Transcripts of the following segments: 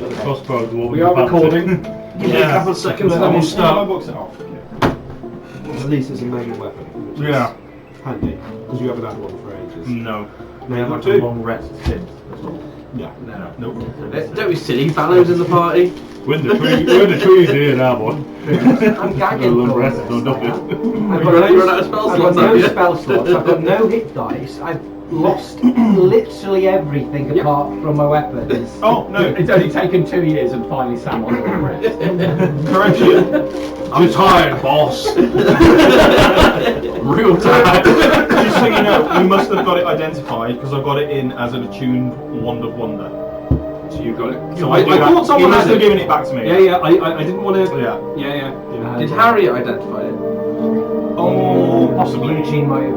We are recording. Give me a couple of seconds and then we'll start. At least it's a main weapon. Which is handy, because you haven't had one for ages. No. Now you've got a long rest since as well. Yeah. No. Nope. Don't be silly, Fallow's in the party. We're in the trees here now, boy. I'm gagging No long for rest, this. no nothing. I've Run out of spell I've slots, got have no you? spell slots, I've got no hit dice, I've lost literally everything apart from my weapons. Oh, no. It's only taken 2 years and finally Sam on the rest. Correction. I'm tired, boss. Real tired. Just so you know, you must have got it identified because I've got it in as an attuned Wand of Wonder. So you got it. So I thought he someone must had have it. given it back to me. Yeah, I didn't want to. Yeah. Did Harry identify it? Oh, possibly. Eugene might have,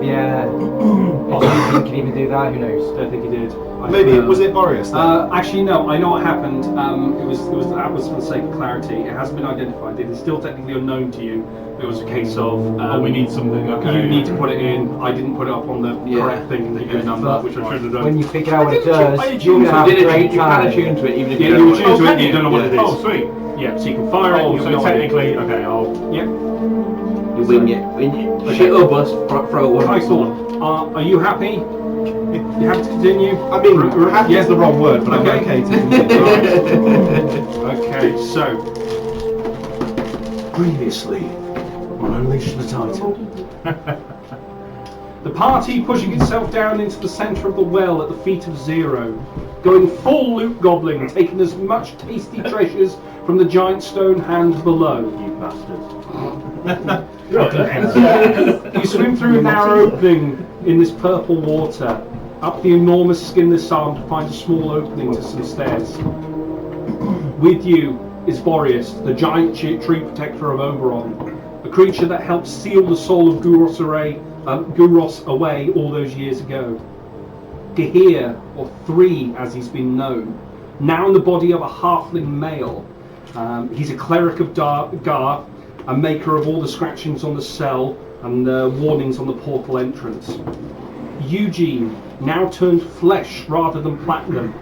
Possibly Eugene can even do that, who knows? I don't think he did. Maybe was it Boreas then? Actually, no. I know what happened. That was for the sake of clarity. It hasn't been identified. It is still technically unknown to you. It was a case of we need something. Okay. You need to put it in. I didn't put it up on the correct thing and give a number, which I should have done. When you figure out what it does, I you're going to have a great You can time. attune to it even if Yeah, you you don't attune to it. can You don't know what it is. Oh, sweet. Yeah, so you can fire it. Oh, you have so no idea. technically, okay, I'll. Yeah. You wing it. Shit or bust, throw one. Nice one. Are you happy? You have to continue? I mean, happy is the wrong word, but I'm okay to continue. Okay, so. Previously on Unleash the Titan. The party pushing itself down into the centre of the well at the feet of Zero, going full loot goblin, taking as much tasty treasures from the giant stone hand below. You bastard. You swim through a narrow opening in this purple water, up the enormous skinless arm to find a small opening to some stairs. With you is Boreas, the giant tree protector of Oberon, a creature that helped seal the soul of Guros away all those years ago. Gahir, or Three as he's been known, now in the body of a halfling male. He's a cleric of Gar, a maker of all the scratchings on the cell and warnings on the portal entrance. Eugene, now turned flesh rather than platinum,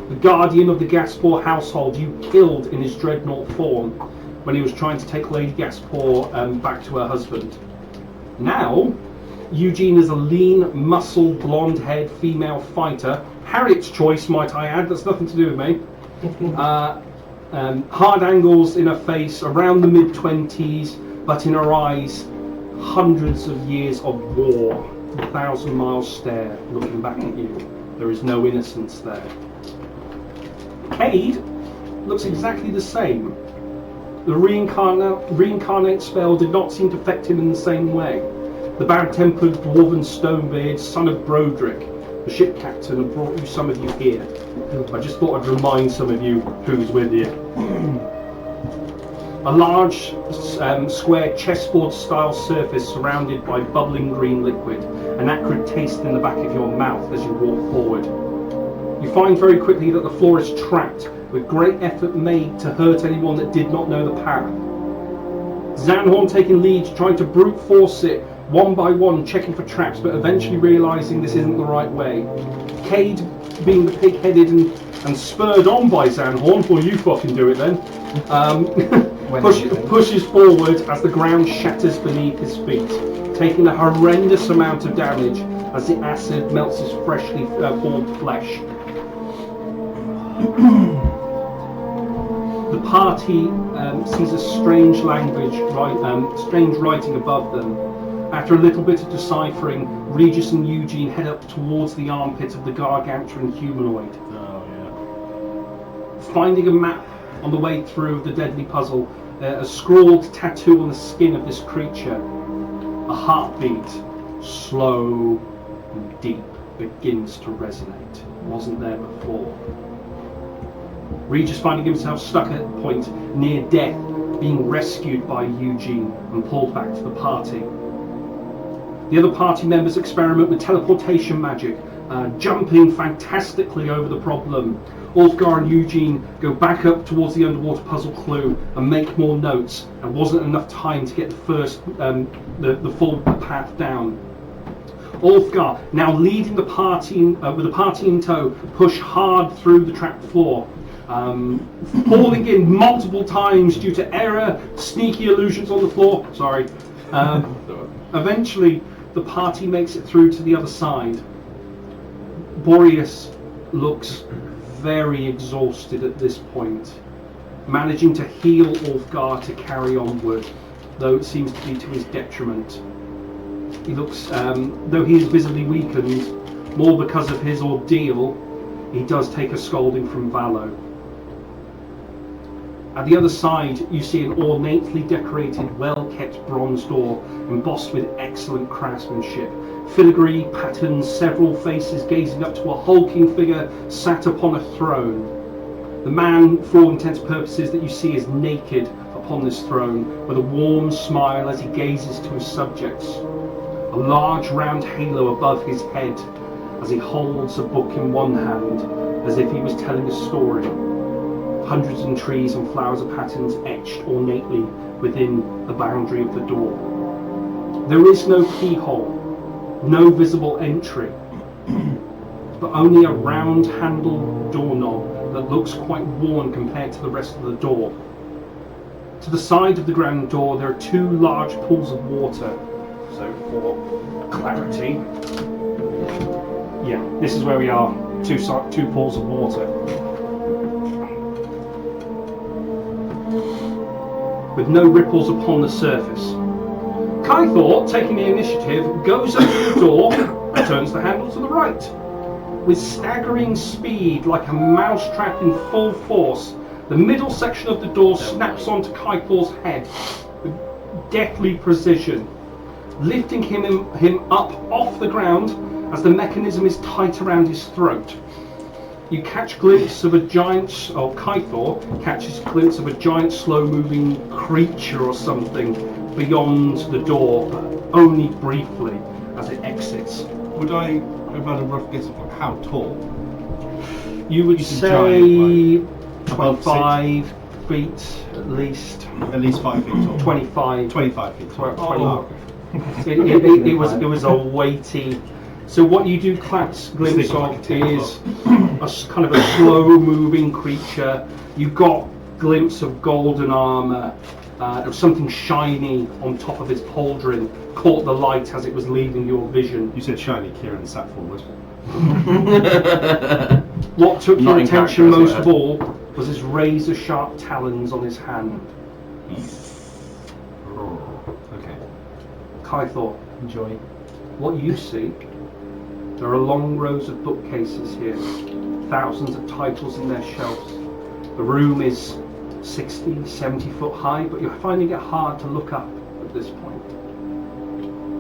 the guardian of the Gaspor household you killed in his dreadnought form when he was trying to take Lady Gaspor back to her husband. Now, Eugene is a lean, muscle, blonde-haired female fighter. Harriet's choice, might I add, that's nothing to do with me. Hard angles in her face, around the mid-20s, but in her eyes, hundreds of years of war. 1,000-mile stare looking back at you. There is no innocence there. Cade looks exactly the same. The reincarnate spell did not seem to affect him in the same way. The bad-tempered dwarven stonebeard, son of Broderick, the ship captain, had brought you some of you here. I just thought I'd remind some of you who's with you. A large, square chessboard-style surface surrounded by bubbling green liquid, an acrid taste in the back of your mouth as you walk forward. You find very quickly that the floor is trapped, with great effort made to hurt anyone that did not know the path. Zanhorn taking lead, trying to brute force it, one by one, checking for traps, but eventually realising this isn't the right way. Cade, being the pig-headed and spurred on by Zanhorn, well, you fucking do it then, pushes forward as the ground shatters beneath his feet, taking a horrendous amount of damage as the acid melts his freshly formed flesh. The party sees a strange strange writing above them. After a little bit of deciphering, Regis and Eugene head up towards the armpit of the gargantuan humanoid. Finding a map on the way through the deadly puzzle, a scrawled tattoo on the skin of this creature. A heartbeat, slow and deep, begins to resonate. Wasn't there before. Regis finding himself stuck at a point near death, being rescued by Eugene and pulled back to the party. The other party members experiment with teleportation magic, jumping fantastically over the problem. Ulfgar and Eugene go back up towards the underwater puzzle clue and make more notes, and wasn't enough time to get the first, the full path down. Ulfgar, now leading the party with the party in tow, push hard through the trapped floor. falling in multiple times due to error, sneaky illusions on the floor. Sorry. Eventually, the party makes it through to the other side. Boreas looks very exhausted at this point, managing to heal Ulfgar to carry onward, though it seems to be to his detriment. He looks, though he is visibly weakened, more because of his ordeal, he does take a scolding from Valo. At the other side, you see an ornately decorated, well-kept bronze door, embossed with excellent craftsmanship. Filigree patterns, several faces gazing up to a hulking figure sat upon a throne. The man, for all intents and purposes, that you see is naked upon this throne, with a warm smile as he gazes to his subjects. A large round halo above his head, as he holds a book in one hand, as if he was telling a story. Hundreds of trees and flowers of patterns etched ornately within the boundary of the door. There is no keyhole, no visible entry, but only a round-handled doorknob that looks quite worn compared to the rest of the door. To the side of the grand door there are two large pools of water. So for clarity, yeah, this is where we are, two pools of water. With no ripples upon the surface. Kythor, taking the initiative, goes up to the door and turns the handle to the right. With staggering speed, like a mousetrap in full force, the middle section of the door snaps onto Kythor's head with deathly precision, lifting him up off the ground as the mechanism is tight around his throat. You catch a glimpse of Kythor catches a glimpse of a giant slow-moving creature or something beyond the door, but only briefly as it exits. Would I have had a rough guess of how tall? You would He's a say giant, like, 25 feet at least. At least 5 feet tall. 25. 25 feet tall. Oh. It was a weighty. So what you do glimpse of is kind of a slow-moving creature. You got glimpse of golden armour. There was something shiny on top of his pauldron. Caught the light as it was leaving your vision. You said shiny. Kieran sat forward. What took your Not in attention character, most so of all was his razor-sharp talons on his hand. Okay. Kythor, Enjoy. what you see, there are long rows of bookcases here, thousands of titles in their shelves. The room is 60, 70 foot high, but you're finding it hard to look up at this point.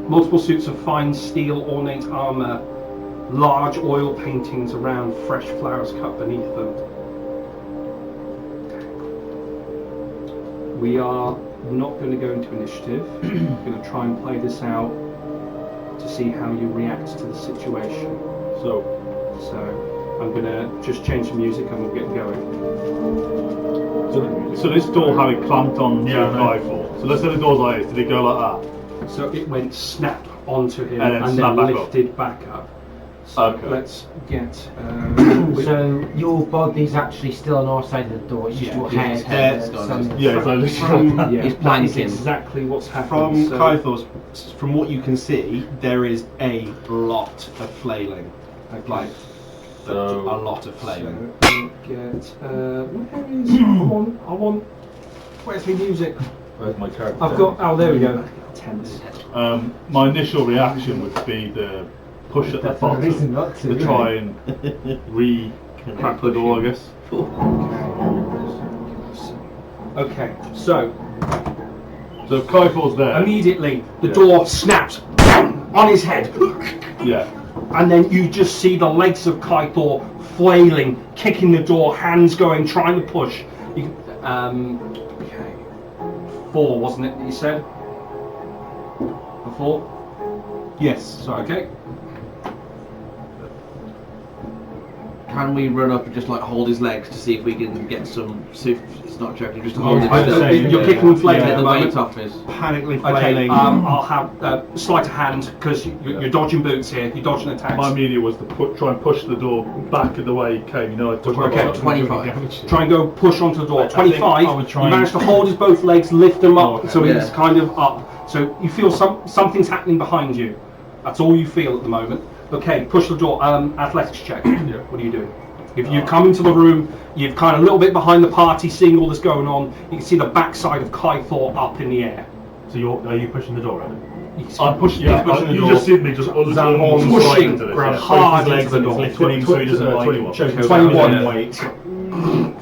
Multiple suits of fine steel ornate armour, large oil paintings around, fresh flowers cut beneath them. We are not going to go into initiative. We're going to try and play this out to see how you react to the situation. So I'm going to just change the music and we'll get going. So this door had it clamped on to the rifle. So let's say the door's like this. Did it go like that? So it went snap onto him And then and snap then back up. lifted back up. So Okay. let's get... So your body's actually still on our side of the door. It's just your head. Yeah, so literally. yeah, He's that is planking. exactly what's From happening. Kythor's, from what you can see, there is a lot of flailing. Like, a lot of flailing. So we get... where is... I want... Where's my music? Where's my character? I've got... Oh, there we go. Tense. My initial reaction would be the push at the That's a reason bottom not to to. try and re-crack the door, I guess. Okay, so So if Kythor's there, immediately the Yeah. door snaps on his head. yeah. And then you just see the legs of Kythor flailing, kicking the door, hands going, trying to push. Okay. 4, wasn't it, that you said? A 4? Yes, sorry. Okay. Can we run up and just like hold his legs to see if we can get some? See if it's not joking, just to hold I was his saying, legs. You're kicking and flailing Take at the the weight moment. off his. Panically Okay, flailing. I'll have sleight of hand because you're dodging boots here. You're dodging attacks. My immediate was to try and push the door back of the way it came. You know, I pushed Okay, my 25. Try and go push onto the door. I think 25. I would try You and- manage to hold his both legs, lift them up, Oh, okay. so he's Yeah. kind of up. So you feel something's happening behind you. That's all you feel at the moment. Okay, push the door. Athletics check. What are you doing? If you come into the room, you're kind of a little bit behind the party, seeing all this going on. You can see the backside of Kythor up in the air. So are you pushing the door, Adam? You can see I'm pushing. Yeah, pushing the you door. just see me just Pushing straight into this. hard Both his into legs the and door. lifting him so he doesn't like 21. choking 21. down. Weight.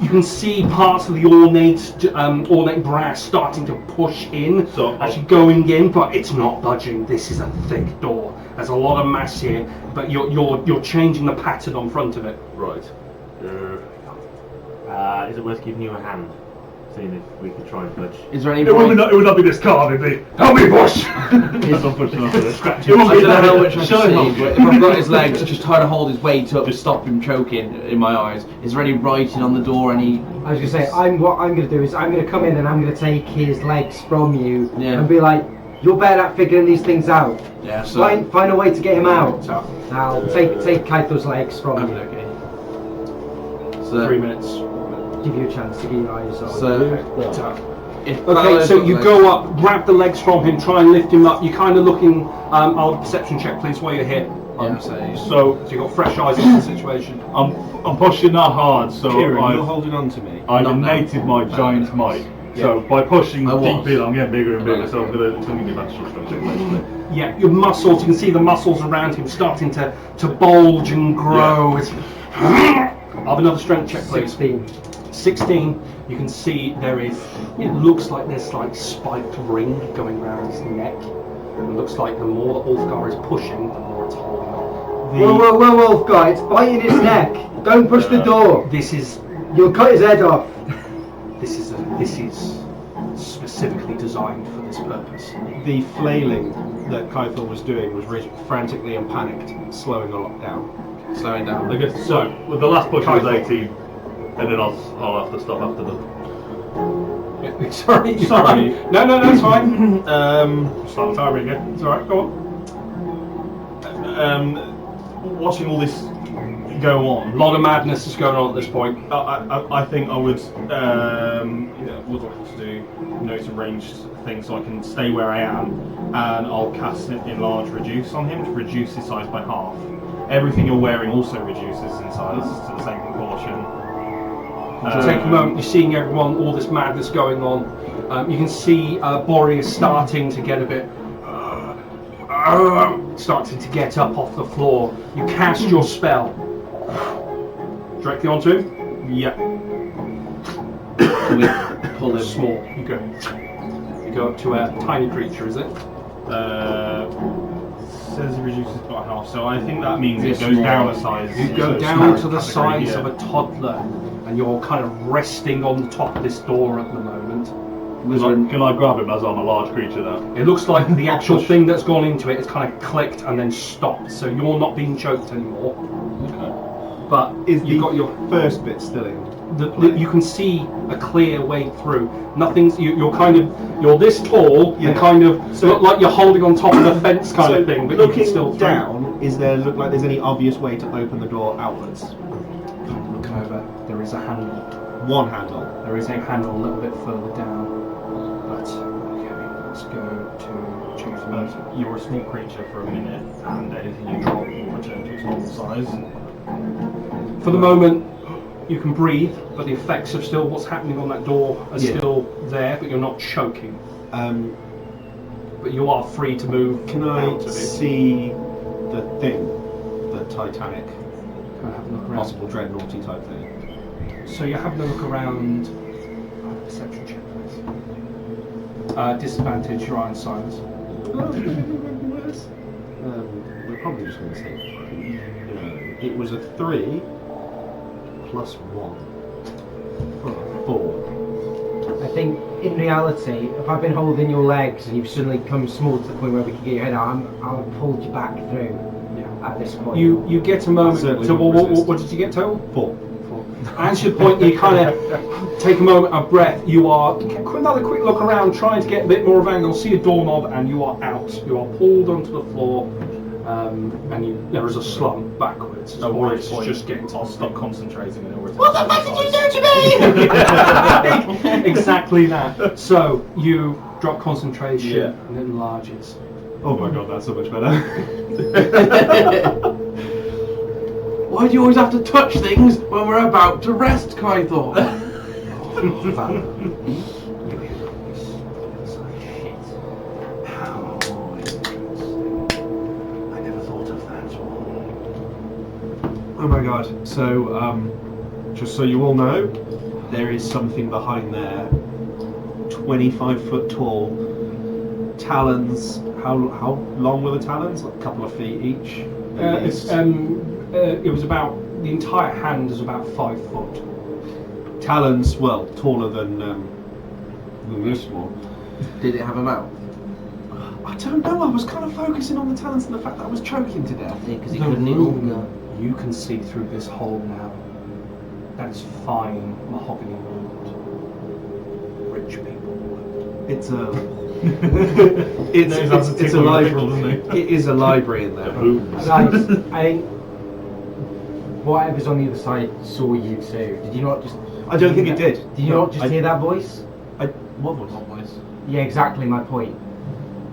You can see parts of the ornate brass starting to push in, So actually going in, but it's not budging. This is a thick door. There's a lot of mass here, but you're changing the pattern on front of it. Right. Is it worth giving you a hand? Seeing if we could try and budge. Is there any? It would not be this calm, it'd be help me push! As I'm pushing onto this. It won't I be don't know how that. much I Shall can help see, you? but if I've got his legs, just try to hold his weight up, just stop him choking in my eyes. Is there any writing on the door? Any? I was gonna say, what I'm gonna do is I'm gonna come in and I'm gonna take his legs from you Yeah. and be like, you're better at figuring these things out. Yeah. So. Find a way to get him out. So, I'll take Kaito's legs from Okay. you. Okay. So. 3 minutes. Give you a chance to get your eyes on. So. If Okay, Valor's so got you legs- go up, grab the legs from him, try and lift him up. You're kind of looking. I'll have a perception check, please, while you're here. Yeah. So So you've got fresh eyes on the situation. I'm pushing that hard, so Kieran, you're I've holding on to me. I've ignited my giant might. So by pushing I was. deep in, I'm getting bigger and bigger. Right. So it's going to give that structure basically. Yeah, your muscles. You can see the muscles around him starting to bulge and grow. It's I'll have another strength check, please. 16. 16. You can see there is. It looks like there's like spiked ring going around his neck. It looks like the more that Ulfgar is pushing, the more it's holding on. Whoa, Wolfgar, it's biting his neck. Don't push the door. This is You'll cut his head off. this is specifically designed for this purpose. The flailing that Kythor was doing was frantically and panicked, slowing a lot down. Slowing down. I guess so. With the last push was 18, and then I'll have to stop after the. Sorry. Sorry. No, it's fine. Start the timer again. It's alright, go on. Watching all this go on. A lot of madness is going on at this point. I think I would. What do I have to do? Know some ranged things so I can stay where I am, and I'll cast enlarge reduce on him to reduce his size by half. Everything you're wearing also reduces in size to the same proportion. Take a moment, you're seeing everyone, all this madness going on. You can see Boreas starting to get a bit. Starting to get up off the floor. You cast your spell. Directly onto him? Yeah. Can we pull him? Small. You go up to a tiny creature, is it? Says it reduces by half, so I think that means it Yes, goes more. down a size. You go So down small to the category, size yeah. of a toddler, and you're kind of resting on the top of this door at the moment. Can I grab him as I'm a large creature now? It looks like the actual thing that's gone into it is kind of clicked and then stopped, so you're not being choked anymore. But Is you've the got your. first bit still in? You can see a clear way through. Nothing's. You're this tall Yeah. and kind of So- look like you're holding on top of the fence kind of thing, but you looking can still through. down, look like there's any obvious way to open the door outwards? Looking over, there is a handle. One handle. There is a handle a little bit further down. But okay, let's go to choose But you're a small creature for a minute, and anything you drop will return to its normal size. For the moment, you can breathe, but the effects of still what's happening on that door are Yeah. still there, but you're not choking. But you are free to move. Can I out of it. see the thing, the Titanic, Can I have a look around? possible dreadnoughty type thing? So you're having a look around. Perception check, please. Disadvantage, you're on silence. We're probably just going to say it was a 3 plus 1. 4. I think in reality, if I've been holding your legs and you've suddenly come small to the point where we can get your head out, I'll pull you back through. Yeah. at this point. You get a moment. Certainly So wouldn't resist. what did you get total? 4. And to the point you kind of take a moment of breath, you are another quick look around, trying to get a bit more of angle, see a doorknob, and you are out. You are pulled onto the floor, and there is a slump backwards. At which It's point, just getting I'll stop concentrating and it'll return. What the fuck did you do to me? Exactly that. So you drop concentration, Yeah. and it enlarges. Oh my god, that's so much better. Why do you always have to touch things when we're about to rest, Kythor? I never thought of that. Oh my god. So, just so you all know, there is something behind there. 25 foot tall. Talons. How long were the talons? Like a couple of feet each? At least. It was about, the entire hand is about 5 foot. Talons, well, taller than this one. Did it have a mouth? I don't know, I was kind of focusing on the talons and the fact that I was choking to death. Because he The couldn't eat room them. you can see through this hole now. That's fine mahogany wood. Rich people wood. It's a... Knows how to it's a tickle your pickle, library. doesn't he? It is a library in there. Guys, I think whatever's on the other side saw you too. Did you not just? I don't think it did. Did you not just hear that voice? What was What voice? Yeah, exactly my point.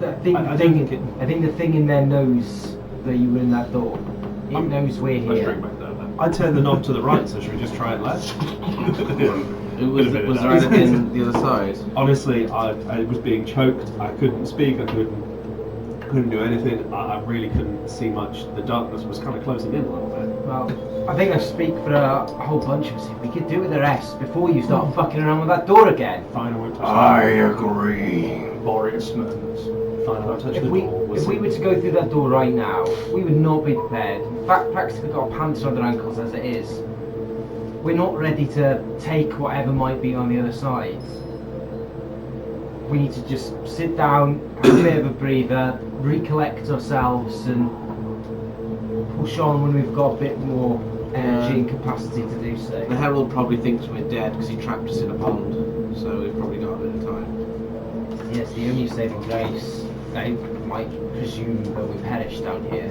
I think I the don't thing, think it- I think the thing in there knows that you were in that door. It knows we're Let's here. drink back down then. I turned the knob to the right, so should we just try it left? Was Bit of there that. anything the other side? Honestly, I was being choked. I couldn't speak. I couldn't do anything. I really couldn't see much. The darkness was kind of closing in a little bit. Well, I think I speak for a whole bunch of us. If we could do with the rest before you start fucking around with that door again. Fine, I won't touch agree. Boreas murmurs. the Fine, I won't touch If the we door. We'll if we see. were to go through that door right now, we would not be prepared. In fact, practically got our pants around our ankles as it is. We're not ready to take whatever might be on the other side. We need to just sit down, have a bit of a breather, recollect ourselves, and push on when we've got a bit more energy and capacity to do so. The Herald probably thinks we're dead because he trapped us in a pond, so we've probably got a bit of time. Yes, the only saving grace. They might presume that we perish down here.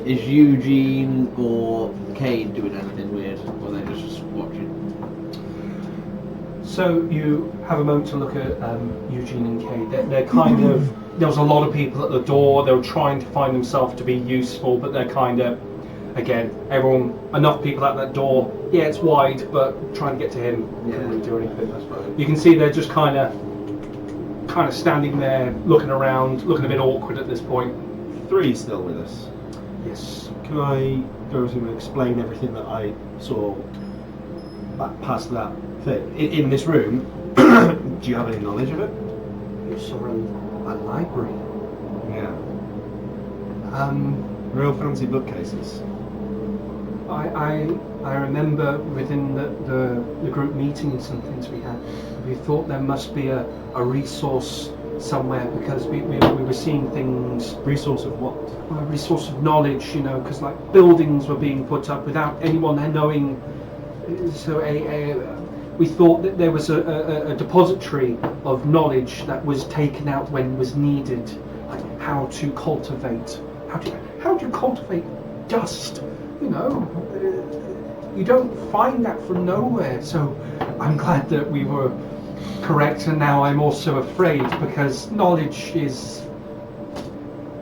Is Eugene or Cade doing anything weird, or are they just watching? So you have a moment to look at Eugene and Kay. They're kind of, there was a lot of people at the door. They were trying to find themselves to be useful, but they're kind of, again, enough people at that door. Yeah, it's wide, but trying to get to him couldn't really do anything. That's right. You can see they're just kind of standing there, looking around, looking a bit awkward at this point. 3 still with us. Yes. Can I go to and explain everything that I saw back past that thing in this room? Do you have any knowledge of it? You saw a library. Yeah. Real fancy bookcases. I remember within the group meetings and things we had, we thought there must be a resource somewhere because we were seeing things. Resource of what? A resource of knowledge, because like buildings were being put up without anyone there knowing. So we thought that there was a depository of knowledge that was taken out when was needed, like how to cultivate, how do you cultivate dust? You don't find that from nowhere. So I'm glad that we were correct, and now I'm also afraid because knowledge is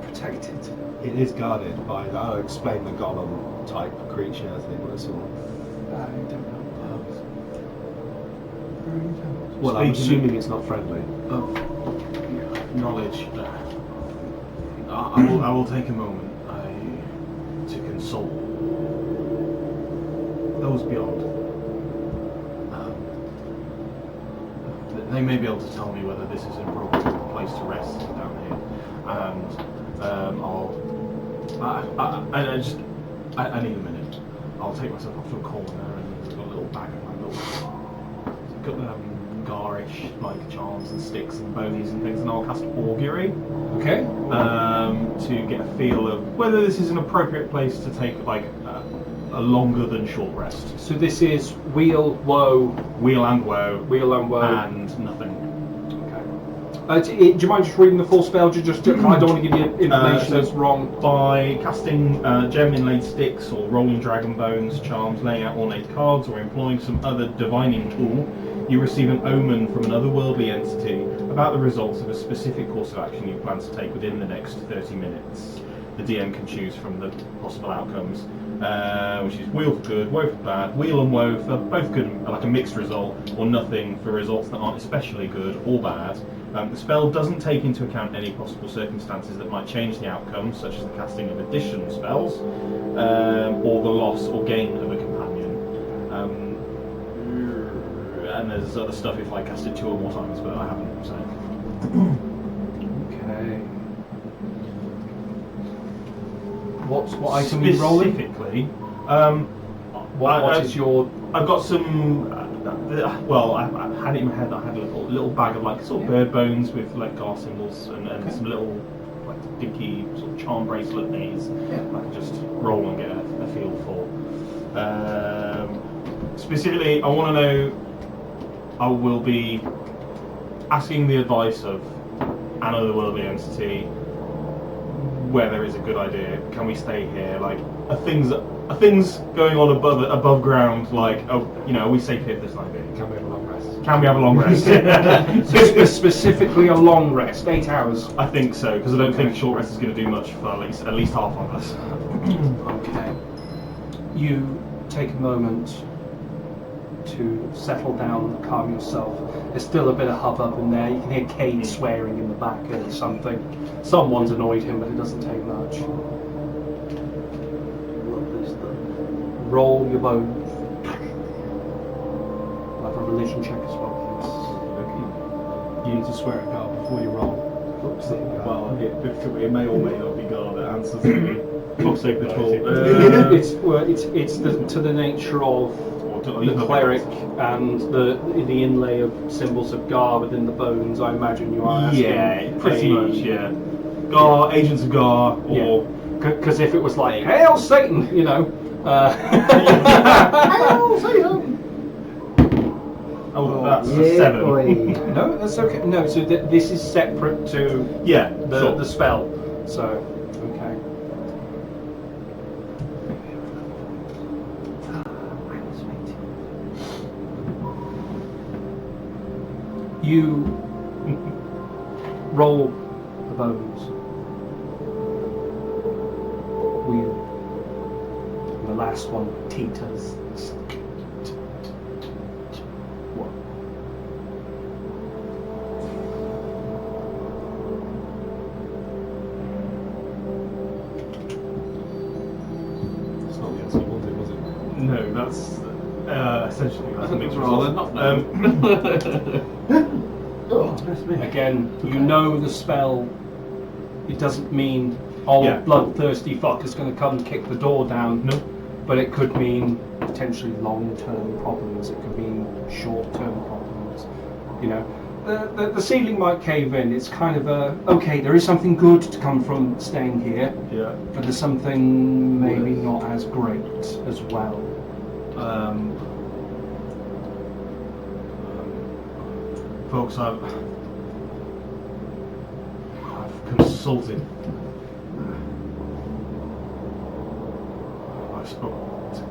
protected. It is guarded by, I'll explain the golem type creature thing that I saw. I don't know. Well, I'm Speaking assuming it's not friendly. of knowledge, I will take a moment to consult those beyond. They may be able to tell me whether this is an appropriate place to rest down here, and I need a minute. I'll take myself off to a corner and got a little bag of my little garish like charms and sticks and bogies and things, and I'll cast augury Okay. to get a feel of whether this is an appropriate place to take like a longer than short rest. So this is wheel, woe, Wheel and woe, and and nothing. do you mind just reading the full spell? I don't want to give you information So that's wrong. By casting gem inlaid sticks or rolling dragon bones, charms, laying out ornate cards, or employing some other divining tool, you receive an omen from an otherworldly entity about the results of a specific course of action you plan to take within the next 30 minutes. The DM can choose from the possible outcomes, which is wheel for good, woe for bad, wheel and woe for both good, like a mixed result, or nothing for results that aren't especially good or bad. The spell doesn't take into account any possible circumstances that might change the outcome, such as the casting of additional spells, or the loss or gain of a companion. And there's other stuff if I cast it 2 or more times, but I haven't, so. Okay. What item are you rolling? Specifically, What is your... I've got some. Well, I had it in my head that I had a little bag of like sort of bird bones with like gar symbols and some little like dinky sort of charm bracelet thingies. I could just roll and get a feel for. Specifically, I want to know. I will be asking the advice of an otherworldly entity whether it's a good idea. Can we stay here? Like, are things going on above ground? Like, are we safe here for this night? Can we have a long rest? Can we have a long rest? So specifically a long rest, 8 hours. I think so, because I don't think short rest is going to do much for at least half of us. Okay. You take a moment to settle down and calm yourself. There's still a bit of hubbub in there. You can hear Cade swearing in the back or something. Someone's annoyed him, but it doesn't take much. Roll your bones. I'll have a religion check as well, You need to swear at God before you roll. Well, it may or may not be God that answers me. Fuck's sake, the please. It's to the nature of the cleric and the inlay of symbols of Gar within the bones. I imagine you are asking. Yeah, pretty much. Yeah, Gar, agents of Gar, or because if it was like Hail Satan, Hail Satan. Oh, that's a 7. No, that's okay. No, so this is separate to the spell. So, okay. You roll the bones. The last one teeters. What? It's not the answer you wanted, was it? No, that's essentially that's a mixed Rather result. not. Again, you know the spell. It doesn't mean bloodthirsty fucker's going to come and kick the door down. No. But it could mean potentially long-term problems. It could mean short-term problems. The ceiling might cave in. It's kind of okay. There is something good to come from staying here. Yeah. But there's something maybe not as great as well. Folks, I've consulted. I spoke to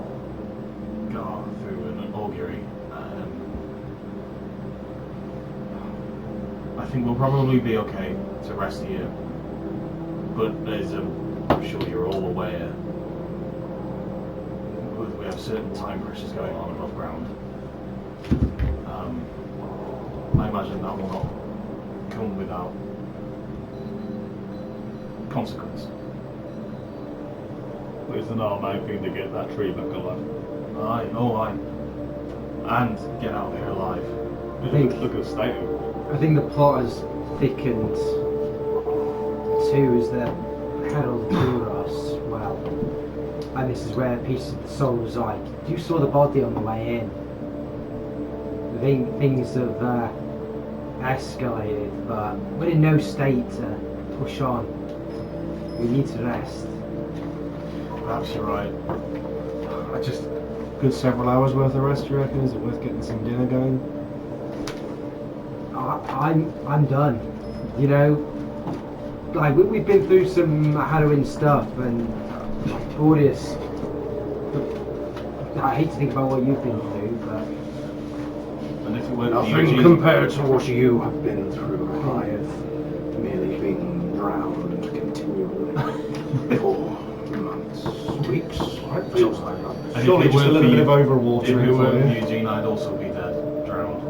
Gar through an augury. I think we'll probably be okay to rest here. But there's I'm sure you're all aware, we have certain time pressures going on above ground. I imagine that will not come without consequence. It's an automatic thing to get that tree back alive. Aye. And get out of here alive. Look at the state of it. I think the plot has thickened too as the Herald Duros, and this is where a piece of the soul reside. You saw the body on the way in. I think things have escalated, but we're in no state to push on. We need to rest. Perhaps you're right. I just good several hours worth of rest. You reckon? Is it worth getting some dinner going? I'm done. You know, like we've been through some harrowing stuff, and Claudius, I hate to think about what you've been through, but And if it weren't Nothing Eugene- compared to what you have been through. I have merely been drowned continually for months, weeks. It feels like that. And Surely if it just a weren't little for bit of you- overwatering If it for weren't you. Eugene, I'd also be dead, drowned.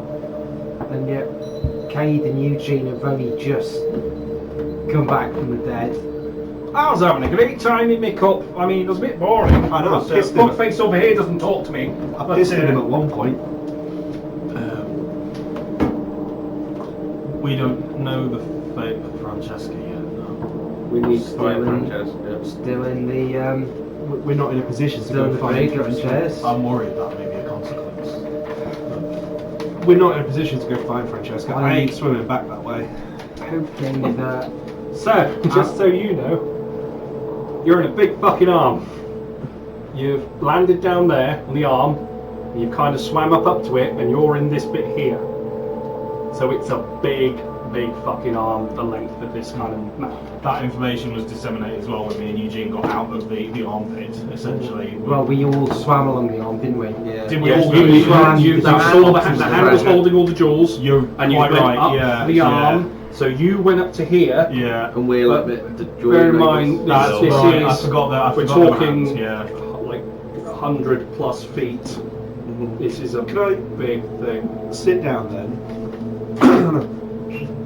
and yet Cade and Eugene have only just come back from the dead. I was having a great time in my cup. I mean, it was a bit boring. I know, I But, pissed him. Fuckface over here doesn't talk to me. I But, pissed at him at one point. We don't know the fate of Francesca yet, no. We need to Still find in- Francesca. Still in the We're not in a position to still in go the find break Francesca. upstairs. I'm worried that may be a consequence. We're not in a position to go find Francesca. I ain't swimming back that way. Hoping that So, just so you know, you're in a big fucking arm. You've landed down there on the arm, and you've kind of swam up to it, and you're in this bit here. So it's a big fucking arm, the length of this kind of map. That information was disseminated as well when me and Eugene got out of the armpit, essentially. well, we all swam along the arm, didn't we? Yeah. Did we Yes, all you go? saw the hand was holding all the jewels, You're and you quite went right, up yeah, the yeah. arm. So you went up to here. Yeah. And we're like the joy Bear in breakers. mind, That's this right, is. I forgot that. I we're forgot the talking hands, yeah. like 100 plus feet. This is a Can I- big thing. Sit down then.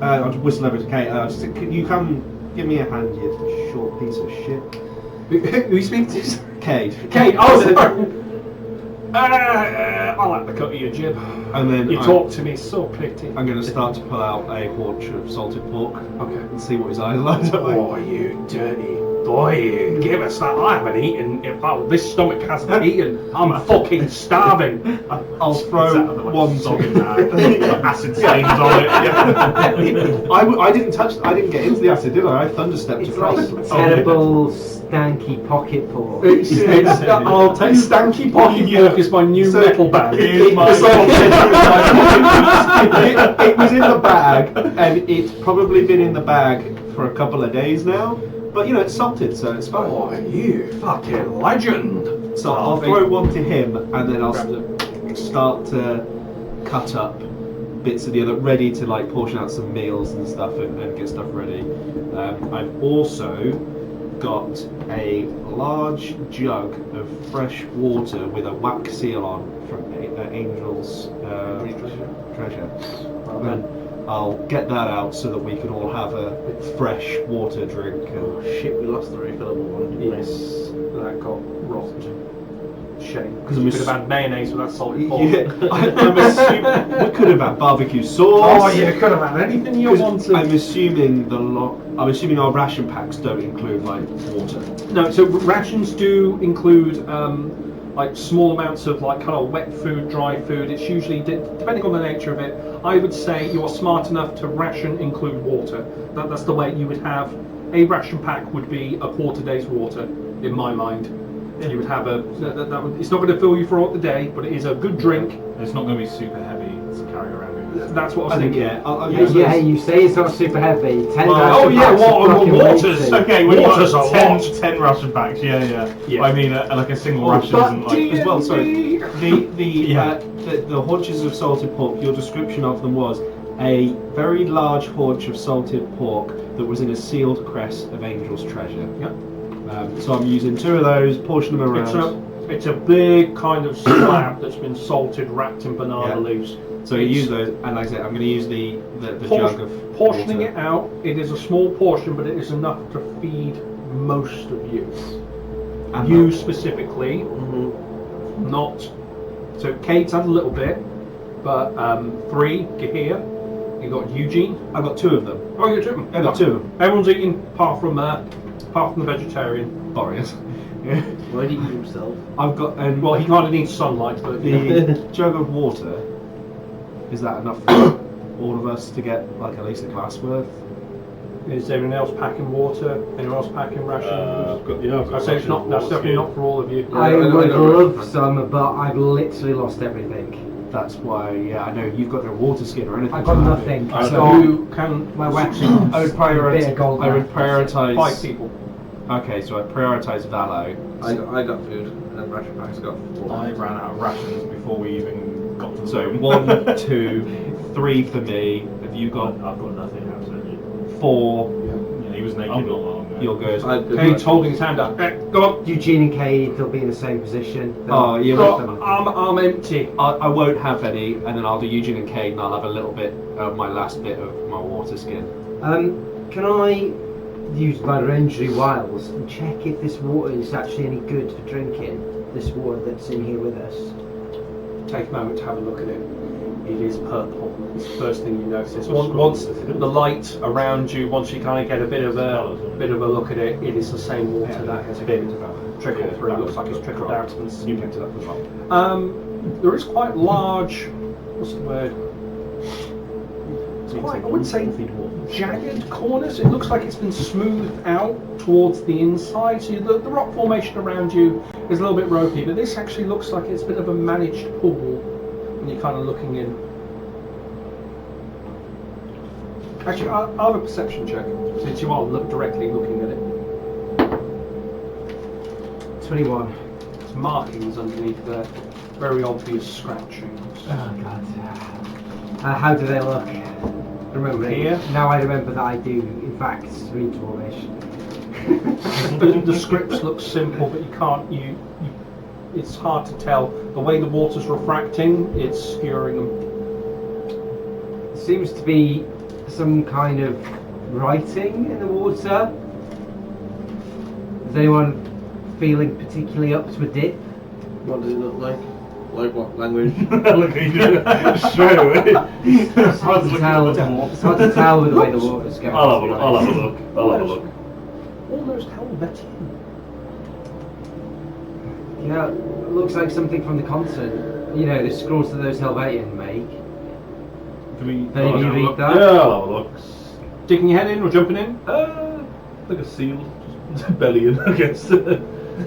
I'll just whistle over to Kate. You come give me a hand, you short piece of shit. Who speak to? Kate. Kate. Oh, sorry. I like the cut of your jib. And then You I'm, talk to me so pretty. I'm going to start to pull out a haunch of salted pork Okay. and see what his eyes light up like. Oh, you dirty boy! You give us that. I haven't eaten. This stomach hasn't eaten. I'm fucking starving. I'll throw one Sogging to that. Acid stains on it. Yeah. I didn't get into the acid, did I? I thunderstepped It's across. like terrible, stanky pocket pork. I'll take stanky pocket pork as my new So- metal bag. Here's my It was in the bag, and it's probably been in the bag for a couple of days now. But you know, it's salted, so it's fine. Oh, you fucking legend! So I'll throw one to him, and then I'll start to cut up bits of the other, ready to like portion out some meals and stuff, and get stuff ready. I've also got a large jug of fresh water with a wax seal on from Angel's treasure. And I'll get that out so that we can all have a fresh water drink. Oh And shit, we lost the refillable one. didn't we? Yes, that got rotten. Shame. 'Cause I'm We could have had mayonnaise with that salted pork. yeah, I'm assuming we could have had barbecue sauce. Oh, you could have had anything you 'Cause wanted. I'm assuming I'm assuming our ration packs don't include like water. No, so rations do include like small amounts of like kind of wet food, dry food. It's usually depending on the nature of it. I would say you are smart enough to ration include water. That's the way you would have a ration pack would be a quarter day's water in my mind. You would have it's not going to fill you throughout the day, but it is a good drink. It's not going to be super heavy to carry around with you. That's what I was I think thinking. yeah. I'll Yeah, use yeah, those- you say it's not super heavy. 10 Well, ration oh yeah, packs are fucking water's weighty. Okay, we've Water's got a 10, lot. 10 ration packs, yeah. Yeah. I mean, like a single ration but isn't like... as well. Sorry, Yeah. the haunches of salted pork. Your description of them was a very large haunch of salted pork that was in a sealed crest of Angel's treasure. Yep. So I'm using 2 of those, portion them around. It's a big kind of slab that's been salted, wrapped in banana Yeah. leaves. So you use those, and like I said, I'm going to use the jug of Portioning water. it out, it is a small portion, but it is enough to feed most of you. And You milk. specifically, not. So Kate's had a little bit, but 3 get here. You got Eugene. I've got 2 of them. Oh, you got 2 of them. I got 2 of them. Everyone's eating apart from the vegetarian. Boreas. Yeah. Why did he eat himself? I've got and Well, he kind of needs sunlight, but the jug of water. Is that enough for all of us to get like at least a glass worth? Is everyone else packing water? Anyone else packing rations? I've got I say it's not. That's definitely not for all of you. I I would got love some, but I've literally lost everything. That's why, yeah, I know you've got no water skin or anything. I've got so- nothing. So So you can. my weapons. I would a bit of gold prioritize. 5 people. Okay, so I prioritize Valo. I got food and ration packs. Got 4. I ran out of rations before we even got to the So room. 1, 2, 3 for me. Have you got I've got nothing, absolutely. 4? Yeah, he was naked I'm not long ago. You're good. Cade's holding his hand up. Go on. Eugene and Cade, they'll be in the same position. Oh, you I'm empty. I won't have any, and then I'll do Eugene and Kate, and I'll have a little bit of my last bit of my water skin. Can I use my Rangery Wiles and check if this water is actually any good for drinking? This water that's in here with us. Take a moment to have a look at it. It is purple. It's the first thing you notice. Once the light around you, once you kind of get a bit of a look at it, it is the same water that has been trickled through. It looks like it's trickled out to the You picked it up as well. There is quite large. What's the word? It's quite, I wouldn't say jagged corners. It looks like it's been smoothed out towards the inside. So the rock formation around you is a little bit ropey, but this actually looks like it's a bit of a managed pool when you're kind of looking in. Actually, I'll have a perception check since you are directly looking at it. 21. There's markings underneath there, very obvious scratchings. Oh god. How do they look? Remember Here? Now I remember that I do, in fact, read Dwarvish. The scripts look simple, but you can't. It's hard to tell. The way the water's refracting, it's skewering them. Seems to be some kind of writing in the water. Is anyone feeling particularly up to a dip? What does it look like? Like what language? Look at you straight away. It's hard to tell. It's hard to tell with the way the water's going. I'll have a look. I'll have a look. I'll have a look. Almost Helvetian. Yeah, it looks like something from the continent. You know, the scrolls that those Helvetian make. Do we? Maybe I'll you have a read look. that? Yeah, I'll have a look. Sticking your head in or jumping in? Like a seal, just bellying against it. You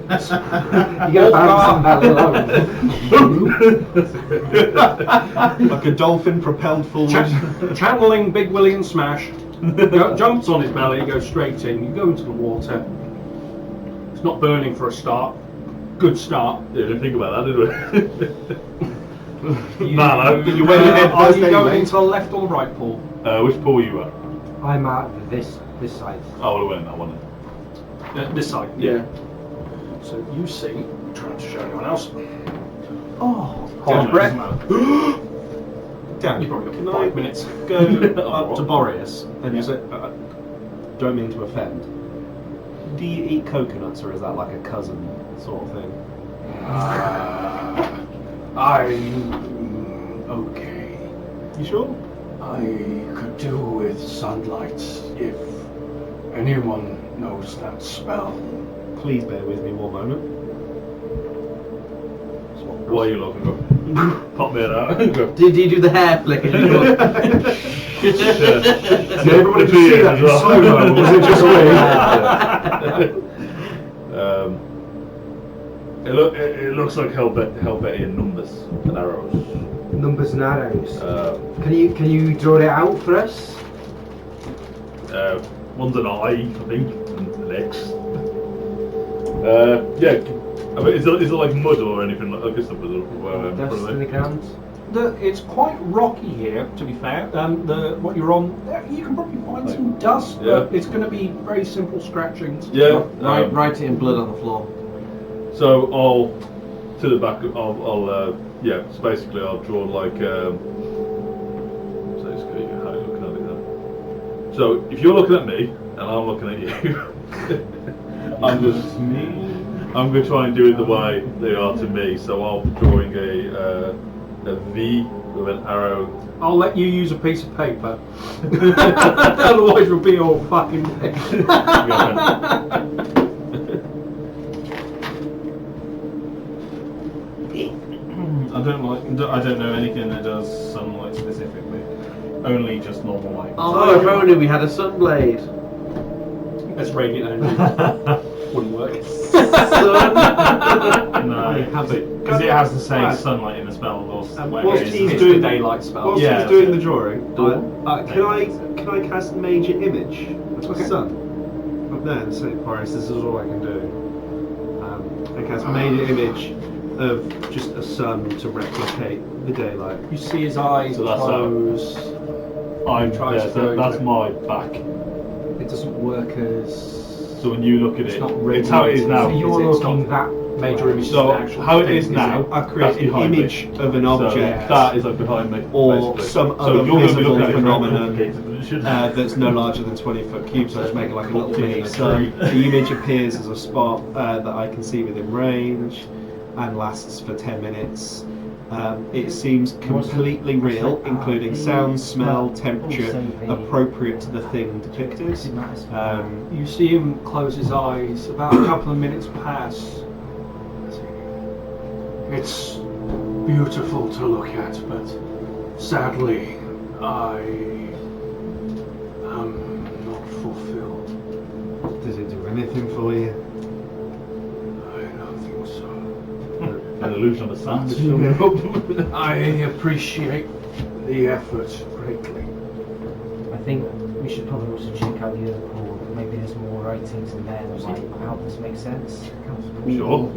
get bounce that alone. Like a dolphin propelled forward. Channeling Big Willie and Smash. Jumps on his belly, goes straight in. You go into the water. It's not burning for a start. Good start. Yeah, didn't think about that, did we? You went ahead. Are you going into the left or the right pool? Which pool were you at? I'm at this side. Oh, we went in that one. This side. Yeah. So you see, trying to show anyone else. Oh, Hold your breath. Dan, You've probably got can 5 I minutes. go up to Boreas and say, don't mean to offend. Do you eat coconuts, or is that like a cousin sort of thing? I'm okay. You sure? I could do with sunlight if anyone knows that spell. Please bear with me one moment. What are you looking for? Pop me it out. Did you do the hair flick? As you go? Did everybody just see that in slow-mo, or was it just me? It looks like Helvetian numbers and arrows. Numbers and arrows. Can you draw it out for us? One's an eye, I think, and an X. Yeah. I mean, is it like mud or anything? I guess there was a Dust in the ground. It's quite rocky here, to be fair. What you're on, you can probably find some dust, but it's going to be very simple scratchings. Yeah. Write it in blood on the floor. So I'll to the back. I'll yeah. So basically, I'll draw like. So it's good. How are you looking at it then? So if you're looking at me and I'm looking at you, I'm going to try and do it the way they are to me. So I'll be drawing a V with an arrow. I'll let you use a piece of paper. Otherwise, we'll be all fucking dead. I don't know anything that does sunlight specifically. Only just normal light. Oh, if only we had a sunblade. That's radiant energy. Wouldn't work. No, because it has to say sunlight in the spell. Or Whilst he's It's doing the daylight spell. Whilst Yeah, he's doing that's the drawing, can I cast Major Image of the sun up there in the St. Forest? This is all I can do. I cast Major Image of just a sun to replicate the daylight. You see his eyes So that's close. that's my back. It doesn't work as So when you look at It's it, not it's how it is now. So you're It's looking not that major image. So is an actual how it thing, is now, I create that's an behind me. image of an So object that is like behind me, or basically. some So other you're going to be visible looking at it very phenomenon complicated, but it shouldn't. that's no larger than 20-foot cube, so I just make it like a little Caught in mini a sun. tree. The image appears as a spot that I can see within range and lasts for 10 minutes. It seems completely real, including sound, smell, temperature, appropriate to the thing depicted. You see him close his eyes. About a couple of minutes pass. It's beautiful to look at, but sadly, I am not fulfilled. Does it do anything for you? I don't think so. An illusion of the sun. I appreciate the effort greatly. I think we should probably also check out the other pool. Maybe there's more writings in there that might help us make sense. Sure.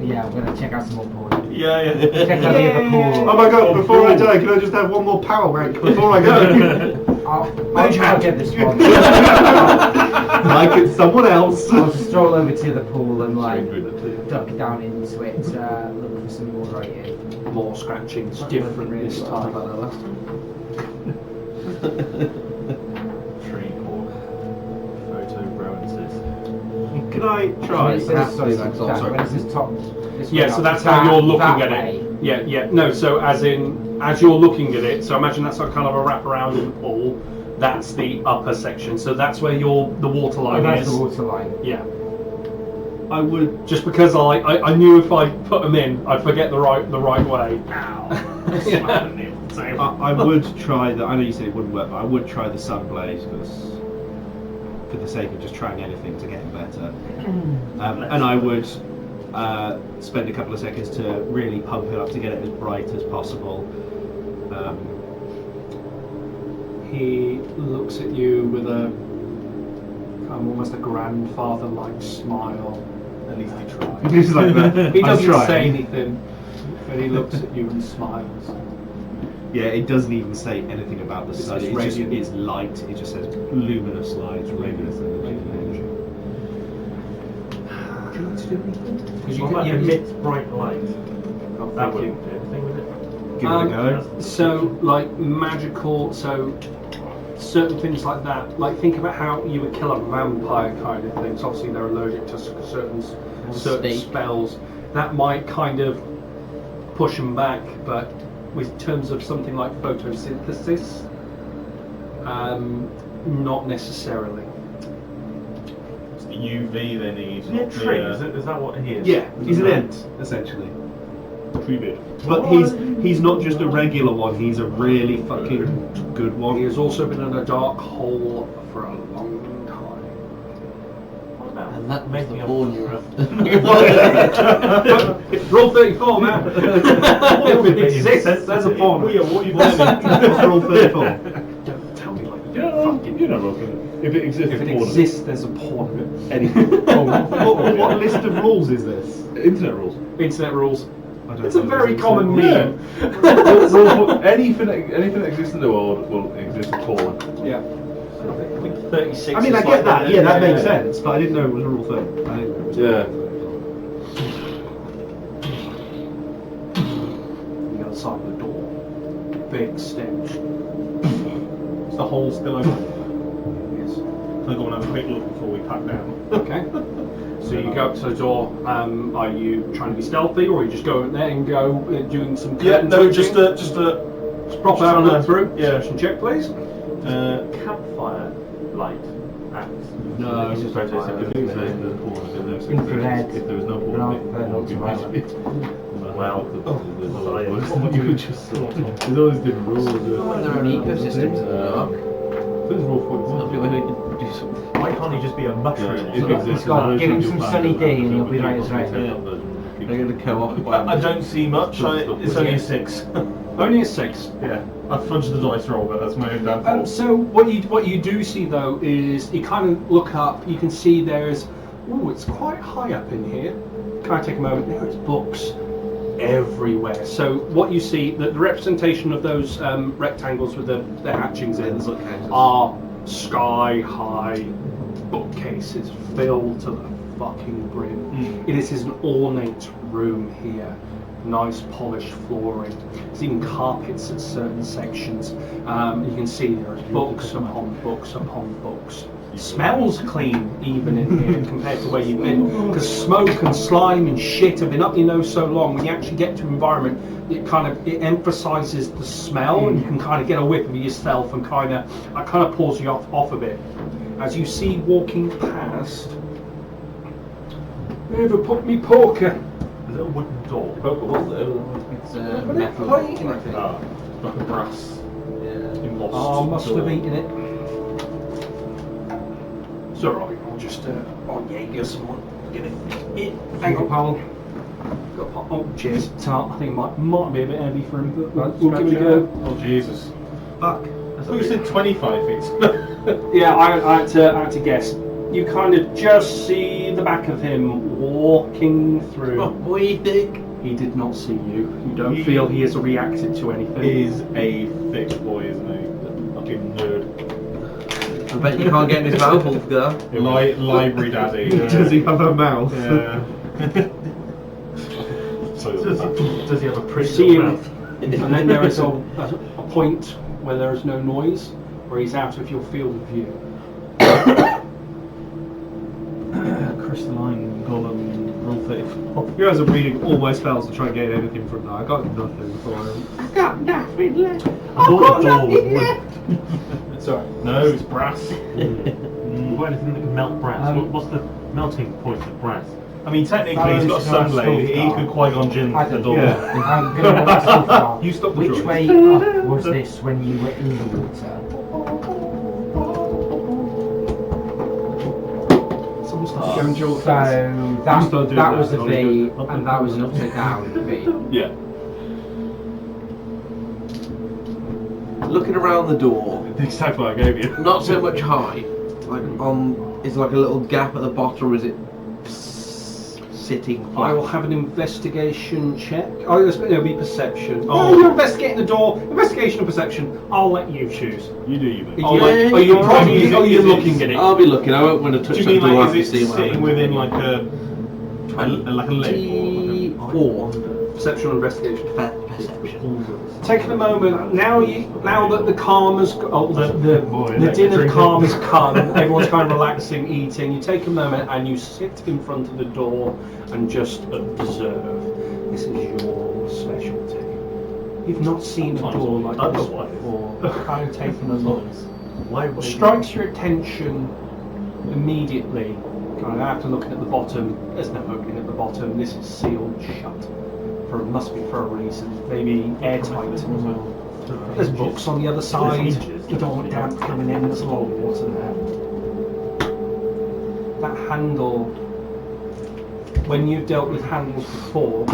Yeah, I'm gonna check out some more pools. Yeah. Check out the other pool. Oh my god, before I die, can I just have one more power rank before I go? I'll get this one. Like it's someone else. I'll stroll over to the pool and duck down into it, look for some more writing. More scratching. It's different this time. Tree cork. Photo browances. Can I try? When it says, when it says top. this way Yeah, up, so that's how you're looking that at way. it. Yeah. No, so as you're looking at it, so imagine that's a kind of a wraparound in the pool. That's the upper section. So that's where the water Oh, line that's is. the water line. Yeah. I would. Just because I knew if I put them in, I'd forget the right way. Ow. I would try the. I know you said it wouldn't work, but I would try the Sunblaze for the sake of just trying anything to get him better. And I would spend a couple of seconds to really pump it up to get it as bright as possible. He looks at you with a almost a grandfather-like smile. At least he tried. Just like that. He I'm doesn't trying. say anything, but he looks at you and smiles. Yeah, it doesn't even say anything about the sun. just It's just radiant. it's light. It just says luminous light, radiant energy. Because What about emits bright light? That Thank you. wouldn't do anything with it. Give it a go. So, like magical, so certain things like that. Like think about how you would kill a vampire kind of things. Obviously, they're allergic to certain Steak. spells. That might kind of push them back, but with terms of something like photosynthesis, not necessarily. It's the UV they need. Is he a not the, tree? Is that what he is? Yeah, he's an ant essentially. tree bit. But he's not just a regular one. He's a really fucking good He one. has also been in a dark hole for a long time. What about And that was making the a ball you were Roll 34, man. If it exists, there's a pawn. What are you What's roll 34? Don't tell me like you Yeah, don't fucking you know, Rogan. If it exists, If it it's exists, there's a pawn. anything. What list of rules is this? Internet rules. Internet rules. I don't It's a know very this common internet. meme. anything that exists in the world will exist at Paula. Yeah. I think 36. I mean, I is get like that. Yeah, that makes yeah. sense. But I didn't know it was a rule thing. I didn't know it was a Yeah. rule The other side of the door. Big stench. Is the hole still open? Yes. Can I go and have a quick look before we pack down? Okay. So you go up to the door. Are you trying to be stealthy, or are you just going there and doing some? Yeah, curtain no, touching? just a proper have a look through. Yeah. Search and check, please. campfire light at No, It's just If there was infrared. if there was no rather point, than ultraviolet. well, there's a lot. You would just there's always different rules. Well, their own ecosystems in the dark. There's rule Something where we can do something. Why can't he just be a mushroom? Yeah, or it something? exists. Scott, give him some sunny D and he'll be right as right. They're going to co-op. I don't see much. It's only a 6. Only a 6. Yeah, I fudged the dice roll, but that's my own downfall. So what you do see though is you kind of look up. You can see there's it's quite high up in here. Can I take a moment? There's books everywhere. So what you see, the representation of those rectangles with the hatchings in are sky high bookcases filled to the fucking brim. It is an ornate room here. Nice polished flooring. There's even carpets at certain sections. You can see there are books upon books upon books. Smells clean even in here compared to where you've been, because smoke and slime and shit have been up your nose so long. When you actually get to environment, it emphasises the smell, and you can kind of get a whiff of it yourself, and kind of pulls you off a bit. As you see walking past, never put me poker. Is it a wooden door? It's But metal. it's plain, I think. Like a brass Yeah. embossed Oh, must have door. eaten it. It's alright, I'll just on Jaeger someone. Get it. Hang on, Paul. Oh, cheers. Tart. I think it might be a bit heavy for him, but we'll give it a go. Oh Jesus! Fuck. Who said 25 feet? Yeah, I had to guess. You kind of just see the back of him walking through. What do you think? He did not see you. You don't feel he has reacted to anything. He's a thick boy, isn't he? Fucking nerd. I bet you can't get in his mouth, Ulfgar. Library daddy. Does he have a mouth? Yeah. Does he have a You pretty see little him, mouth? and then there is a point where there is no noise, where he's out of your field of view. Crystalline Golem Rule 34. You guys are reading all my spells to try and get anything from that. I got nothing for him. I got nothing left. I thought the door was wood. Sorry. No, it's brass. What anything that can melt brass? What's the melting point of brass? I mean, technically, he's got a sunblade. He could Qui-Gon Jinn the door. Yeah. I'm going to walk so far. You stop the Which drawing. way up was this when you were in the water? Someone's going to your So that, start doing that was that. a V, and that was an upside down V. Yeah. Looking around the door, The exact one I gave you. not so much height. Like is like a little gap at the bottom, or is it sitting I flat? will have an investigation check. Oh, it'll be perception. Oh, you're investigating the door. Investigation or perception? I'll let you choose. You do, you mean? Are you probably are you looking at it? I'll be looking. I won't want to touch Do you that mean door like after is it seeing what sitting happens. within like a lip? Or like 4 Perception or investigation? perception. Taking a moment now. Now that the calm has, the din of drinking. calm has come, everyone's kind of relaxing, eating. You take a moment and you sit in front of the door and just observe. This is your specialty. You've not seen a door like this Otherwise. before. Kind of taking a look. Why What would strikes your attention immediately, kind of after looking at the bottom, there's no opening at the bottom, this is sealed shut. Must be for a reason, maybe airtight. There's books on the other side, you don't want damp coming in, there's a lot of water there. That handle, when you've dealt with handles before,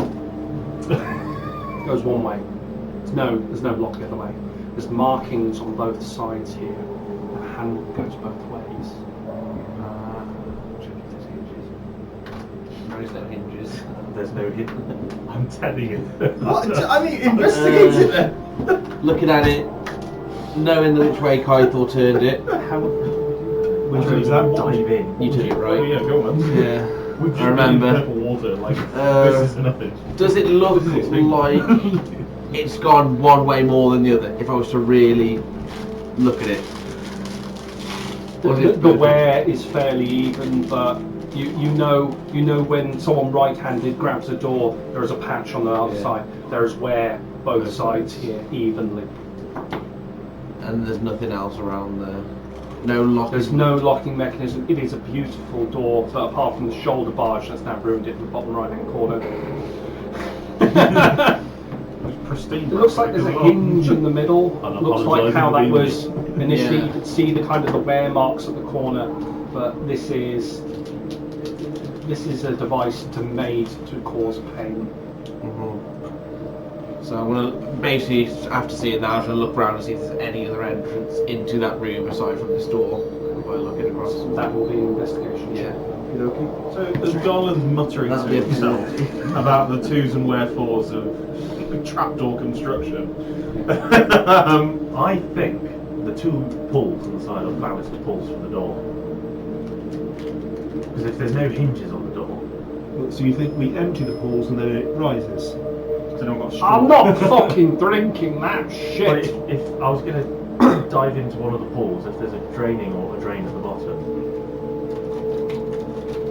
goes one way. There's no lock the other way. There's markings on both sides here. The handle goes both ways. There is no hinges. there's no hint? I'm telling you. What? I mean, investigate it then. Looking at it, knowing which way Kaithor turned it. Which way does that dive in? You took it Oh right. yeah, go on. Yeah. We've I remember. Purple water, like this is nothing. Does it look like it's gone one way more than the other? If I was to really look at it. Or is it The wear is fairly even, but you know when someone right-handed grabs a door, there is a patch on the other side. There is wear both sides here evenly. And there's nothing else around there. No locking. There's no locking mechanism. It is a beautiful door, but apart from the shoulder barge that's now ruined it in the bottom right-hand corner. It's pristine. It looks like there's a hinge in the middle. Looks like how that was initially. Yeah. You could see the kind of the wear marks at the corner, but this is a device made to cause pain. So I'm gonna basically, after seeing that, I'm gonna look around and see if there's any other entrance into that room aside from this door. By looking across. That will be an investigation. Yeah. Okay. So as Garland's muttering That'll to be a himself about the twos and wherefores of trapdoor construction, I think the two pulls on the side are ballast pulls for the door. Because if there's no hinges on the door, So you think we empty the pools and then it rises? because I don't got a straw. I'm not fucking drinking that But shit. if I was going to dive into one of the pools, if there's a draining or a drain at the bottom,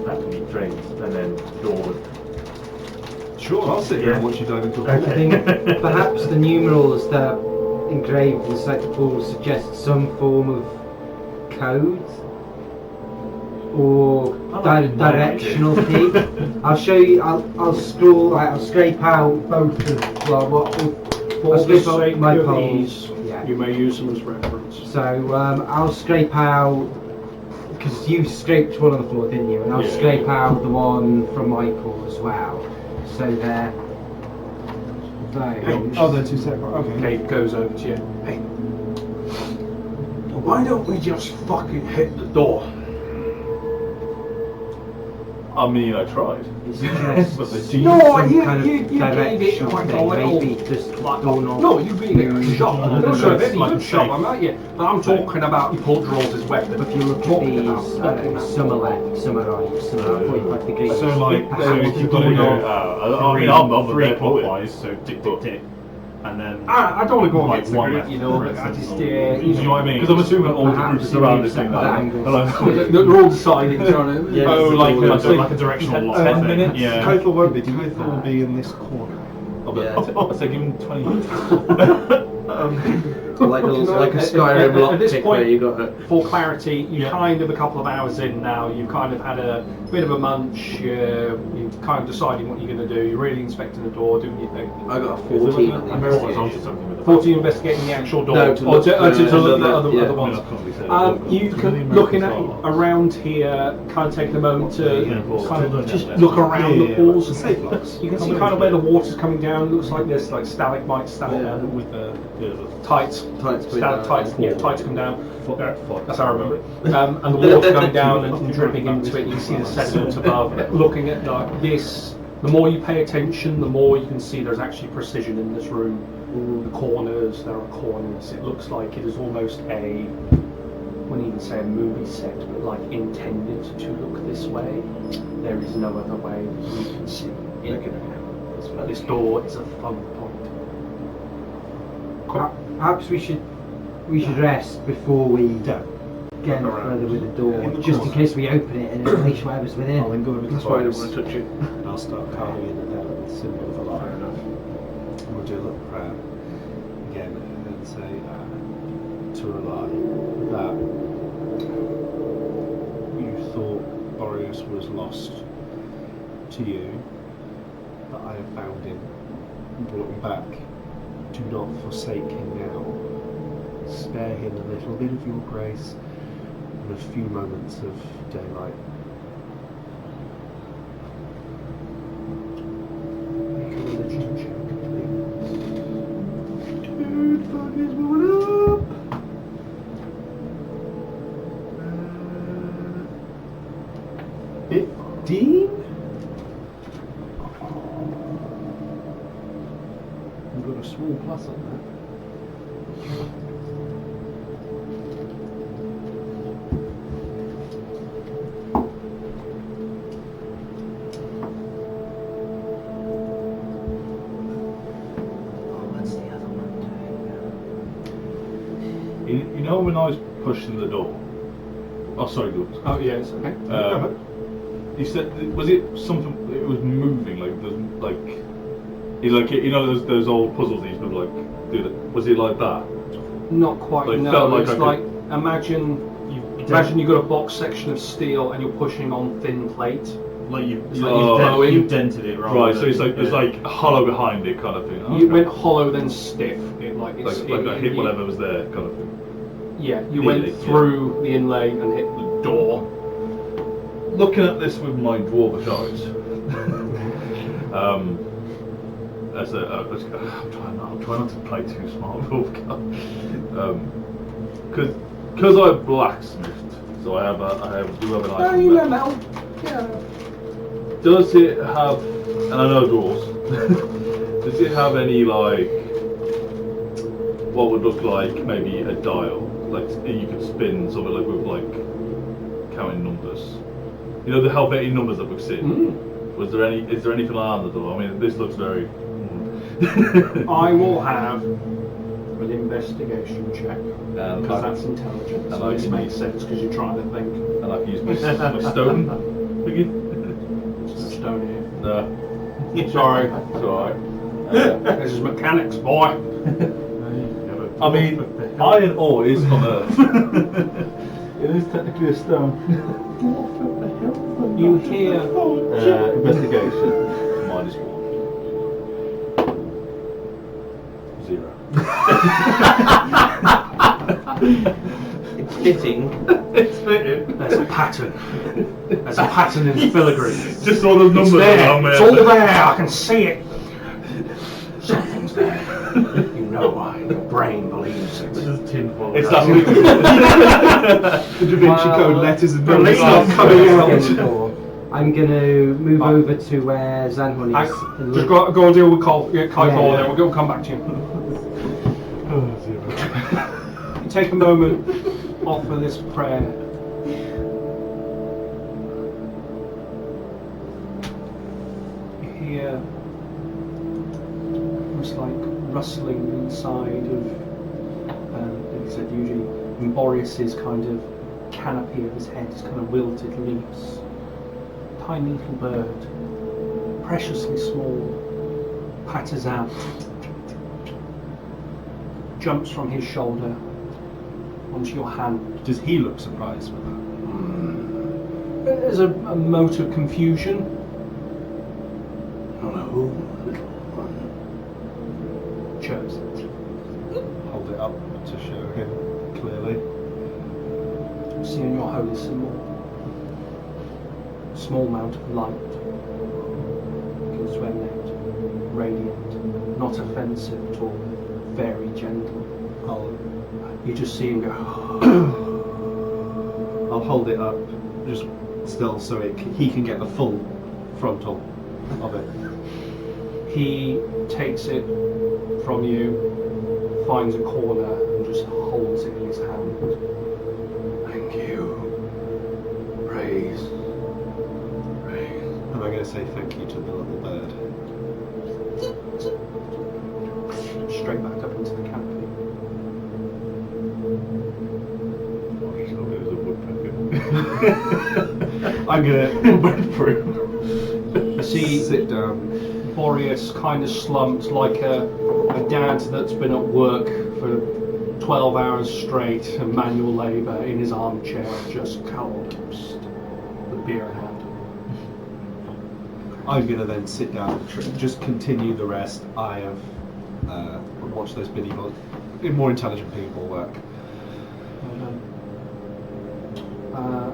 that can be drained and then door would. Sure, I'll sit here and watch you dive into a pool. I think perhaps the numerals that are engraved inside the pool suggest some form of code or I like the directional key. I'll show you. I'll scroll. I'll scrape out both of I'll For the scrape out sake my of poles. ease, Yeah. you may use them as reference. So I'll scrape out because you scraped one on the floor, didn't you? And I'll Yeah. scrape out the one from my pool as well. So they're those. Oh, they're two separate. Okay. Kate goes over to you. Hey, why don't we just fucking hit the door? I mean, I tried. It's just But they some No, you kind of gave it directional like a thing. little- Maybe just Like, door knob. no, you being a shot. I'm not sure if It's any like good a shot, shape. I'm not yet. But I'm talking about you pulled draws as weapon. If you look at Talking these, about I don't fucking know, that some are door. left, some are right, some are 45 degrees. So like, so Perhaps if the you've got to go, door knob. I mean, I'm three there for it. clockwise, so tick, tick, tick, and then. I don't want to go Like against the one group, left, you know, for but I instance, just, or- you Do you know what I mean? know. Because I'm assuming all the Perhaps groups around this thing separate that. angles. They're all deciding, you know. Yeah, Oh, like like a directional lock. 10 thing. minutes? Yeah. Kothel won't be. Kothel will be in this corner. Yeah. So give him 20 minutes. Like a Skyrim At this lockpick point- where you got it. For clarity, you Yeah. kind of a couple of hours in now, you've kind of had a bit of a munch, you're kind of deciding what you're going to do, you're really inspecting the door, doing your thing. I got a 14 on the I remember I was onto investigation. something with the 14 investigating the actual door, No, to or look to for look at another- other yeah. ones. You can, looking at around here, kind of taking a moment to kind of just look around the pools. Safe locks. You can see kind of where the water's coming down. Looks like there's like stalagmites standing Yeah. down. With the Tights. Tights coming down. Stalactites, yeah, tights come down. That's how I remember it. And the water coming down and dripping into it. You can see the sediment above. Looking at like this, the more you pay attention, the more you can see there's actually precision in this room. The corners, there are corners. It looks like it is almost a, I wouldn't even say a movie set, but like intended to look this way. There is no other way you can see it. This door is a thumb point. Perhaps we should rest before we get any further with the door, just in case we open it and unleash whatever's within. I'll then go over to That's the why I don't box. want to touch it. And I'll start carving in the symbol of a lion. And we'll do a little prayer again and say to rely that you thought Boreas was lost to you, that I have found him and brought him back. Do not forsake him now. Spare him a little bit of your grace and a few moments of daylight. Make a religion check, please. Dude, fuck is moving up. 15? We've got a small plus on that. What's the other one doing? You know when I was pushing the door? Oh, sorry, Gordon. Oh yes, okay. You said, was it something? It was moving, you know those old puzzles that you could like do that. Was it like that? Not quite. Like, No, felt like it's I could- like imagine you've Imagine you've got a box section of steel and you're pushing on thin plate. Like Oh, you've dented it rather Right, so than- it's like there's like hollow behind it kind of thing. You Okay. went hollow then stiff. It's like I hit whatever was there kind of thing. Yeah, you Nearly, went through the inlay and hit the door. Looking at this with my dwarvish eyes, I'm trying not to play too smart, because I'm blacksmithed, so I do have an item. you left. know now. Yeah. Does it have? And I know dwarves. Does it have any like what would look like maybe a dial, like you could spin something like with like counting numbers? You know the Helvetic numbers that we've seen. Was there any? Is there anything like that on the door? I mean, this looks very. I will have an investigation check because that's intelligence. and So I this can makes use- sense because you're trying to think. And I can use my stone. Thingy. Stone here. No, Sorry. it's alright. This is mechanics, boy. I mean, iron ore is on Earth. It is technically a stone. You hear Investigation. -1. 0. It's fitting. It's fitting. there's a pattern. There's a pattern in filigree. Just all those numbers There. along there. It's all there. I can see it. Something's there. You know why? Your brain believes it. This is tinfoil. It's that The Da Vinci Code letters and The numbers leaves are are coming out. I'm going to move over to where Zanhorn is. and Just look- go and deal with Kai Yeah, Paul, yeah. then we'll come back to you. Take a moment, offer this prayer. You hear almost like rustling inside of, like I said, usually in Boreas's kind of canopy of his head is kind of wilted leaves. Tiny little bird, preciously small, patters out, jumps from his shoulder onto your hand. Does he look surprised with that? There's a mote of confusion. I don't know who. Chirps. Hold it up to show him clearly. See on your holy symbol. Small amount of light. Begins to emanate. Radiant. Not offensive at all. Very gentle. You just see him go. I'll hold it up, just still, so he can get the full frontal of it. He takes it from you, finds a corner, and just holds it in his hand. Thank you. Praise. Praise. Am I going to say thank you to the little bird? Straight back up into the canopy. It was a woodpecker. I'm going to bread through. You see Sit down. Boreas kind of slumped like a dad that's been at work for 12 hours straight and manual labour in his armchair, just collapsed with beer in hand. I'm going to then sit down and just continue the rest. I have watched those more intelligent people work.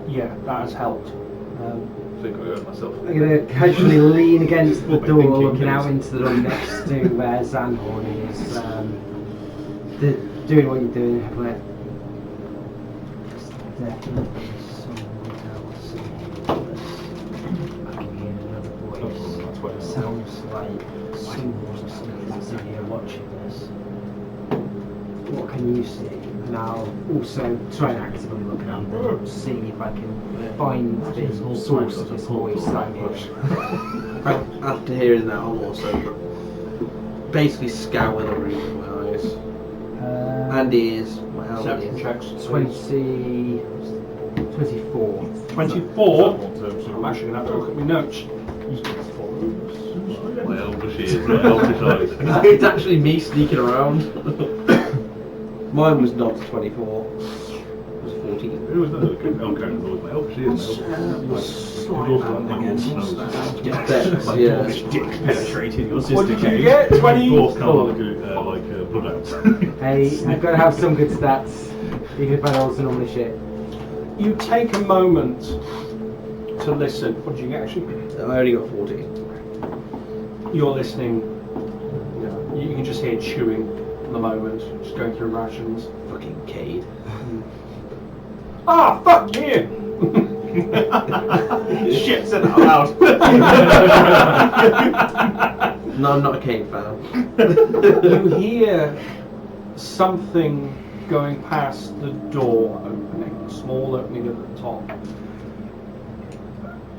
Yeah, that has helped. I think I hurt myself. I'm going to casually lean against the What my door, thinking looking is. out into the room next to where Zanhorn is doing what you're doing. Where there can be someone else in this. I can hear another voice. Sounds like someone's in here watching this. What can you see? And I'll also try and actively look around and see if I can find the source of this voice that I'm hearing. After hearing that, I'm also basically scouring the room with my eyes and ears. My Perception ears. checks. 24. 24. I'm actually going to have to look at my notes. My elvish ears, my elvish eyes. It's actually me sneaking around. Mine was not 24. It was 14. Who was that? Elk Karen's always my elf. She is my elf. Yeah. Dick penetrated your sister. What did you get? 20? Dwarves kind of like bloodhounds. Hey, I've got to have some good stats, even if I know it's normally shit. You take a moment to listen. What did you get actually? I only got 14. You're listening. You can just hear chewing at the moment, just going through rations. Fucking Cade. Ah, fuck you! Shit, said that out loud. No, I'm not a Cade fan. You hear something going past the door opening, a small opening at the top.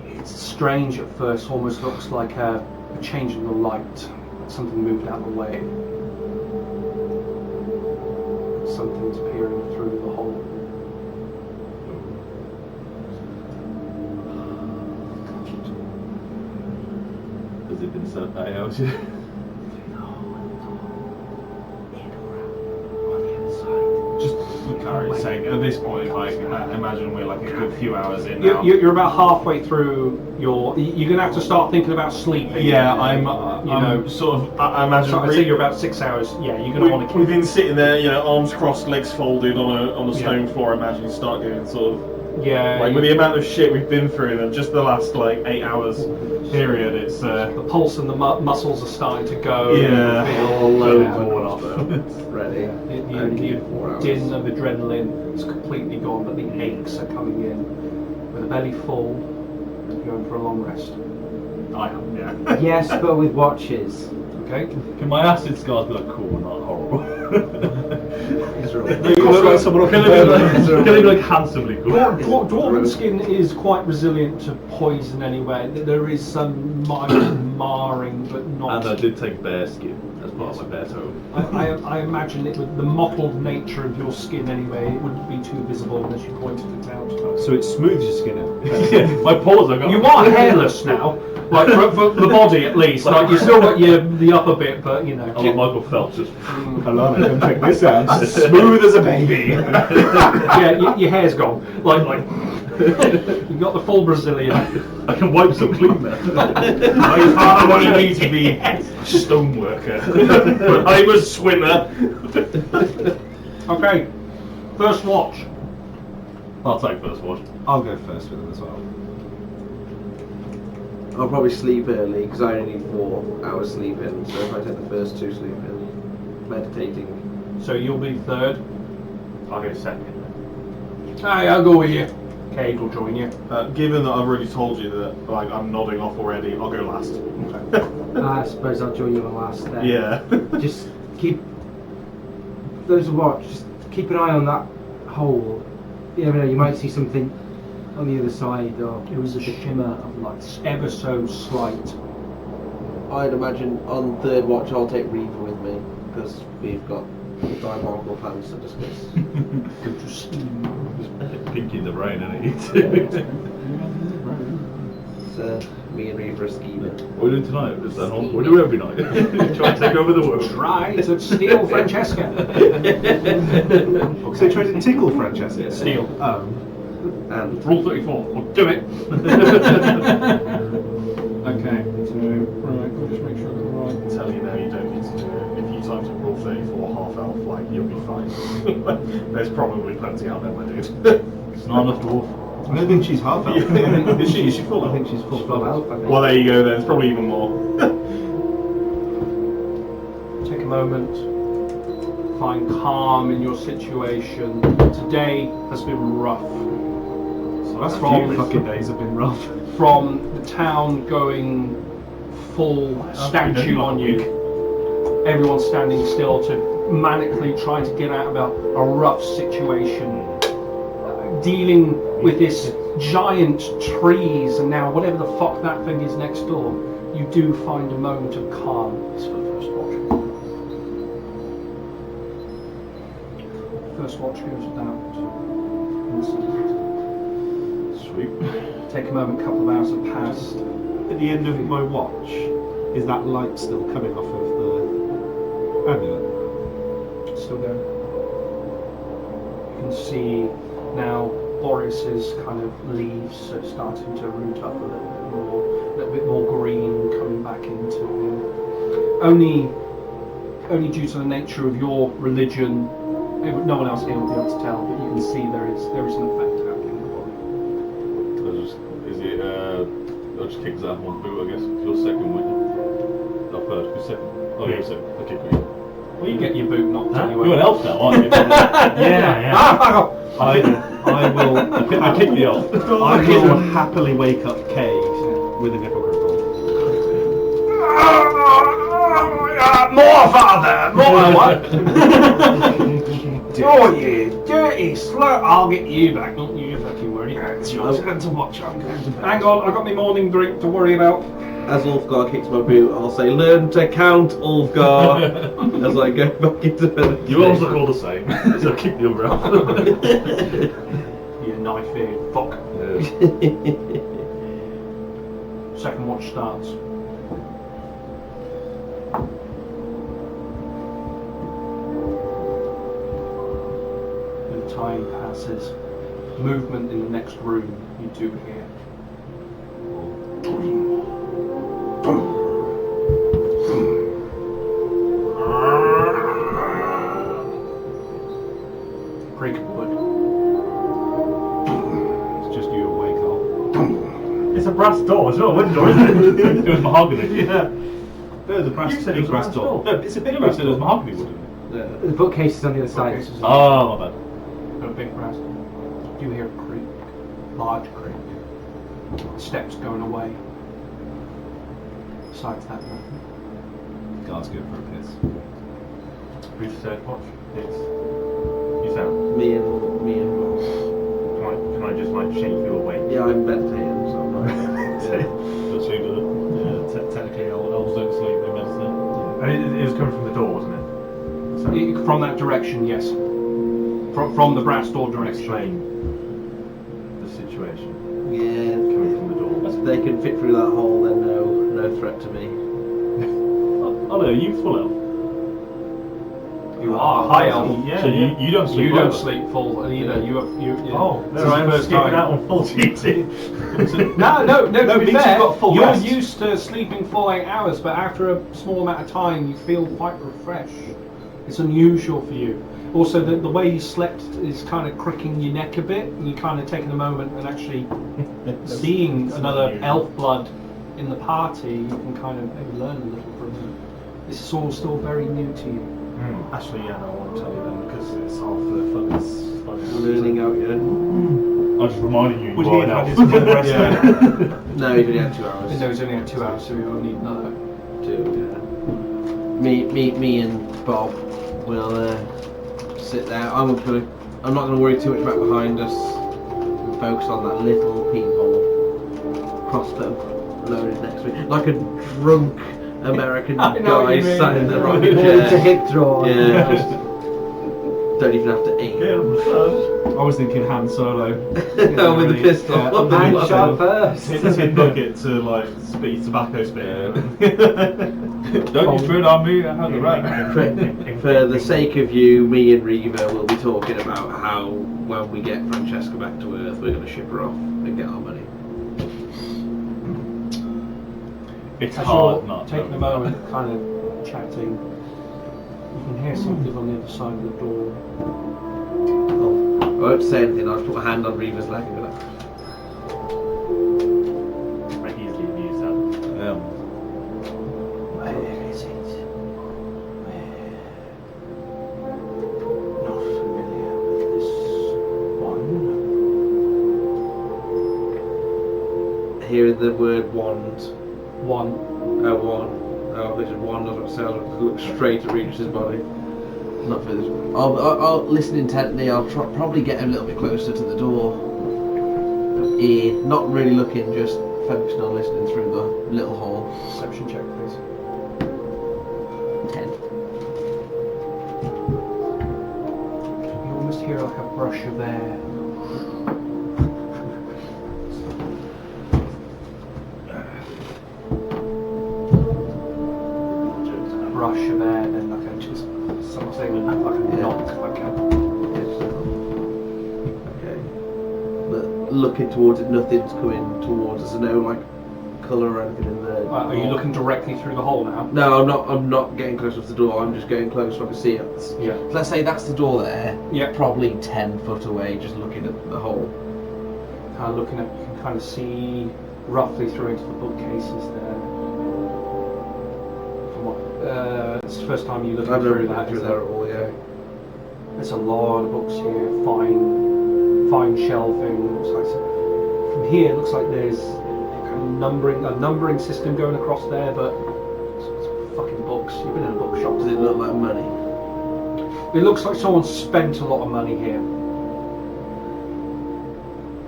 It's strange at first, almost looks like a change in the light. Something moved out of the way. Something's peering through the hole. Has it been sent that out yet? Just Lucari's saying, at this point, like, I imagine we're like a good few hours in now. You're about halfway through your. You're gonna have to start thinking about sleeping. Yeah, I'm know, sort of, I imagine... So I'd say you're about 6 hours. Yeah, you're gonna want to. We've been sitting there, you know, arms crossed, legs folded on a stone Yeah. floor. I imagine you start getting sort of... Yeah. Like, with the amount of shit we've been through in just the last, like, 8 hours period, it's... The pulse and the muscles are starting to go. Yeah. All low Yeah. worn off. Ready. Only The 4 hours. din of adrenaline is completely gone, but the aches are coming in. With a belly full, you're going for a long rest. I am, yeah. Yes, but with watches. Okay? Can my acid scars be like cool, not horrible? Can they be like handsomely cool? Dwarven skin is quite resilient to poison anyway. There is some minor marring, but not. And I did take bear skin as part of my bear totem. I imagine it with the mottled nature of your skin anyway, it wouldn't be too visible unless you pointed it out. So it smooths your skin out. Yeah, my paws I got. You are hairless now, like for the body at least. Like you still got the upper bit, but you know. I'm like Michael Phelps. Just Alana, come check this out. Smooth as a baby. Yeah, your hair's gone. Like you got the full Brazilian. I can wipe some clean there. My father wanted me to be a stoneworker, but I'm a swimmer. Okay, first watch. I'll take first watch. I'll go first with them as well. I'll probably sleep early because I only need 4 hours sleeping. So if I take the first 2 sleeping, meditating. So you'll be third. I'll go second. Hey, I'll go with you. Cade will join you. Given that I've already told you that like I'm nodding off already, I'll go last. I suppose I'll join you on last then. Yeah. Just keep those watch. Just keep an eye on that hole. You never know. You might see something on the other side. Or It was a shimmer of light, ever so slight. I'd imagine on third watch I'll take Reaver with me because we've got diabolical plans to discuss. Go to sleep. Pinky in the brain, isn't it? So me and Reaver are scheming. What are we doing tonight? Is that all? We do every night. Try to take over the world. Try to steal Francesca. So try to tickle Francesca. Steal. And Rule 34. We'll do it. Okay. So right, we'll just make sure I got the right. Tell you now, you don't need to do it. If you times Rule 34 half elf, like you'll be fine. There's probably plenty out there, my dude. It's not enough dwarf. I don't think she's half elf. Is she? Is she full I elf? think she's full elf. I think. Well, there you go. Then it's probably even more. Take a moment. Find calm in your situation. Today has been rough. Last From- few fucking days have been rough. From the town going full statue on you, everyone standing still to manically trying to get out of a rough situation, dealing with this giant trees and now whatever the fuck that thing is next door, you do find a moment of calm. It's for the first watch. First watch goes without incident. Sweet. Take a moment, a couple of hours have passed. At the end of my watch, is that light still coming off of the amulet? Still going. You can see Now Boris's kind of leaves are starting to root up a little bit more green coming back into him. Only due to the nature of your religion, no one else here will be able to tell, but you can see there is an effect happening in the body. I'll just kick Zach one boot, I guess. You're second, wouldn't you? Not first, who's second? Oh, you're second. I'll kick you. Well, you get your boot knocked anyway. You're an elf now, aren't you? Yeah. I will. I kick the elf. I will happily wake up Kay with a nipple cripple. More, father! More, what? Oh, you dirty slut! I'll get you back, not you fucking worry. It's yours to watch. I'm going to bed. Hang on, I've got my morning drink to worry about. As Ulfgar kicks my boot, I'll say, "Learn to count, Ulfgar," as I go back into bed. You all look all the same. So kick the other elf. You knife-eared fuck. Second watch starts. As time passes, movement in the next room you do hear. Creak of wood. It's just you awake, Al. It's a brass door, it's not a window, is it? It was mahogany. Yeah. There's a brass, You said it was big brass brass door. door. No, it's a big brass door. There's mahogany wood in it. The bookcase is on the other side. Bookcase is- Oh, my bad. Got a big brass door. You hear a creak, large creak. Steps going away. Besides that, nothing. Guard's going for a piss. Who's third watch? It's yourself. Me and Ross. Can I just like shake you awake? Yeah, I'm meditating, so I'm not. That's who did it. Technically, elves don't sleep, they meditate. And it was coming from the door, wasn't it? So From that direction, yes. From the brass door direction. explain the situation Yeah, coming from the door. if they can fit through that hole, then no threat to me. Oh no, you full elf. You are high elf. Yeah, So you don't sleep. You don't either. sleep full either. You Oh, this there is I the am first skipping time. out on full duty. No, to be means fair, you've got full you're rest. used to sleeping full 8 hours, but after a small amount of time, you feel quite refreshed. It's unusual for you. Also, the way you slept is kind of cricking your neck a bit, and you're kind of taking a moment and actually seeing another unusual. elf blood in the party. You can kind of maybe learn a little from them. This is all still very new to you. Actually, yeah, no, I won't tell you then because it's half the fun. It's Learning out, yeah. I'm just reminding you. Would You he are an have elf. had his full rest then? No, you've only had 2 hours. And those only had 2 hours, so we will need another. Me and Bob will sit there. I'm not going to worry too much about behind us. We'll focus on that little peephole. Crossbow loaded next to me, like a drunk American I know what guy you mean. sat in the rocking It's a chair. hip draw. Yeah, just don't even have to aim. I was thinking Han Solo. Oh, with the pistol. Yeah, And shot first. It's a tin bucket to like speed tobacco spit. Don't you throw it on me? I have the right. For the sake of you, me and Reva will be talking about how when we get Francesca back to Earth, we're going to ship her off and get our money. It's As hard you're not. taking a moment, kind of chatting, you can hear something on the other side of the door. I won't say anything, I'll just put my hand on Reva's leg and go like, I easily use that. Where is it? Not familiar with this one. hearing the word wand. One. Oh, one. Oh, this is one doesn't sound. Look straight at Regis' body. Not for this. I'll listen intently. I'll probably get a little bit closer to the door. Ear, not really looking, just focusing on listening through the little hole. Perception check, please. 10. You almost hear like a brush of air. Brush of air, then like a just something like a knock, like a. Okay. looking towards it. Nothing's coming towards us. No like colour or anything in there. Are you looking directly through the hole now? No, I'm not. I'm not getting close to the door. I'm just getting close so I can see it. Yeah. Let's say that's the door there. Yeah. Probably 10 foot away, just looking at the hole. Looking at, you can kind of see roughly through into the bookcases there. From what? It's the first time you look I've never through been that. through is there it? at all. Yeah. There's a lot of books here, fine shelving. Looks like from here, it looks like there's kind of numbering system going across there, but it's fucking books. You've been in a bookshop. Does it look like money? It looks like someone spent a lot of money here.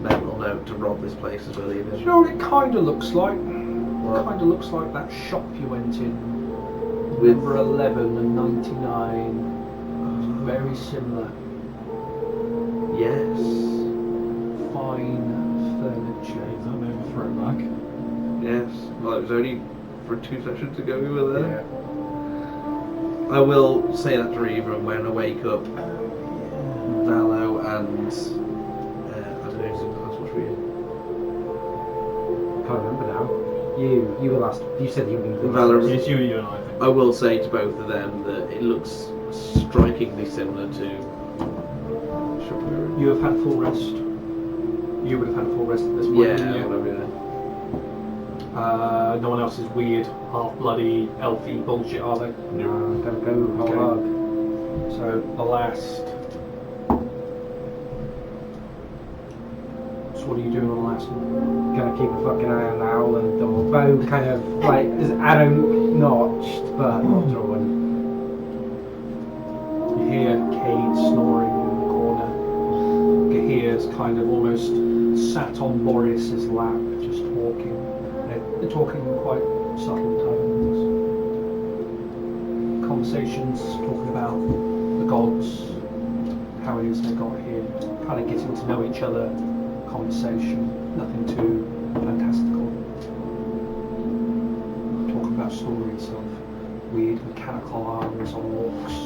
Mental note to rob this place as well. Do you know what it kind of looks like? What? It kind of looks like that shop you went in, With- number 11 and 99. Very similar. Yes. Fine furniture. Is that a bit of a throwback? Yes. Well, it was only for 2 sessions ago we were there. Yeah. I will say that to Reva, and when I wake up, Valo and I don't know who's else was for you. Can't remember now. You were last. You said you were going to do Valor- It's you and I think. I will say to both of them that it looks strikingly similar to shop we were in. You have had full rest. You would have had full rest at this point. Yeah, wouldn't you? whatever. Yeah. No one else is weird, half-bloody, elfy bullshit, are they? Don't go whole Okay. hog. So the last. So what are you doing on the last one? Gonna keep a fucking eye on the owl and the door. Bow kind of like is arrow notched, but not drawing. You hear Cade snoring in the corner. Gahir's kind of almost sat on Boreas's lap, just talking. They're talking in quite subtle tones. Conversations talking about the gods, how it is they got here, kind of getting to know each other. Conversation, nothing too fantastical. Talking about stories of weird mechanical arms on orcs.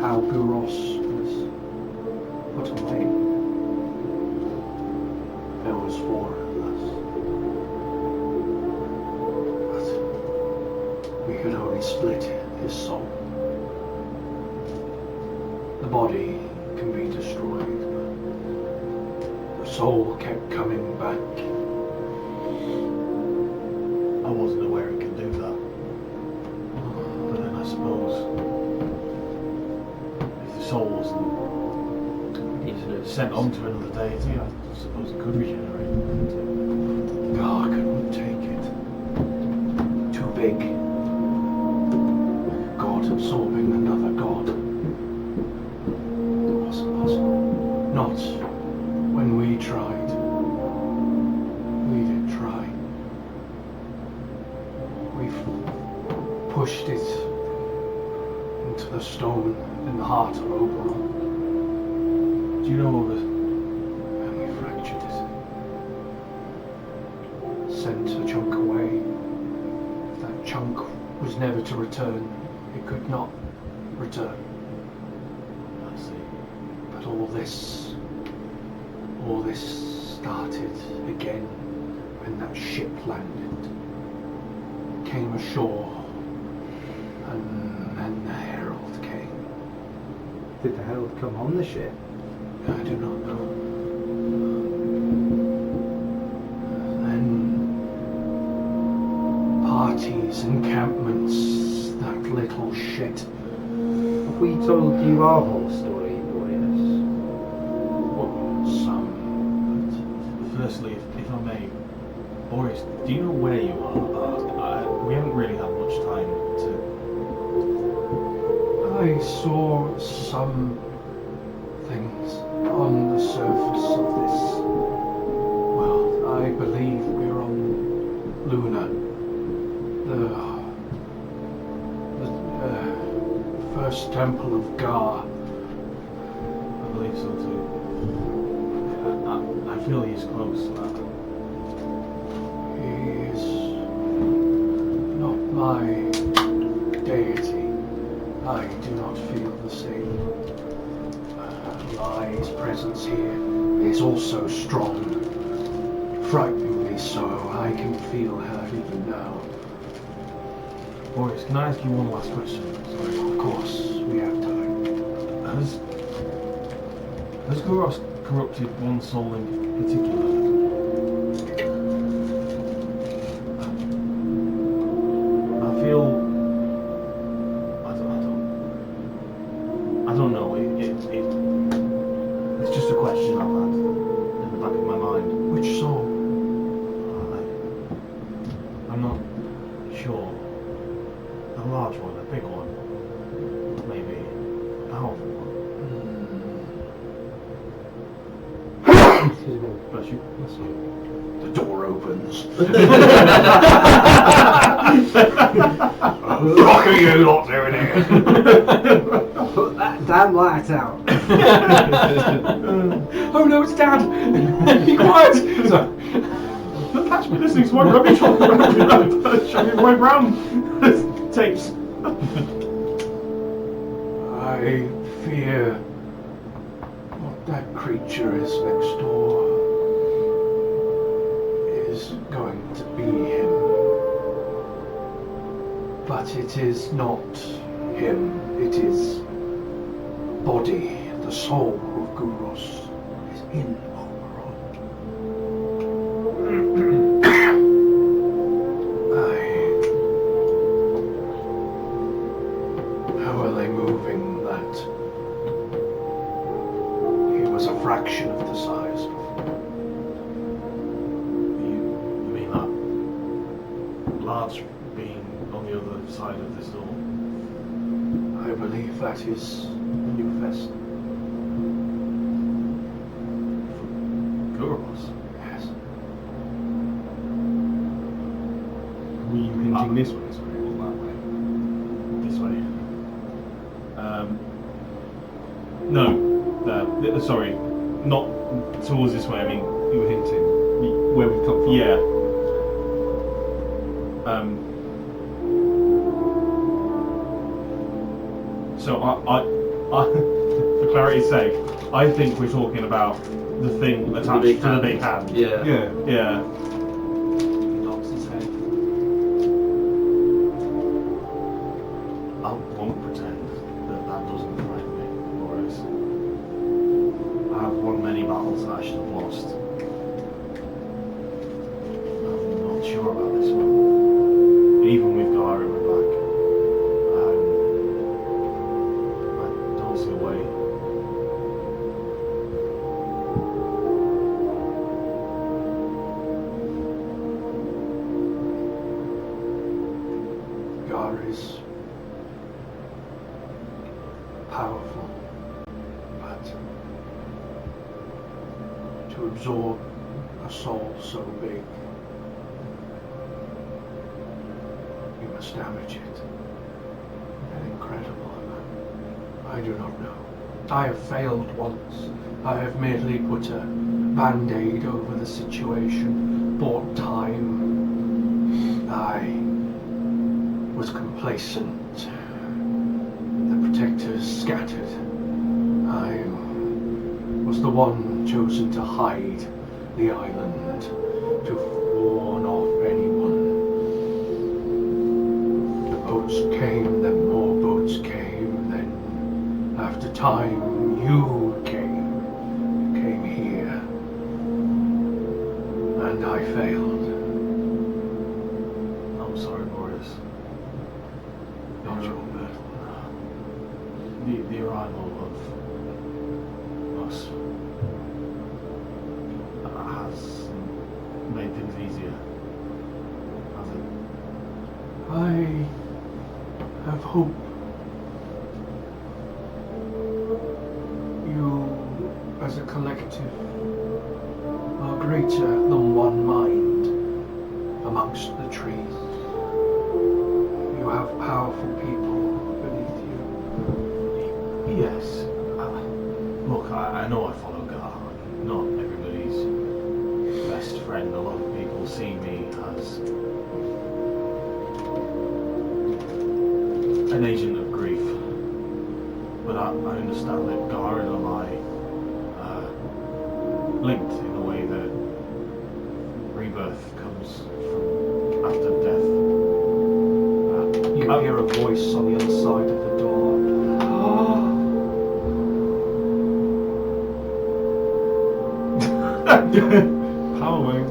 How Buros was put away. There was 4 of us. But we could only split his soul. The body can be destroyed, but the soul kept coming back. I wasn't aware it could do that. But then I suppose if the soul wasn't sent on to another deity, I suppose it could regenerate. God couldn't take it. Too big. God absorbing another God. It wasn't possible. Not when we tried. We did try. We've pushed it into the stone in the heart of Oberon, Do you know of it? and we fractured it. Sent a chunk away. If that chunk was never to return, it could not return. I see. But all this started again when that ship landed, came ashore, and then the Herald came. Did the herald come on the ship? I do not know. Then parties, encampments, that little shit. Have we told you our whole story, Boreas? Some. Firstly, if I may, Boris, do you know where you are? We haven't really had much time to. I saw some things on the surface of this. Well, I believe we're on Luna, the first temple of Gar. I believe so too. I feel he's close to that. He is not my deity. I do not feel the same. His presence here is also strong. Frighteningly so. I can feel her even now. Boris, can I ask you one last question? Sorry. Of course, we have time. Has Guros corrupted one soul in particular? I feel I don't know. It's just a question I've had in the back of my mind. Which soul? I'm not sure. A large one, a big one, maybe a powerful one. Excuse me. Bless you. Bless you. The door opens. What are you lot doing here? Put that damn light out. Oh no, it's Dad! Be quiet! Catch me listening to my rubbish on the show me my brown tapes. I fear what that creature is next door is going to be him. But it is not him, it is body, the soul of Guros is in Oberon. How are they moving that? He was a fraction of the size. You mean that large being on the other side of this door? I believe that is New Fest. Guros? Yes. Were you hinting this way, sorry, or that way? This way. No, sorry, not towards this way. I mean, You were hinting where we've come from. yeah. So I, for clarity's sake, I think we're talking about the thing attached big to the hand. big hand. Yeah. Yeah. Yeah. He knocks his head. I won't pretend that doesn't frighten me, Boris. I've won many battles that I should have lost. I'm not sure about this one. Even with Gara in my back, I don't see a way. God is powerful, but to absorb a soul so big, you must damage it. An incredible amount. I do not know. I have failed once. I have merely put a band-aid over the situation, bought time. I was complacent. The protectors scattered. I was the one chosen to hide the island, to warn off anyone. The boats came, then more boats came, then after time you came here. And I failed. I'm sorry, Boris. Not your bad. The arrival of us has made things easier, has it? I have hope. You, as a collective, are greater than one mind amongst the trees. You have powerful people beneath you. Yes. Look, I know I follow Gar. I'm not everybody's best friend. A lot of people see me as an agent of grief. But I understand that Gar and I linked in the way that rebirth comes from after death. You hear a voice on the other side of the door. Power wing.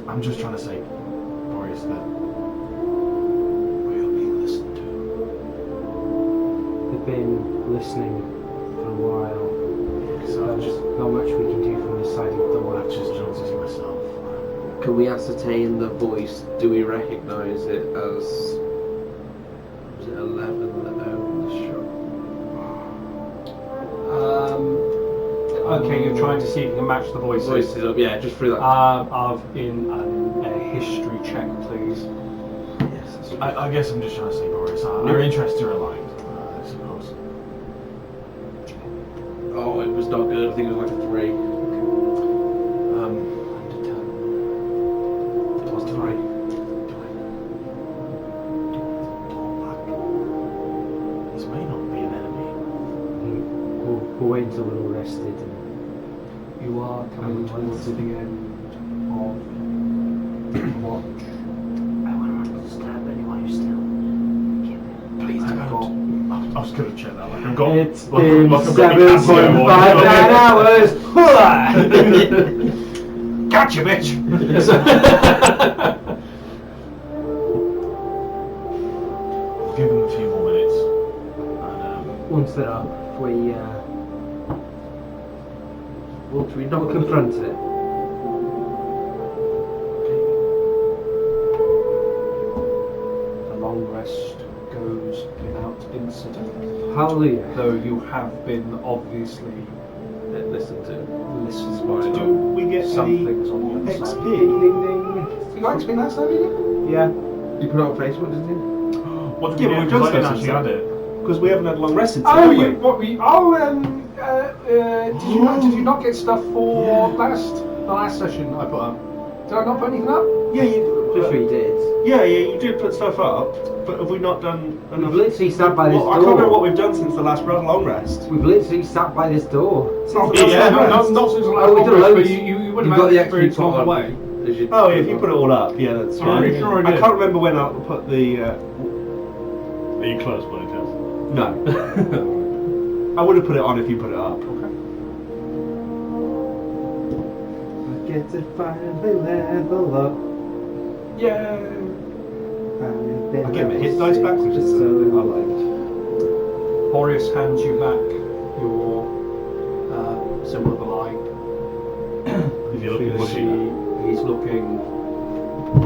I'm just trying to say, Boreas, that we'll be listened to. They've been listening for a while. So There's not much we can do from this side of the door. I've just noticed myself. Can we ascertain the voice? Do we recognise it as? Was it 11 that owned the shop? Okay, you're trying to see if you can match the voices. Voices up, yeah, just through that. In a history check, please. Yes, that's right. I guess I'm just trying to say, Boreas, our interests are aligned, I suppose. Oh, it was not good. I think it was like a 3. It was 3. This may not be an enemy. We'll wait until we're all rested. And You are coming towards the end of the watch. I want to disturb anyone who's still killing. Please don't. I was going to check that. Like I've got. It's like been I've got my Casio on. 7.59 hours. Gotcha, bitch! Give them a few more minutes. And, Once they're up, we Well, do we we'll not confront it. The long rest goes without incident, Hallelujah. though you have been obviously listen to? listened Do to we get some any things on the other side. XP? You got XP last time, did you? Yeah, You put it on Facebook, didn't you? What did Yeah, we but do? we've done 'Cause I didn't stuff actually since add then. it. because we haven't had long rest since. Oh, have you we? what we? Did you not get stuff for the last session I put up? Did I not put anything up? Yeah, you. Just we did. Yeah, you did put stuff up, but have we not done We've enough? literally sat by this Well, I can't remember what door. we've done since the last long rest. We've literally sat by this door. Since the last Yeah, long rest. not since the Oh, last we long did rest, but loads. you would You've have got had the experience XP on the put on. way. Did you- Oh, yeah, if you put it all up, yeah, that's I'm right. pretty sure I I did. can't remember when I put the. Are you close by any chance? No. I would have put it on if you put it up. I get to finally level up. Yeah. I get my hit dice back, which is I like. Boreas hands you back your symbol of the light. If you're You looking see bushy. he's looking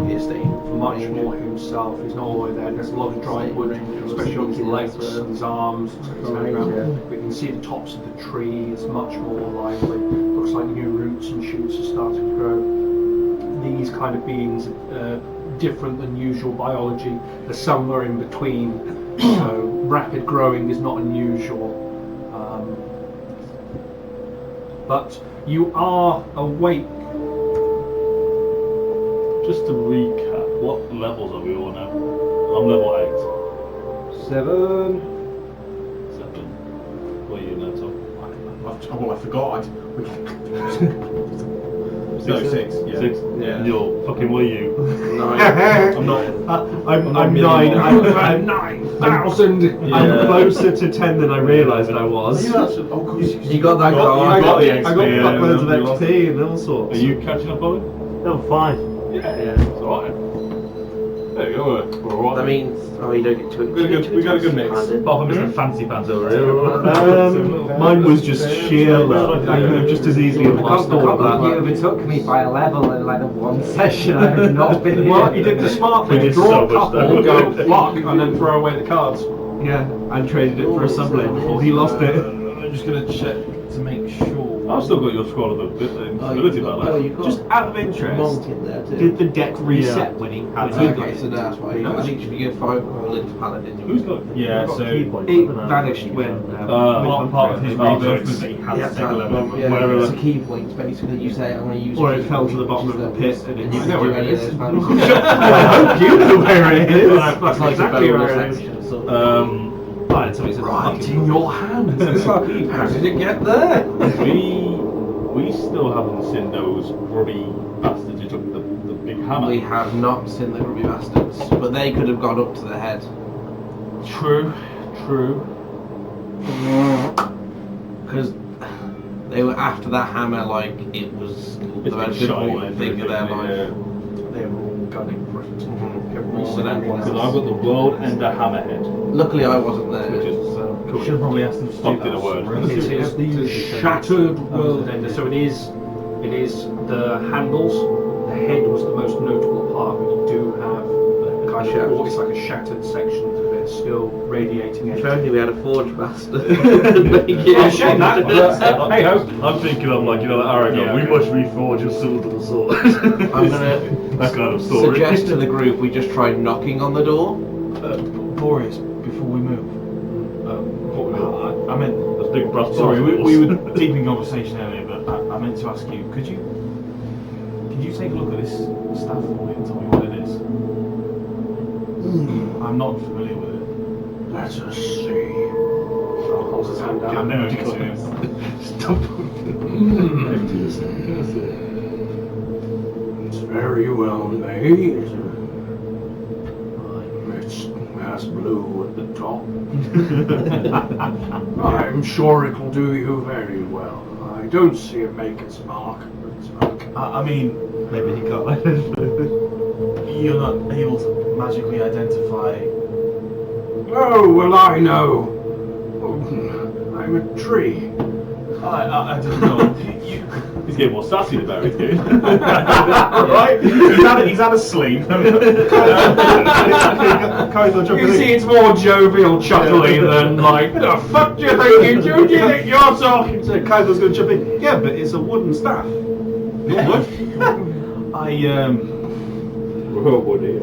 Yes, they. much more himself. He's not all the way there. There's a lot of dry wood, especially on his legs and his arms. His hands around. We can see the tops of the tree. It's much more lively. Looks like new roots and shoots are starting to grow. These kind of beings are different than usual biology. They're somewhere in between. So rapid growing is not unusual. But you are awake. Just to recap, what levels are we all now? I'm level 7. 7. What are you now, Tom? I forgot. No, 6. 6. Yeah. 6. Yeah. And you're fucking, what are you? 9. I'm not. I'm not 9. million I'm 9,000. I'm Yeah. closer to 10 than I realised I was. You got that You guy. got the I got XP, yeah, fuckloads of you lost XP and all sorts. Are you catching up, Ollie? Level 5. Yeah, it's alright. There you go, we're alright. That means, oh, you don't get to it. we got a good mix. Apart from Mr. Fancy Pants over here. Mine was just sheer luck. I could have just as easily have I lost can't all of believe you that. overtook me by a level in like the one session. I have not been here. Well, you did the smart We thing. did Draw so a much couple, though. go block, and then throw away the cards. Yeah, and traded it for a sublane before he lost it. I'm just gonna check to make sure. I've still got your scroll of ability about that. Just out of interest, Monk in there too. did the deck reset when he had Okay, so that's why. I think if you get 5 all into Paladin, Who's got it? Yeah, so It vanished when part of his rebirth was that he had Yeah, to take a level. Wherever it's a the- key point. Basically, you say, I'm going to use. or a it key fell to point, the bottom which of is the pit and it you didn't can do do any of anything. those I hope you know where it is. That's It's like exactly a where bonus it is. action. So. Right, so it's a Right fucking- in your hands. It's like, how did it get there? We still haven't seen those grubby bastards who took the big hammer. We have not seen the grubby bastards, but they could have gone up to the head. True. Because they were after that hammer like it was the most important thing of their life. They were all gunning for it. So that Because I've got the world ender hammerhead. luckily I wasn't there. Which is so. You should have probably asked them to do Fucked that. in a word. It is the shattered world ender. So it is the handles. The head was the most notable part, but you do have kind of it's like a shattered section of it still radiating If energy. only we had a forge bastard. Yeah, shame that. But, hey ho. I'm thinking of like, that Aragon, Yeah, we okay. must reforge a sword and sword. I'm gonna that kind of story. suggest to the group we just try knocking on the door. Boris, before we move. I meant. Those big brass Sorry, we balls. were deep in conversation earlier, but I meant to ask you. Could you take a look at this staff for me and tell me what it is? I'm not familiar with it. Let us see. Holds his hand out. I'm never going to. It's very well made. It's as blue at the top. I'm sure it'll do you very well. I don't see a maker's mark. I mean, Maybe he can't. you're not able to magically identify. Oh, well, I know. I'm a tree. I don't know. He's getting more sassy than Barry's doing. Right? He's had a sleep. You see, it's more jovial, chuckly than like, the fuck do you think you do? Do you think you're talking to? Kaiser's going to jump in. Yeah, but it's a wooden staff. What? Oh, what dear.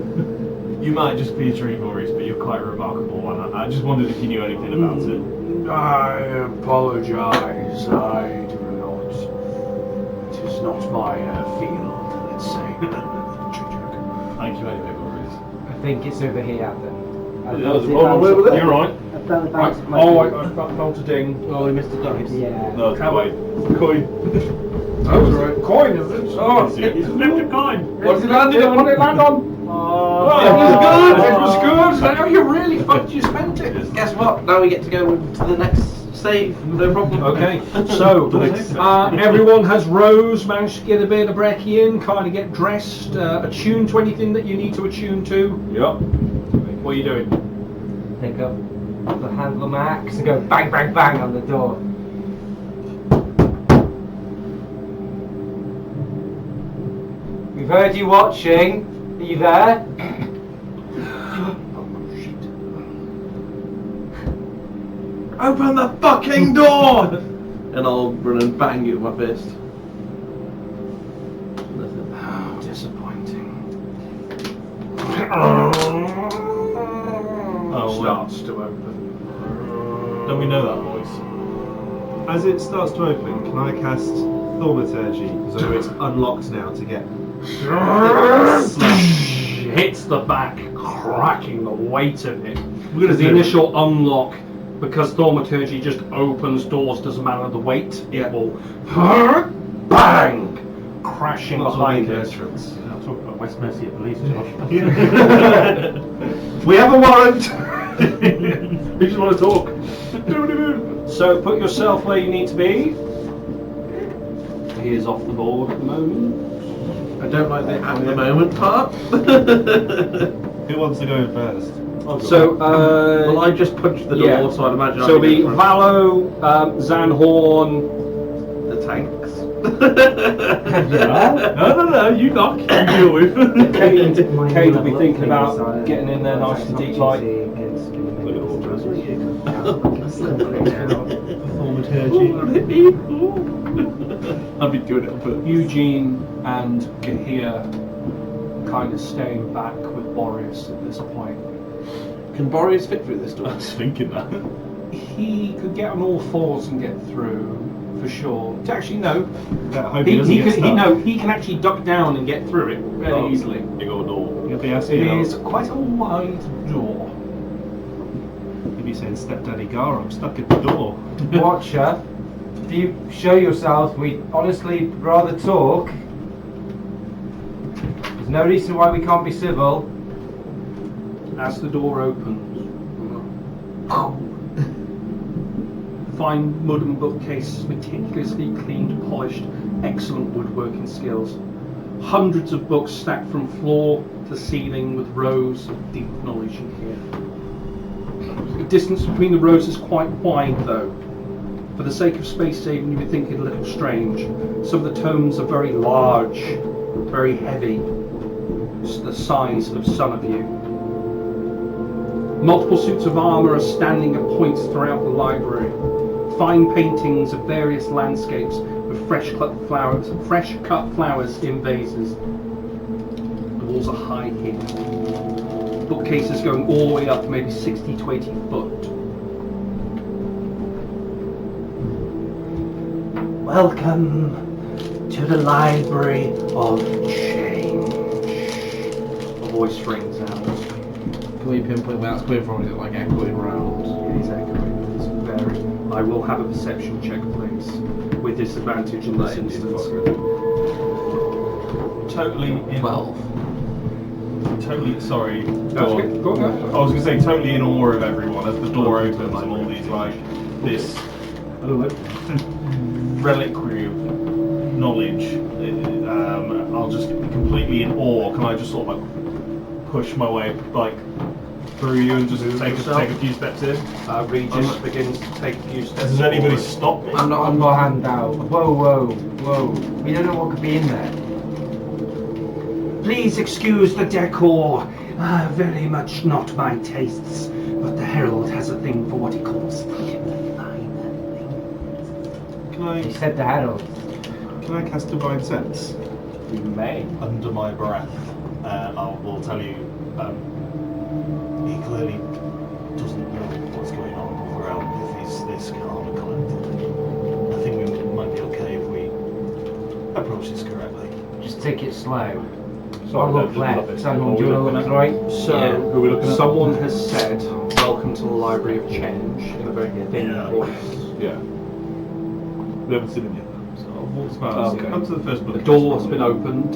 You might just be a tree, Boris, but you're quite a remarkable one. I just wondered if you knew anything about it. I apologize. I do not. It is not my field, let's say. Thank you anyway, Boris. I think it's over here then. That was the wrong way over there. You're right. I felt the bounce of my Oh, feet. I felt a ding. Oh, we missed the dice. Yeah. No, it's How coin. Coin. That was right. Coin, is it? Oh, It's a flipped coin. what did it land on? What did it land on? Oh, it was good. It was good. Now you really fucked. You spent it. Guess what? Now we get to go to the next save. No problem. Okay, so everyone has rose, managed to get a bit of brekkie in, kind of get dressed, attuned to anything that you need to attune to. Yep. What are you doing? Pick up the handle of my axe and go bang, bang, bang on the door. We've heard you watching. Are you there? Open the fucking door! And I'll run and bang you with my fist. Nothing. Oh, disappointing. Oh, Starts to open. Don't we know that voice? As it starts to open, can I cast Thaumaturgy? So it's unlocked now to get. Hits the back, cracking the weight of it. Because the initial unlock, because Thaumaturgy just opens doors, doesn't matter the weight, it will bang, crashing behind it. I'll talk about West Mercia Police, Josh. We have a warrant. We just want to talk. So put yourself where you need to be. He is off the board at the moment. I don't like the at the moment part. Who wants to go in first? So, Well, I just punched the door, yeah. so I'd imagine So I'd be the Valo, Zanhorn, the tanks. No, you knock. You deal with. Kate will be thinking about getting in there nice and deep like. I'd be doing it for Eugene and Gahir kind of staying back with Boris at this point. Can Boreas fit through this door? I was thinking that. He could get on all fours and get through, for sure. Actually, no. Hope He doesn't get stuck. he can actually duck down and get through it very easily. Big old door. You'll be asking It you. is quite a wide door. You'll be be saying Stepdaddy Gar, I'm stuck at the door. Watcher, if you show yourself, we'd honestly rather talk. There's no reason why we can't be civil. As the door opens, fine wooden bookcase, meticulously cleaned, polished, excellent woodworking skills. Hundreds of books stacked from floor to ceiling with rows of deep knowledge in here. The distance between the rows is quite wide though. For the sake of space saving, you would think it a little strange. Some of the tomes are very large, very heavy, the size of some of you. Multiple suits of armour are standing at points throughout the library. Fine paintings of various landscapes with fresh cut flowers in vases. The walls are high here. Bookcases going all the way up, maybe 60 to 80 foot. Welcome to the Library of Change. A voice rings out. Can we pinpoint where that's coming from? Is it like echoing round? It is echoing. It's very. I will have a perception check, please, with disadvantage in this instance. Totally in 12. Totally sorry. Go on. I was gonna say totally in awe of everyone as the door opens and all these like this reliquary of knowledge. I'll just be completely in awe. Can I just sort of like push my way like through you and just take a few steps in? Regis begins to take a few steps. Does anybody forward. stop me? I'm not on my hand out. Whoa. We don't know what could be in there. Please excuse the decor. Very much not my tastes, but the Herald has a thing for what he calls finer things. He said the Herald. Can I cast Divine Sense? You may. Under my breath, I will tell you. He clearly doesn't know what's going on above ground if he's this calm and collected. I think we might be okay if we approach this correctly. Just take it slow. Sorry, I'll look left. Simon, do you want to look right? So, Who are we looking at? someone has said, "Welcome to the Library of Change," in a very thin voice. Yeah. We haven't seen him yet. So I'll walk past. Okay. Come to the first book. The door has been opened.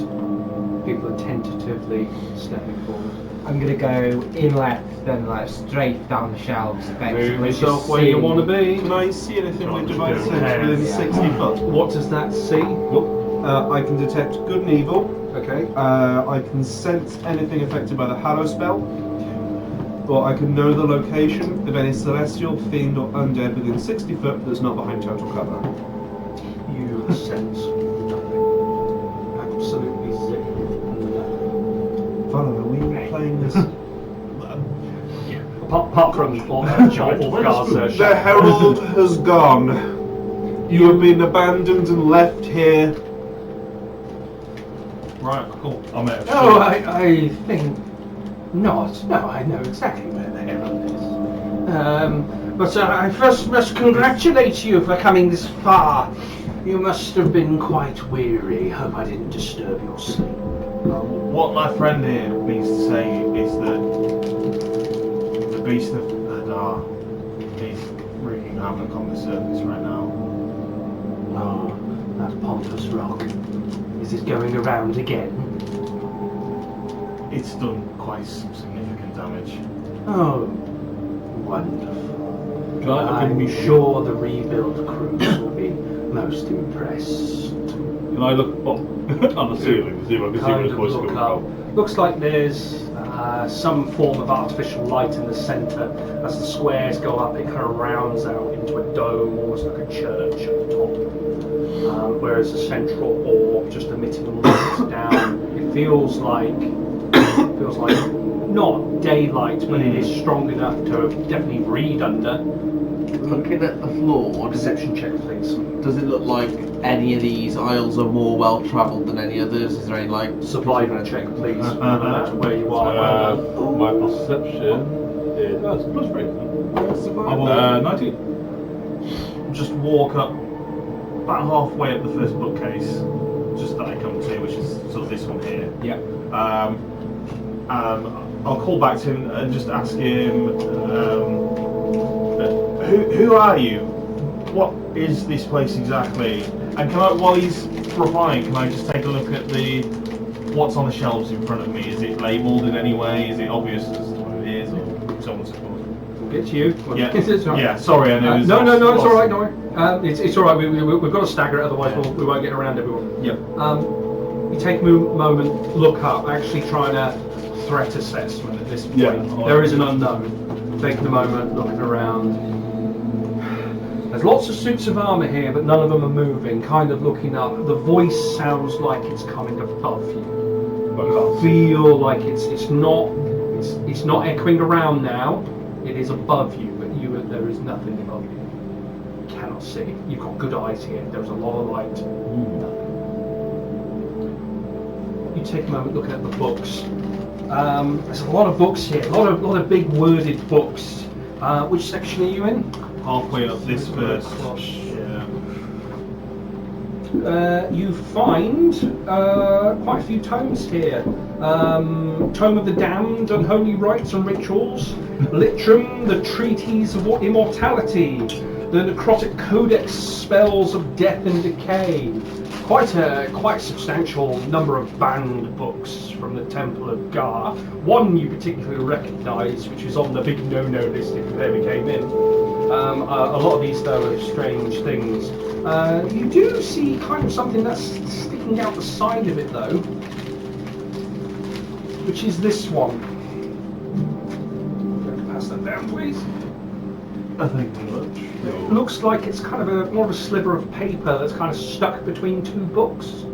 People are tentatively stepping forward. I'm gonna go in left, then like straight down the shelves. Effectively, Move yourself just where you see- want to be. Can I see anything with Divine Yeah. Sense within Yeah. 60 foot? What does that see? I can detect good and evil. Okay. I can sense anything affected by the Hallow spell. Or I can know the location of any celestial, fiend, or undead within 60 foot that's not behind total cover. You sense nothing. Absolutely zero. Follow, are we playing this? Apart from Garza. The Herald has gone. You have been abandoned and left here. Right, cool. I'm out. Oh, I think not. No, I know exactly where the Herald is. But I first must congratulate you for coming this far. You must have been quite weary. Hope I didn't disturb your sleep. What my friend here means to say is that the beast of Hadar is wreaking havoc on the surface right now. Oh, that pompous rock. Is it going around again? It's done quite some significant damage. Oh, wonderful. I'm sure the rebuild crew will be most impressed. Can I look up on the ceiling to see if I can see where Kind his of voice is look coming up. from? Looks like there's some form of artificial light in the centre. As the squares go up, it kind of rounds out into a dome, almost like a church at the top. Whereas the central orb just emitting light down. It feels like not daylight, but it is strong enough to definitely read under. Looking at the floor, Perception check, please. does it look like any of these aisles are more well travelled than any others? Is there any like Survival check, please. No matter where you are. My perception is that's plus 3. I will 19. just walk up about halfway up the first bookcase, just that I come to, which is sort of this one here. Yeah. I'll call back to him and just ask him Who are you? What is this place exactly? And can I, while he's replying, can I just take a look at what's on the shelves in front of me? Is it labelled in any way? Is it obvious as to what it is, or so on and so forth? We'll get to you. Yeah. It's all right. Yeah. Sorry, I know. No, it's all right. Don't worry. It's all right. We've got to stagger it, otherwise we won't get around everyone. Yep. You take a moment, look up, actually trying a threat assessment at this point. Yeah. There is an unknown. Taking a moment, looking around. There's lots of suits of armour here, but none of them are moving. Kind of looking up. The voice sounds like it's coming above you. But I feel like it's not echoing around now. It is above you, but there is nothing above you. You cannot see. You've got good eyes here. There's a lot of light. Nothing. You take a moment looking at the books. There's a lot of books here. A lot of big worded books. Which section are you in? Halfway up this first. Yeah. You find quite a few tomes here. Tome of the Damned, Unholy Rites and Rituals, Litrum, the Treatise of Immortality, the Necrotic Codex, Spells of Death and Decay. Quite a substantial number of banned books from the Temple of Gar. One you particularly recognise, which is on the big no-no list if you ever came in. A lot of these, though, are strange things. You do see kind of something that's sticking out the side of it, though, which is this one. Pass that down, please. Thank you very much. It looks like it's kind of more of a sliver of paper that's kind of stuck between two books.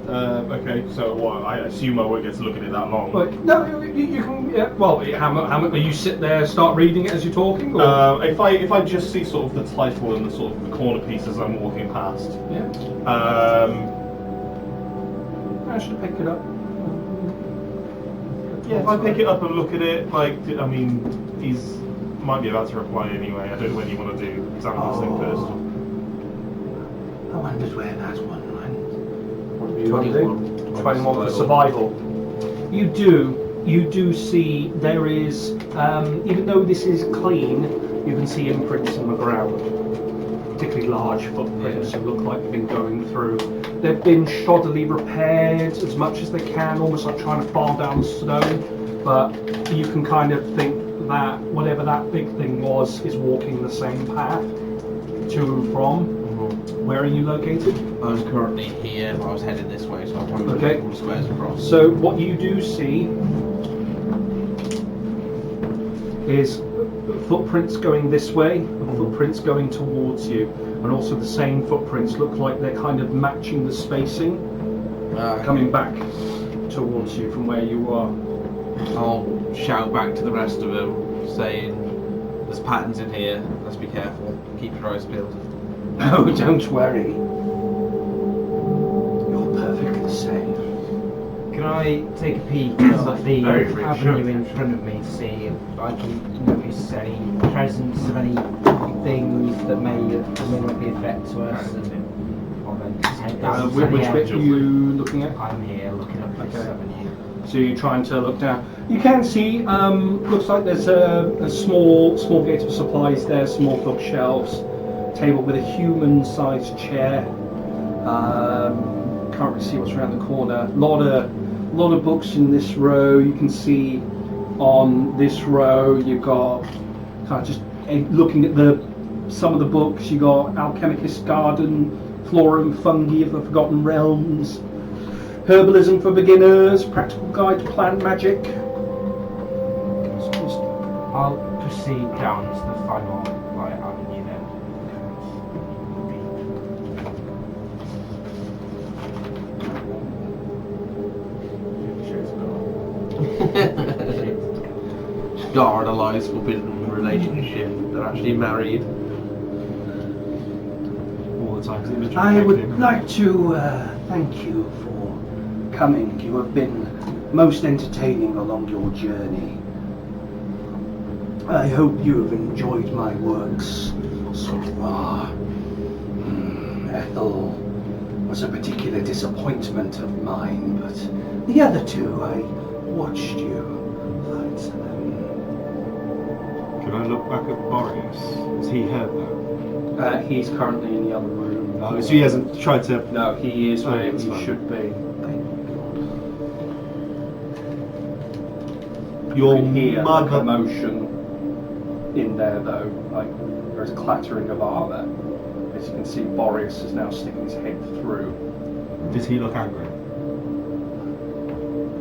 Okay, so what? I assume I won't get to look at it that long. But no, you can. Yeah, well, how much? You sit there, start reading it as you're talking. Or? If I just see sort of the title and the sort of the corner pieces I'm walking past. Yeah. I should pick it up. Yeah, if I pick it up and look at it, like, I mean, he's might be about to reply anyway. I don't know whether you want to do examine this thing first. I wondered where that one went. What do you want to do? 21 for survival. You do see there is, even though this is clean, you can see imprints on the ground. Particularly large footprints that look like they've been going through. They've been shoddily repaired as much as they can, almost like trying to file down stone. But you can kind of think that whatever that big thing was is walking the same path to and from. Where are you located? I was currently here. I was headed this way, so I'm probably Okay. a couple of squares across. So what you do see is footprints going this way and footprints going towards you, and also the same footprints look like they're kind of matching the spacing, coming back towards you from where you are. I'll shout back to the rest of them, saying, "There's patterns in here. Let's be careful. Keep your eyes peeled." No, don't worry. You're perfectly safe. Can I take a peek at the very rich, avenue sure. in front of me to see if I can notice any presence of any things that may not be a threat to us? And I'll then head down to Which the bit edge. are you looking at? I'm here looking at this Okay. avenue. So you're trying to look down. You can see, looks like there's a small gate of supplies there, small bookshelves, table with a human-sized chair. Can't really see what's around the corner. Lot of books in this row. You can see on this row you've got kind of just looking at some of the books. You got Alchemist's Garden, Flora and Fungi of the Forgotten Realms, Herbalism for Beginners, Practical Guide to Plant Magic. I'll proceed down to the final avenue then. Gar and Eli's forbidden relationship. They're actually married. All the times in the I would like to thank you for coming. You have been most entertaining along your journey. I hope you have enjoyed my works so far. Ethel was a particular disappointment of mine, but the other two, I watched you. But Can I look back at Boreas? Has he heard that? He's currently in the other room. Oh, so he hasn't tried to... No, he is Oh, where that's he fine. should be. Your You can hear mother... the commotion in there, though. Like, there's a clattering of armour. As you can see, Boreas is now sticking his head through. Does he look angry?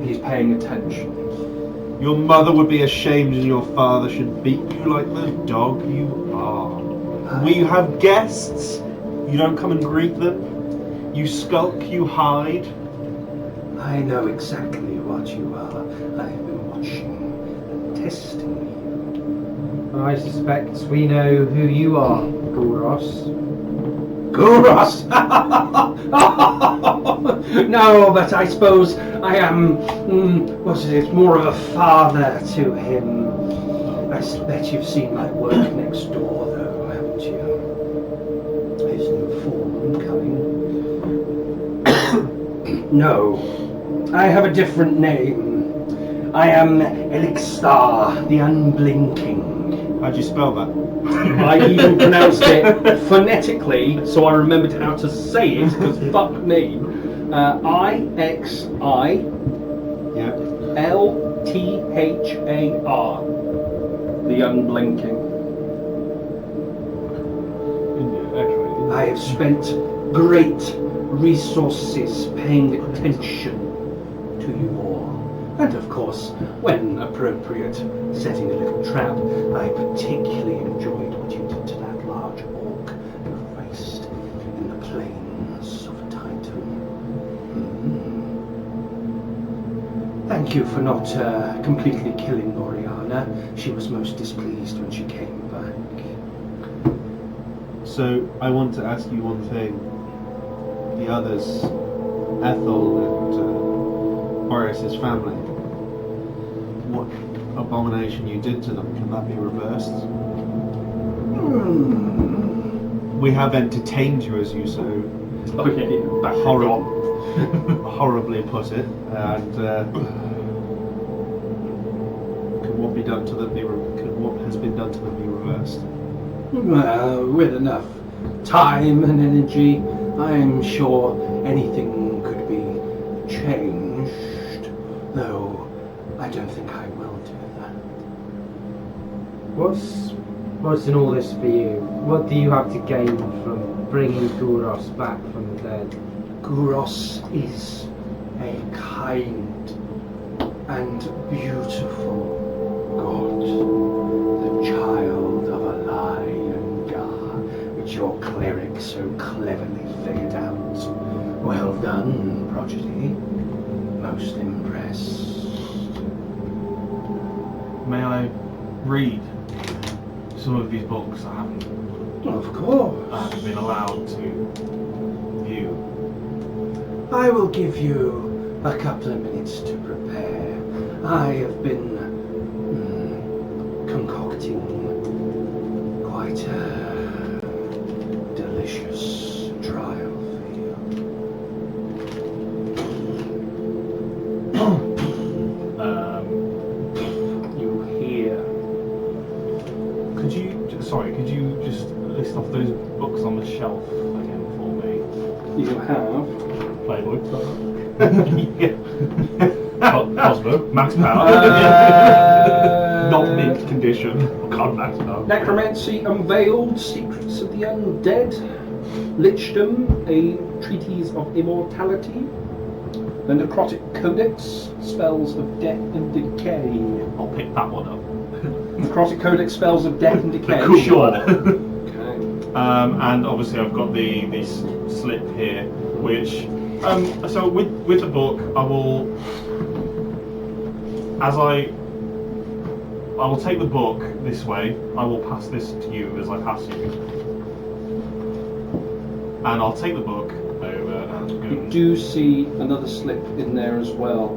He's paying attention. Your mother would be ashamed and your father should beat you like the dog you are. We have guests. You don't come and greet them. You skulk, you hide. I know exactly what you are. I have been watching and testing you. I suspect we know who you are, Gulros. Gouros! No, but I suppose I am, what is it, more of a father to him. I bet you've seen my work next door, though, haven't you? His new form coming. No, I have a different name. I am Elixir, the Unblinking. How'd you spell that? I even pronounced it phonetically, so I remembered how to say it, because fuck me. I-X-I-L-T-H-A-R. The Unblinking. Okay. I have spent great resources paying attention to you all. And of course, when appropriate, setting a little trap. I particularly enjoyed what you did to that large orc you faced in the plains of Titan. Thank you for not completely killing Oriana. She was most displeased when she came back. So, I want to ask you one thing. The others, Ethel and Boreas' family, what abomination you did to them, can that be reversed? We have entertained you, as you so Okay, back horribly put it, and could what be done to them be could what has been done to them be reversed? Well, with enough time and energy, I'm sure anything could be changed. Though, I don't think I will do that. What's in all this for you? What do you have to gain from bringing Gulros back from the dead? Gouros is a kind and beautiful god, the child of a lion god, which your cleric so cleverly figured out. Well done, prodigy. Most impressed. May I read some of these books I haven't Of course. been allowed to view? I will give you a couple of minutes to prepare. I have been concocting quite a delicious trial for you. You hear Could you just list off those books on the shelf again for me? you have Playboy. Cosmo. Max Power. Not mint condition. God, Max Power. Necromancy Unveiled, Secrets of the Undead, Lichdom, a Treatise of Immortality, the Necrotic Codex, Spells of Death and Decay. I'll pick that one up. Necrotic Codex, Spells of Death and Decay. Cool Sure. one. Okay. And obviously I've got the slip here, which so with the book I will take the book this way. I will pass this to you as I pass you, and I'll take the book over and go. You do see another slip in there as well.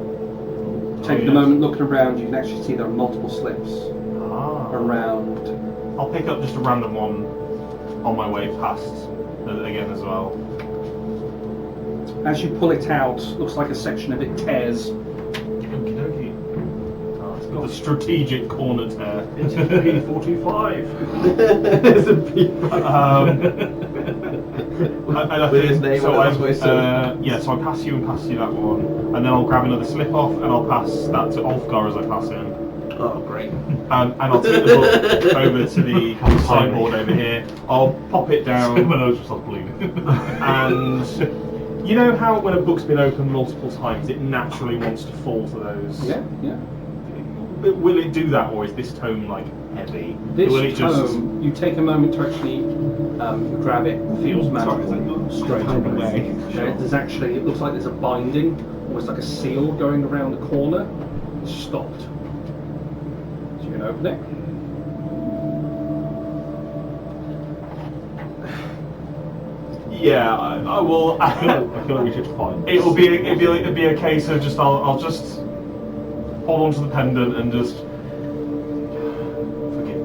Taking a yes. moment looking around, you can actually see there are multiple slips around. I'll pick up just a random one on my way past again as well. As you pull it out, looks like a section of it tears. Okie dokie. Oh, it's got the strategic corner tear. It's P45. It's a P5. And I With think, his name so on it, that's what it says. yeah, so I pass you and pass you that one, and then I'll grab another slip off and I'll pass that to Ulfgar as I pass him. Oh, great. And I'll take the book over to the sideboard over here. I'll pop it down. My nose will stop bleeding. And you know how when a book's been opened multiple times, it naturally wants to fall to those. Yeah, yeah. Will it do that, or is this tome like heavy? This Will it just? tome, you take a moment to actually grab it, feels magical straight away. There's actually, it looks like there's a binding, almost like a seal going around the corner. It's stopped. So you can open it. Yeah, I will. I feel like we should find. It'll be a case of just I'll just hold on to the pendant and just forgive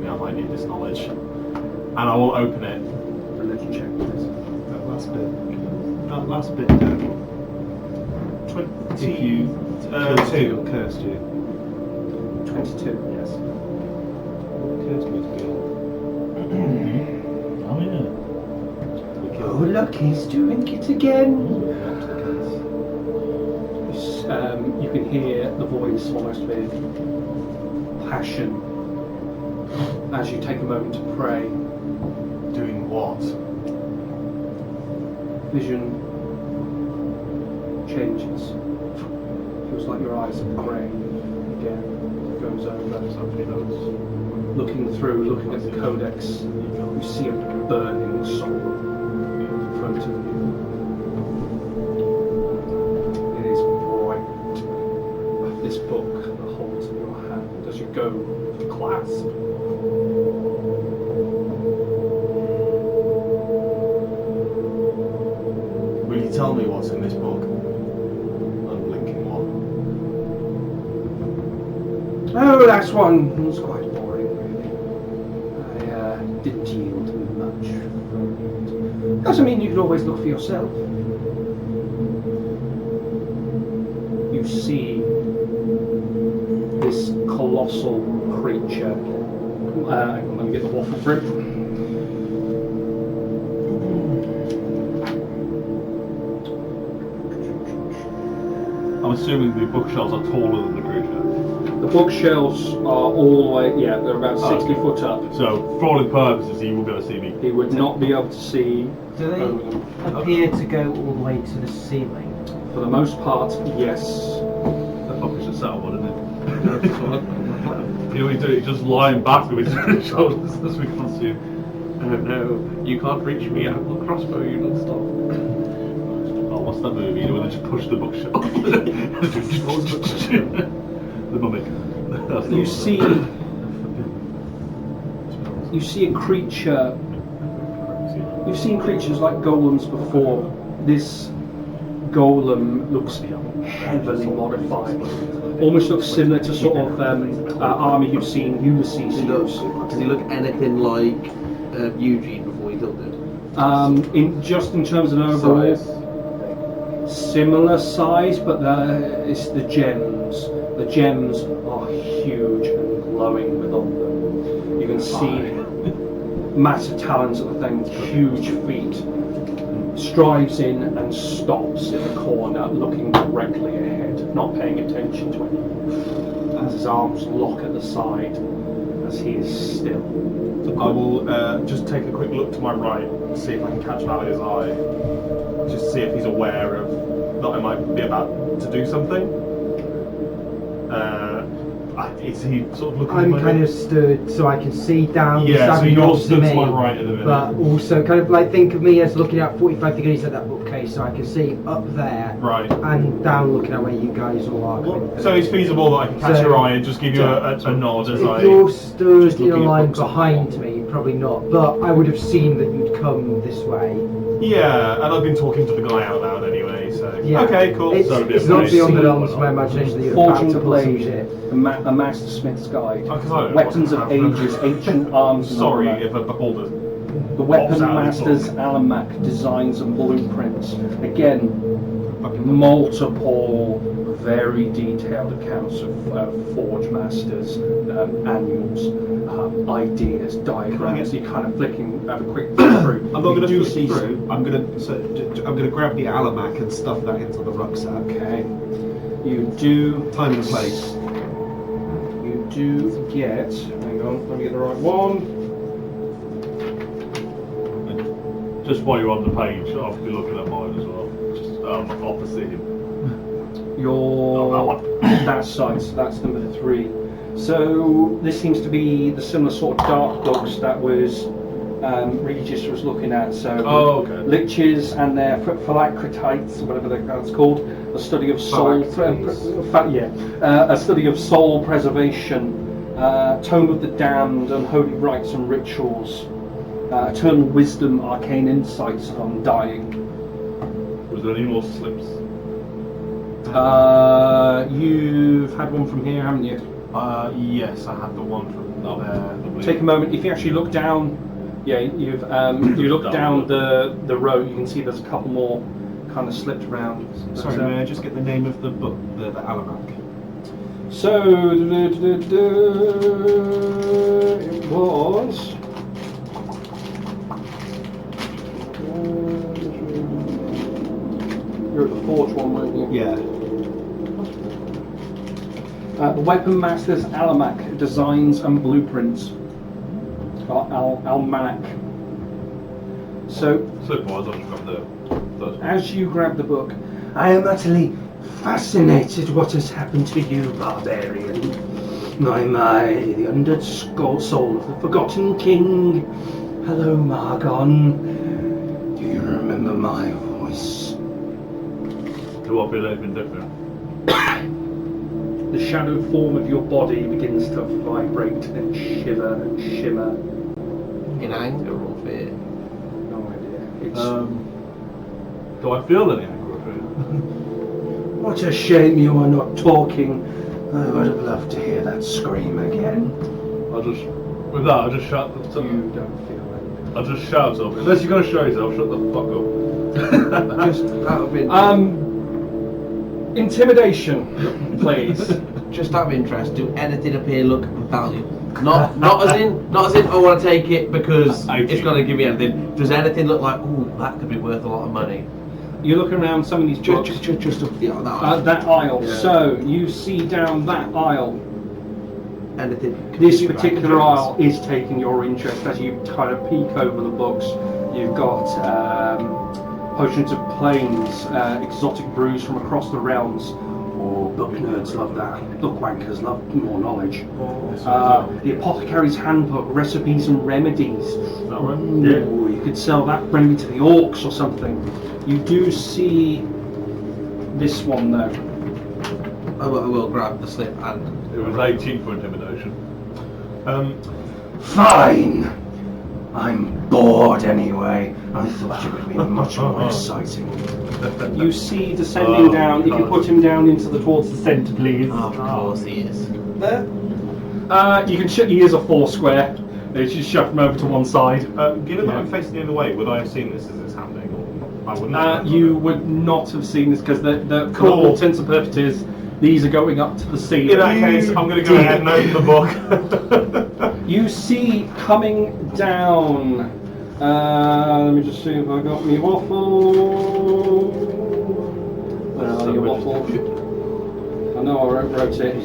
me. I might need this knowledge, and I will open it. Religion check, please. That last bit. 22. Cursed you. 22. Yes. Cursed me to be on. Oh yeah. Oh look, he's doing it again. You can hear the voice almost with passion as you take a moment to pray. Doing what? Vision changes. Feels like your eyes are grey again. Goes over. Looking through, looking at the codex, you see a burning soul in front of you. It is bright. This book that holds in your hand as you go to clasp. Will you tell me what's in this book? Unblinking one. Oh, that's one. It was quite boring, really. I didn't yield much. Doesn't mean you can always look for yourself. You see this colossal creature. Let me get the waffle for it. I'm assuming the bookshelves are taller than the creature. The bookshelves are all the way, yeah, they're about 60 okay. foot up. So, for all intents and purposes, he will be able to see me. He would not be able to see Do they over them. appear to go all the way to the ceiling? For the most part, yes. That probably should settle one, isn't it? You know what he do? He's just lying back with his shoulders as we can't see him. No, you can't reach me. I will crossbow you non-stop. Oh, what's that movie? You know when they just push the bookshelf? The mummy. That's the You one. see a creature. You've seen creatures like golems before. This golem looks heavily modified. Almost looks similar to sort of armor you've seen Ulysses use. Does he look anything like Eugene before he killed it? In terms of an overall Size? similar size, but it's the gems. The gems are huge and glowing within them. You can see massive talons at the thing, huge feet. Strives in and stops in the corner, looking directly ahead, not paying attention to anyone. As his arms lock at the side, as he is still. I will just take a quick look to my right, see if I can catch Valia's eye, just see if he's aware of that I might be about to do something. Is he sort of looking? I'm at my kind head? of stood so I can see down. Yeah, so standing you're opposite stood to me, my right at the minute. But also kind of like think of me as looking at 45 degrees at that bookcase, so I can see up there Right. and down, looking at where you guys all are. coming So it's through. feasible that I can catch So- your eye and just give you a nod as If I. you're stood just in a looking at line books on the behind wall. me, probably not. But I would have seen that you'd come this way. Yeah, and I've been talking to the guy out loud anyway, so. Yeah. Okay, cool. It's, So it'd be it's a not place. beyond the realms of my imagination that you're about Forging to pull some blade, shit. a master smith's guide, Oh, 'cause I don't know weapons what of to have. ages, ancient arms. and Sorry armor. if I pulled it. The weapon Pops out of his master's book. almanac, designs and blueprints. Again, multiple, very detailed accounts of Forge Masters, annuals, ideas, diagrams. You kind of have a quick flick through. I'm not going You to do flick see through. I'm going to grab the Alamac and stuff that into the rucksack. Okay. You do. Time and place. You do get. Hang on, let me get the right one. Just while you're on the page, I'll be looking at mine as well. Just opposite him. Your that side, so that's number 3. So this seems to be the similar sort of dark books that was Regis was looking at. So okay. liches and their phylacratites, whatever that's called, a study of soul, a study of soul preservation, tome of the damned, unholy rites and rituals, eternal wisdom, arcane insights on dying. Was there any more slips? You've had one from here, haven't you? Yes, I had the one from there. Take a moment. If you actually look down, you look down the row. You can see there's a couple more kind of slipped around. Sorry, may I just get the name of the book, the Alamac? So it was. You're at the Forge one, weren't you? Yeah. The Weapon Masters Alamac Designs and Blueprints. Almanac. So, Slip-wise, I'll just grab the first one. as you grab the book, I am utterly fascinated what has happened to you, barbarian. My, the undead soul of the Forgotten King. Hello, Margon. Do you remember my voice? Do I believe in different? The shadowed form of your body begins to vibrate and shiver and shimmer. In anger or fear? No idea. It's Do I feel any anger or fear? what a shame you are not talking. I would have loved to hear that scream again. I'll just shout. You don't feel anything. I'll just shout something. Unless you're going to show yourself, shut the fuck up. Just out of Intimidation, please. just out of interest, do anything appear look valuable? Not as in I want to take it because it's going to give me anything. Does anything look like, ooh, that could be worth a lot of money? You look around some of these books. Just that. That aisle. Yeah. So you see down that aisle. Anything. This particular aisle is taking your interest as you kind of peek over the books. You've got potions of planes, exotic brews from across the realms. Oh, book nerds love that. Book wankers love more knowledge. The Apothecary's Handbook, recipes and remedies. Ooh, you could sell that remedy to the orcs or something. You do see this one though. I will grab the slip and. It was 18 for intimidation. Fine. I'm bored anyway. I thought it would be much more exciting. You see descending down. If you put him down towards the centre, please. Of course he is. There. You can he is a 4 square. You just shove him over to one side. Given that I'm facing the other way, would I have seen this as it's happening? Or I wouldn't have? You would not have seen this because the Cool. for all intents and purposes, these are going up to the ceiling. In that case, I'm going to go ahead and open the book. You see coming down. Let me just see if I got me waffle. Where are you, waffle? I know I wrote it.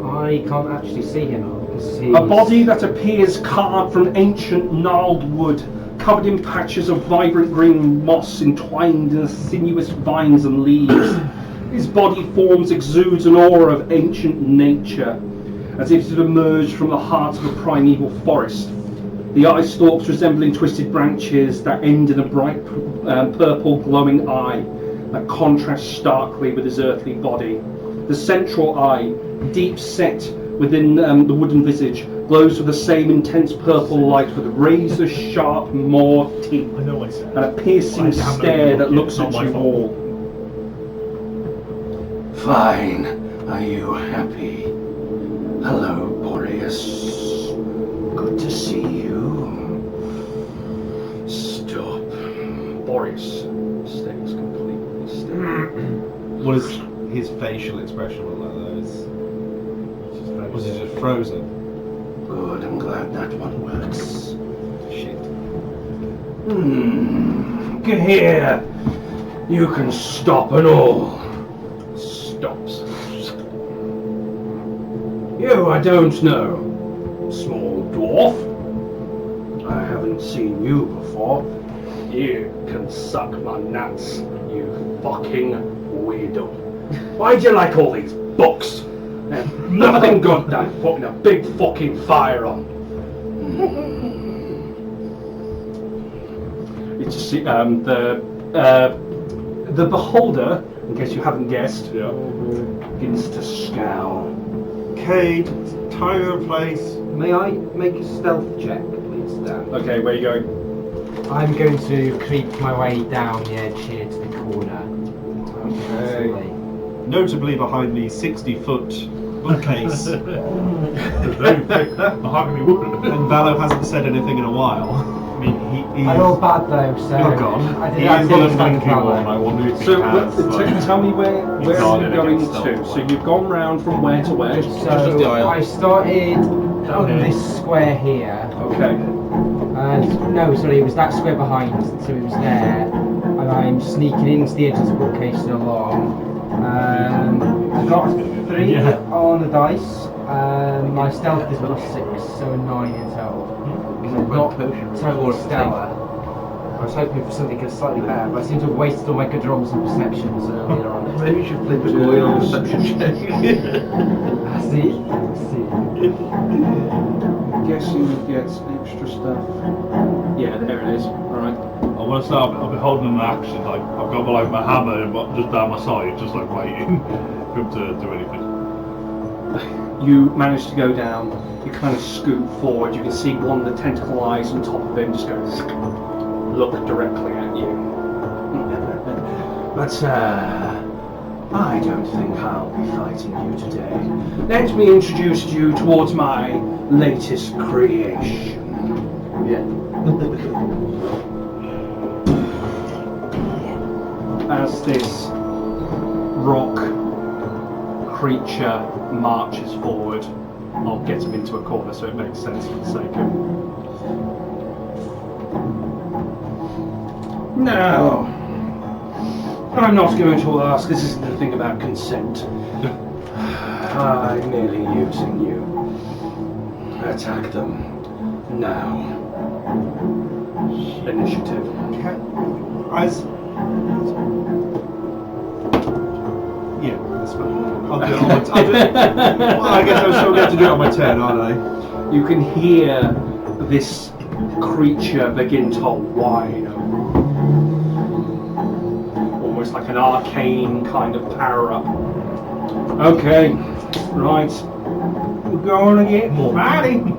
I can't actually see him. A body that appears carved from ancient gnarled wood, covered in patches of vibrant green moss entwined in sinuous vines and leaves. His body forms exudes an aura of ancient nature, as if it had emerged from the heart of a primeval forest. The eye stalks resembling twisted branches that end in a bright purple glowing eye that contrasts starkly with his earthly body. The central eye, deep set within the wooden visage, glows with the same intense purple light with razor sharp maw teeth I know I said. and a piercing stare that looks at you all. Fine. Are you happy? Hello, Boreas. Good to see you. Stop. Boreas. stays completely still. What does his facial expression look like though? Was it just frozen? Good, I'm glad that one works. Shit. Here, you can stop and all. Stops. You, I don't know. Small dwarf. I haven't seen you before. You can suck my nuts, you fucking weirdo. Why do you like all these books? There's nothing good than putting a big fucking fire on. It's just the beholder, in case you haven't guessed, begins to scowl. Cade, time and place. May I make a stealth check, please, Dan? Okay, where are you going? I'm going to creep my way down the edge here to the corner. Okay. Notably behind the 60-foot bookcase. Very thick mahogany wood. And Valo hasn't said anything in a while. I mean, He's... I rolled bad though, so Oh god. I he did is not the blinking one. I wonder if he So has. like, tell me where are you guarded going against to? stealth, So like- you've gone round from where to where? Just the So aisle. I started on here. this square here. Okay. No, sorry, it was that square behind, so it was there. And I'm sneaking into the edge of the bookcase and along. I got 3 Yeah. on the dice. My stealth is +6, so a 9 in total. So not totally stellar. I was hoping for something slightly better, but I seem to have wasted all my good rolls and perceptions earlier on. Maybe you should flip a coin on perception check. I see. Guessing you get extra stuff. Yeah, there it is. Alright. I want to start. I'll be holding an action. Like I've got like my hammer just down my side, just like waiting for him to do anything. You manage to go down, you kind of scoot forward, you can see one of the tentacle eyes on top of him just go look directly at you. But I don't think I'll be fighting you today. Let me introduce you towards my latest creation. Yeah. As this rock creature marches forward, I'll get him into a corner so it makes sense for the sake of... No, I'm not going to ask. This isn't a thing about consent. I'm merely using you. Attack them. Now. Initiative. As... Yeah, that's fine. I'll do it on my turn. Well, I guess I'll still get to do it on my turn, aren't I? You can hear this creature begin to whine, almost like an arcane kind of power up. Okay, right, we're going to get more fighting.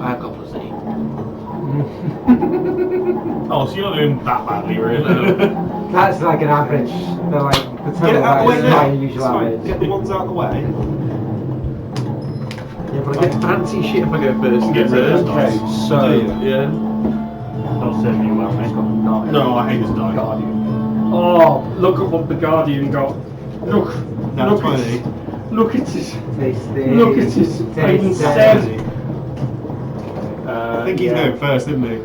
I've got +8. Oh, so you're not doing that badly, really? That's like an average. They're like the Get it total out of the way is now. my usual It's fine. average. Get the ones out of the way. Yeah, but I get fancy shit if I go first. Get rid of Okay, this so Yeah. Don't serve you well, mate. No, I hate this die. Guardian. Oh, look at what the Guardian got. Look, Now look 20. at, look at it. Tasty. Look at it. I even said. I think he's going first, isn't he?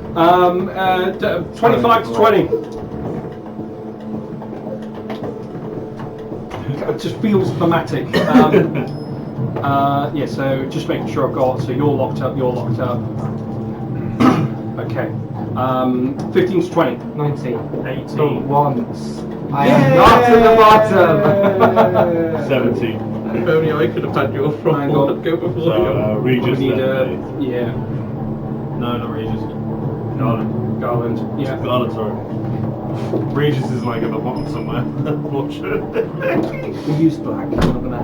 25 to 20. It just feels thematic. Yeah, so just making sure I've got, so you're locked up. Okay. 15 to 20. 19. 18. For once. I am not at the bottom. 17. If only I could have had your front Hang one on. go before you. So, Regis We need then. yeah, No, not Regis. Garland. Garland. Yeah. Garland, sorry. Regis is like at the bottom somewhere. Watch it. We used black. I'm not gonna.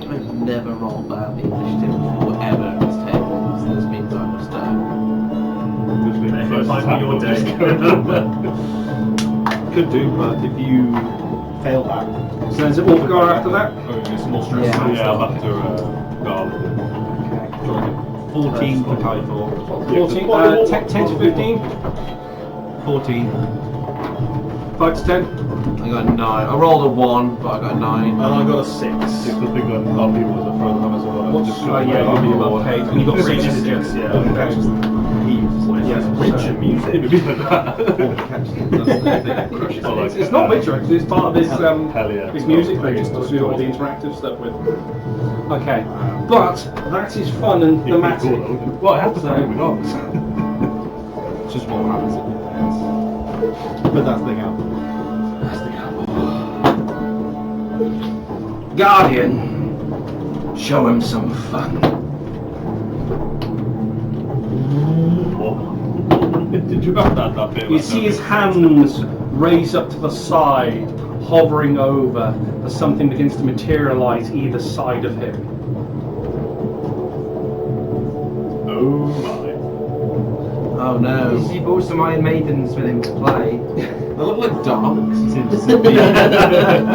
I've never rolled badly initiative before ever at this table, so this means I must Which means the first Might be attack your will day. just Could do, but if you fail that, So is it Wolfgar after that? Oh, it's more stressful. Yeah. Yeah, I'll have to Garland. Okay. 14 to tie for. 14, 10 to 15, 14. 5 to 10. I got a 9. I rolled a 1, but I got a 9. And I got a 6. Because the big one, a lot of people was a throw the hammers as well. Just Oh yeah, you'll be above Kate. And you got 6 to do. Yeah, Witcher music. It's not Witcher, actually, it's part of this, Hell yeah. this music thing, it's to do all the interactive stuff with. Okay, but that is fun and thematic. Well, I have to say, we got. It's just what happens in your face. But that's the gamble. Guardian, show him some fun. Did you have that bit? You see his hands raise up to the side, hovering over, as something begins to materialize either side of him. Oh my. Oh no. He brought some Iron Maidens with him to play. They look like dogs.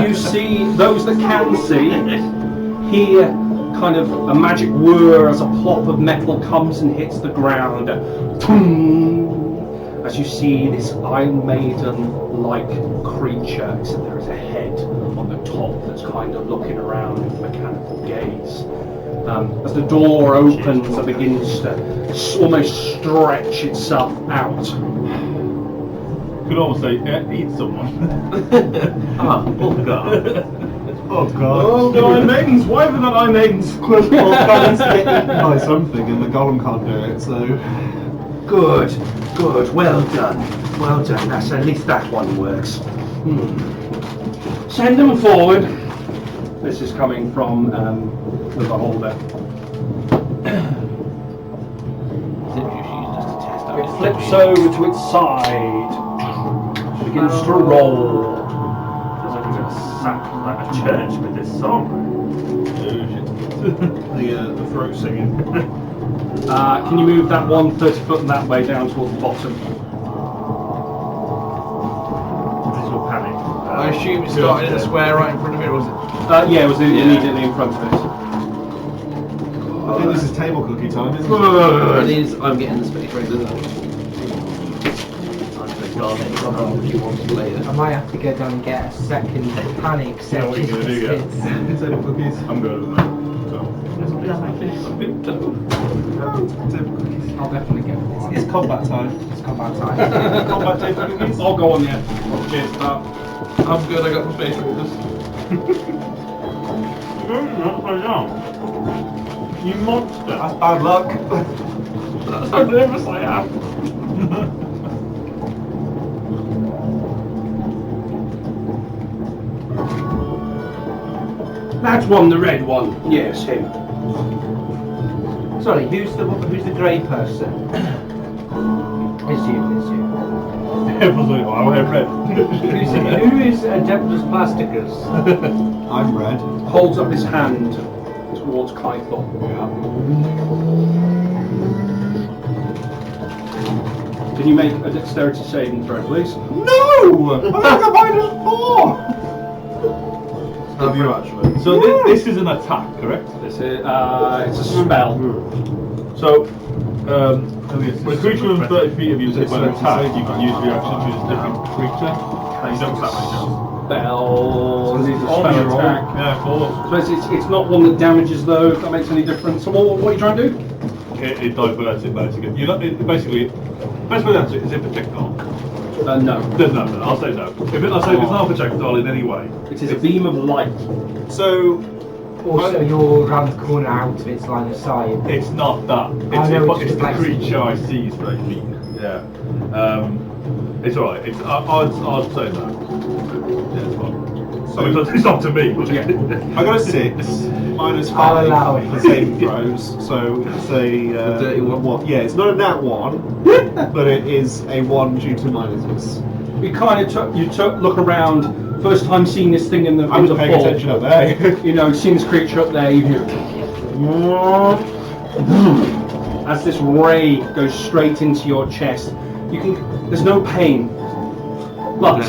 You see, those that can see, hear kind of a magic whir as a plop of metal comes and hits the ground. Toom! As you see this Iron Maiden-like creature, except there is a head on the top that's kind of looking around with mechanical gaze. As the door opens and begins to almost stretch itself out. Could almost say, eat someone. Oh god. Oh god. Oh, the Iron Maidens! Why have we got Iron Maidens? Well, Gollum's get eaten by something and the Gollum can't do it, so... Good, good, well done. Well done, that's at least that one works. Send them forward. This is coming from the beholder. It flips over to its side. Begins to roll. Like a church with this song. The throat singing. Can you move that one 30 foot and that way down towards the bottom? This is your panic. I assume it started in the square right in front of it, or was it? Yeah, it was immediately in front of it. I think this is table cookie time, isn't it? It is, I'm getting the space ranger. I might have to go down and get a second panic set. Yeah, what are you gonna do, yeah? Table cookies. I'm good with that. Table cookies. I'll definitely get this. It's combat time. It's combat time. Combat table cookies. I'll go on there. Cheers. I'm good, I got the space rangers. You monster! That's bad luck. That's how nervous I am. That's one, the red one. Yes, him. Sorry, who's the grey person? It's you. Everyone's like, oh, I wear red. Who is Adeptus Plasticus? I'm red. Holds up his hand towards Clythor. Can you make a dexterity saving throw, please? No! I got a -4! Have you actually? So this is an attack, correct? This is, it's a spell. So, when a creature within 30 feet of you is hit by an attack, you can use your action to choose a different creature. You don't sound like that. Spell. This is a On spell your roll. attack. Yeah, 4. So it's not one that damages though, if that makes any difference. So what are you trying to do? It diverts it basically. You know, basically, best way to answer it is a projectile. No. No, I'll say no. I'll say if it's not a projectile in any way. It is a beam of light. So, Also, you're around the corner out of its line of sight. It's not that. I know, It's it's the like- creature I see is very mean. Yeah. It's alright. I'd say no. Yeah, it's fine. So it's up to me. But Yeah. I got a 6, -5 I'll allow it. for saving throws, so it's a... dirty one. What? Yeah, it's not a nat 1, but it is a 1 due to minuses. You kind of look around. First time seeing this thing in the I was in the paying fall. attention up there. You know, seeing this creature up there, you hear as this ray goes straight into your chest. There's no pain, but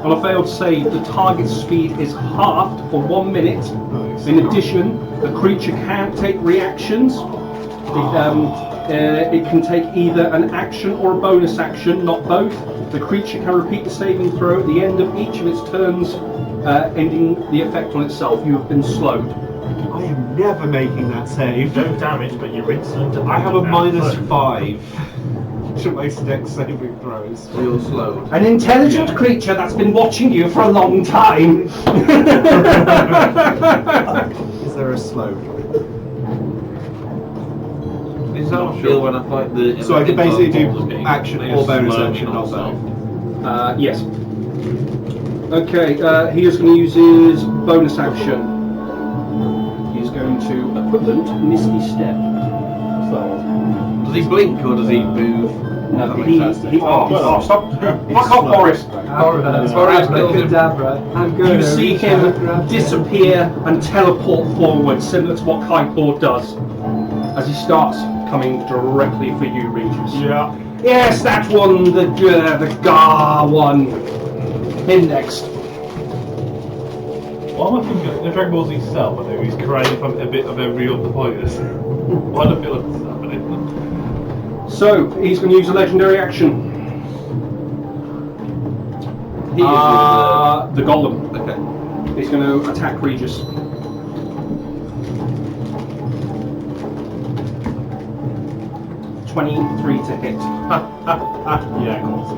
on a failed save, the target's speed is halved for 1 minute. Nice. In addition, the creature can't take reactions, It can take either an action or a bonus action, not both. The creature can repeat the saving throw at the end of each of its turns, ending the effect on itself. You have been slowed. I am never making that save. No damage, but you're instant. I have a dependent now. -5 to my dex saving throws. So you're slowed. An intelligent creature that's been watching you for a long time. Is there a slow? This is how I feel when I fight the. So I can basically do game. action They or just bonus slow action, me not also. both. Yes. Okay, he is going to use his bonus action. He's going to equivalent Misty Step. Does he blink or does he move? Stop! Fuck off, Boris! I'm good. You see him disappear and teleport forward, similar to what Kiteboard does, as he starts coming directly for you, Regis. Yeah. Yes, that one, the Gar one. Him next. What am I thinking? The Dragon Ball Z Cell, where he's crying from a bit of every other pointless. Why do I feel like this is happening? So, he's going to use a legendary action. He is The Golem. okay. He's going to attack Regis. $23 to hit. Yeah, of course.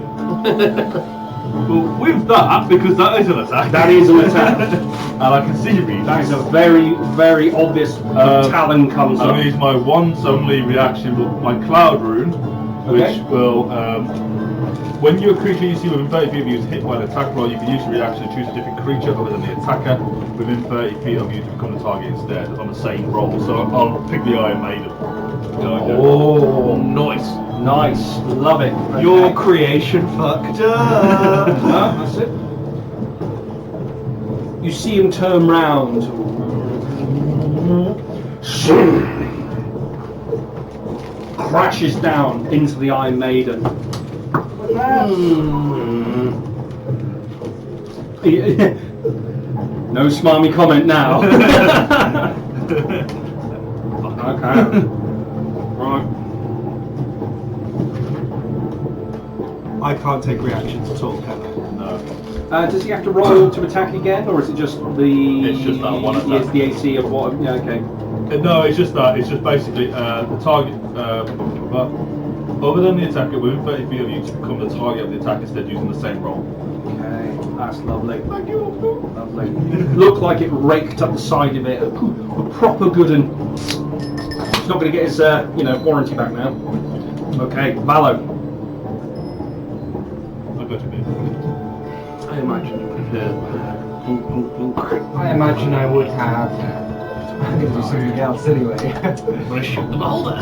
Well, with that, because that is an attack. That is an attack. And I can see Regis. That is a very, very obvious talon comes I'm up. going to use my once only reaction, my Cloud Rune, Okay. which will, when your creature you see within 30 feet of you is hit by an attack roll, you can use your reaction to choose a different creature other than the attacker within 30 feet of you to become the target instead on the same roll. So I'll pick the Iron Maiden. Oh, nice. Nice. Love it. Your creation fucked up. That's it. You see him turn round. Crashes down into the Iron Maiden. No smarmy comment now. Okay. Right. I can't take reactions at all, can I? No. Does he have to roll to attack again, or is it just the? It's just that one attack. It's the AC of what? Yeah. Okay. No, it's just that. It's just basically the target. But other than the attacker within 30 feet of you to become the target of the attack instead using the same roll. Okay, that's lovely. Thank you. Lovely. Looked like it raked up the side of it. A proper good un. He's not going to get his warranty back now. Okay, Valo. I've got to be. I imagine. I imagine I would have. I'm going to do something else anyway. I'm gonna shoot the beholder.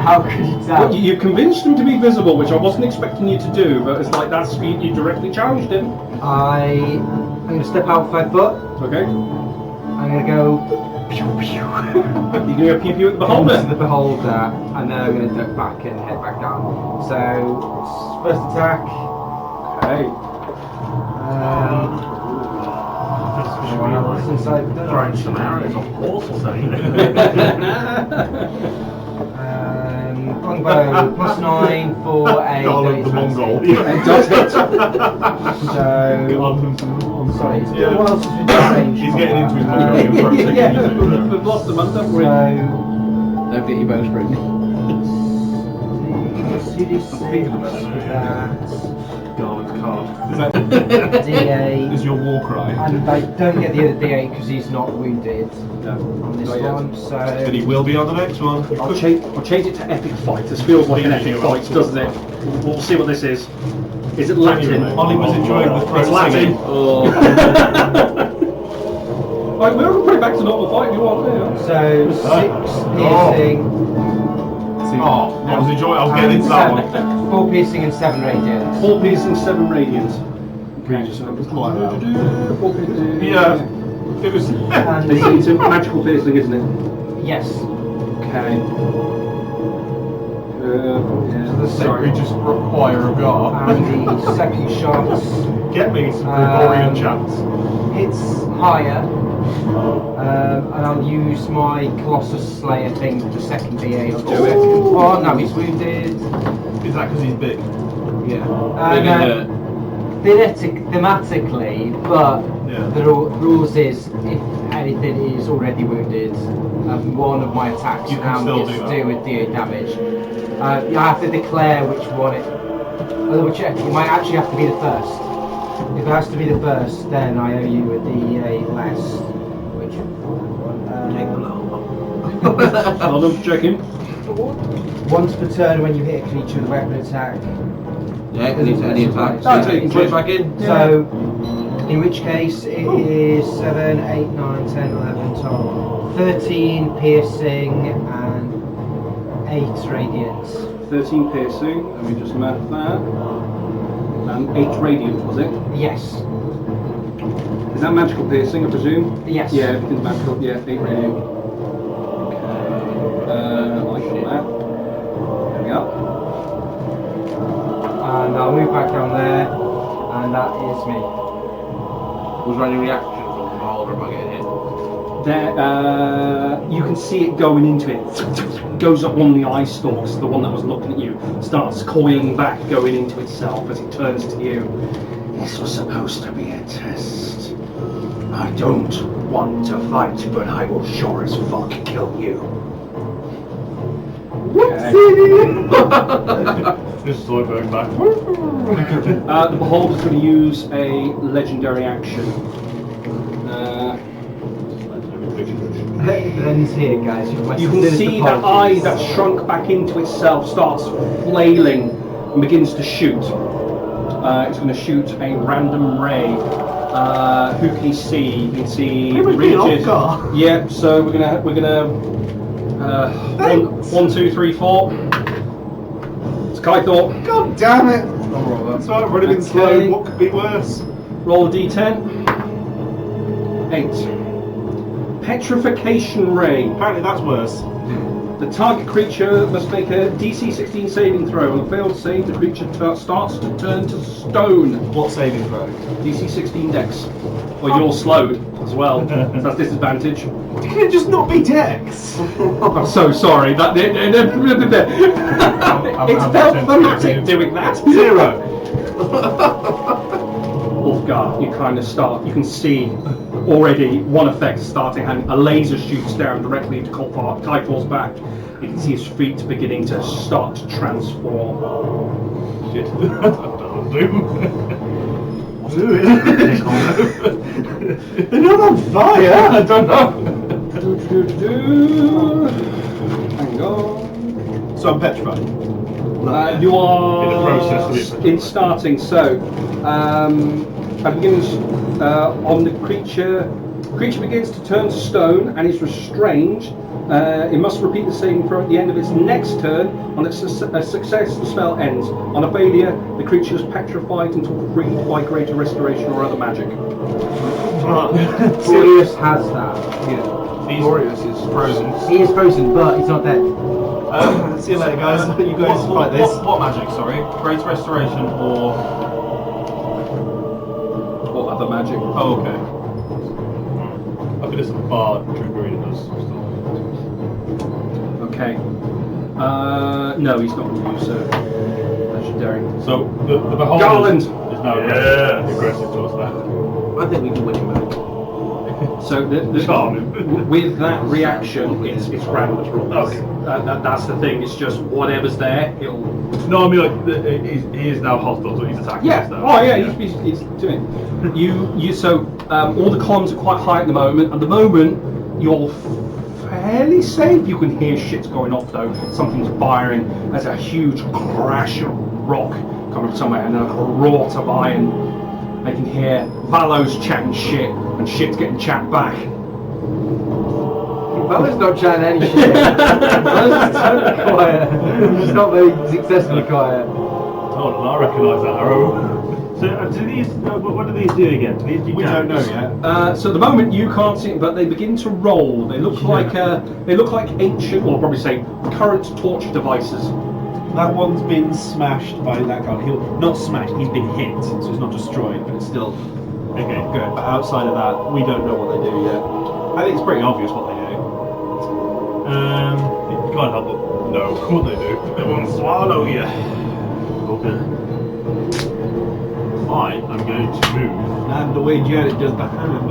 How could you tell? Well, you convinced him to be visible, which I wasn't expecting you to do, but it's like that's you directly challenged him. I'm going to step out 5 foot. Okay. I'm going to go You're going to go pew pew at the beholder. into the beholder, and then I'm going to duck back and head back down. So, first attack. Okay. Throwing some arrows off awful thing. Longbow +9 for a Garland the dirty 20. Mongol. It does hit. So, sorry, it's been a while since we've done range. He's getting into his Mongolian throat. Yeah, we've lost the month, haven't we? So, Don't get your bowstring. CD6 with that. Garland's card. D8. Is your war cry? And I don't get the other D8 because he's not wounded on this Not yet. one, But he so... will be on the next one. I'll change it to epic fight. This feels like an epic fight, doesn't it? We'll see what this is. Is it Latin? Ollie was enjoying the throat It's Latin. singing. Oh, Right, we're going to put it back to normal fight if you want. Yeah. So, 6 piercing, Oh, I was enjoying. I was getting into that one. 4 piercing and 7 radiant. 4 piercing, 7 radiant. Yeah, it was. And It's a magical piercing, isn't it? yes. Okay. Sorry, we just require a guard. And the second shot Get me some Gregorian chants. hits higher And I'll use my Colossus Slayer thing, the second BA. I'll Do it. Oh no, he's wounded. Is that because he's big? Yeah. Big and Thematically, but Yeah. the rules is if anything is already wounded, one of my attacks You can now still gets do to that. do with DA damage. You have to declare which one it. I'll double check. It might actually have to be the first. If it has to be the first, then I owe you a DA less. Which Hold on, checking. once per turn when you hit a creature with a weapon attack. Yeah, any attack. Oh, So you can put it back in. So, in which case it is 7, 8, 9, 10, 11, 12, 13 piercing and 8 radiant. 13 piercing, let me just map that. And 8 radiant, was it? Yes. Is that magical piercing, I presume? Yes. Yeah, everything's magical. Yeah, 8 radiant. I got that. There we go. And I'll move back down there, and that is me. Was there any reaction from the beholder about getting hit? There, you can see it going into it. Goes up one of the eye stalks, the one that was looking at you, starts coiling back, going into itself as it turns to you. This was supposed to be a test. I don't want to fight, but I will sure as fuck kill you. Just like going back. The beholder's going to use a legendary action. Ends here, guys. You can see that eye that shrunk back into itself starts flailing and begins to shoot. It's going to shoot a random ray. Who can he see? You can see Richard. Yeah. So we're gonna 1, 2, 3, 4. It's Kaithor. God damn it! That's right, running in slow. What could be worse? Roll a d10. 8. Petrification ray. Apparently that's worse. The target creature must make a DC 16 saving throw. On a failed save, the creature starts to turn to stone. What saving throw? DC 16 dex. Well, you're slowed as well. So that's disadvantage. Can it just not be Dex? I'm so sorry. That it's felt thematic doing that. 0. Ulfgar, you kind of start. You can see already one effect starting, and a laser shoots down directly into Kaithor's back. You can see his feet beginning to start to transform. Shit. That'll do. They're not on fire! I don't know. Hang on. So I'm petrified. You are In the process of it. in starting. So, at the beginning, on the creature begins to turn to stone and is restrained. It must repeat the saving throw at the end of its next turn. On a success, the spell ends. On a failure, the creature is petrified until freed by greater restoration or other magic. Sirius has that. Glorious is frozen. He is frozen, but he's not dead. See you later, guys. You guys fight this. What magic, sorry? Great Restoration or... Or other magic. Oh, okay. I think it's a bard triggering does stuff. Okay. No, he's not going to use legendary. So the beholder Garland! is now aggressive towards that. I think we can win him back. So with that reaction, it's random. Okay. That's the thing. It's just whatever's there. It'll. No, I mean like he is now hostile, so he's attacking Yeah. us now. Oh yeah. He's doing. You. So all the comms are quite high at the moment. At the moment, you're fairly safe. You can hear shit's going off though. Something's firing. There's a huge crash of rock coming from somewhere, and a roar of iron. I can hear Valo's chatting shit, and shit's getting chat back. Bella's not chatting any shit. Bella's totally quiet. She's not very successfully quiet. Oh, I recognise that arrow. So do these? What do these do again? Do these do We don't know yet. So at the moment you can't see it, but they begin to roll. They look like ancient, or probably say current torture devices. That one's been smashed by that guy. He'll not smashed. He's been hit, so it's not destroyed, but it's still Okay. Good. But outside of that, we don't know what they do yet. I think it's pretty obvious what they do. You can't help but know what they do. They won't swallow you. Okay. I'm going to move. And the way Janet does the hand,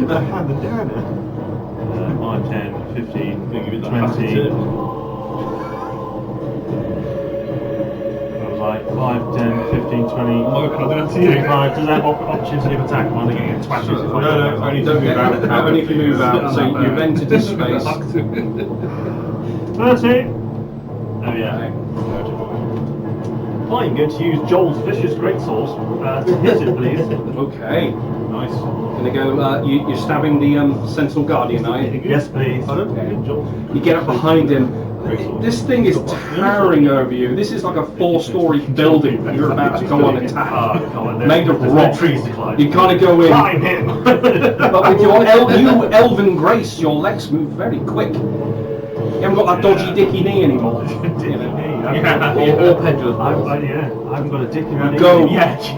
the hand and down it. 5, 10, 15, Think of it 20. like that, It was like 5, 10, 15, 20. Oh, can I do that to you? 25. Does that have opportunity of attack? Am I only getting 20? No, only if you move out. Only if you move out, so you've entered this space. 30. Oh yeah. I'm going to use Joel's vicious greatsword to hit it, please. Okay. Nice. Gonna go, you're stabbing the Sentinel Guardian, are you? Yes, please. You get up behind him. This thing is towering over you. This is like a 4-story building that you're about to go on attack. Made of rock. Trees to climb. You kind of go in. Climb him! But with your new elven grace, your legs move very quick. You haven't got that dodgy dicky knee anymore. Or pendulum. I haven't got a dick in my knee.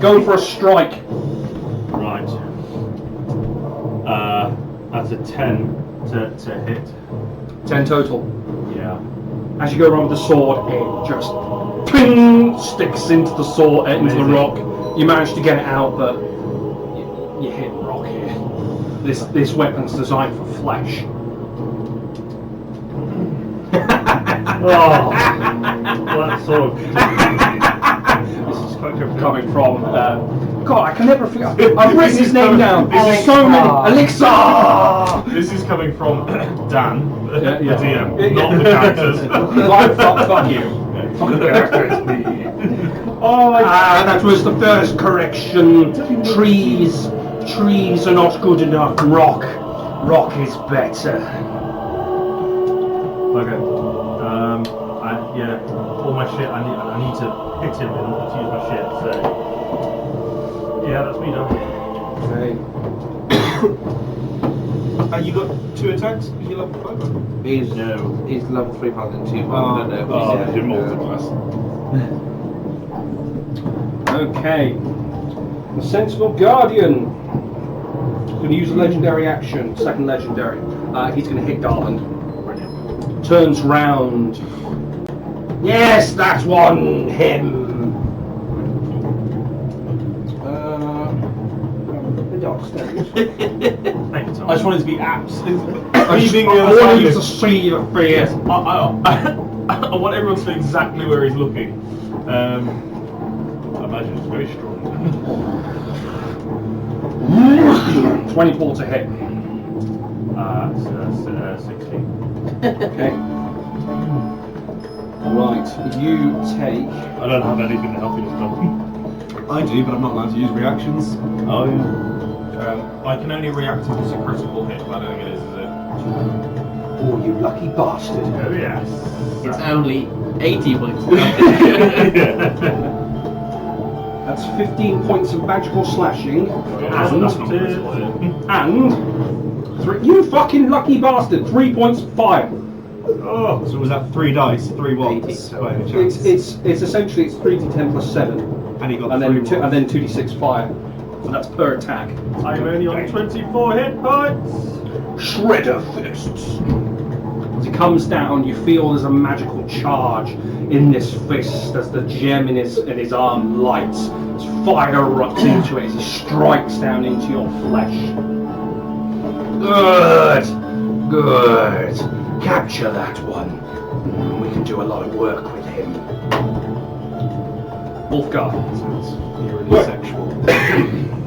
Go for a strike. Right. That's a 10 to hit. 10 total. Yeah. As you go around with the sword, it just ping, sticks into the sword, into the rock. You manage to get it out, but you hit rock here. This weapon's designed for flesh. Oh, that sword. This is coming from. God, I can never forget. I've written his name down. This is So many. Elixir! This is coming from Dan, the yeah. DM, Yeah. not the characters. Fuck you. Fuck the characters, me. Oh, that was the first correction. Trees are not good enough. Rock is better. Okay. All my shit. I need to hit him in order to use my shit. So yeah, that's me done. Okay. You got 2 attacks? Because you level 5? He's level 3 paladin 2, but I don't know. Oh, you multipliers. Okay. The Sentinel Guardian. Going to use a legendary action. Second legendary. He's going to hit Garland. Turns round. Yes, that's one. Him. The downstairs. Thank you, Tom. I just wanted to be absolutely. I want you to see your face. I want everyone to know exactly where he's looking. I imagine it's very strong. 24 to hit. 16. Okay. Right, you take. I don't have anything to help you with them. I do, but I'm not allowed to use reactions. Oh. I can only react if it's a critical hit, but I don't think it is it? Oh, you lucky bastard. Oh, yes. It's only 80 points. That's 15 points of magical slashing. That's not critical, is it? And you fucking lucky bastard, 3 points of fire. Oh. So was that 3 dice, 3 watts? By any chance? It's essentially 3d10 plus 7, And he got and 3 then 2d6 fire. So that's per attack. I'm only on 24 hit points. Shredder fists. As he comes down, you feel there's a magical charge in this fist as the gem in his arm lights. As fire erupts into it as he strikes down into your flesh. Good. Capture that one. We can do a lot of work with him. Wolfgar. Purely sexual.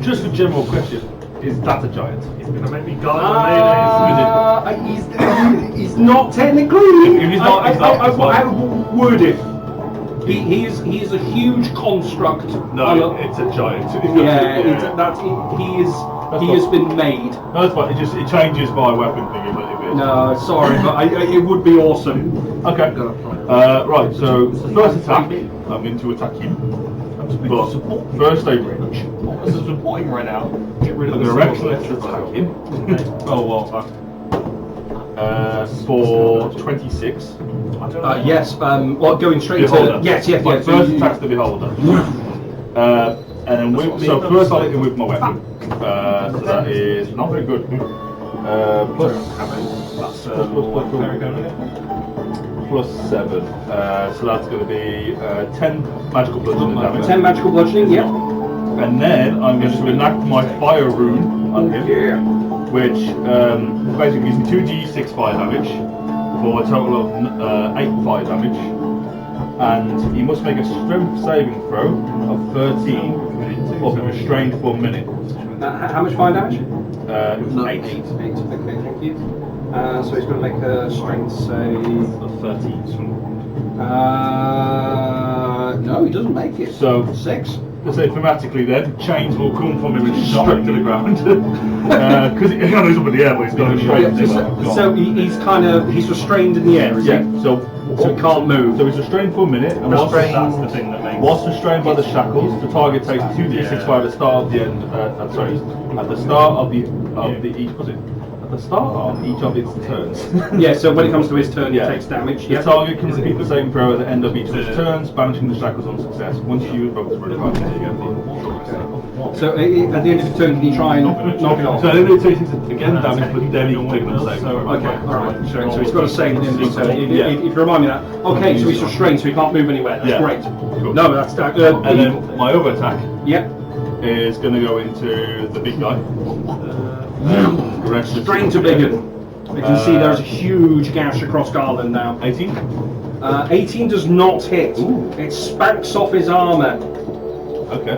Just a general question. Is that a giant? He's gonna make me guard He's not technically. If he's not, he's not, it's I fine. would if. He is a huge construct. No, it's a giant. Yeah, he has been made. No, it's fine. It changes my weapon thing a little bit. No, sorry, but it would be awesome. Okay. Right. So first attack, I'm going to attack him. But first aid range. This is supporting right now. Get rid of the direction to attack him. Oh well. For 26. Yes. Going straight Beholder. to yes. My first attack's the beholder. And then so first I'll hit him with my weapon. So that is not very good. Plus plus 7. So that's going to be 10 magical bludgeoning damage. 10 magical bludgeoning, yep. And then I'm going to enact my fire rune on him, which basically gives me 2d6 fire damage for a total of 8 fire damage. And he must make a strength saving throw of 13 or be restrained for 1 minute. How much fire damage? It was 8. 8. Okay, thank you. So he's going to make a strength save. Of 13. No, he doesn't make it. So 6. We'll say thematically then, chains will come from him and straight to the ground. Because I know he's up in the air, but he's going straight to the ground. So he's restrained in the air, is Yeah, he? so he can't move. So he's restrained for 1 minute, and That's the thing that makes. whilst restrained by the shackles, the target takes 2d6 fire at the start of the end. At the start of each of its turns. Yeah, so when it comes to his turn, Yeah. he takes damage. The Yeah. target can repeat the same throw at the end of each of its turns, banishing the shackles on success. Once you invoke the spirit of life, again. So at the end of the turn, can you try and knock it off? So then it takes again damage, but then he can take another save. Okay, alright. So he's got to save at the end of the turn. Yeah. If you remind me that. Okay, so he's restrained, so he can't move anywhere. That's Yeah. great. Cool. No, that's And then my other attack Yep. is going to go into the big guy. Strain to big one. You can see there's a huge gash across Garland now. 18. 18 does not hit. It spanks off his armour. Okay.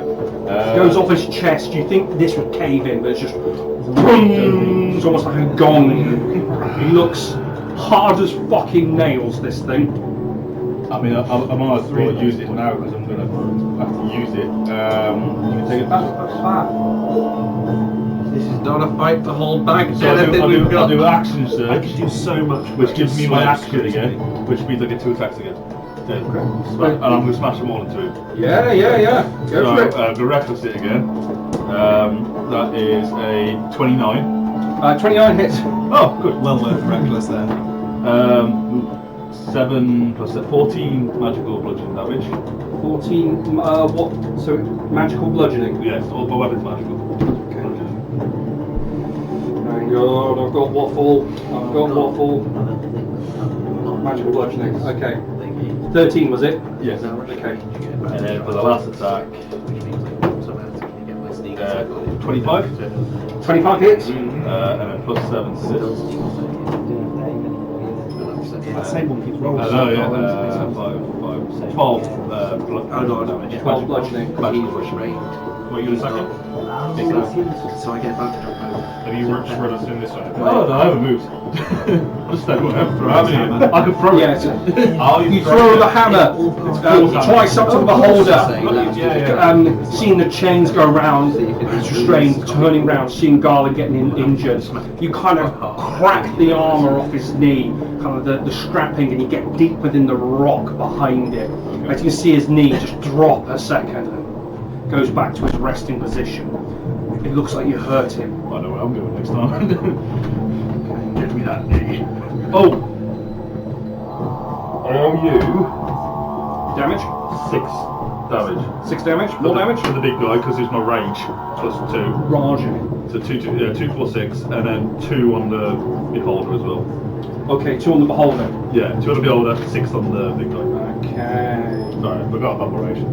Goes off his chest. You think this would cave in, but it's just boom. It's almost like a gong. It looks hard as fucking nails, this thing. I mean, I might as well use it now because I'm going to have to use it. You can take it back. This is not a fight to hold back. So I'll do action I surge, can do so much. which gives me my action again, which means I get 2 attacks again. And I'm going to smash them all into him. Yeah. Go So for it. I'm going to reckless it again. That is a 29. 29 hits. Oh, good. Well worth reckless there. 7 plus 14 magical bludgeoning damage. 14. What? So magical bludgeoning. Yes, all my weapons magical. Hang on, I've got waffle. Magical bludgeoning. Okay. 13 was it? Yes. Okay. And then for the last attack, 25. 25 hits. And then plus 7 6. That same one keeps rolling. No, yeah, 5, 12 damage. 12 bludgeoning. Magical bludgeoning. What are you attacking? So I get advantage on both. Have you just run us in this way? Oh, no, I haven't moved. I'm just like, whatever. I can throw Yes. it. You throw the hammer twice up to the beholder. Seeing the chains go around, he's restrained, turning round, seeing Garland getting injured. You kind of crack the armour off his knee, kind of the strapping, and you get deep within the rock behind it. As you can see his knee just drop a second and goes back to his resting position. It looks like you hurt him. I know where I'm going next time. Give me that knee. Oh! You Damage? 6 damage. 6 damage? More damage? For the big guy, because it's my rage, plus 2. Raging. So 2, 4, 6, and then 2 on the beholder as well. Okay, 2 on the beholder. Yeah, 2 on the beholder, 6 on the big guy. Okay. Sorry, I forgot about my rage.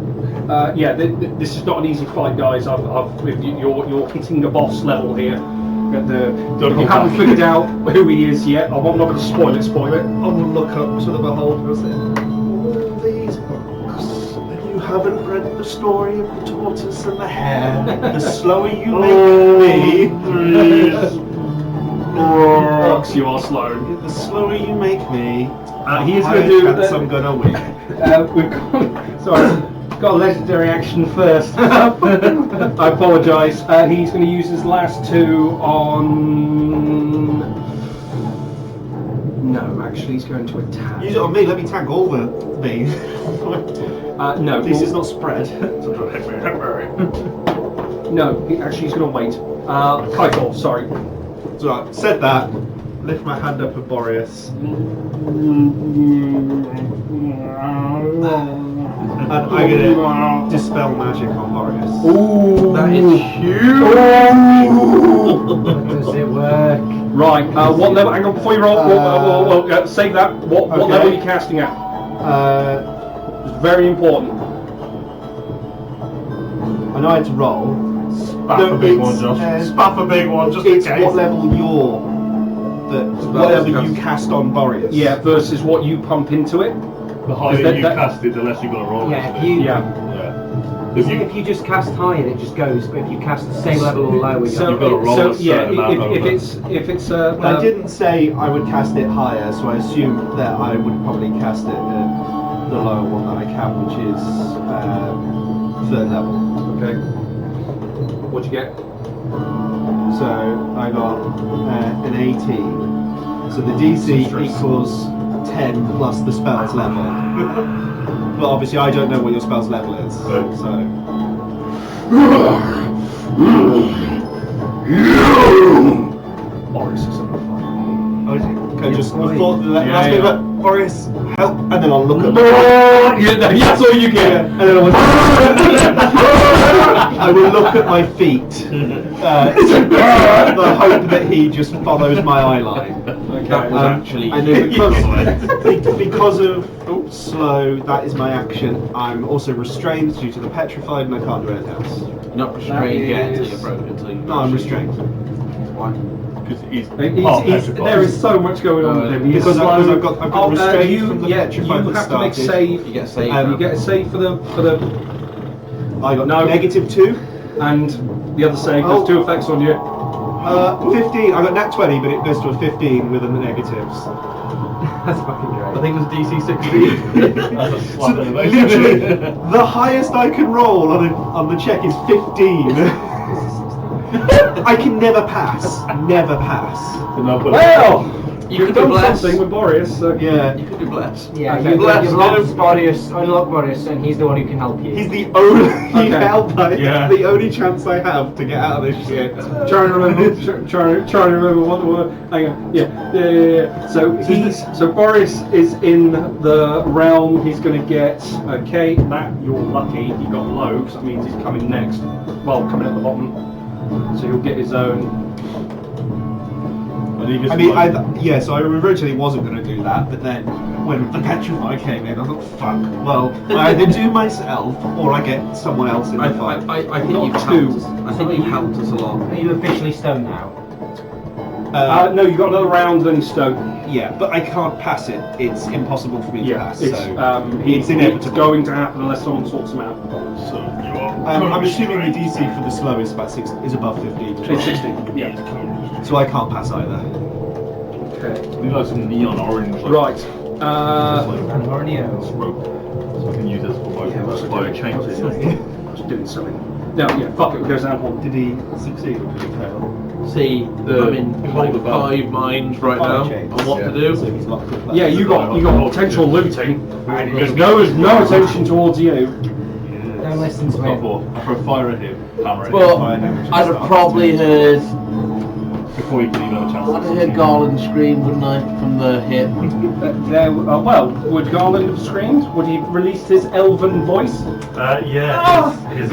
Yeah, this is not an easy fight, guys. You're hitting the boss level here. You haven't figured out who he is yet. I'm not going to spoil it. I will look up to the beholder and say, all these books, and you haven't read the story of the tortoise and the hare. The slower you make me, Rocks, you are slow. the slower you make me, He is the going to do. higher chance I'm gonna win. We've got a legendary action first. I apologise. He's going to use his last 2 on. No, actually, he's going to attack. Use it on me, let me tank over me. No, This is not spread. No, he's going to wait. Kaitor, sorry. So I said that, lift my hand up at Boreas. And I'm gonna dispel magic on Boreas. Ooh, That is huge. Does it work? Right. What level? Hang on, before you roll. Save that. What okay. level are you casting at? It's very important. I know I had to roll. Spaff a big one, Josh. Spaff a big one, just in It's case. what level whatever you cast on Boreas. Yeah, versus what you pump into it. The higher That- you that- cast it, the less you're going to roll. Yeah, isn't if you- it? Yeah. Isn't it if you just cast high and it just goes, but if you cast the same level or lower, So, You've got to roll a yeah, certain amount if over. it's Well, I didn't say I would cast it higher, so I assumed that I would probably cast it at the lower one that I can, which is 3rd level. Okay. What'd you get? So I got an 18. So the DC equals 10 plus the spell's level. But obviously I don't know what your spell's level is. So Boris is on okay, just before the Yeah, last bit, yeah. but Boris, help, and then I'll look at That's all you get. and then I will look at my feet. The hope that he just follows my eye line. That was actually. And then because of slow, that is my action. I'm also restrained due to the petrified, and I can't do anything else. You're not restrained yet until you're broken. Until you. No, I'm restrained. Why? Because he's There is so much going on with him. He's Because slow. I've got restraint from the you petrified that have to make started. save. You get saved. Um, You get a save for the I got No. -2. and the other save. There's Oh. 2 effects on you. 15. I got nat 20, but it goes to a 15 with the negatives. That's fucking great. I think it was DC 16. That's a So slap in the face. literally, the highest I can roll on the check is 15. I can never pass. Never pass. Well, You you've could do done bless. something with Boreas. So. Yeah. You could do bless. Yeah, Okay. you've Bless unlocked him. Boreas, and he's the one who can help you. He's the only help Yeah. the only chance I have to get out of this shit. Trying to remember. Trying to remember what the word. Hang on. Yeah. So Boris is in the realm.'s going to get. Okay, that you're lucky. He got low, because that means he's coming next. Well, coming at the bottom. So he'll get his own. I mean, so I originally wasn't going to do that, but then when the petrify came in, I thought, fuck. Well, I either do myself or I get someone else in the fight. I think Not you've two. helped us. I think you've helped us a lot. Are you officially stoned now? No, you got another round and stone. Yeah, but I can't pass it. It's impossible for me to Yeah, pass. it's So it's inevitable. going to happen unless someone sorts him out. So you are. I'm assuming the DC for the slow is about is above 15. It's 16. Yeah. So I can't pass either. Okay. We like some neon orange. Like, Right. Just And Borneo. like rope. So I can use this for my fire changes. Just doing something. No, yeah, fuck it, goes down one. Did he succeed or did he fail? See, I'm in hold the button. 5 minds right now chains. on what to So do. he's locked in place. Yeah, you got potential looting. And there's no attention towards you. Don't listen to Got him. 4. I throw fire at him, hammer at But him. I'd have probably heard. Before you can even have a chance. I'd have heard Garland scream, wouldn't I, from the hip? Well, would Garland have screamed? Would he have released his elven voice? Yeah, his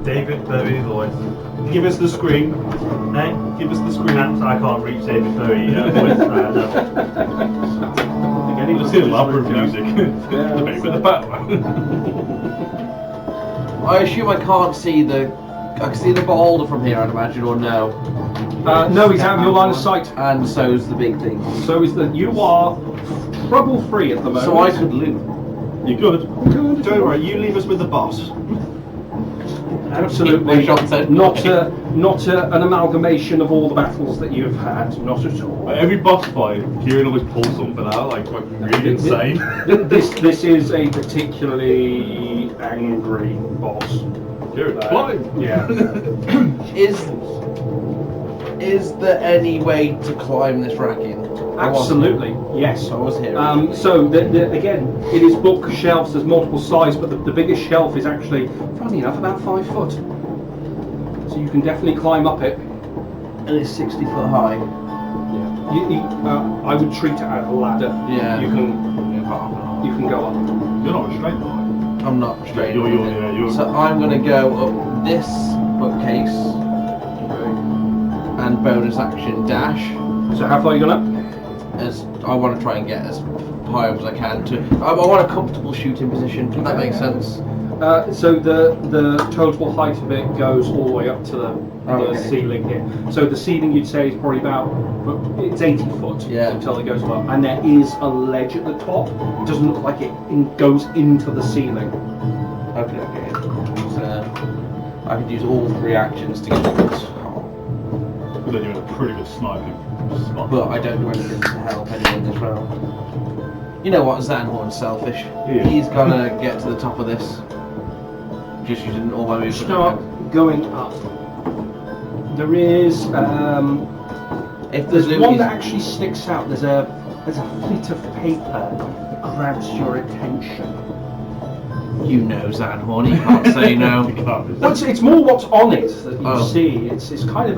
David Bowie voice. Give us the screen. Hey, Give us the screen. I can't reach David Bowie voice. No. Let's hear labyrinth music. Maybe with the Batman. I assume I can't see the. I can see the beholder from here, I'd imagine, or no. No, he's out of your line of sight. And so's the big thing. So is that you are trouble-free at the moment. So I could loot. You good? Don't worry, you leave us with the boss. Absolutely My shot said not an amalgamation of all the battles that you've had. Not at all. Like, every boss fight, Kieran always pulls something out, like really insane. This is a particularly angry boss. Kieran, climb! Yeah. Is there any way to climb this racking? Absolutely, yes. I was here. So again, it is bookshelves. There's multiple sizes, but the biggest shelf is actually, funny enough, about 5 foot. So you can definitely climb up it. And it's 60 foot high. I would treat it as a ladder. Yeah. You can go up. You're not restrained, though. I'm not restrained. You're. So I'm going to go up this bookcase and bonus action dash. So how far are you gone up? As I want to try and get as high up as I can to. I want a comfortable shooting position. If that makes sense. So the total height of it goes all the way up to the Okay. ceiling here. So the ceiling you'd say is probably about, it's 80 foot until it goes up. And there is a ledge at the top. It doesn't look like it goes into the ceiling. Okay. So I could use all 3 actions to get to the top. But then you're in a pretty good sniping spot. But I don't do anything to help anyone this round. You know what? Zanhorn's selfish. Yeah. He's gonna get to the top of this. Just using all my moves. Start going up. There is If there's the one that actually sticks out. There's a bit of paper that grabs your attention. you know Zanhorn, he can't say no. Well, it's more what's on it that you Oh. see. It's kind of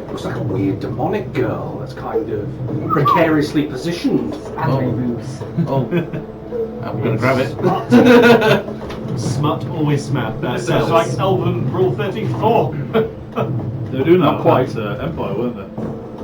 looks like a weird demonic girl that's kind of precariously positioned. Anime boobs. Oh, I'm gonna grab it. Smut always smut. That It sounds like Elven Rule 34. They were doing Not that quite. at Empire, weren't they?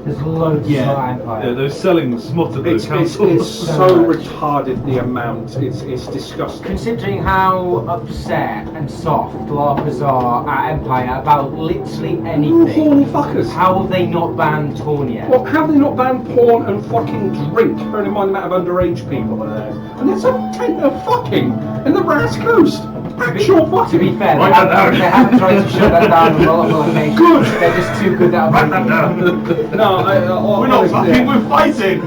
There's loads Yeah. of Empire. Yeah, they were selling smut at the It's council. so retarded, the amount. It's disgusting. Considering how upset and soft LARPers are at Empire about literally anything, Horny fuckers. how have they not banned Torn yet? Well, how have they not banned porn and fucking drink? Bearing in mind the amount of underage people are there. And there's a tent of fucking in the Brass Coast. Actual To fucking. be fair, Write that down. they haven't tried to shut that down with a lot of locations. Good. They're just too good at Write that down. No, We're not fucking, we're fighting!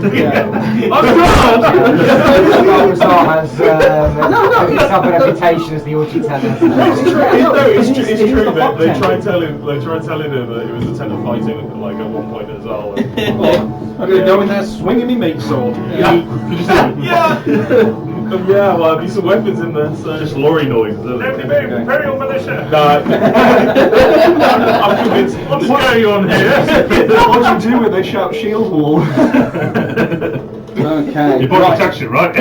Balthazar has himself a reputation as the orgy tenant. It's true. He's the They bartender. tried telling him that it was a tent of fighting, like at one point as well. I'm gonna go in there swinging me meat sword. Yeah. Yeah, well, there'd be some weapons in there, so. Just lorry noises, isn't it? Imperial militia! I'm convinced. What's going on here? What do you do when they shout shield wall? Okay. Your body protection, right?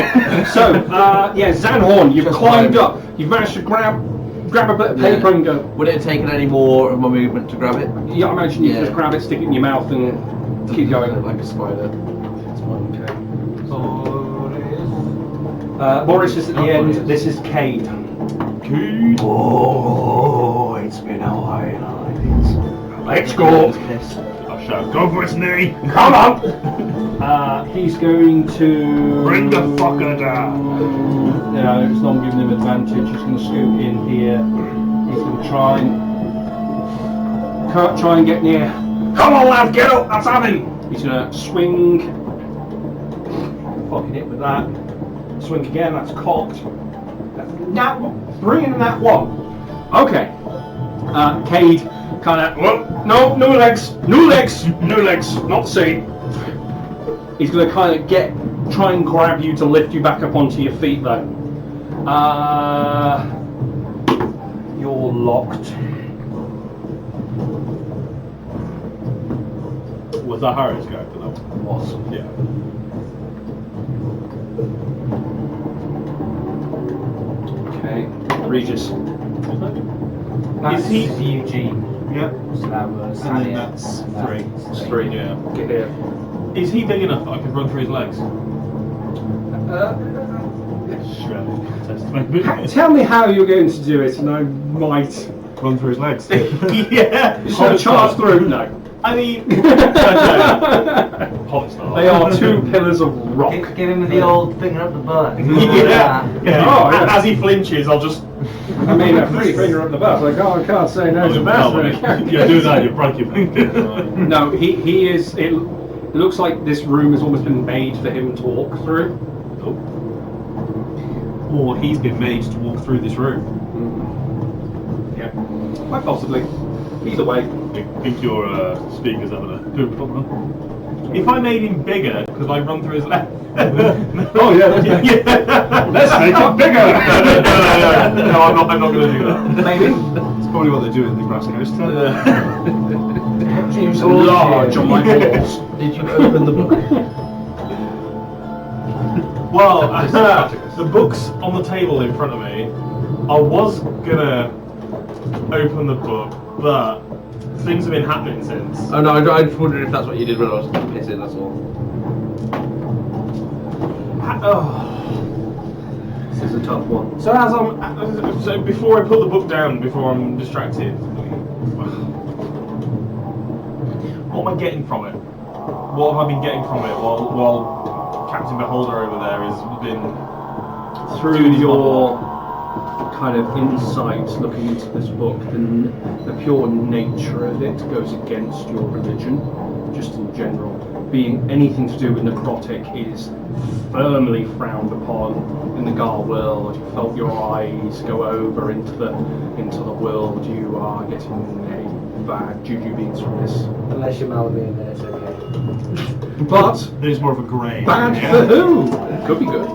So, Zanhorn, you've Just climbed fine. up. You've managed to grab a bit of paper and go. Would it have taken any more of my movement to grab it? Yeah, I imagine you Yeah. just grab it, stick it in your mouth, and keep going. Like a spider. Boris is at the end. This is Cade. Oh, it's been a while. Let's go. I shall go for his knee. Come on. He's going to Bring the fucker down. Yeah, it's not giving him advantage. He's going to scoot in here. He's going to try and get near. Come on, lad, get up. That's having. He's going to swing. Fucking hit with that. Swing again. That's cocked. That one. Bring in that one. Okay. Cade kind of. Well, no legs. No legs. No legs. Not seen. He's going to kind of try and grab you to lift you back up onto your feet, though. You're locked. Was that Harry's character? That Was. yeah. Okay. Regis. That's Is he- Eugene. Yep. So that was And then Elliot. that's And 3. that's Three, yeah. Get here. Is he big enough that I could run through his legs? Shredded contest, maybe. Tell me how you're going to do it, and I might. Run through his legs. Yeah! Just gonna charge through. No. I mean, Hot style. They are 2 pillars of rock. Give him the old finger up the butt. yeah. Oh, yeah. As he flinches, I'll just. I mean, a free finger up the butt. Like, I can't say no to that. You do that, you break your finger. No, he is. It looks like this room has almost been made for him to walk through. Or he's been made to walk through this room. Yeah, quite possibly. Either way. I think your speaker's having a good problem. If I made him bigger, could I run through his legs? Oh yeah. Let's make it bigger! No, I'm not going to do that. Maybe. It's probably what they do in the Brass Coast. Seems large on my balls. Did you open the book? Well, the book's on the table in front of me. I was gonna open the book, but things have been happening since. Oh no, I just wondered if that's what you did when I was pissing, that's all. This is a tough one. So so before I put the book down, before I'm distracted, what am I getting from it? What have I been getting from it while Captain Beholder over there has been Through your kind of insight looking into this book, the pure nature of it goes against your religion, just in general. Being anything to do with necrotic is firmly frowned upon in the Gar world. You felt your eyes go over into the world. You are getting a bad juju beings from this. Unless you're Malamute, then it's okay. But there's more of a grey. bad for who? Could be good.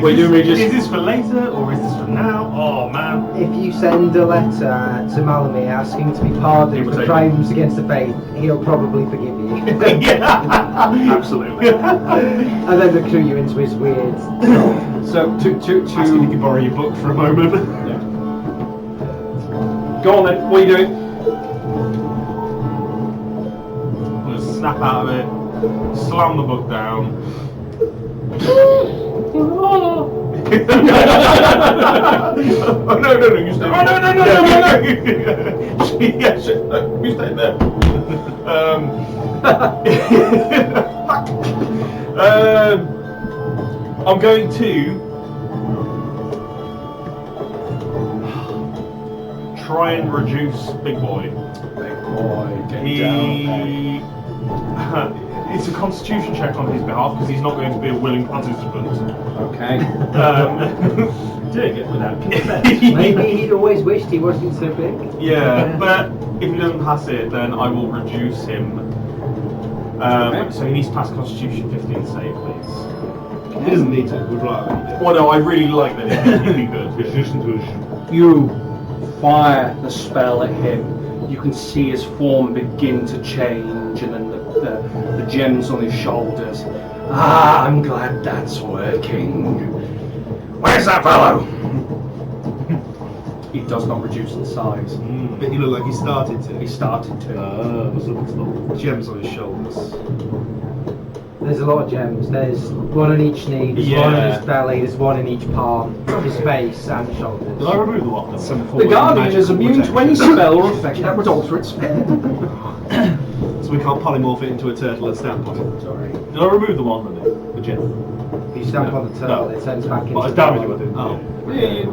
What are you doing, Regis? Is this for later or is this for now? Oh man. If you send a letter to Malamute asking to be He pardoned will for take crimes against the faith, he'll probably forgive you. Absolutely. And then recruit you into his weird. So Asking if you can borrow your book for a moment. go on then. What are you doing? I'm gonna snap out of it, slam the book down. Oh no, you stay. Oh no, yeah, shit, no, you stay there. I'm going to try and reduce Big Boy. Big boy, get He. It's a constitution check on his behalf because he's not going to be a willing participant. Okay. Doing it without consent. Maybe he'd always wished he wasn't so big. Yeah, but if he doesn't pass it, then I will reduce him. So he needs to pass Constitution 15 save, please. He doesn't need to. We'd rather he did. Well, no, I really like that he'd be good. You fire the spell at him. You can see his form begin to change, and then the gems on his shoulders. Ah, I'm glad that's working. Where's that fellow? He does not reduce in size. But he looked like he started to. He started to. Gems on his shoulders. There's a lot of gems. There's one on each knee, there's one on his belly, there's one in each palm, his face and shoulders. Did I remove the one? The Guardian is immune to any spell or effect that would alter its fate. So we can't polymorph it into a turtle and stamp on it. Sorry. Did I remove the one? The gem. If you stamp on the turtle, No. it turns back into. But I damaged him, I didn't. Oh.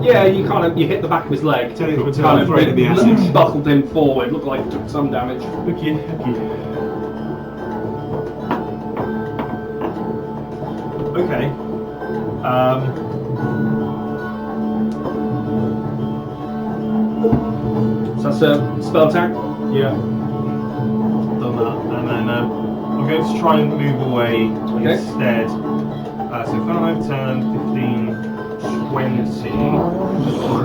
Yeah, you kind of hit the back of his leg, Turn it into a turtle, kind of throw it in the acid. buckled him forward. Looked like it took some damage. Okay. Okay. So that's a spell attack. Yeah. Done that, and then I'm going to try and move away instead. So 5, 10, 15, 20.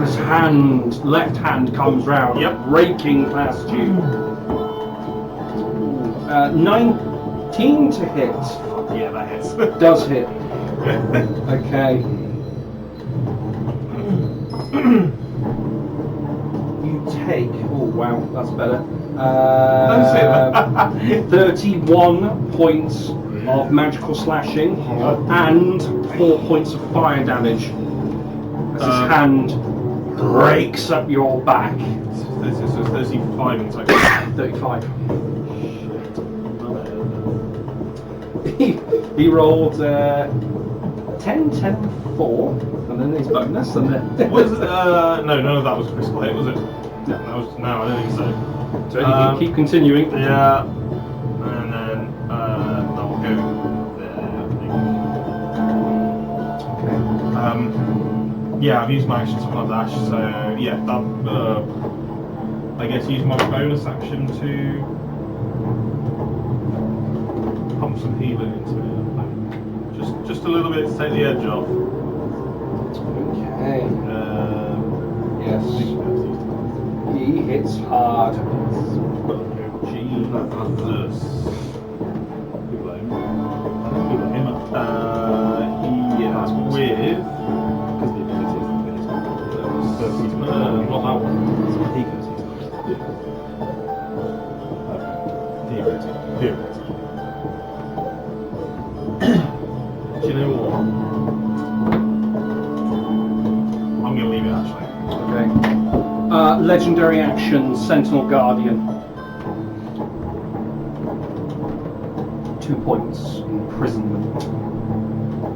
His left hand comes round, raking past you. 19 to hit. Yeah, that hits. Does hit. Okay. You take. Oh wow, that's better. Don't say that. 31 points of magical slashing and 4 points of fire damage as his hand breaks up your back. This is 35 in total. 35. He rolled 10, 10, 4, and then his bonus, and then. Was it, no, none of that was critical hit, was it? No, that was, no, I don't think so. So you can keep continuing. Yeah, and then I'll go there. I think. Yeah, I've used my action to my dash, so yeah, that, I guess use my bonus action to pump some healing into it. Just a little bit to take the edge off. Okay. Yes. He hits hard. Gee. Yeah, with. Not that one. Theoretically. Do you know what? I'm going to leave it actually. Okay. Legendary action, Sentinel Guardian. 2 points, imprisonment.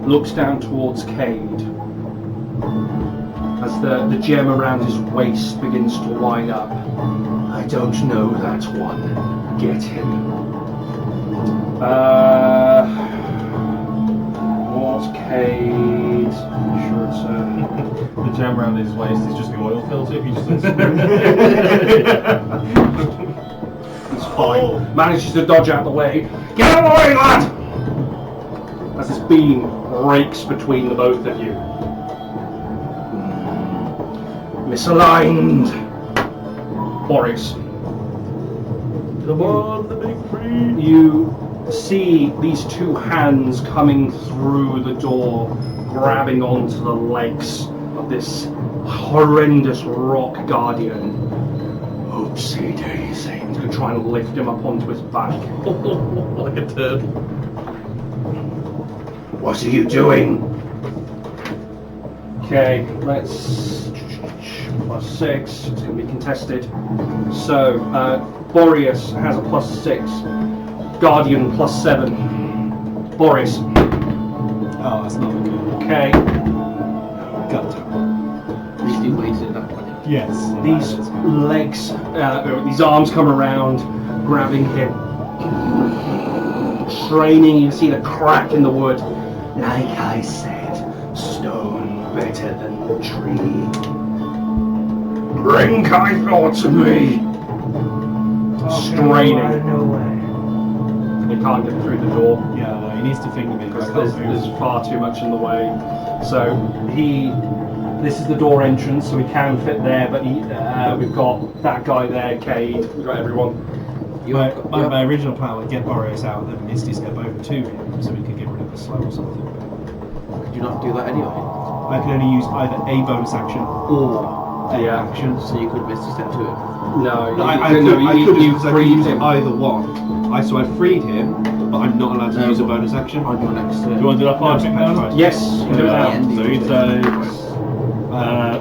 Looks down towards Cade. As the gem around his waist begins to line up. I don't know that one. Get him. What's Cade? Sure it's The gem around his waist is just the oil filter. If you just It's fine. Manages to dodge out the way. Get out of the way, lad! As this beam breaks between the both of you. Misaligned. Boris. Come on, the big three. You see these two hands coming through the door, grabbing onto the legs of this horrendous rock guardian. Oopsie daisy. He's going to try and lift him up onto his back. Like a turd. What are you doing? Okay, let's... +6, it's going to be contested. So, Boreas has a +6. Guardian +7. Boris. Oh, that's not good. Okay. Gut. At least he wasted that one. Yes. These legs, these arms come around, grabbing him. Straining, you see the crack in the wood. Like I said, stone better than the tree. Bring Kythor to me! Straining. He can't get through the door. Yeah, no, he needs to finger me. Because there's far too much in the way. So this is the door entrance, so we can fit there, but we've got that guy there, Cade, we've got everyone. My original plan was get Boreas out and then Misty step over to him so we could get rid of the slow or something. Could you not do that anyway? I can only use either a bonus action or a action. So you could Misty step to him? No, I could use either one. So I freed him, but I'm not allowed to use a bonus action. On your next turn. Do you want to do that 5 thing now? Yes, you do that. So he takes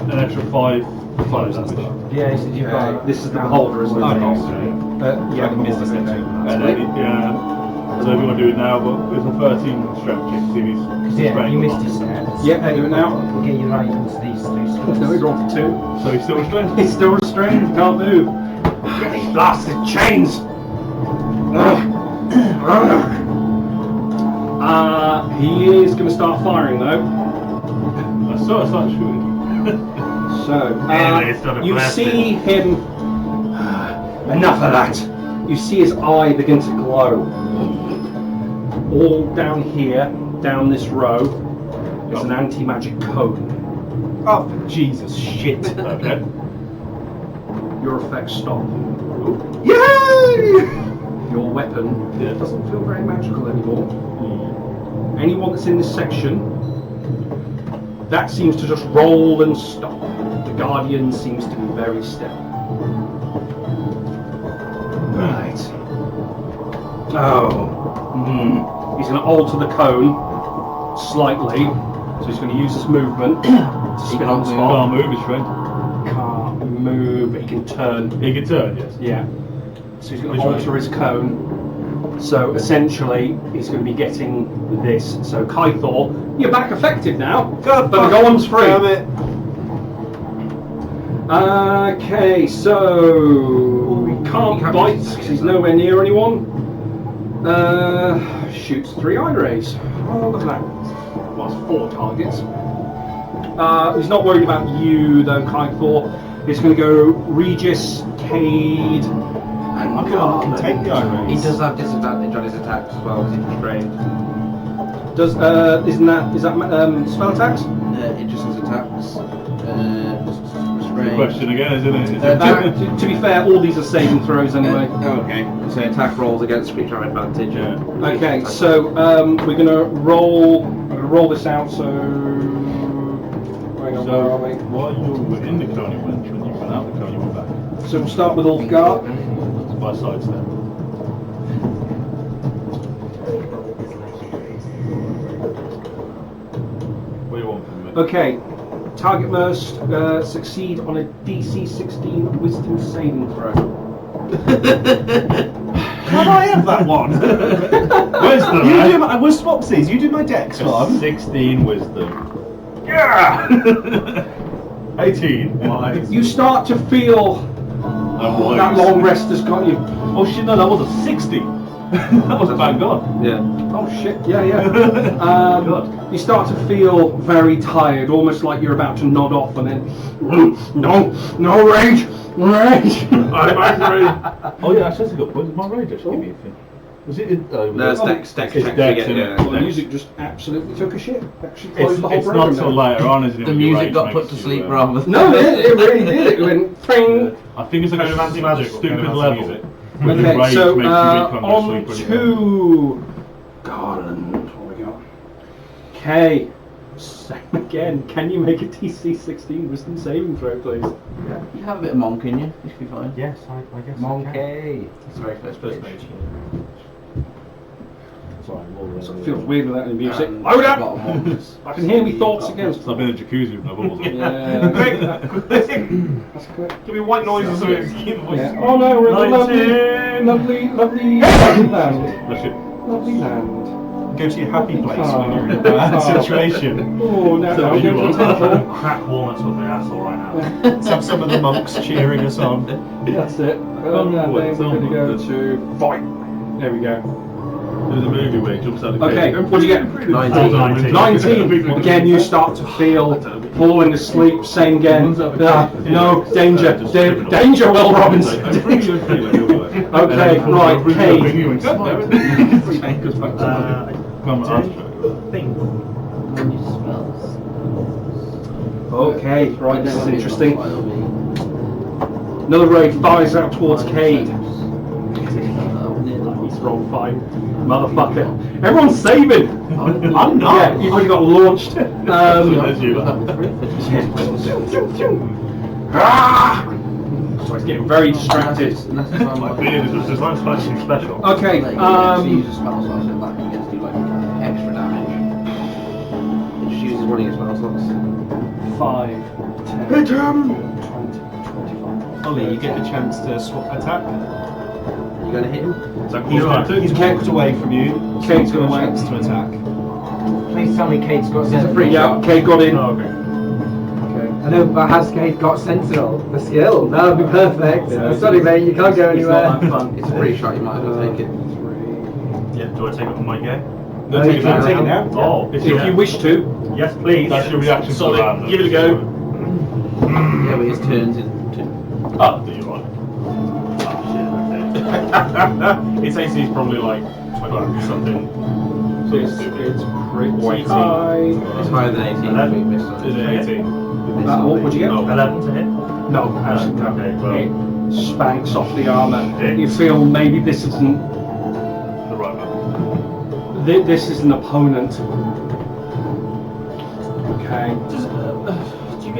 an extra 5 damage. Yeah, he said you've got. This is the beholder, isn't it? Okay. Yeah, I can miss this next And then, I don't know if you want to do it now, but it's a 13 strength check to see if he's Yeah, you restrained or missed not. his steps. Yeah, do it now. We'll get you right into these three slots. No, he's rolled for 2. So he's still restrained? He's still restrained, he can't move. Get these blasted chains! He is going to start firing though. I saw it start shooting. So, It's not a you blasted. see him. Enough of that! You see his eye begin to glow. All down here, down this row, is an anti-magic cone. Oh, Jesus, shit. Okay. Your effects stop. Yay! Your weapon doesn't feel very magical anymore. Anyone that's in this section, that seems to just roll and stop. The Guardian seems to be very still. Right. Oh. He's going to alter the cone slightly. So he's going to use his movement to spin on the spot. Can't move, he's restrained. Can't move, but he can turn. He can turn, yes. Yeah. So he's going to alter his cone. So essentially, he's going to be getting this. So Kythor, you're back effective now. But the golem's free. Damn it. Okay, so he can't bite because he's nowhere near anyone. Shoots 3 eye rays. Oh, look at that. Well, it's 4 targets. He's not worried about you though, Kythor. He's going to go Regis, Cade, and I can take the eye He rays. does have disadvantage on his attacks as well because he's restrained. Does is that spell attacks? It just says attacks. the question again, isn't it? To be fair, all these are saving throws anyway. Okay. So attack rolls against creature have advantage. Yeah. Okay, so we're gonna roll. I'm gonna roll this out. So hang on, where are we? While you were in the cone you went, when you went out the cone you went back. So we'll start with Ulfgar. By sidestep. What do you want from me? Okay, target must succeed on a DC 16 Wisdom saving throw. Can I have that one? Wisdom, You right? do my, we're swapsies. You do my dex one. 16 wisdom. Yeah! 18. Wise. You start to feel I'm wise. that long rest has got you. Oh shit, no, that was a 60. That was bang on. Yeah. Oh shit! Yeah, yeah. You start to feel very tired, almost like you're about to nod off, and then no rage. I'm angry. Oh yeah, that's a good point. My rage actually give me a thing. Was it? No, it's dex check. It's to dex, get, isn't yeah. it? Well, the music just absolutely took a shit. Actually closed the whole It's not program till down. later on, isn't it? The when your music rage got put makes to you, sleep rather than... No, it really did. It went pring. I think it's like Kind a of anti-magic, stupid kind of level. anti-music. When your Okay, rage so makes you become on asleep when you to Garland. What we got? Okay. Same again. Can you make a DC 16 Wisdom saving throw, please? You have a bit of monk in you. You should be fine. Yes, I guess. Monkey. It's the very first page. Sorry, more So it feels weird without any music. And Load got up! monks. I can hear me thoughts again. So I've been in a jacuzzi with no balls. Yeah. Quick! That's quick. Give me white noise or something to keep the voice. Yeah. Oh no, we're in a lovely land. That's it. Lovely land. Go to your happy place Oh. when you're in a bad situation. Oh, now So I'm you going to are. the temple. Crack walnuts with my asshole right now. Let's have some of the monks cheering us on. That's it. And then we're going to go to fight. There we go. There's a movie where he jumps out of the Okay, cage. what'd you get? 19. 19. Again, you start to feel falling asleep. Same again. No, danger. Danger, Will Robinson. Okay, right, Cade. Okay, right, this is interesting. Another raid fires out towards Cade. He's rolled 5. Motherfucker. Everyone's saving! I'm not! Yeah, you've already got launched. So he's getting very distracted. My beard is just like something special. Okay, use a spell slot so that you get to do like extra damage. It just uses one of your spell slots. 5, 10, Hit him! 20, 25. Ollie, you get the chance to swap attack. You gonna hit him? He's walked away from you. Cade's got gonna a chance to attack. Please tell me Kate's got It's a Sentinel. free Yeah, shot. Cade got in. Oh, okay. Okay. I know, but has Kate got Sentinel? The skill? That would be perfect. Sorry, mate, you can't go It's anywhere. not that fun. It's a free shot, you might as well take it. Yeah, do I take it on my game? No, you can't take it now. Oh, If you wish to. Yes, please. That's your reaction to the Solid. round, Give it a go. Yeah, but his turns into... Ah, do you right? Its AC is probably like 20 something. It's pretty 18. high. It's higher than 18. Eleven. we missed Is on. it 18? What'd you get? Oh, 11 to hit? No. Okay, well, It spanks off the armour. Six. You feel maybe this isn't The right man. this is an opponent. Okay.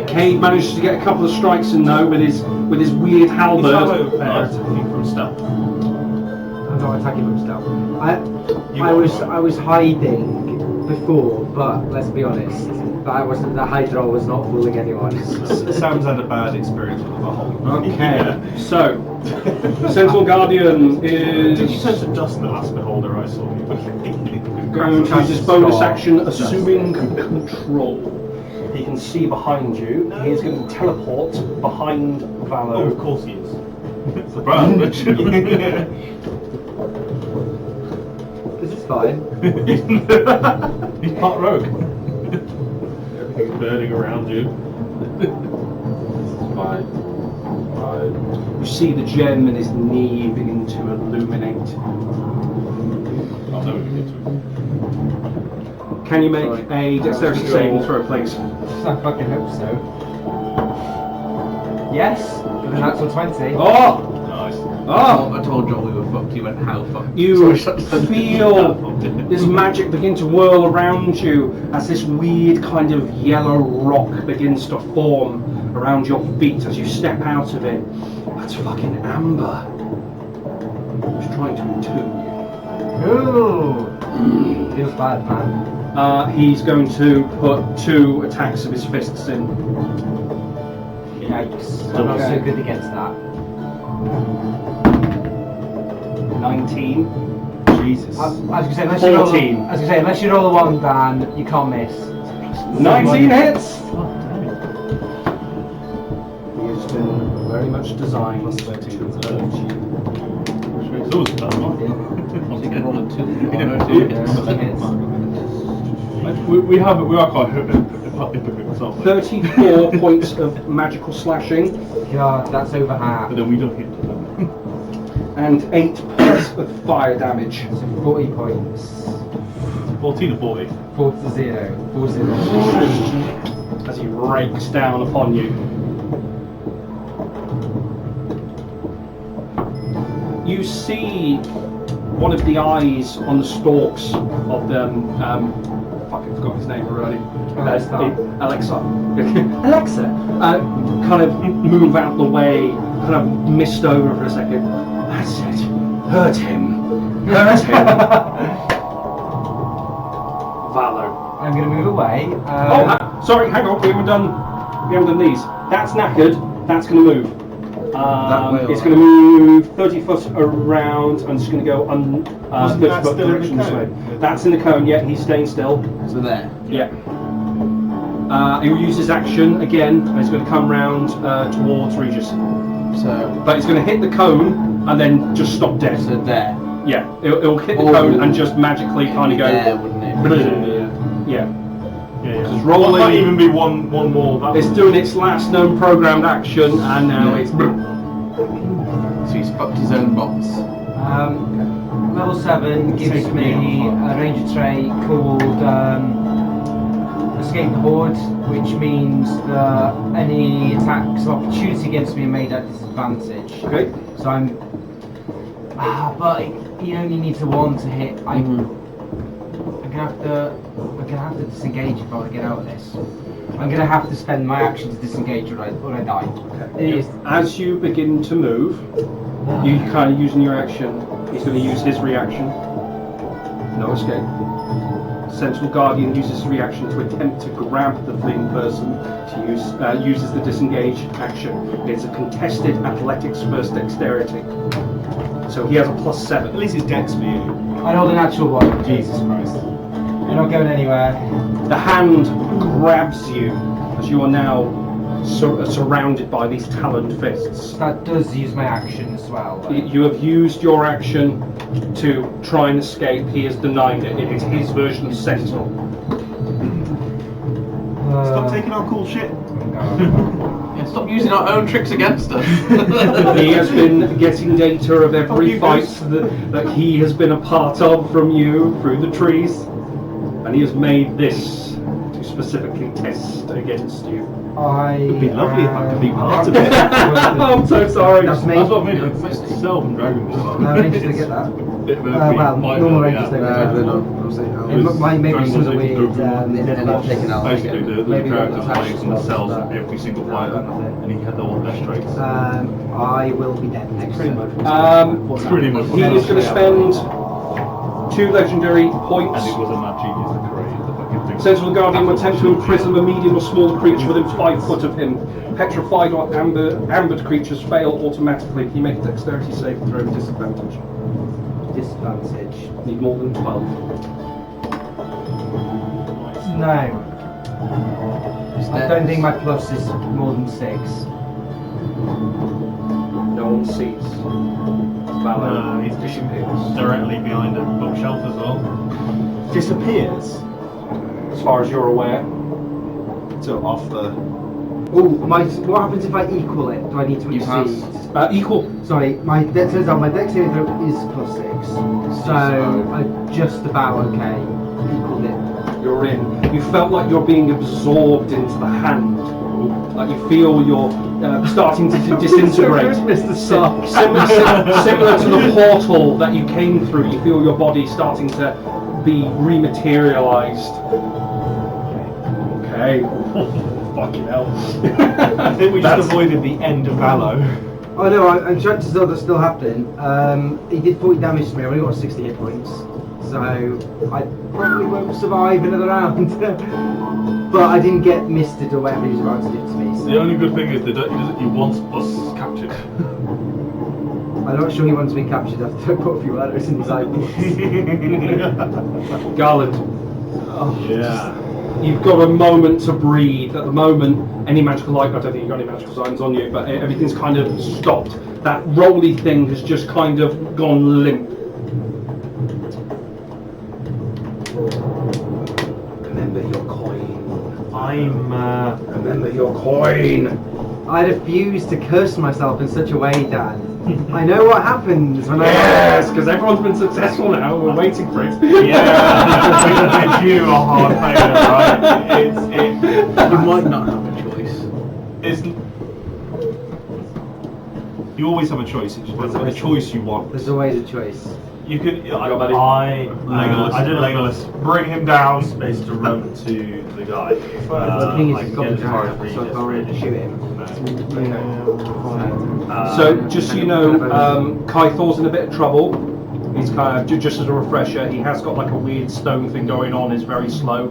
Cade manages to get a couple of strikes in though with his weird halberd. attacking from stealth. I'm not attacking from stealth. I was hiding before, but let's be honest, the Hydra was not fooling anyone. Sam's had a bad experience with the whole. Okay. So Sentinel Guardian Did you is turn to dust the last beholder I saw you? going to use his bonus action, assuming control. He can see behind you. He is going to teleport behind Oh, Valor. of course he is. It's the brand. This is fine. He's part rogue. Everything's burning around you. Fine. You see the gem in his knee begin to illuminate. I'll never get to it. Can you make a dexterity saving throw, please? I fucking hope so. Yes, with a natural 20. Oh! Nice. Oh! I told John we were fucked. He went, how fucked? You feel this magic begin to whirl around you as this weird kind of yellow rock begins to form around your feet as you step out of it. That's fucking Amber. He's trying to entomb you. Ooh! Feels bad, man. He's going to put 2 attacks of his fists in. Yikes. I'm not so good against that. 19. Jesus. I was gonna say, unless you roll 14. I was gonna say, unless you roll a 1, Dan, you can't miss. 19 hits! He has been very much designed to hurt you. It's always a bad one. You can roll a 2. We are quite hypocrites, aren't we? 34 points of magical slashing God, that's over half. But then we don't hit them. and 8 points of fire damage. So 40 points. 14 or 40. 4 to 0. 4 0. As he rakes down upon you. You see one of the eyes on the stalks of the fuck, I forgot his name already. Alexa. Alexa. Kind of move out the way, kind of mist over for a second. That's it. Hurt him. Hurt him. Valor. I'm going to move away. Sorry, hang on. We haven't done these. That's knackered. That's going to move. It's going to move 30 foot around. I'm just going to go 30 that foot still in the direction this way. cone? That's in the cone. Yeah, he's staying still. So there. Yeah. He will use his action again, and he's going to come round towards Regis. So But he's going to hit the cone and then just stop dead. so there. Yeah, it'll hit the Oh. cone and just magically kind of go. There, wouldn't it? Yeah. Yeah. It's rolling. Might even be one more. That It's doing its last known programmed action, and now it's. So he's fucked his own bots. Level 7 gives me a ranger trait called Escape the Horde, which means that any attacks of opportunity against me are made at disadvantage. Okay. So I'm. But he only needs a 1 to hit. I'm gonna have to disengage if I want to get out of this. I'm gonna have to spend my action to disengage or I die. Okay. As you begin to move, you kind of using your action. He's going to use his reaction. No escape. Sentinel Guardian uses his reaction to attempt to grab the fleeing person. To uses the disengage action. It's a contested athletics versus dexterity. So he has a +7. At least it's dex for you. I rolled a natural 1. Jesus Christ. You're not going anywhere. The hand grabs you as you are now surrounded by these taloned fists. That does use my action as well. though. You have used your action to try and escape. He has denied it. It is his version of Sentinel. Stop taking our cool shit. Yeah, stop using our own tricks against us. He has been getting data of Fuck every you, fight Goose. that he has been a part of from you through the trees. And he has made this to specifically test against you. It'd be lovely if I could be part of it. I'm so sorry. That's me. That's what I mean. It's Self and Dragon Ball. Rangers don't get that. Bit of a Well, fight normal there, Rangers don't yeah. get They're that. not. Obviously, It was Maybe Dragon some of Ball the Z weird. they're not taking out. Basically, the Maybe character not plays on the cells attached of to every single fighter, that kind of thing. and he had all their traits. I will be dead next Pretty turn. much. Pretty much. He is going to spend 2 legendary points. And it was a mad genius that created the fucking thing. Sentinel Guardian will attempt to imprison a medium or smaller creature within 5 foot of him. Petrified or ambered creatures fail automatically if you make a dexterity save throw with disadvantage. Disadvantage. Need more than 12. No. I don't think my plus is more than 6. No one sees. Valor. He's directly behind a bookshelf as well. Disappears. As far as you're aware. So off the. Oh, what happens if I equal it? Do I need to You exceed? Equal. Sorry, my turns out my dexterity is +6, so I'm just about okay. Equaled it. You're in. You felt like you're being absorbed into the hand Like you feel you're starting to disintegrate. Mr. Sock. Similar to the portal that you came through, you feel your body starting to be rematerialized. Okay. Fucking hell. I think we just avoided the end of Valo. Oh no, I'm trying to still that's still happening. He did 40 damage to me. I only got 60 hit points, so I probably won't survive another round. But I didn't get misted or whatever he was about to do to me. So. The only good thing is he wants us captured. I'm not sure he wants me captured after I put a few arrows in his eyeballs. Garland. Yeah. You've got a moment to breathe. At the moment, any magical light, I don't think you've got any magical signs on you, but everything's kind of stopped. That rolly thing has just kind of gone limp. Remember your coin. Remember your coin. I refuse to curse myself in such a way, Dan. I know what happens when Yes, because everyone's been successful now. We're waiting for it. Yeah, you are hard failure, right? You might not have a choice. You always have a choice. It's just a choice you want. There's always a choice. You can. I did Legolas. Bring him down. Space to run to the guy. The thing is, I he's can got get the as far dragon, as so I can't really shoot him. So, just so you know, Kai Thor's in a bit of trouble. He's kind of, just as a refresher, he has got like a weird stone thing going on, is very slow.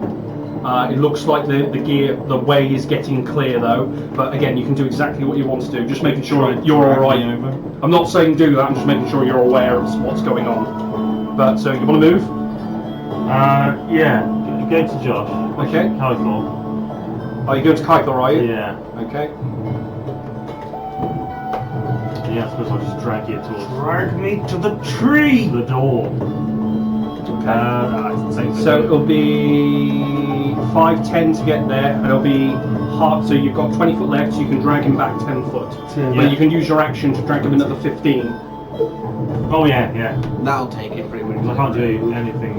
It looks like the way is getting clear though, but again, you can do exactly what you want to do, just making sure you're alright. I'm not saying do that, I'm just making sure you're aware of what's going on. But, so, you want to move? Yeah. Go to Josh. Okay. Kythor. Are you going to Kai Thor, are you? Yeah. Okay. Yeah, I suppose I'll just drag you towards Drag me to the tree. the door. So it'll be 5-10 to get there, and it'll be hard. So you've got 20 foot left, so you can drag him back 10 foot. But you can use your action to drag him another 15. Oh yeah, yeah. That'll take it pretty much. I can't do anything.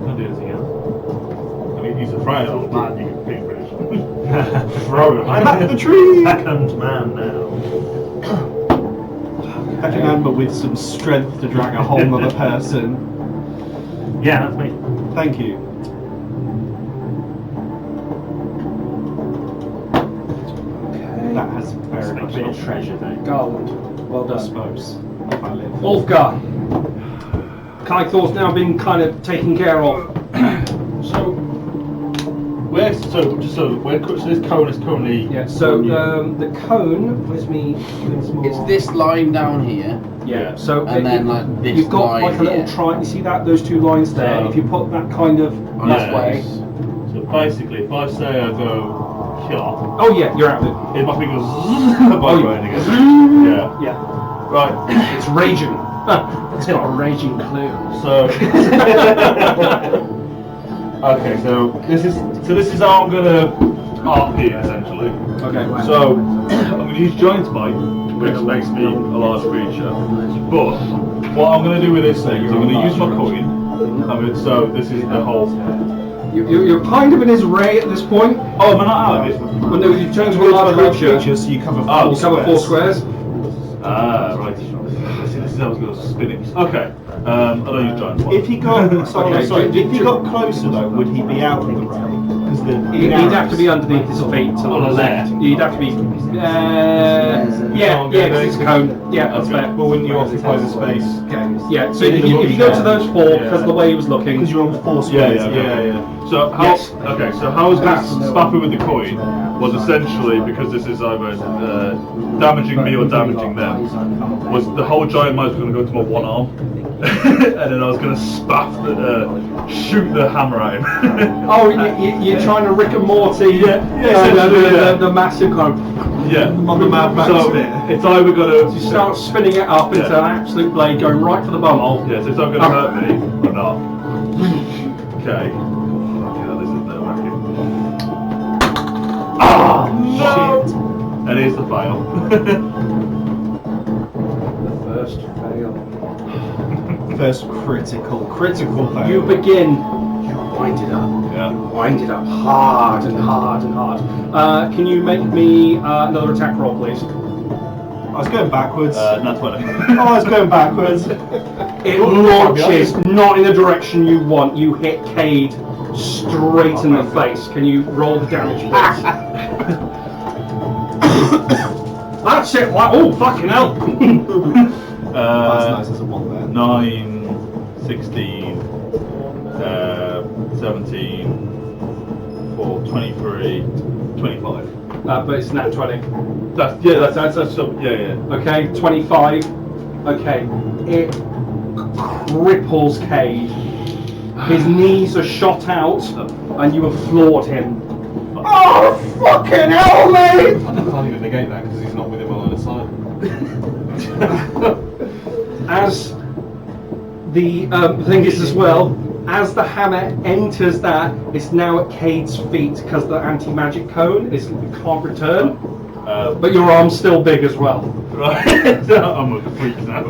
Can't do anything else. I mean, he's afraid of man. You can pick British. Throw him. I'm at the tree. Second man now. Second man, but with some strength to drag a whole other person. Yeah, that's me. Thank you. Okay. That has very much bit of treasure there. Garland. Well I done. suppose. If I live. Ulfgar. Kai Thor's now been kind of taken care of. So this cone is currently. Yeah. So the cone. Where's me? It's this line down here. Yeah. So And then, like, this you've got line like a little here. triangle. You see that? Those two lines there. If you put that kind of that way. So basically, if I say I go here, Oh yeah, you're out of it. if my finger goes Oh, going again. Yeah. Yeah. Right. It's raging. It's got a raging clue. So. Okay, so this is how I'm gonna RP essentially. Okay. So I'm gonna use Giant Bite, which makes me a large creature. But what I'm gonna do with this thing is I'm gonna use my coin. So this is the whole. You're kind of in his ray at this point. Oh, am I not out of it? Well, no, you've turned to a large creature. So you cover Oh, You cover 4 squares. Ah, right. This is how I was going to spin it. Okay. I don't use Giant Bite. If he got Okay, sorry, so if he got closer though, would he be out of the ray? Because He'd have to be underneath his feet to On the the left. left. He'd have to be. Yeah, because it's a cone. Yeah, that's fair. Well, wouldn't you occupy the space? Yeah, so if you go to those 4, because of the way he was looking. Because you're on 4 Yeah, squares. yeah. So how? Yes. Okay, so how I was going to spap it with the coin was essentially because this is either damaging me or damaging them. Was the whole giant mice was going to go to my one arm, and then I was going to shoot the hammer at him. Oh, you're trying to Rick and Morty. The massive kind of. Yeah. On the Mad Max So bit. it's either going You to start spinning it up into an absolute blade, going right for the bumhole. Yeah, so it's either going to hurt me or not. Okay. Okay, this is the racket. Ah, shit! And here's the fail. The first fail. First critical fail. You begin. You wind it up. Yeah. Wind it up hard and hard and hard. Can you make me another attack roll, please? I was going backwards. Not 20. I was going backwards. It launches not in the direction you want. You hit Cade straight in the face. Can you roll the damage, please? That's it. Oh, fucking hell. That's nice as a one there. 9, 16, 17, 4, 23, 25. But it's nat 20. That's yeah. Okay, 25. Okay, it cripples Cade. His knees are shot out, and you have floored him. Oh, fucking hell, mate! I can't even negate that because he's not within my line of sight. As the thing is as well, as the hammer enters that, it's now at Cade's feet because the anti-magic cone is can't return. But your arm's still big as well. Right. I'm a freak now.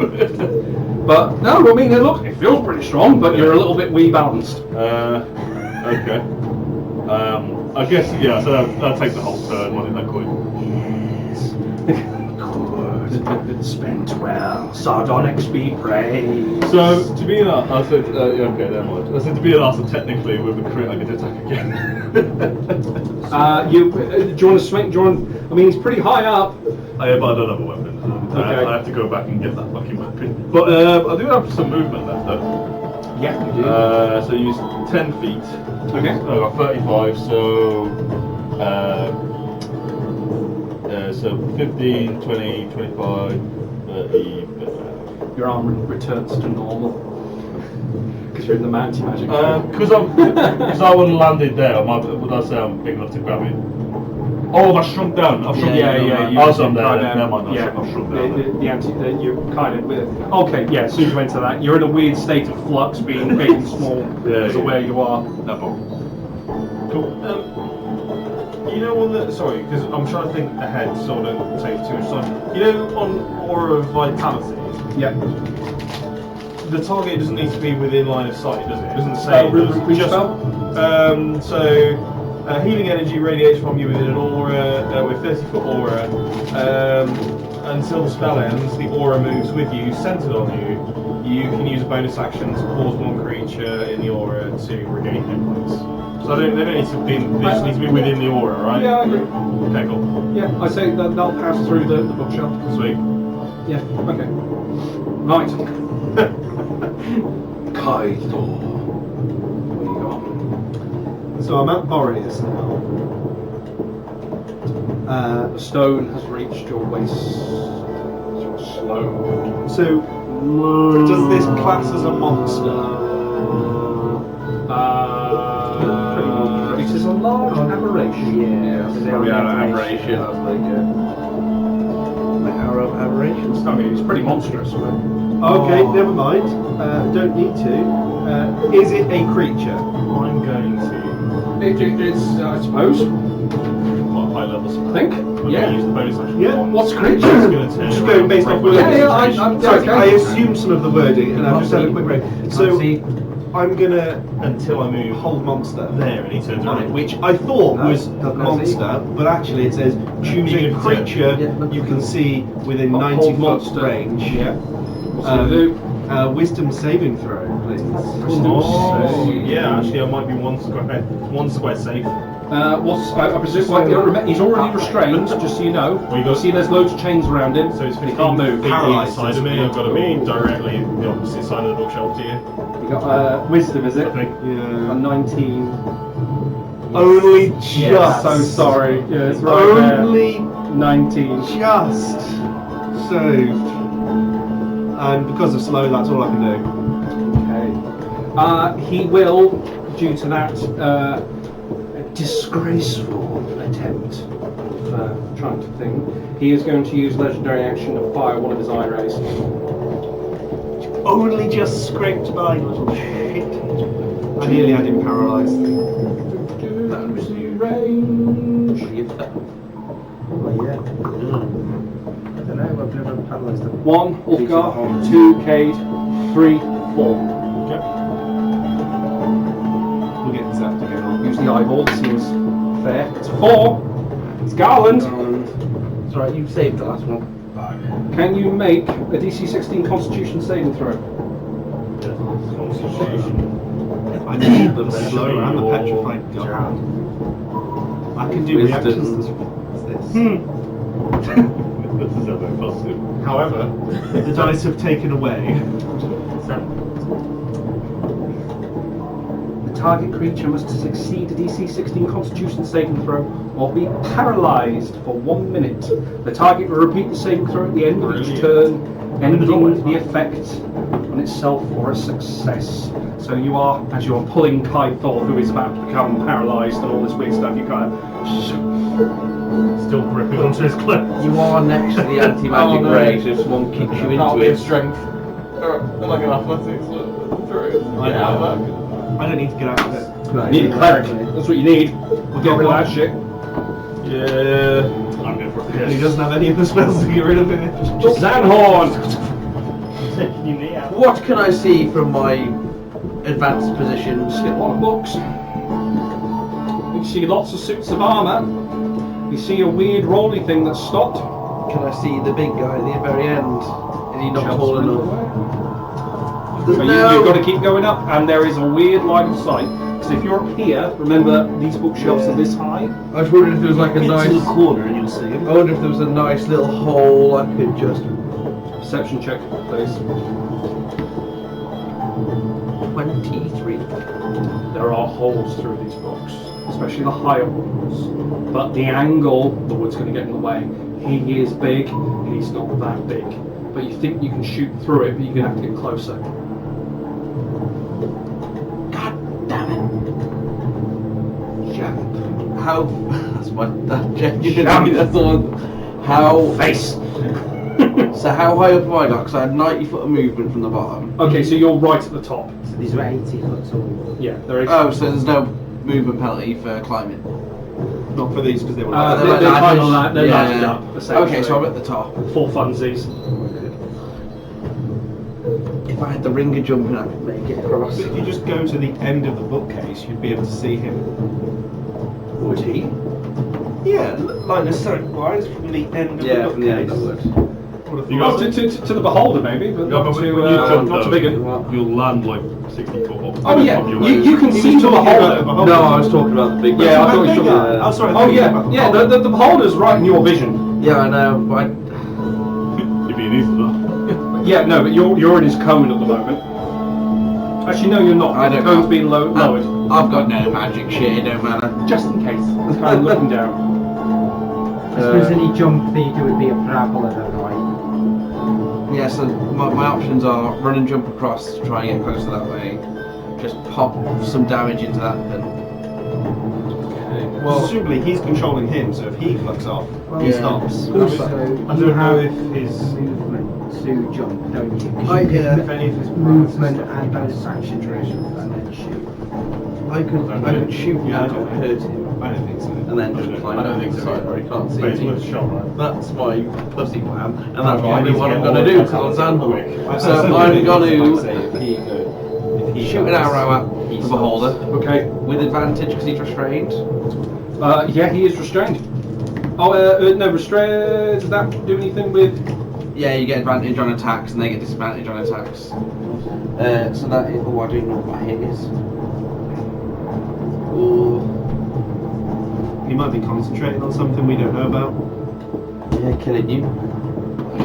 But no, I mean it feels pretty strong, but you're a little bit balanced. Okay. I guess yeah. So that'll take the whole turn. What did that coin? Good. Spent well. Sardonyx be praised. So to be an arse, I said okay, never mind. I said to be an arse, technically with a crit I get to attack again. Do you want to swing? I mean, he's pretty high up. But I don't have a weapon. Okay. I have to go back and get that fucking weapon. But I do have some movement left though. Yeah, you do. So use 10 feet. Okay. I've got 35, so 15, 20, 25, 30. Your arm returns to normal because you're in the anti-magic. Because I wouldn't have landed there, would I say I'm big enough to grab it? Oh, I've shrunk down. I've shrunk Yeah. down. You I was on there. kind of- Never mind. Yeah, I've shrunk down. you're kind of with. Okay, yeah. As soon as you enter that, you're in a weird state of flux, being big and small because of where you are. No problem. Cool. You know on the sorry, because I'm trying to think ahead, so I don't take too much time. You know on Aura of Vitality, Yeah. the target doesn't need to be within line of sight, does it? It doesn't say. Repeat just spell? healing energy radiates from you within an aura with 30-foot aura. Until the spell ends, the aura moves with you, centered on you. You can use a bonus action to cause one creature in the aura to regain hit points. So they don't need to be. They just need to be within the aura, right? Yeah, I agree. Okay, cool. Yeah, I say that'll pass through the bookshelf. Sweet. Yeah. Okay. Right. Kaido. Where you got? So I'm at Boreas now. The stone has reached your waist. You're slow. So does this class as a monster? It is a large aberration. Yeah, Probably out of aberration. That's pretty good. The arrow of aberration. I mean, it's pretty monstrous. But Okay, never mind. Don't need to. Is it a creature? I'm going to. it's, I suppose. Well, high level I spell. think. I'm Yeah. going to use the bonus action. Yeah. once. What's creature? It's going to turn Just around going based for off a wording. Yeah, concentration. Sorry, okay. I assumed some of the wording, and I've just had a quick read. So I'm gonna Until I move hold monster there, and he turns on it, around. which I thought No, was doesn't monster, but actually it says choose a creature you can see within Hold 90 foot monster. range. Yeah. What's it do? Wisdom saving throw, please. Oh, yeah, actually, I might be one square safe. I presume he's already restrained, just so you know. you got- See, there's loads of chains around him, So it's he can't move. Paralyzed. inside of me. I've got to be directly the opposite side of the bookshelf to you. You got wisdom, is it? I think. A Yeah. 19. Only just. Yes, so sorry. Yeah, it's right Only there. 19. just. So. And because of slow, that's all I can do. Okay. He will, due to that disgraceful attempt of trying to think, he is going to use legendary action to fire one of his eye rays. Only just scraped by, little shit. I nearly had him paralysed. Range. Oh, yeah. I don't know, I've never paralysed them. 1, Ulfgar, 2, Cade, 3, 4. We'll get zapped again, aren't the eyeball. Seems fair. It's 4. It's Garland. It's alright, you saved the last one. Can you make a DC 16 Constitution saving throw? I need the slow and the petrified god. I can do reactions as this. This is a bit positive. However, The dice have taken away. The target creature must succeed a DC 16 Constitution saving throw or be paralysed for 1 minute. The target will repeat the saving throw at the end of each turn, ending the effect on itself for a success. So you are, as you're pulling Kai Thor, who is about to become paralysed and all this weird stuff, you kind of... still gripping onto his clip. You are next to the anti-magic ray, so if someone kicks you into it. strength. I'm like an athletics. I don't need to get out of it. You need a cleric. That's what you need. We'll get rid of that shit. Yeah. I'm going for a He piss. doesn't have any of the spells to get rid of it. Zanhorn! Taking your knee out. What can I see from my advanced positions? See a lot of books. You see lots of suits of armour. You see a weird rolly thing that's stopped. Can I see the big guy at the very end? Is he not tall enough? So you've got to keep going up, and there is a weird line of sight. Because if you're up here, remember these bookshelves are this high. I was wondering if there was like a Get nice. to the corner and you'll see him. I wonder if there was a nice little hole I could just. Perception check, please. 23. There are holes through these books, especially the higher ones. But the angle, the wood's going to get in the way. He is big, he's not that big. But you think you can shoot through it, but you're going to have to get closer. God damn it. Jump. How. That's my. That's the one. How. Face! So how high up have I got? Because I had 90 foot of movement from the bottom. Okay, so you're right at the top. So these are 80 foot tall. Yeah, there is. Oh, so there's no movement penalty for climbing. Not for these because they were. They're like kind of ladders. like, they're Yeah. laddered up, essentially. Okay, so I'm at the top. For funsies. If I had the ringer jumping, I could make it across. But if you just go to the end of the bookcase, you'd be able to see him. Would he? Yeah, line of sight wise from the end of Yeah, the from the end bookcase. of it. You Oh, guys, to the beholder, maybe, but yeah, not but to, when you jump not to though, Biggin. you'll land like 60 foot off. Oh, yeah, off your you can see the beholder. No, I was talking about the big Yeah, I man. thought you were talking Oh, sorry. Oh, yeah, the beholder's right in your vision. Yeah, I know, but You'd be an easy though. Yeah, no, but you're in his cone at the moment. Actually, no, you're not. I The don't cone's know. been lowered. I've got no magic shit, it don't matter. Just in case. It's kind of looking down. I suppose any jump that you do would be a parabola though, right? Yeah, so my options are run and jump across to try and get closer that way. Just pop some damage into that thing. Well, presumably he's controlling him, so if he fucks off, he Yeah. stops. Also, I you don't know have if his movement to jump, don't you? 'Cause I- you can yeah. if any of his movement brothers and bonus action duration and then shoot. I could shoot Yeah, I and don't know. hurt him, I don't think so. and then just climb I don't down think the so. side where he can't see But it's me. worth a shot, right? That's my pussy plan, and that's Right, probably he's what I'm getting going to all do the because I'm talent Zanhor. quick. So I'm going to shoot an arrow at the stops. beholder Okay. with advantage because he's restrained. Yeah, he is restrained. Oh, no, restrained. Does that do anything with? Yeah, you get advantage on attacks and they get disadvantage on attacks. So that is. Oh, I don't know what my hit is. Oh, He might be concentrating on something we don't know about. yeah, killing you.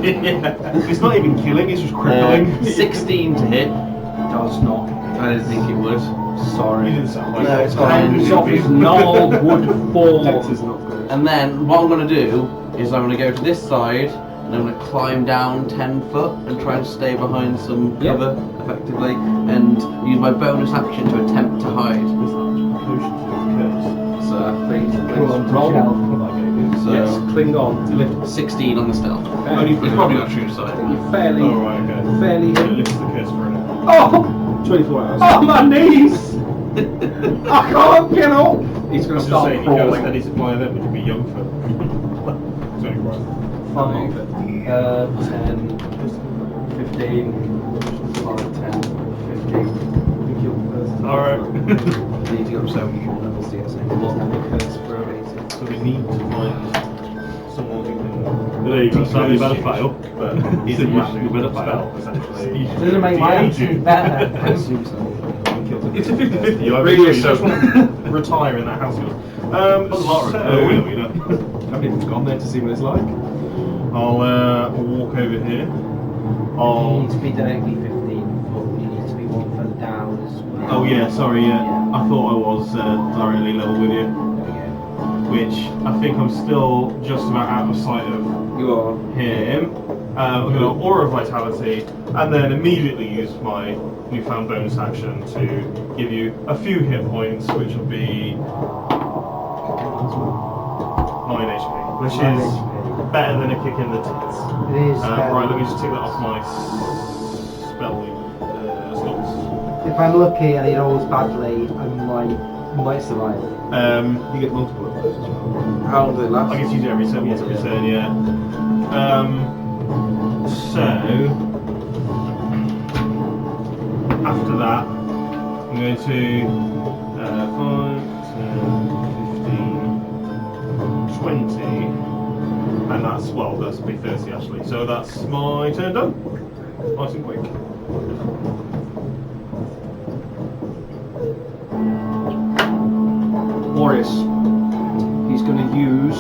It's not even killing, it's just crippling. 16 to hit. Does not. I didn't think it would. Sorry. You didn't sound like No, it's that. fine. Hands off his gnarled wood fall. Dex is not good. And then what I'm going to do is I'm going to go to this side and I'm going to climb down 10 foot and try and stay behind some Yep. cover effectively and use my bonus action to attempt to hide. So, Roll. so Yes, cling on. Lift. 16 on the stealth. Okay. He's probably got true sight. You're fairly, Oh, right, okay. fairly. So it lifts the curse for it. Oh, 24 hours. oh, my knees! I can't get up. He's going I'm to just start saying, he goes crawling. steady supply of it, would you be young for? It's only right. 5, 10, 15, 5, 10, 15. Alright. You need to go up so many more levels to get something. So we need to find someone who can. There you go. So you better fail. But He's he's a a you better spell, fail. essentially. Doesn't make my accent better. I assume so. It's a 50-50. I Radio really just show. want to retire in that house. Not a lot of So, wheel, you know. I've even gone there to see what it's like. I'll walk over here. You I'll. need to be directly 15 foot. You need to be one further down as well. Oh yeah, sorry, yeah. I thought I was directly level with you. Which I think I'm still just about out of sight of You are. him. I'm going to Aura of Vitality, and then immediately use my newfound bonus action to give you a few hit points, which will be 9 HP, which is better than a kick in the tits. It is. Right, let me just take that off my spell slots. If I'm lucky and it rolls badly, I might survive. You get multiple of those as well. How long do they last? I guess use it every turn, once every turn, yeah. So after that, I'm going to 5, 10, 15, 20, and that's, well, that's be 30 actually. So that's my turn done. Nice and quick. Boreas. He's going to use.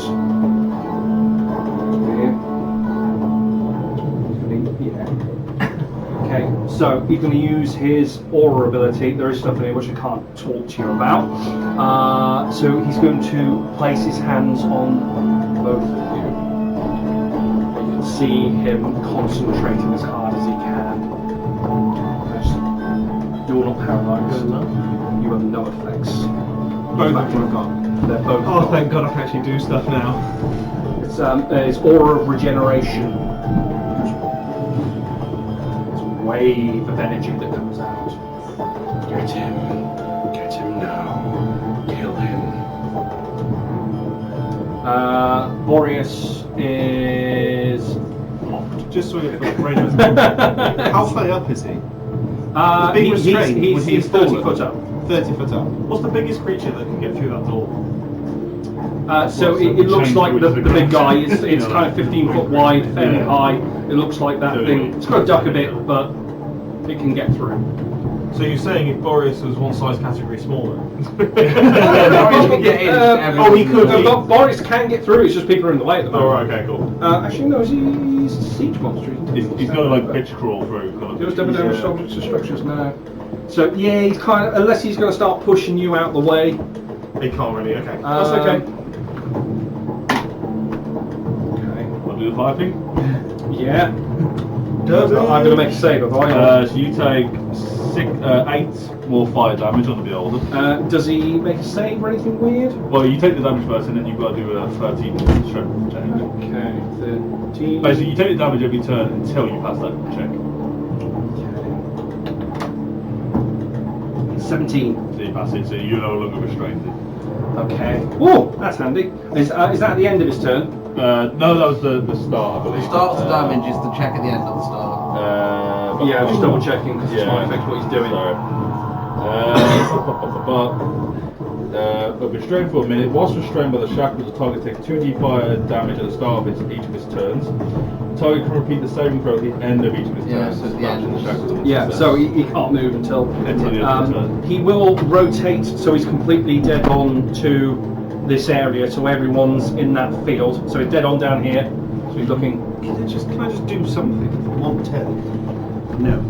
Okay, so he's going to use his aura ability. There is stuff in here which I can't talk to you about. So he's going to place his hands on both of you. You can see him concentrating as hard as he can. You're not paralyzed. You have no effects. Both of them are gone. They're both. Oh, gone. thank God I can actually do stuff now. It's aura of regeneration. It's a wave of energy that comes out. Get him now. Kill him. Boreas is locked. Just so you're radio. How high up is he? Being restrained, would he he's have 30 fallen? foot up. 30 foot up. What's the biggest creature that can get through that door? So it looks like the big guy. It's kind of 15 foot wide, fairly high. It looks like that thing. It's got to duck a bit, but it can get through. So you're saying if Boreas was one size category smaller? Oh, he could. Boreas can get through. It's just people are in the way at the Oh, moment. right, okay, cool. Actually, no. He's a siege monster. He's gonna like pitch crawl through. Just double damage to structures now. So yeah, he's kind of, unless he's going to start pushing you out the way. He can't really, okay. That's okay. Want to do the fire thing? Yeah. I'm going to make a save, have I? So you take 8 more fire damage on the beholder. Does he make a save or anything weird? Well, you take the damage first, and then you've got to do a 13 strength check. Okay, 13. Basically, you take the damage every turn until you pass that check. 17. So you pass it, so you're no longer restrained. Okay. Oh, that's handy. Is that at the end of his turn? No, that was the start, I believe. The start of the damage is the check at the end of the start. Yeah, I'm just double checking because it's might affect what he's doing. Sorry. But restrained for a minute. Whilst restrained by the shackles, the target takes 2d fire damage at the start of each of his turns. The target can repeat the saving throw at the end of each of his Yeah, turns. so at the end. The shackles and Yeah, success. so he can't move until the end of his turn. he will rotate, so he's completely dead on to this area, so everyone's in that field. So he's dead on down here. So he's looking. Can I just do something for 110? No.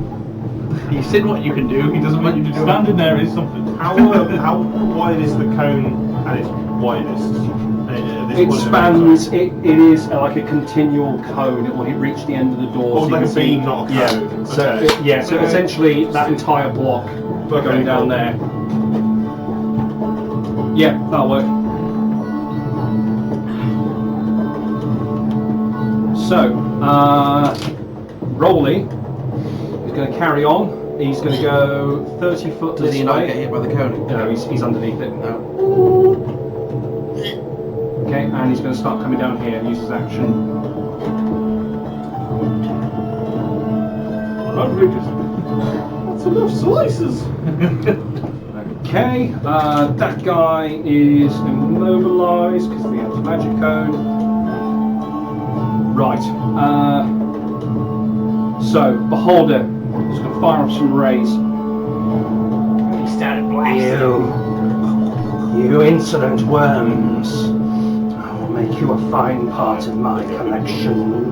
He's seen what you can do. He doesn't want you to do Standing there is something. How wide is the cone at its widest? It spans. It is like a continual cone. It will reach the end of the door. Oh, so you like can a see- beam, not a cone. Yeah. So Okay. so essentially that entire block going down cool. there. Yeah, that'll work. So, Rolly is going to carry on. He's going to go 30 foot Does this he not way. get hit by the cone? No, he's underneath it. No. Okay, and he's going to start coming down here and use his action. Outrageous. That's enough slices! Okay, that guy is immobilized because of the anti-magic code. Right. So, Beholder is going to fire off some rays. He started blasting. You insolent worms. I'll make you a fine part of my collection.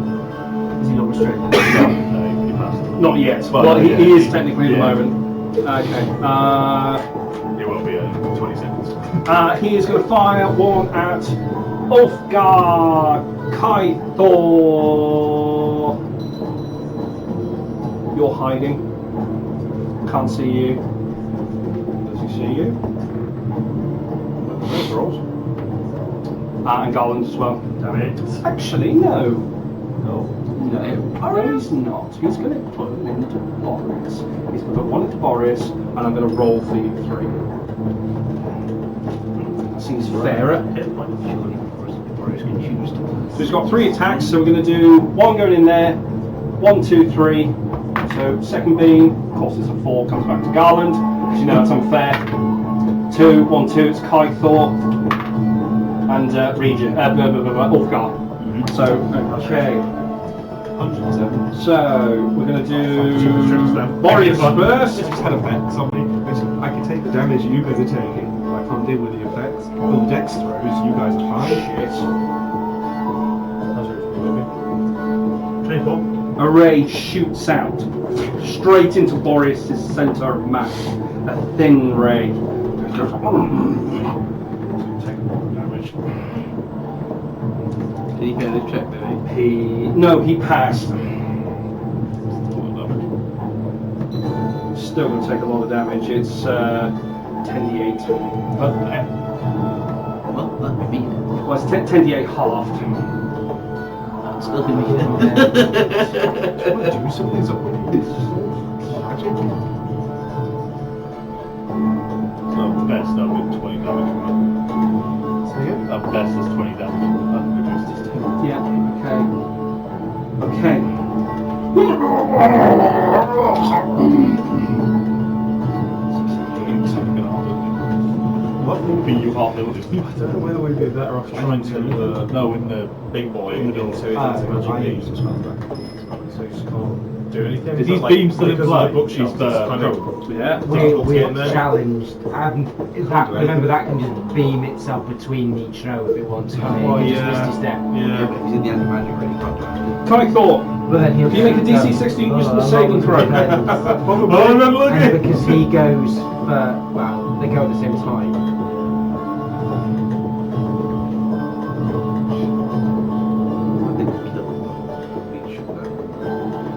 Is he not restricted? No, you passed. Not yet. Well, Well, he yeah, is technically yeah. at the moment. Okay. It won't be 20 seconds. He is going to fire one at Ulfgar Kaithor. You're hiding. Can't see you. Does he see you? Those rolls. And Garland as well. Damn it. Actually, no. No. No, he's not. He's going to put them into Boris. He's going to put one into Boris, and I'm going to roll for you 3. That seems fairer. So he's got 3 attacks, so we're going to do 1 going in there, 1, 2, 3. So second beam, of course it's a 4, comes back to Garland, because you know that's unfair. 2, 1, 2, it's Kaithor, and Ulfgar. So, okay. 107. So, we're going to do Boris Boris first. It's had effects on me. I can take the damage you guys are taking. I can't deal with the effects. All the dex throws, you guys are fine. Shit. A ray shoots out straight into Boris's center of mass. A thin ray. Did he fail his check, did he? He passed. Still going to take a lot of damage. It's 10d8. But, Well, that'd be mean. well, it's 10d8 halved. Still can be Do something's up with this. Magic. So best up with 20 damage from So yeah. it. Up best is 20 damage. Yeah, okay. What would be you half building? I don't know whether we'd be better off Trying to no in the big boy in the middle. So So use the spell back. So you just can't do anything. Is these beams still in because play? of the bookshelf, These, it's kind of Yeah. We're in there. challenged. Remember that can just beam itself between each row if it wants. Can't it? Oh, It just yeah. missed a step. Yeah, Yeah. but he's in the anti-magic really can't do it. Kaithor, But then he'll do you make a DC 16 wisdom saving throw? Oh, I'm And looking. because he goes for, well, they go at the same time. I think we killed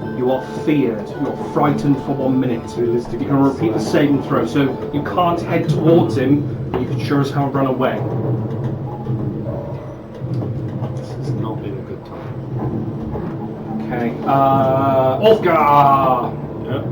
him. You are feared. You're frightened for 1 minute. You can repeat the saving throw. So you can't head towards him, but you can sure as hell run away. This has not been a good time. Okay. Ulfgar! Yeah.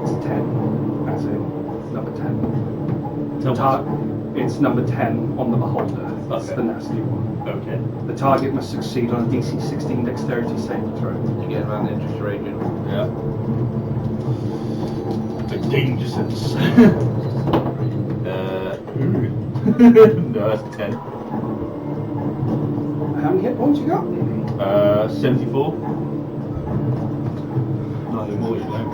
It's 10, as in number 10. Tell It's number 10 on the beholder. That's Okay. the nasty one. Okay. The target must succeed on a DC 16 dexterity saving throw. You get advantage if you're raging. Yeah. The danger sense. No, that's 10. How many hit points you got? 74. Nothing more, you know.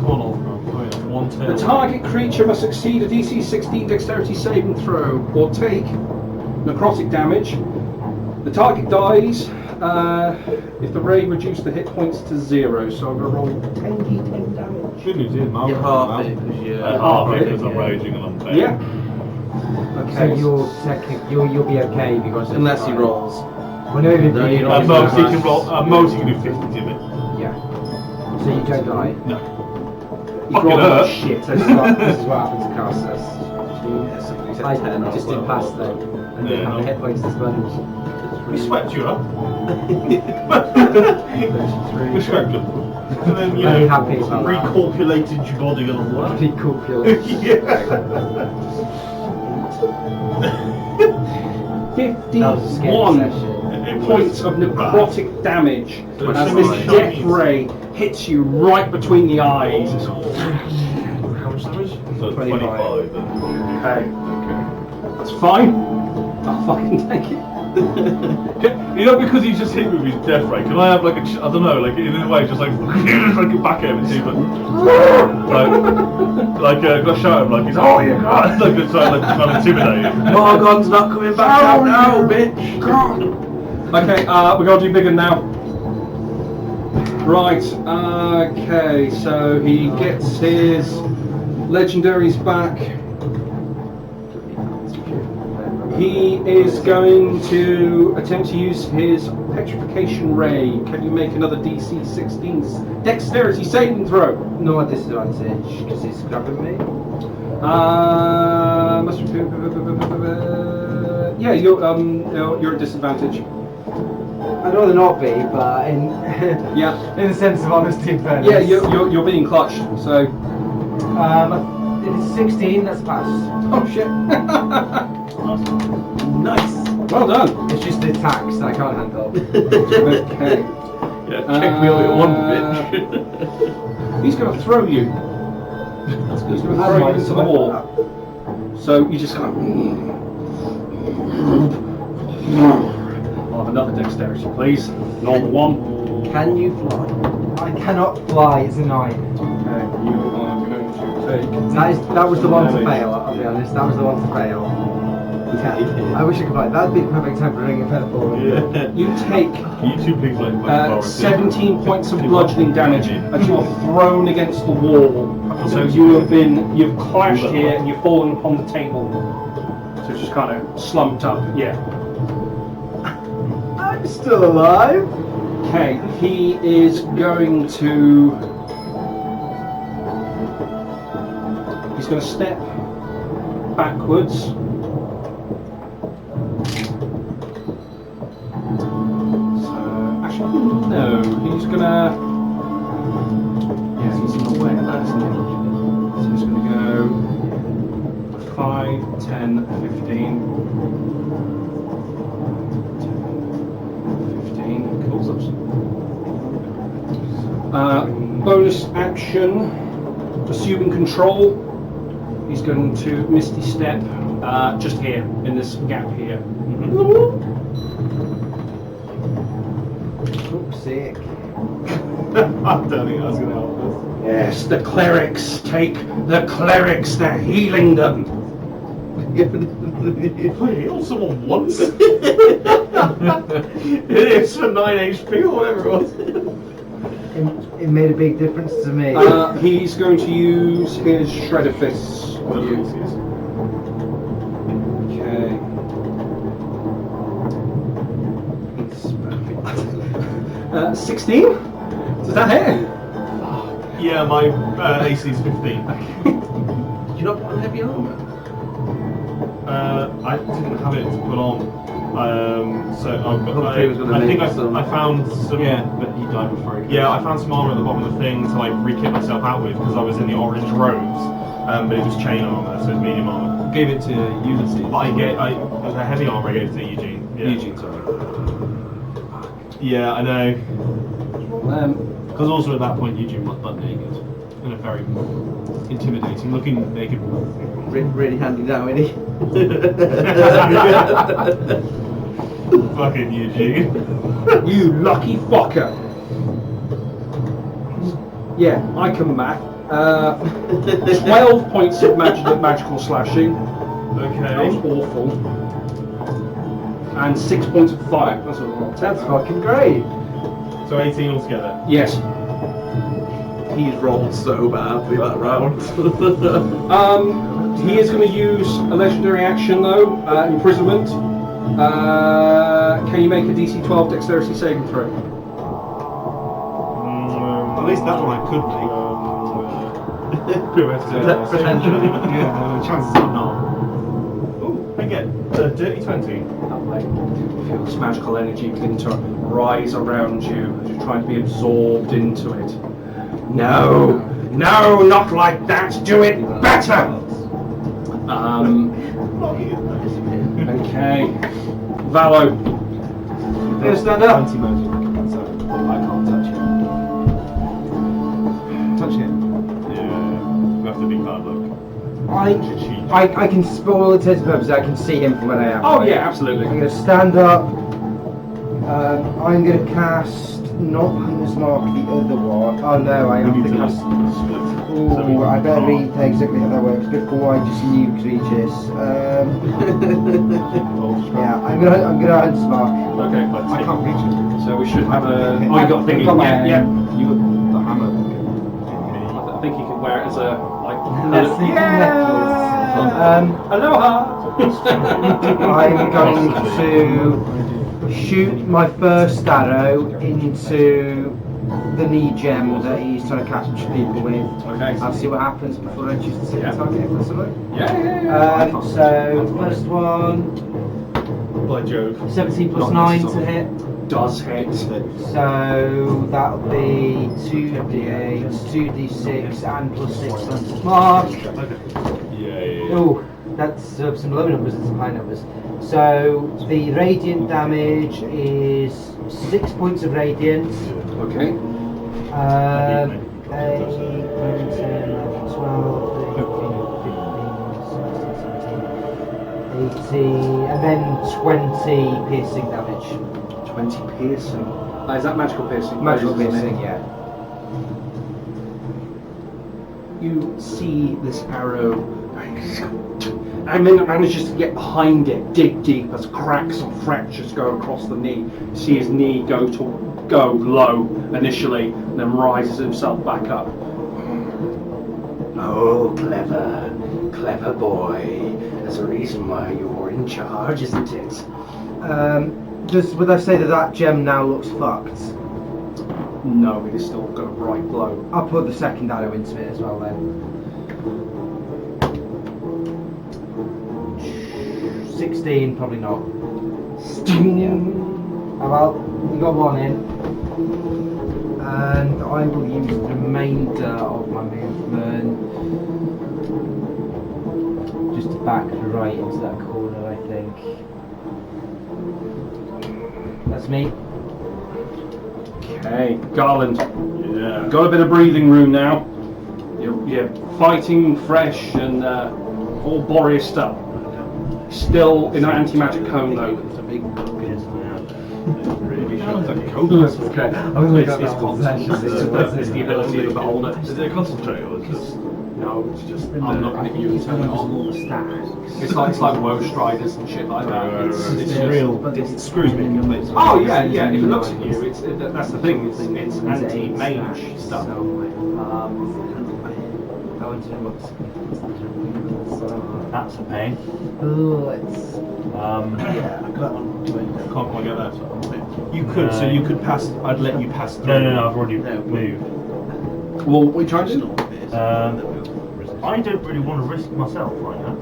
Come on, Ulfgar. 110. The target creature must succeed a DC 16 dexterity saving throw or take necrotic damage. The target dies if the ray reduced the hit points to 0. So I'm going to roll 10d10 damage. Good news is, Mark. You're half it because you're Half it because I'm raging and I'm bad. Yeah. So Okay. you'll be okay because unless he rolls. Well, no, No, you don't. At most, he can roll. At most, he can do 50 to me. Yeah. So you don't die. No. You Fucking rolled hurt. shit. This is what happens to casters. I just didn't pass though, and didn't have the hit points to sponge. We swept you up. We swept you up. And then, you Very know, happy about that. recalculated your body and all that. Pretty cool killer. Yeah. 51. points of necrotic damage as this death ray hits you right between the eyes. How much damage? So 25 then. Okay. That's fine. I'll fucking take it. You know, because he just hit me with his death ray, can I have like I don't know, like in a way, just like fucking back at him and see like go shout at him like he's oh yeah god, like it's like trying to intimidate him. Morgon's not coming back out now, bitch. Okay, we're gonna do bigger now. Right. Okay, so he gets his legendaries back. He is going to attempt to use his petrification ray. Can you make another DC 16 dexterity saving throw? No disadvantage because he's grabbing me. Must be, yeah, you're at disadvantage. I'd rather not be, but in Yeah, In the sense of honesty and fairness. yeah, you're being clutched. So, It's 16, that's a pass. oh shit. Nice. Well done. It's just the attacks that I can't handle. Okay. Yeah, check me out at one bitch. He's going to throw you. That's He's good. going to throw you into the wall. So you just kind of. I'll have another dexterity, please. Normal one. Can you fly? I cannot fly, it's a 9. Okay, you are going to take. that was the one to damage. fail. I'll be honest, that was the one to fail. I wish I could fly. That'd be the perfect time for ring a featherfall. Yeah. You take Can you two please like 17 points of bludgeoning damage as you are thrown against the wall. So you've clashed here and you've fallen upon the table. So it's just kind of slumped up. Yeah. I'm still alive. Okay, he is going to. He's going to step backwards. So, actually, no, he's going to. Yeah, he's in the way of that, isn't he? So he's going to go 5, 10, 15. 15 kills us. Bonus action, assuming control, he's going to Misty Step just here, in this gap here. Oops, sick. I don't think that's going to help us. Yes, the clerics, take the clerics, they're healing them. Heal someone once. It's for 9 HP or whatever it was. It made a big difference to me. He's going to use his Shredder Fists on you. Okay. 16? Does that hit? Yeah, my AC is 15. Did you not put on heavy armour? I didn't have it to put on. So Hopefully he was gonna I think make some- I found some. Yeah, but he died before he Yeah, I found some armor at the bottom of the thing to like re-kit myself out with because I was in the orange robes, but it was chain armor, so it's medium armor. gave it to Ulysses. But the heavy armor I gave to Eugene. Yeah. Eugene, sorry. Yeah, I know. Because also at that point Eugene was butt naked. In a very intimidating looking naked Really handy now, isn't he? Fucking Eugene. You lucky fucker. Yeah, I can math. 12 points of magical slashing. That was Okay. awful. And 6 points of fire. That's a lot. That's fucking great. So 18 altogether. Yes. He's rolled so badly that round. He is going to use a legendary action though, imprisonment. Can you make a DC 12 dexterity saving throw? At least that one I could Potentially. yeah, chances are not. Ooh, I get a dirty 20. Feel this magical energy begin to rise around you as you're trying to be absorbed into it. No, no, not like that. Do it better. Okay, Valo. gonna stand up. Anti-magic, so I can't touch him. Touch him. Yeah, we have to be hard look. I can, for all intents and purposes, I can see him from where I am. Oh right? yeah, absolutely. I'm going to stand up. I'm going to cast not Hunter's Mark, the other one. Oh no, I have to cast. Oh, I better read exactly how that works before I just nuke Regis. Yeah, I'm gonna Hunter's Mark. Okay. I can't reach him. So we should have a. Okay. Oh, you got a thing. I've got my- Yeah, yeah. You got the hammer. I think you can wear it as a like. Aloha. I'm going to shoot my first arrow into the knee gem that he's trying to catch people with. Okay. I'll see what happens before I choose to see the target, if that's alright. Yeah. So, first one, By Jove. 17 plus Not 9 to necessarily. hit. Does hit. so that'll be 2d8, 2d6, and plus 6 on his mark. Yeah. Oh, that's some low numbers and some high numbers. So the radiant damage is 6 points of radiant. Okay. 8, 9, 10, 11, 12, 13, 14, 15, 16, 17, 18, and then 20 piercing damage. 20 piercing. Is that magical piercing? Magical piercing, yeah. You see this arrow, and then it manages to get behind it, dig deep as cracks and fractures go across the knee. You see his knee go low initially, and then rises himself back up. Oh, clever boy. There's a reason why you're in charge, isn't it? Would I say that gem now looks fucked? No, it is still got a bright glow. I'll put the second arrow into it as well then. 16, probably not. Oh well, you got one in. And I will use the remainder of my movement just to back right into that corner, I think. That's me. Okay, Garland. Yeah. Got a bit of breathing room now. You're fighting fresh and all Boreased up. Still in an anti-magic cone though. It's a big Okay. It's the ability of the holder. Is it a concentrate or is it just? No, it's just I'm looking at you and turning it on. Stacks. It's like woe striders and shit like that. It's just real. It screws me. Oh yeah. If it looks at you, that's the thing. It's anti-mage stuff. That's a pain. Can't quite get that. You could, so you could pass. I'd let you pass through. No, I've already moved. Well, we tried to. I don't really want to risk myself right now.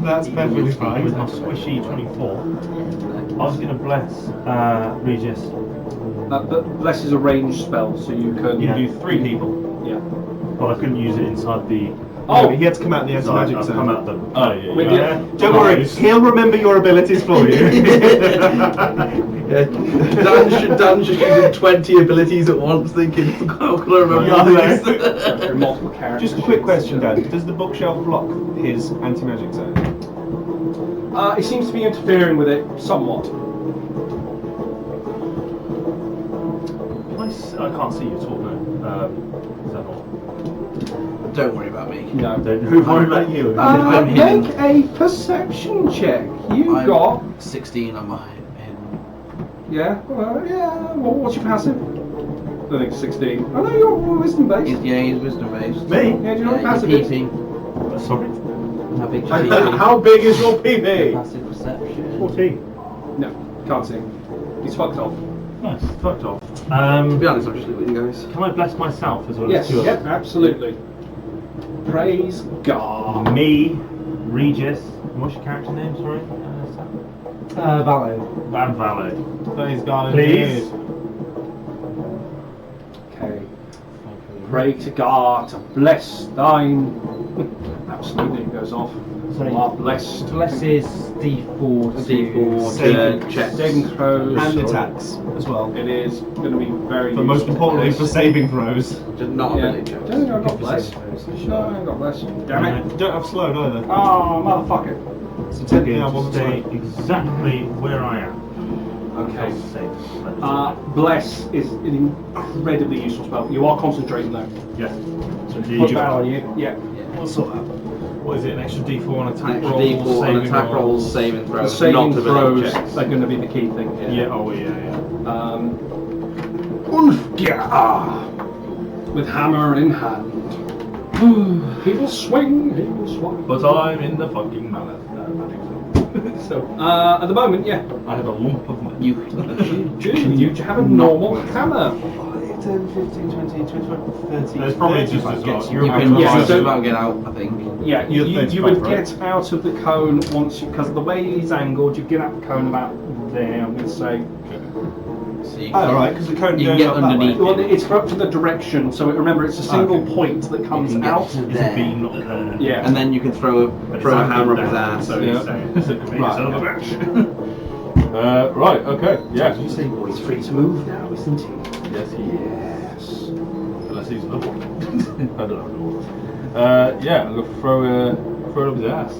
That's perfectly fine. With my squishy 24, I was going to bless Regis. But Bless is a ranged spell, so you can. You do 3 people, Yeah. but I couldn't use it inside the. Oh, he had to come out the anti-magic I've zone. come out the. With yeah. Don't worry, he'll remember your abilities for you. Dan's just using 20 abilities at once, thinking, how can I remember these? through multiple characters. Just a quick question, Dan. Does the bookshelf block his anti-magic zone? It seems to be interfering with it somewhat. I can't see you at all now. Is that all? Don't worry about me. No. Don't worry about you. I'm hidden. Make a perception check. You I'm got 16 on my head. yeah. What's your passive? I think 16. Oh no, you're wisdom based. He's wisdom based. Me? Yeah, do you know what Yeah, passive your is? PP. Sorry? How big is your PP? How big is your PP? Passive perception. 14. No, can't see. He's fucked off. Nice. Fucked off. To be honest, I'm just with you guys. Can I bless myself as well Yes. as 2 Yep. others? Praise Praise God. Me, Regis. What's your character name? Sorry. Valo. Van Valet. Please, God, Please. Okay. Pray to God to bless thine Absolutely, it goes off. So You are blessed. Bless is D4 to D4 Saving checks. Saving throws. And attacks as well. It is going to be very. But most useful importantly for for this. saving throws. Just not Yeah. ability checks. Don't think I got blessed. No, I ain't got blessed. Damn it. You don't have slowed either. Oh, motherfucker. So technically I Again, wasn't stay slowed. exactly where I am. Okay. Save. Bless is an incredibly useful spell. You are concentrating though. Yes. So Put that on you. Yeah. We'll sort that. what is it? An extra D4 on attack Extra rolls, D4 on saving attack rolls, saving The throws, saving not ability throws checks. are going to be the key thing. Yeah. Oh yeah. With hammer in hand. He will swing. He will swing. But I'm in the fucking mallet. So, at the moment, yeah. I have a lump of money. You You have a normal hammer. 5, 10, 15, 20, 25, 30. It's probably 30 just if I as get well. to you your can Yeah, just so- about get out, I think. Yeah, You're you 35, would right? get out of the cone once you, because of the way he's angled, you get out of the cone about there, I'm going to say. So you Oh, right, because the cone you goes can get up that way. underneath. Well, it's up to the direction, so remember it's a single Okay. point that You comes can get out. to Is there. a beam not there? Yeah. And then you can throw a But it's throw a angled hammer up his down, ass. So Yeah. he's saying, so it could be Right, son of a okay. bitch. Right, okay, yeah. You say He's free to move now, isn't he? Yes, he Yes. Unless he's another one. I don't know. Yeah, I'm going to throw it up his ass.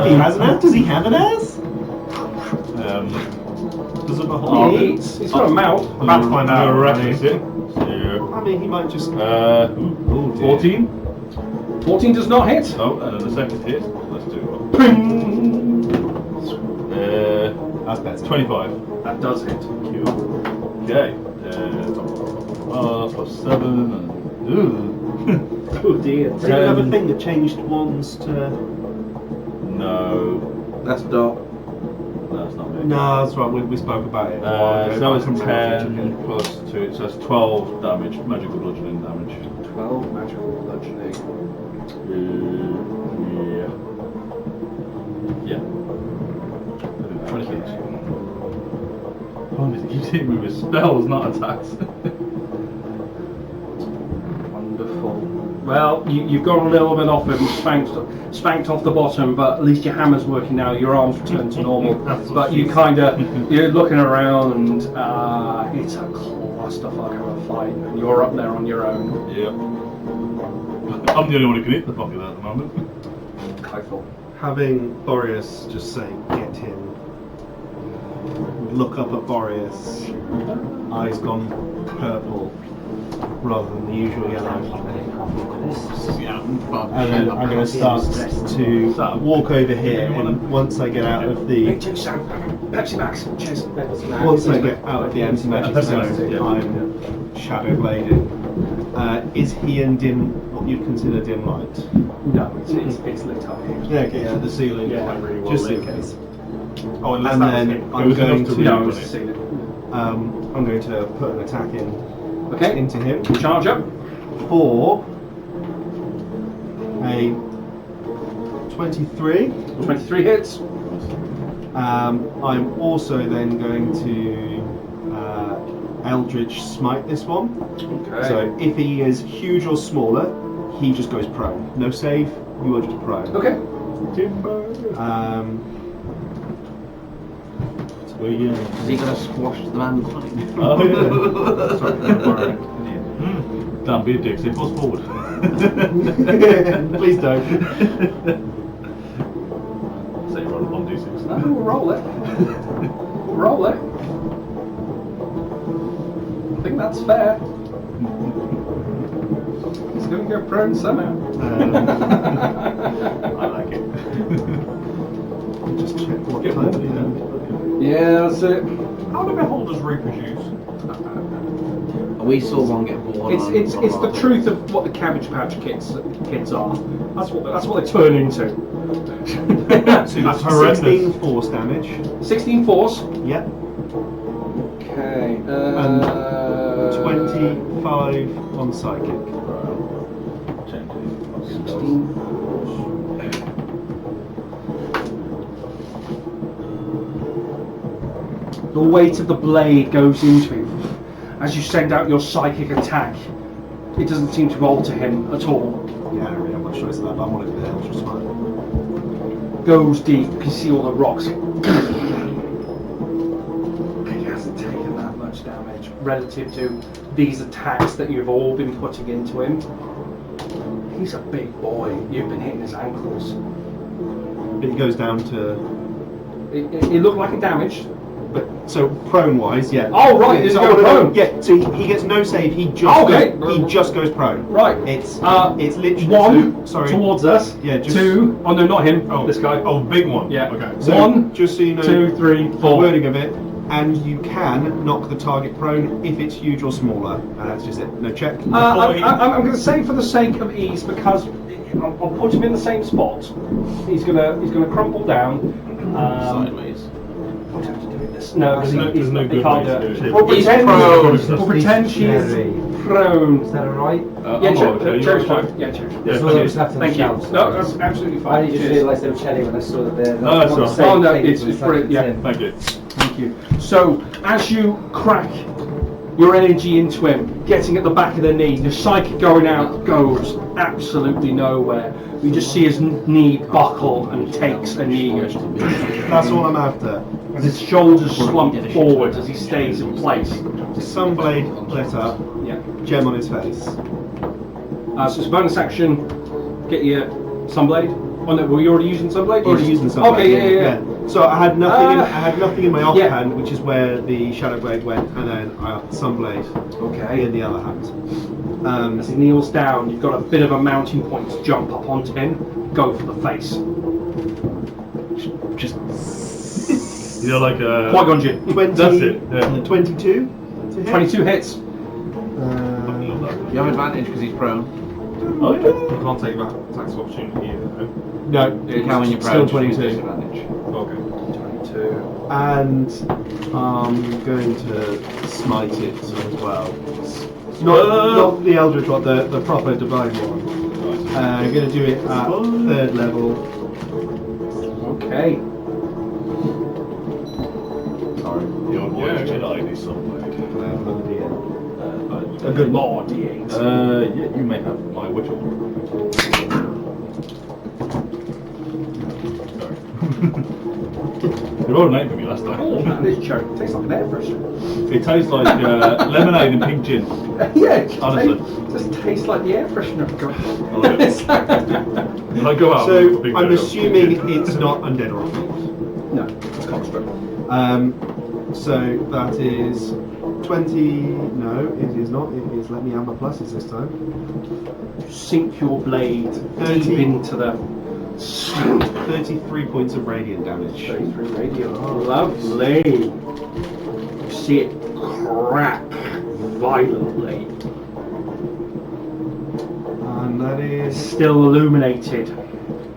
he has an ass? Does he have an ass? Does it He's got a mouth. I'm about to find I'm out. going to already. reference it. So, I mean, he might just. 14. 14 does not hit. Oh, and then the second hit. Let's do it. That's better. 25. That does hit. Okay. Plus 7 and. Oh dear. Did you have a thing that changed ones to. No. That's Doc. No, it's not me. No, that's right, we spoke about it. So that was I can't remember 10 plus 2, so that's 12 damage, magical bludgeoning damage. 12 magical bludgeoning. Yeah. 26. Oh, he keeps hitting me with spells, not attacks. Wonderful. Well, you've got a little bit off him, spanked off the bottom, but at least your hammer's working now. Your arms return to normal. But you you're looking around. It's a clusterfuck of a fight, and you're up there on your own. Yeah. I'm the only one who can hit the fucker at the moment. Kifel. Having Boreas just say, get him. Look up at Boreas. Eyes gone purple rather than the usual yellow. And then I'm going to start to walk over here, and once I get out of the Pepsi Max. Cheers. once I get out of the anti-magic Pepsi zone, Max, yeah. I'm shadow blading. Is he in dim? What you'd consider dim light? No, it's lit up here. Yeah, okay, yeah, the ceiling, Yeah, really well just in lit. case. Oh, unless And that was then him. I'm It was going enough to to really No, run it's it. seen it. I'm going to put an attack in Okay. into him Charge up. for a 23. 23 hits. I'm also then going to Eldritch Smite this one. Okay. So if he is huge or smaller, he just goes prone. No save, you are just prone. Okay. Where you going? Is he gonna squash the man behind? Oh, yeah. Sorry, don't worry. Damn, be a dick, say force forward. Please don't. Say roll a 1d6. No, we'll roll it. We'll roll it. I think that's fair. He's going to go prone somehow. I like it. Just check what Get time more, it you is. know. Yeah, that's it. How do beholders reproduce? We saw one get born. It's the truth of what the Cabbage Patch kids are. That's what they turn into. That's horrendous. 16 force damage. 16 force. Yep. Okay. 25 on psychic. The weight of the blade goes into him. As you send out your psychic attack, it doesn't seem to alter him at all. Yeah, I don't really have much choice of that, but I want to do the extra smart. Goes deep. You can see all the rocks. He hasn't taken that much damage relative to these attacks that you've all been putting into him. He's a big boy. You've been hitting his ankles. But he goes down to. It looked like a damage. But so prone wise, yeah. Oh right, he's so going prone. Yeah, so he gets no save. He just he just goes prone. Right. It's literally one sorry towards us. Yeah, just, 2. Oh no, not him. Oh, This guy. Oh, big one. Yeah. Okay. So 1, just so you know, 2, 3, the 4. wording of it, and you can knock the target prone if it's huge or smaller. And that's just it. No check. I'm going to say for the sake of ease, because I'll put him in the same spot. He's gonna crumple down. Sideways. What time to do this? No, There's no he good can't way do to it. do it. We'll He's pretend, prone. we'll pretend she's prone. Is that alright? Yeah, I'm Cherry's okay, you're fine. okay. Yeah, Cherry's fine. Yeah, So thank it's you. left on Thank the you. shelves. No, that's absolutely I fine. only just Cheers. realised they were cherry when I saw that they're No, that's on the all right. same Oh, no, page it's as brilliant, yeah. Tim. Thank you. Thank you. So, as you crack your energy into him, getting at the back of the knee, the psychic going out goes absolutely nowhere. You just see his knee buckle and takes a knee. That's all I'm after. And his shoulders slump forward as he stays in place. Sunblade lit up, Yeah. gem on his face. So it's a bonus action. Get your Sunblade. Oh no, were you already using Sunblade? Already using Sunblade. Okay, yeah. So I had nothing in my yeah. offhand, which is where the Shadow Blade went, and then I got the Sunblade Okay. in the other hand. As he kneels down, you've got a bit of a mounting point to jump up onto him. Go for the face. Just you know, like a. Qui-Gon Jinn. 20, That's it. Yeah. 22 to hit. 22 hits. You have advantage because he's prone. Oh yeah. You can't take that tax of opportunity either. No, You can when you're still prone. you can 22. take advantage. Okay. 22. And I'm going to smite it as well. Not the Eldritch one, the proper divine one. I'm going to do it at 3rd level. Okay. Sorry. You're Jedi do somewhere. A good Lord, D8. Yeah, you may have my witch order. Sorry. You rolled an 8 for me last Oh, time. this cherry tastes like an air freshener. It tastes like lemonade and pink gin. Yeah, it Honestly. just tastes like the air freshener. I love it. When I go out, So with a big I'm bag of assuming pink gin. it's not undead or undead. No, it's construct. So that is 20. No, it is not. It is. Let me add my pluses this time. Sink your blade deep 30. into the 33 points of radiant damage. 33 radio. Lovely. You see it crack violently. And that is. Still illuminated.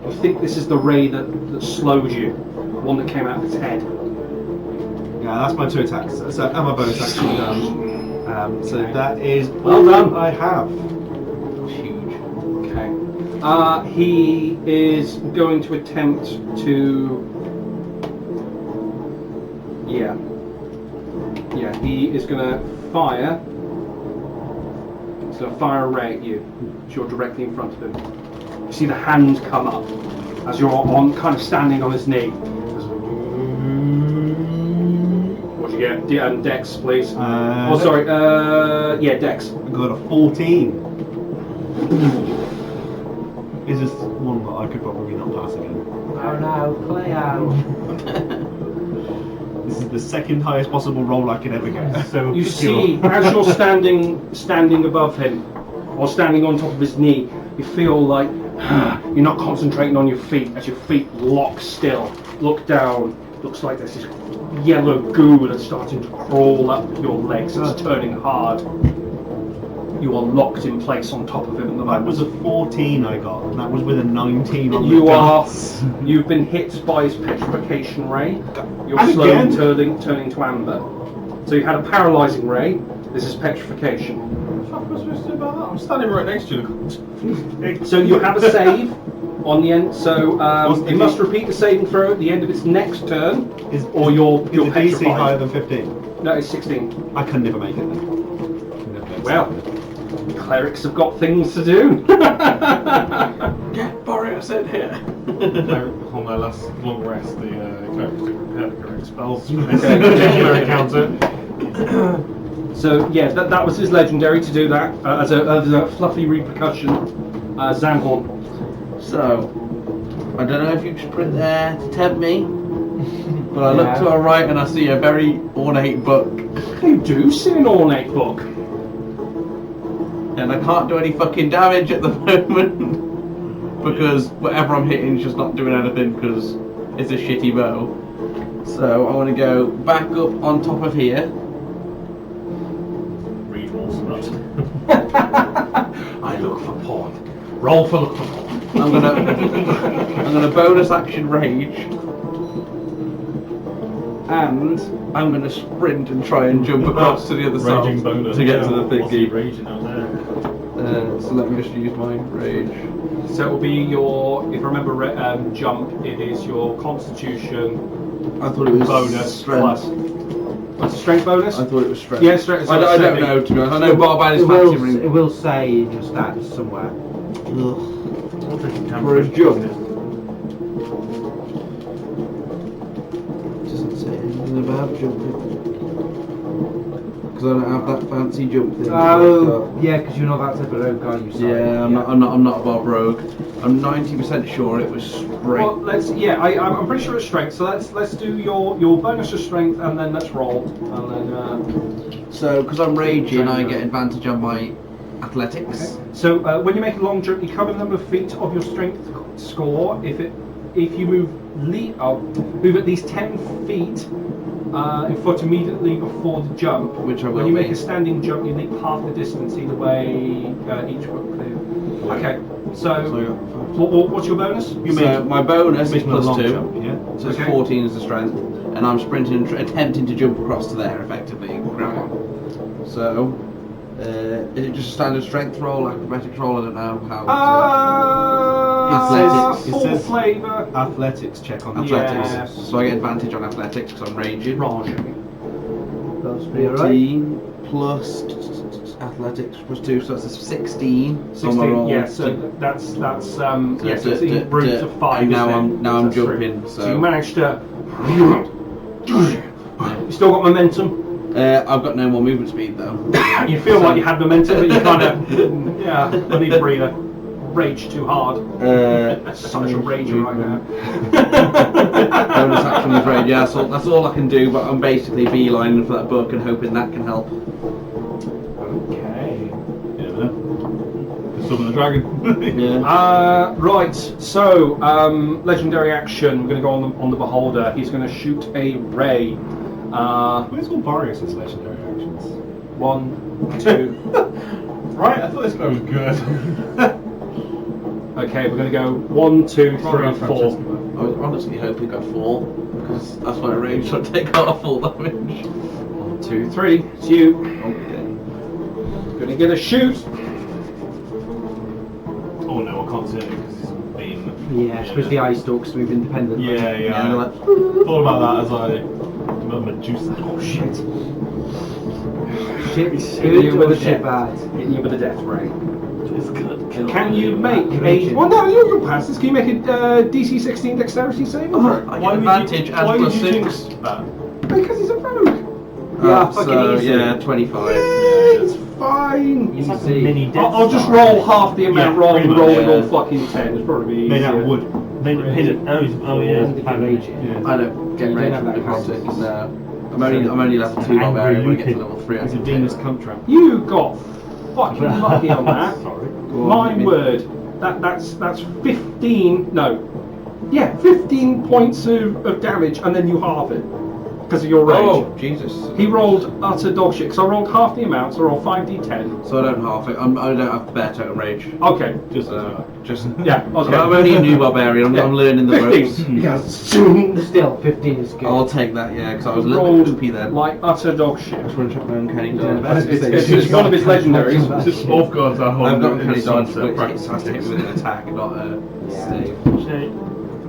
I think this is the ray that slowed you. The one that came out of its head. Yeah, that's my 2 attacks. So and my bonus action done. So that is Well all done. I have. Huge. Okay. He is going to attempt to. Yeah. Yeah, he is going to fire. He's going to fire a ray at you. So you're directly in front of him. You see the hand come up as you're kind of standing on his knee. What do you get? And Dex, please. Oh, sorry. Yeah, Dex. I got a 14. Is this one that I could probably not pass again? Oh no, Cleo. This is the second highest possible roll I could ever get. So You see, as you're standing above him, or standing on top of his knee, you feel like you're not concentrating on your feet as your feet lock still. Look down. Looks like there's this yellow goo that's starting to crawl up your legs. It's turning hard. You are locked in place on top of him at the That was moment. a 14 I got, and that was with a 19 on the You are. dice. You've been hit by his petrification ray. You're And slowly again? turning to amber. So you had a paralysing ray. This is petrification. What am I supposed to do about that? I'm standing right next to you. So you have a save on the end. So If you must it- repeat the saving throw at the end of its next turn, Is, or you're is the DC petrified. higher than 15? No, it's 16. I can never make it then. Well, clerics have got things to do. On my last long rest, the cleric took prepare the correct spells for this particular encounter. So yeah, that was his legendary to do that as a fluffy repercussion. Zanhorn. So, I don't know if you sprint there to tempt me, but I look to our right and I see a very ornate book. You do see an ornate book. And I can't do any fucking damage at the moment. Because whatever I'm hitting is just not doing anything because it's a shitty bow. So I want to go back up on top of here. Read all smut. I look for porn. Roll for look for porn. I'm gonna bonus action rage. And I'm gonna sprint and try and jump across to the other Raging side bonus. to get to the What's he thingy. raging out there? So let me just use my rage. So it will be your, if I remember, jump. It is your Constitution I thought it was bonus strength. plus. What's the strength bonus? I thought it was strength. Yeah, strength. I don't know, to be honest. I know Barbad is It factoring. will say in your stats somewhere. I'll take a For a jump. camera. Doesn't say anything about jumping. Because I don't have that fancy jump thing. Oh, yeah, because you're not that type of rogue guy, you say. Yeah, I'm not a Bob Rogue. I'm 90% sure it was straight. Well, let's. Yeah, I'm pretty sure it's strength. So let's do your bonus of strength, and then let's roll, and then. So, because I'm raging, I get advantage on my athletics. Okay. So when you make a long jump, you cover the number of feet of your strength score. If you move at least 10 feet in foot immediately before the jump, Which I will when you make be. a standing jump, you leap half the distance either way, each foot clear. Okay. So what's your bonus? You So my bonus is making a long +2, jump, yeah. so it's Okay. 14 as the strength, and I'm sprinting, attempting to jump across to there effectively. and grab on. So, is it just a standard strength roll, acrobatics roll? I don't know how. Athletics. It Full says- flavour. Athletics check on Athletics. Yeah. So I get advantage on athletics because I'm raging. That's pretty right. 14 plus athletics plus 2, so that's a 16. So my 16. roll. Yeah. So that's yes. d- It's d- in brute d- of 5. and now isn't I'm it? now I'm That's three. jumping. So So you managed to. You still got momentum. I've got no more movement speed though. You feel like you had momentum, but you kind of I need a breather. Rage too hard. Such a rager right now. Bonus action is rage. Yeah, so that's all I can do. But I'm basically beelining for that book and hoping that can help. Okay. You never know. The Summon the Dragon. Yeah. Right. So legendary action. We're going to go on the beholder. He's going to shoot a ray. Where's all Boreas's legendary actions? 1, 2. Right, I thought this guy was good. Okay, we're going to go 1, 2, 3, 4. I was honestly hoping I fall because that's why rage should take out full damage. 1, 2, 3. It's you. Okay. Going to get a shoot. Oh no, I can't see it because he's been. Yeah, because the eye stalks move independently. Yeah, Yeah, I like, thought about that as I. Medusa. Oh shit. Shit Hitting good you or with a shit death. bad? Hitting you with a death ray. It's good. Can you make a... Convention. Well, no, you'll pass this. Can you make a DC 16 dexterity saving throw? I get advantage and why plus would you 6. think that? Because he's a rogue. Yeah, fucking so easy. yeah, 25. It's fine. It's like a Easy. mini death I'll just star. roll half the amount Yeah, rather than pretty much, rolling yeah. all fucking 10. It's probably be Made easier. out of wood. Made it hit it. Oh, yeah. And the rage. Yeah. I don't get You don't rage have from that necrotic. class. No. I'm only level 2 Angry barbarian when I get to Lupin. level 3. I It's a can Venus take cunt trap. You got fucking lucky on that. Sorry. Go on, My give me- word. That's 15. No. Yeah, 15 points of damage, and then you halve it because of your rage. Oh, Jesus. He rolled utter dog shit. So I rolled half the amount. So I rolled 5d10. So I don't half it. I don't have bear totem rage. Okay. Just Just Yeah. Okay. I'm only a new barbarian. I'm learning the ropes. 15. Yeah. Still, 15 is good. I'll take that, yeah, because I was a little bit Rolled poopy then. like utter dog shit. I just want to check my uncanny Yeah, dodge. that's- It's one of his legendaries. Just off guards that whole I've got in the uncanny dodge, sunset but it has to hit practice. with an attack, not a save. Actually,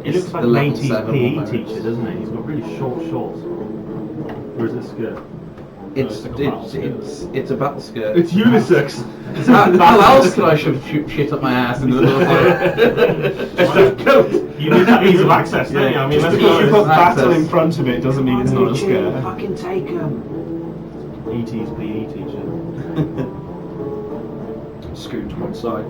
it looks like the an level 80s 7 PE almost. teacher, doesn't it? He's got really short shorts. Or is it skirt? It's a battle skirt. It's unisex. How else could I shove shit up my ass into the middle of it? You need that ease of access, don't you? I mean, Just let's be because you put honest. battle in front of it doesn't mean it's not a scare. Fucking take him. E.T.'s PE teacher. Scoot to one side.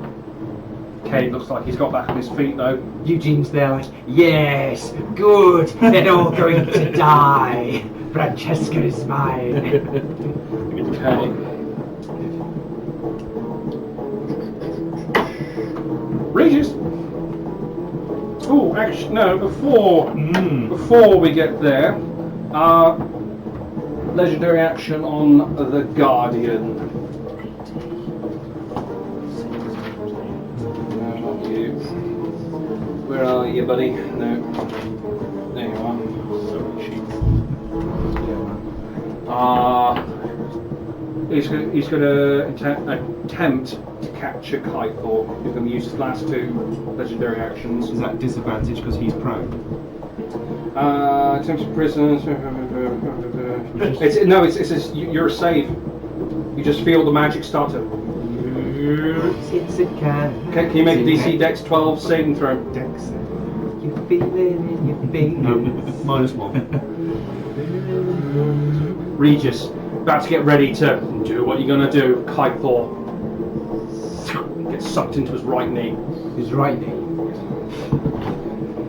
Kate looks like he's got back on his feet though. Eugene's there like, yes, good, they're all going to die. Francesca is mine. Okay. Regis. Oh, actually, no. Before we get there, legendary action on the Guardian. No, not you. Where are you, buddy? No. There you are. He's going to attempt to capture Kythor. He's going to use his last 2 legendary actions. Is that disadvantage because he's prone? Attempt to prison. It's you're safe. You just feel the magic start to. It's a can. Can you make a DC Dex 12 saving throw? Dex. You feel it in your fingers. No, -1. Regis, about to get ready to do what you're going to do. Kythor gets sucked into his right knee. His right knee.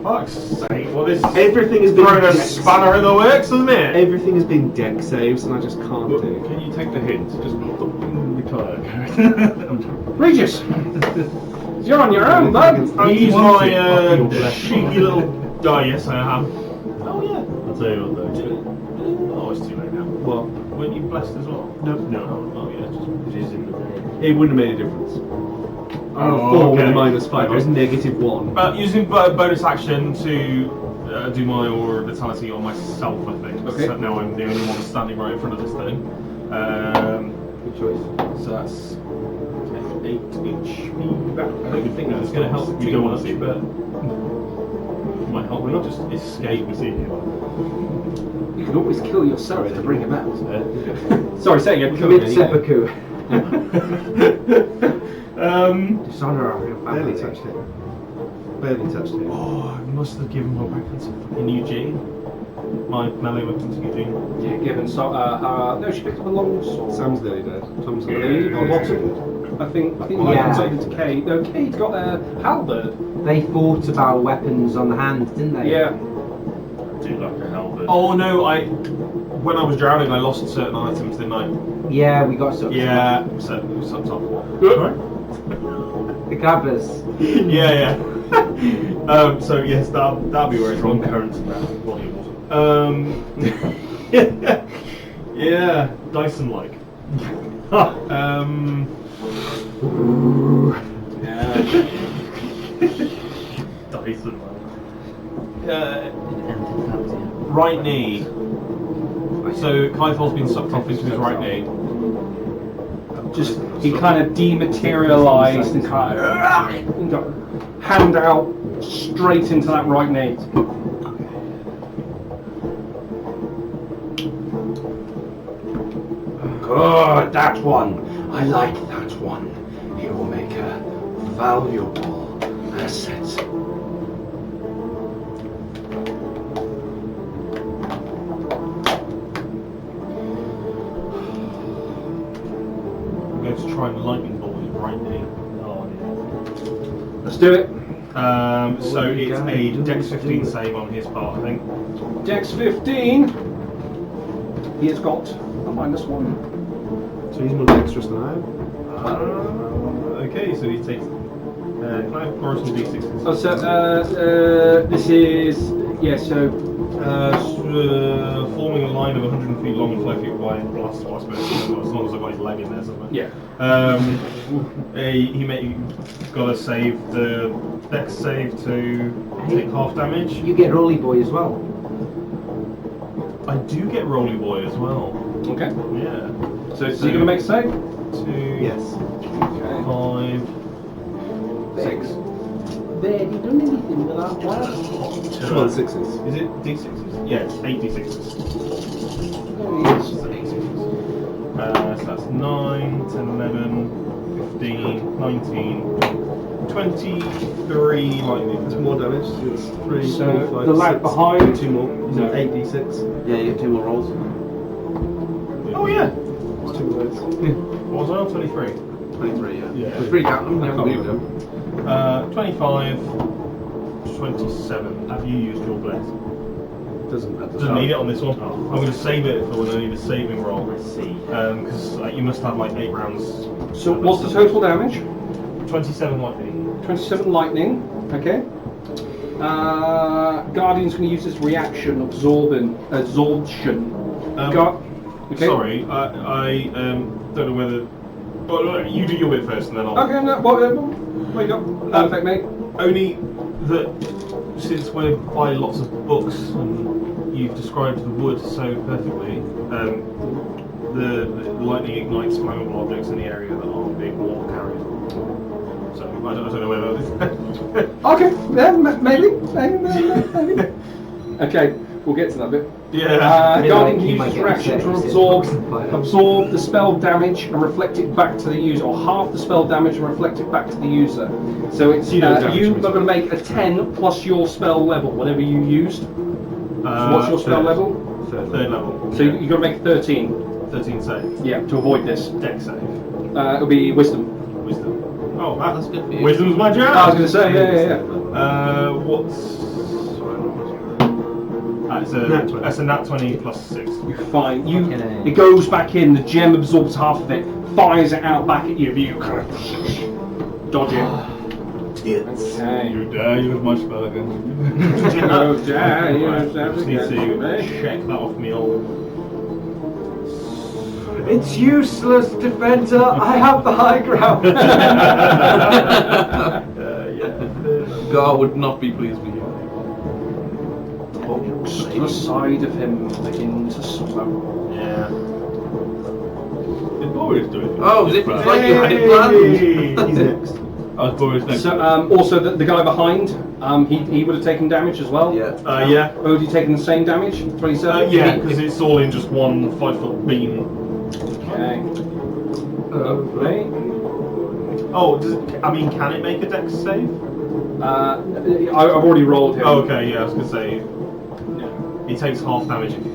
Fuck's sake, well this Everything has been thrown a dex. spanner in the works, hasn't it? Everything has been deck saves, and I just can't Look, do it. can you take the hint? Just retire. Regis, you're on your own, bud. He's my cheeky little... Oh yes, I am. Oh yeah. I'll tell you what though. Oh, it's too late now. What? Weren't you blessed as well? No. No. Oh yeah, just... It is in the day. It wouldn't have made a difference. I'm Oh, a 4 with a okay. -5. I was Okay. -1. Using bonus action to do my aura of vitality on myself, I think. Okay. So now I'm the only one standing right in front of this thing. Good choice. So that's 8 HP back. I don't think that's going to help You too don't want much, to see but might help me just escape. We see you. You can always kill yourself to bring him out. Sorry, say again. Commit seppuku. Dishonor of your family. Barely touched it. Barely touched it. Oh, I must have given my weapon to fucking Eugene. My melee weapon to Eugene. Yeah, given so. No, she picked up a long sword. Sam's nearly dead. Tom's Yeah, nearly dead. a lot of. I think Yeah. weapons over to Kate. No, Kate's got a halberd. They fought about weapons on the hand, didn't they? Yeah. Do like a halberd. Oh no, when I was drowning, I lost certain items, didn't I? Yeah, we got some. Yeah, so some top one. The cabbers. Yeah. So yes, that'll be where it's Strong wrong. currents in that body of water. Yeah, Dyson like. Dyson, man. Right knee. So Kythor's been sucked off into his right knee. Just he kind of dematerialized and kind of hand out straight into that right knee. Good, that one. I like that one. It will make a valuable asset. I'm going to try and lightning bolt his right knee. Oh yeah. Let's do it. So it's a Dex 15 save on his part, I think. Dex 15. He has got a -1. So he's more dexterous than I am. Okay, so he takes. Can I borrow some d6s? Oh, so this is so Forming a line of 100 feet long and 5 feet wide blast wasp, as long as I've got his leg in there somewhere. yeah. He got to save the Dex save to take half damage. You get Rolly Boy as well. I do get Rolly Boy as well. Okay. Yeah. So is he going to make a save? 2, Yes. 5, 6. There, you done anything with that one? Come on, 6s. Is it d6s? Yeah, it's 8 d6s. So that's 9, 10, 11, 15, 19, 23 lightning. It's more damage. It's 3, So 4, 5, the lad 6. behind. 2 more. So No. 8d6. Yeah, you get 2 more rolls. Oh yeah. It's 2 of those. What was I on? 23. 23, yeah. Yeah. It's pretty count them, you haven't can't moved them. 25, 27. Have you used your bless? Doesn't need it on this one. I'm going to save it for when I need a saving roll. Let's see. Because you must have like 8 rounds. So what's the total damage? 27 lightning. 27 lightning. Okay. Guardian's going to use his reaction, absorption. Okay. Sorry, I don't know whether. Well, you do your bit first, and then I'll. Okay, no, what you got? Perfect, mate. Only that since we're by lots of books and you've described the wood so perfectly, the lightning ignites flammable objects in the area that aren't being water carried. So I don't know whether. Okay, yeah, maybe. Okay, we'll get to that bit. Yeah. Guardian He can might use his get reaction to upset. absorb the spell damage and reflect it back to the user, or half the spell damage and reflect it back to the user. So it's You don't damage you're me. going to make a 10 plus your spell level, whatever you used. So what's your spell level? Third level. So you've got to make 13. 13 save. Yeah, to avoid this. Deck save. It'll be wisdom. Wisdom. Oh, That's good for you. Wisdom's my jam. I was going to say, yeah. What's? That's a nat 20 plus 6. You're fine. Okay. It goes back in. The gem absorbs half of it, fires it out back at you. You kind of dodge it. Okay. You dare use my spell again. Oh, yeah, Just need to check that off me old. It's useless, defender. I have the high ground. Gar would not be pleased with you. Books to the side of him begin to slow. Yeah. Did Boris do it? Oh, it's like you had it planned. He's next. I was Boris next. So, also the guy behind, he would have taken damage as well. Yeah. Yeah. Odie taking the same damage, 27. Yeah, because it's all in just one 5-foot beam. Okay. Lovely. Oh, can it make a dex save? I've already rolled him. Oh, okay, yeah, I was gonna say he takes half damage if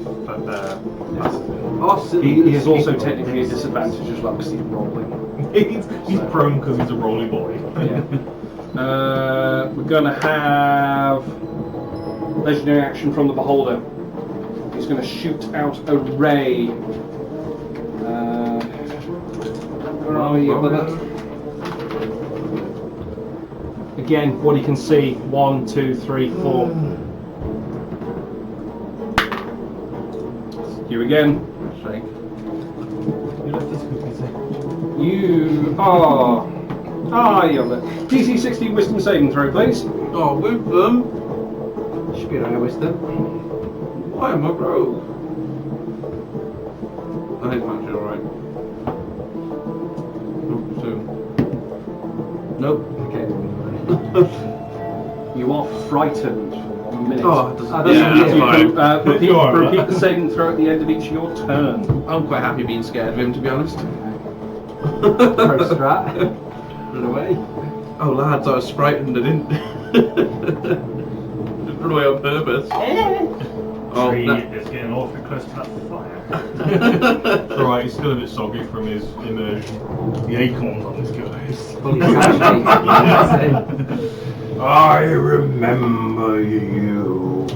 Awesome. He is also technically a disadvantage as well because he's rolling. he's prone because he's a rolly boy. Yeah. We're gonna have legendary action from the beholder. He's gonna shoot out a ray. Where are you, brother? Again, what he can see. 1, 2, 3, 4. You again. Shake. You are. You have it. DC 16 wisdom saving throw, please. Oh, with them. Should be around wisdom. Why am I broke? I think I'm actually alright. Nope. Okay. You are frightened for 1 minute. Oh, it doesn't- that's Yeah, that's You fine. can, repeat, You're alright. repeat the saving throw at the end of each of your turn. I'm quite happy being scared of him, to be honest. Pro strat. Run away. Oh, lads, I was frightened. I didn't. Didn't run away on purpose. Oh, Tree no. is getting awfully close to that fire. Right, he's still a bit soggy from his immersion. The acorns on this guy's. Fully attached. I remember you.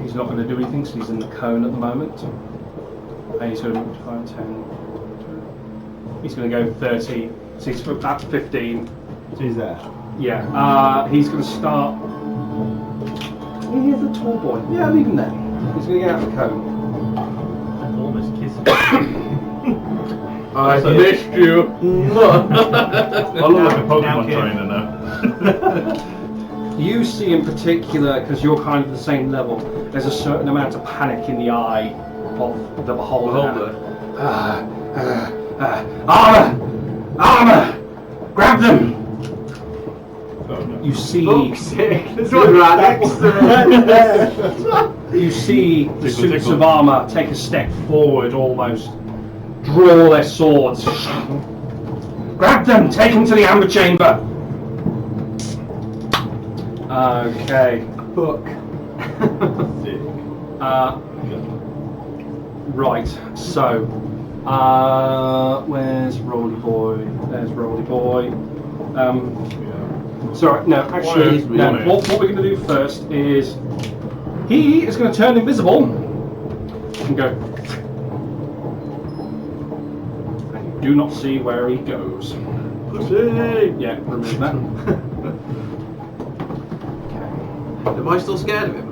He's not going to do anything because he's in the cone at the moment. And he's going to 5, 10. He's going to go 30. So he's at 15. So he's there. Yeah. He's going to start. He's a tall boy. Yeah, leave him there. He's going to get out of the cone. Almost kissing. I missed you. I look like a Pokemon Now, kid. trainer now. You see in particular, because you're kind of the same level, there's a certain amount of panic in the eye of the beholder. Armor! Armor! Grab them! You see, There's one right next to it. you see the Tickle, suits tickle. of armor take a step forward almost, draw their swords. Grab them! Take them to the amber chamber! Okay. Fuck. Right, so, where's Rolly Boy? There's Rolly Boy. Sorry, no, actually, no, what we're going to do first is, he is going to turn invisible and go, and you do not see where he goes. Yeah, remember that. Am I still scared of him?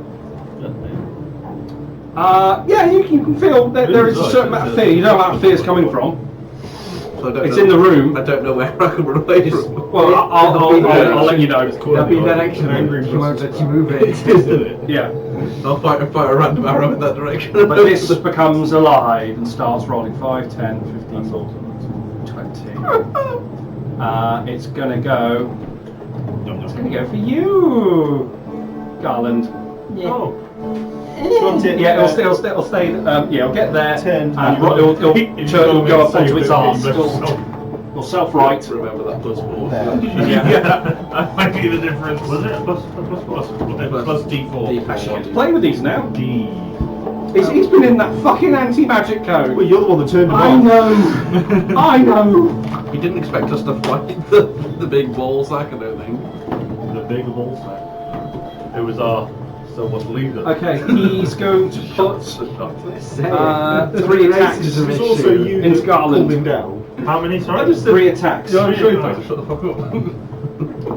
Yeah, you can feel that there is a certain amount of fear. You know where that fear is coming from. So I don't It's know, in the room. I don't know where I can run away from. Well, I'll let you know. There'll be that action and she won't let you move it. Yeah, So I'll fire a random arrow in that direction. but this becomes alive and starts rolling 5, 10, 15, 20. It's gonna go. It's gonna go for you, Garland. Oh. Yeah, it'll stay. Yeah, it'll get there, 10. and it'll go up onto its arse. It'll self-right. Remember that +4. Yeah. That might be the difference. Was it? Plus D4. Play with these now. D. He's been in that fucking anti-magic code. Well, you're the one that turned him I off. know. I know. He didn't expect us to fight the big ball sack, I don't think. The big ball sack. It was our someone's leader. Okay, he's going to put 3 attacks It's also you into that Garland. pulled him down. How many? Sorry. 3 attacks. Yeah, I'm sure you shut the fuck up.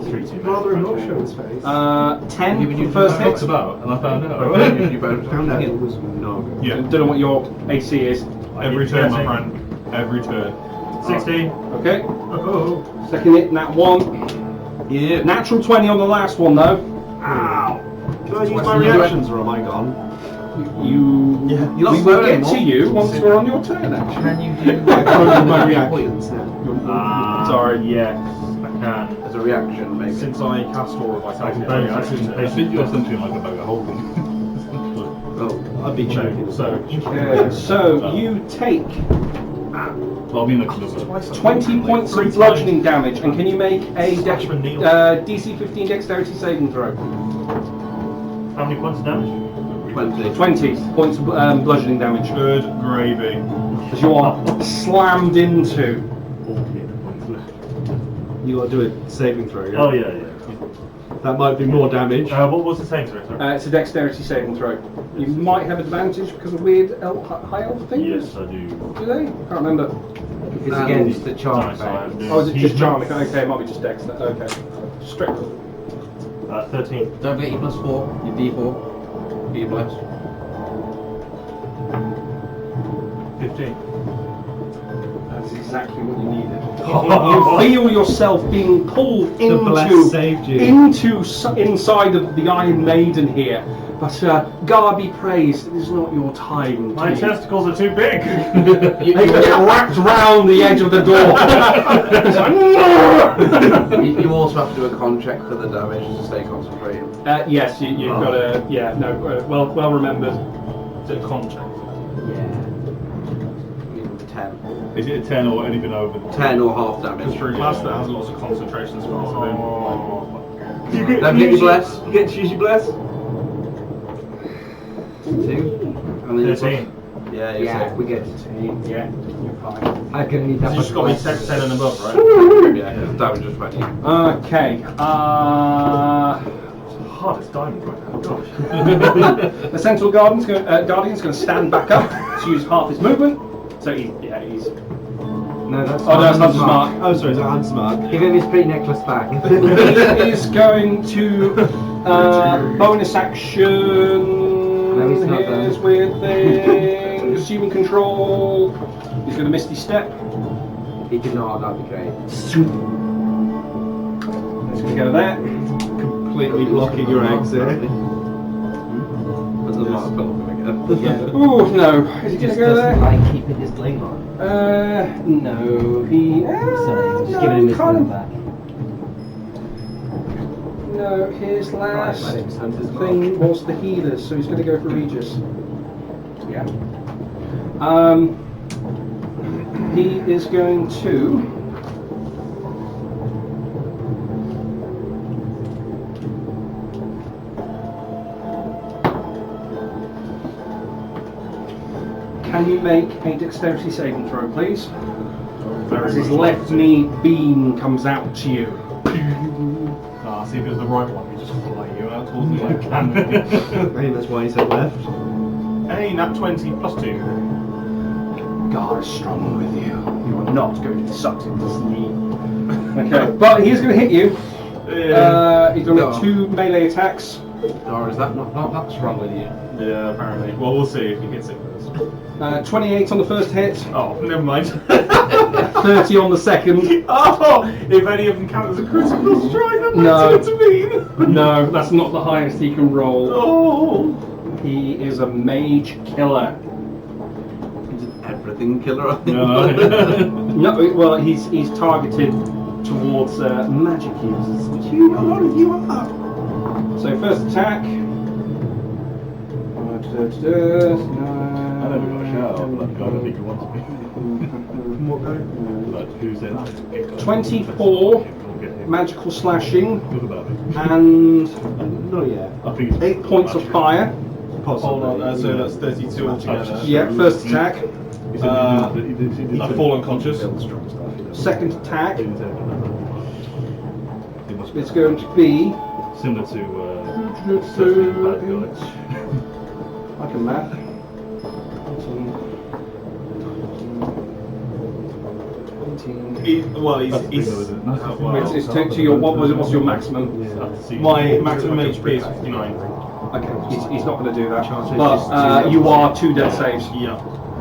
3, 2, Rather him not show his face. 10 Even you for first Talks hit. about, and I found out. You both Found out it was no. Yeah. Don't know what your AC is. Every turn, my friend. Every turn. 16. Okay. Oh. Second hit, nat 1. Yeah. Natural 20 on the last one though. Ow. Can I use my reactions or am I gone? You. You're We not will slow get anymore. to you once we're on your turn. Actually. Can you do I can't use my reactions now. Sorry. Yes, I can. as a reaction, maybe? Since I cast Aura Vitality, I think you're something like a bag of holding. Oh, I'd be joking. So, So you take Well, I mean, like, 20 points of bludgeoning damage, and can you make a Slashman Needle. DC 15 Dexterity saving throw? how many points of damage? 20. 20 points of bludgeoning damage. Good gravy. As you are slammed into. You got to do a saving throw. Yeah? Oh yeah. That might be more damage. What was the same throw? It's a Dexterity saving throw. You might have advantage because of weird high elf things. Yes, I do. Do they? I can't remember. It's against the charm Nice, I effect. am doing- Oh, is it just charming? Okay, it might be just Dex. Okay. Straight. 13. Don't get your +4, your D4. Get your bless. 15. That's exactly what you needed. You feel yourself being pulled The bless into saved you. inside of the Iron Maiden here. But God be praised, it is not your time. My to- testicles are too big. They get wrapped round the edge of the door. It's like, You also have to do a con check for the damage to stay concentrated. yes, you've got to. Yeah, no, well remembered. Is it a con check? Yeah. 10. is it a 10 or anything over? 10 or half damage. Because for a class that has lots of concentration spells, I don't You get, Don't you get your use bless. You get to use your bless. 2. And then you 13. Yeah, you're Yeah, safe. we get it. Yeah, you're fine. I'm gonna need that You much just got me bless. 10 and above, right? Yeah, damage just went in. Okay. Hardest diamond right now. Gosh. The Sentinel Guardian's going to stand back up to use half his movement. So he's. No, that's Oh no, it's not smart. Oh, sorry, so I'm smart. Give him his pretty necklace back. He is going to bonus action. No, he's not His done. weird thing. Assuming control. He's going to Misty Step. He did not, that'd be great. He's going to go there. Completely blocking your exit. But the mark fell off him again. Yeah. Oh no. Is he going to go there? like keeping his blade on. No. He. Sorry, just no, giving him his kind blade of- back. No, his last Right, let him stand his thing was the healers, so he's going to go for Regis. Yeah. He is going to Can you make a dexterity saving throw, please? As his left knee beam comes out to you. See if it was the right one, we just fly you out towards the like cannon. I think that's why he said left. Hey, nat 20 plus 2. God is strong with you. You are not going to be sucked into his knee. Okay, but he is going to hit you. He's going to make 2 melee attacks. Or is that not that strong with you? Yeah, apparently. Well, we'll see if he hits it first. 28 on the first hit, Oh, never mind. 30 on the second. Oh, if any of them count as a critical strike, then No. that's what to mean. No, that's not the highest he can roll. Oh. He is a mage killer. He's an everything killer, I think. No. No, well, he's targeted towards magic users, which you are. So first attack. I never got a shout out, but I don't think he wants me. But who's in? 24 magical slashing Good about it. and Not yet. I think it's 8 points of fire. Possibly. Hold on, so that's 32 altogether. Yeah, first attack. I fall unconscious. Second attack. It must be It's going to be similar to Surfing Bad Guys. like a map. It's to your what's your maximum? My maximum HP is 59. Okay, he's not going to do that. But you are 2 death saves. Yeah.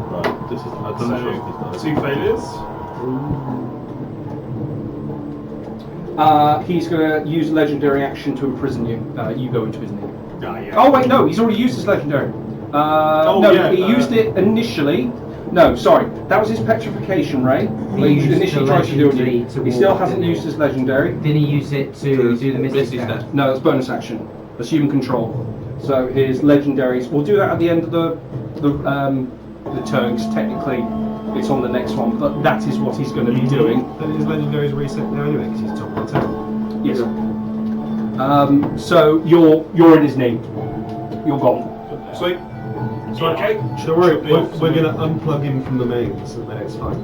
Right, this is. I don't know if this So, 2 failures. He's going to use legendary action to imprison you. You go into his knee. Yeah. Oh wait, no, he's already used his legendary. No, yeah, he used it initially. No, sorry, that was his petrification ray. He used initially the tried to do legendary it. to He still walk, hasn't didn't used he? his legendary. Didn't he use it to do the Misty Misty Step. Step? No, that's bonus action. Assume control. So his legendaries. We'll do that at the end of the turn. 'Cause technically, it's on the next one, but that is what he's going to be doing. Then his legendary's reset now anyway, because he's top of the town. Yes. So you're in his knee. You're gone. Sweet. So, okay. Don't worry, we're going to unplug him from the mains, and then it's fine.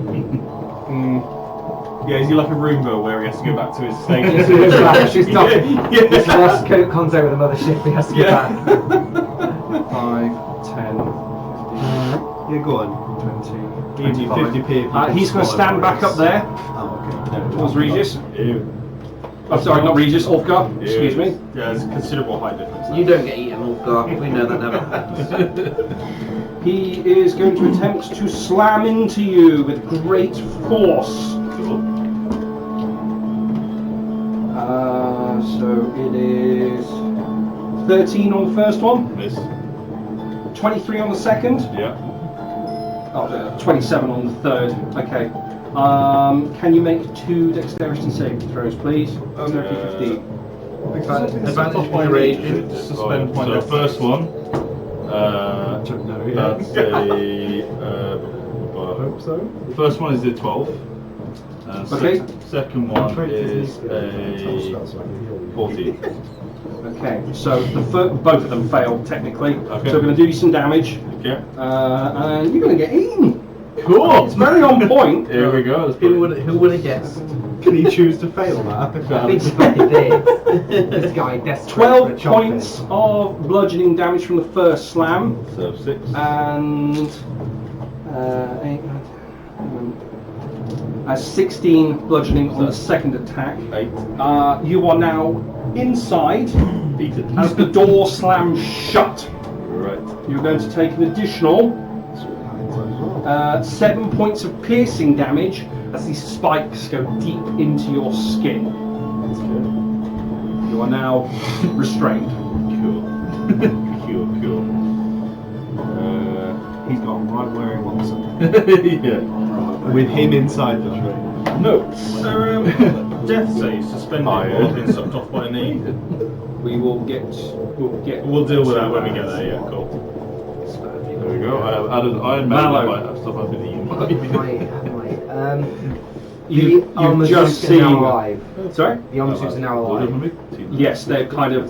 Yeah, is he like a Roomba where he has to go back to his station? She's not. Yeah. He's lost contact with another ship. He has to get back. 5, 10, Yeah, go on. 20, 50p. he's going to stand back up there Oh, okay. towards Regis. Ew. I'm sorry, not Regis, Ulfgar. Excuse me. Yeah, there's a considerable height difference. You don't get eaten, Ulfgar. We know that never happens. He is going to attempt to slam into you with great force. Cool. So it is 13 on the first one, Miss. 23 on the second, Yeah. 27 on the third. Okay. Can you make 2 dexterity saving throws, please? Dexterity 15. Advantage by rage. Suspend So point. first one. No, yeah. That's a. I hope so. First one is a 12. Okay. Second one is a 14. Okay, so both of them failed technically. Okay. So we're going to do you some damage, Okay. and you're going to get eaten. Cool. It's very on point. Here we go. That's Who would have guessed? Can he choose to fail that? I think he fucking did. This guy desperate. 12 points of bludgeoning damage from the first slam, So 6. and 16 bludgeoning on the second attack. 8. You are now inside Beaten. as the door slams shut. Right. You're going to take an additional 7 points of piercing damage as these spikes go deep into your skin. That's good. You are now restrained. Cool. Cool. He's gone right where he wants him. Yeah. With him inside the train. Notes. So, death save suspended or been sucked off by a knee. We will get. We'll deal with that when we get there. Yeah, cool. There we go. I have added Iron Man. Mallow. I might have stuff I've been eating. You've armor just suits are now seen. alive. Sorry. The armor suits are now alive. Yes, they're kind of.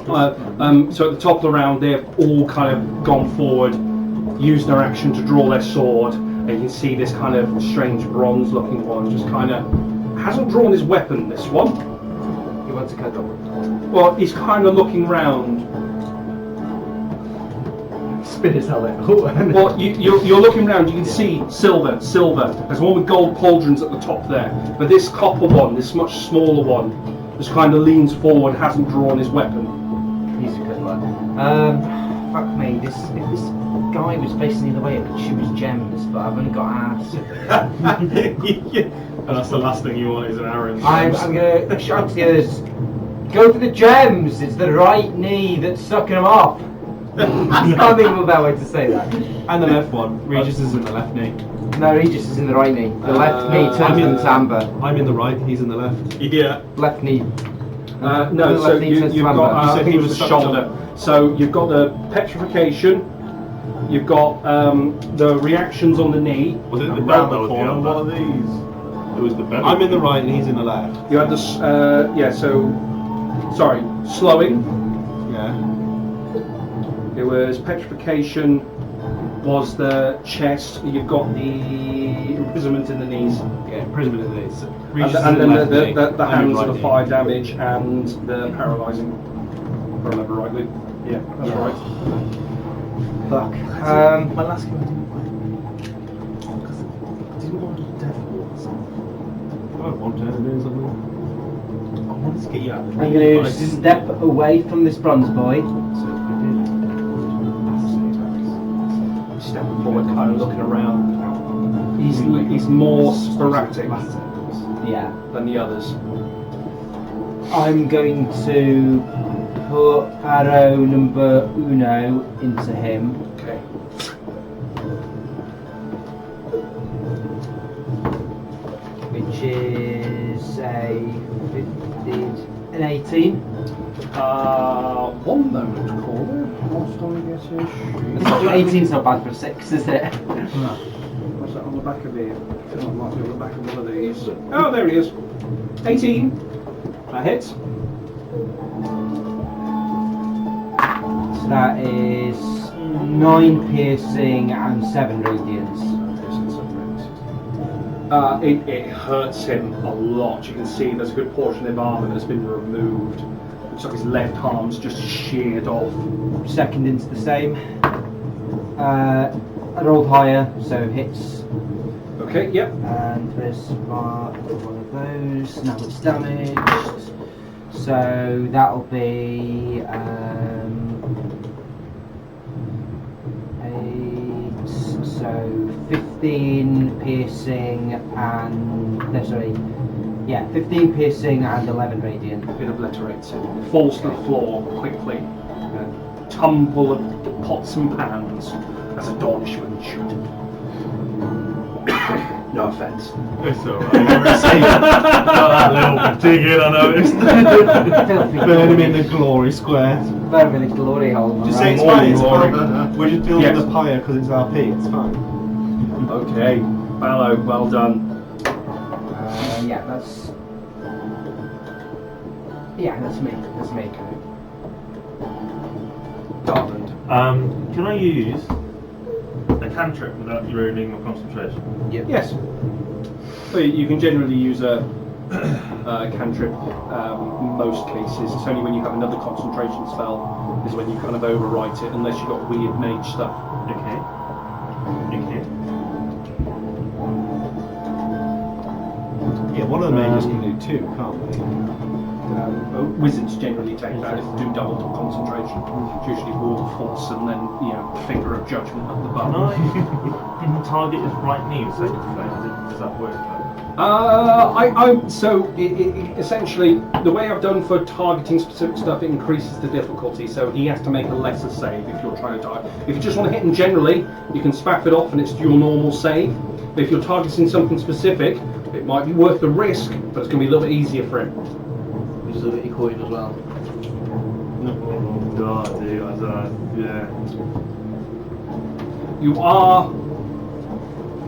So at the top of the round, they've all kind of gone forward. use their action to draw their sword, and you can see this kind of strange bronze-looking one just kind of hasn't drawn his weapon. This one. He wants a cuddle. Well, he's kind of looking round. Spin his helmet. Well, you're looking round. You can see silver. There's one with gold pauldrons at the top there, but this copper one, this much smaller one, just kind of leans forward, hasn't drawn his weapon. He's a good one. Fuck me. If this guy was facing the other way, I could shoot his gems, but I've only got ass. And that's the last thing you want is an arrow. in the I'm arms. gonna shout to the others. Go for the gems. It's the right knee that's sucking them off. I can't think of a better way to say that. And the left one. Regis is in the left knee. No, Regis is in the right knee. The left knee turns into amber. I'm in the right, he's in the left. Yeah. Left knee. No, so left knee turns you've to amber. got. I said think he it was was the sucked shoulder. So you've got the petrification. You've got the reactions on the knee. Was it the Round belt that that was was the on other. one of these? It was the belly. I'm in the right and he's in the left. You had this. Sorry, slowing. Yeah. It was petrification. Was the chest? You've got the imprisonment in the knees, Yeah, imprisonment in these. and then the hands are the fire damage and the paralysing. If I remember rightly. Yeah, that's right. Fuck. My last game I didn't play. Because I didn't want to do death or something. I want to do something. I wanted to get you out of the I'm but I going to didn't. step away from this bronze boy. So I did. Stepping forward, kind of looking around. He's more sporadic Yeah. than the others. I'm going to put arrow number uno into him. Okay. Which is a 15, an 18. 1 moment, caller. Whilst I get his sheet. 18's not bad for 6, is it? What's that on the back of here? I feel like I might be on the back of one of these. Oh, there he is. 18. That hits. So that is 9 piercing and 7 radiance. It hurts him a lot. You can see there's a good portion of his armour that's been removed. Looks like his left arm's just sheared off. Second into the same. I rolled higher, so hits. Okay, yep. And this one of those. Now it's damaged. So that'll be 8. So 15 piercing and 15 piercing and 11 radiant. It obliterates him. Falls to the floor quickly. Tumble of pots and pans as a Dornishman should. No offence. It's alright. That little dig in, I noticed. Burn him in the glory square. Burn him in the glory hole. Just say it's More fine, it's glory. fine. We're just building Yes. the pyre because it's RP, it's fine. Okay. Ballo, well done. That's me. That's me. Darland. Can I use a cantrip without ruining my concentration? Yes. Well, you can generally use a cantrip most cases. It's only when you have another concentration spell is when you kind of overwrite it, unless you've got weird mage stuff. Okay. Yeah, one of the mages can do 2, can't they? Wizards generally take that if they do double concentration. It's usually Wall of Force and then, Finger of Judgment at the Can bottom. I target his right knee with Sacred Flame? Does that work? Essentially, the way I've done for targeting specific stuff, it increases the difficulty, so he has to make a lesser save if you're trying to target. If you just want to hit him generally, you can spaff it off and it's your normal save. But if you're targeting something specific, it might be worth the risk, but it's going to be a little bit easier for him. Which is a bit coin as well. Oh god, dude, yeah. You are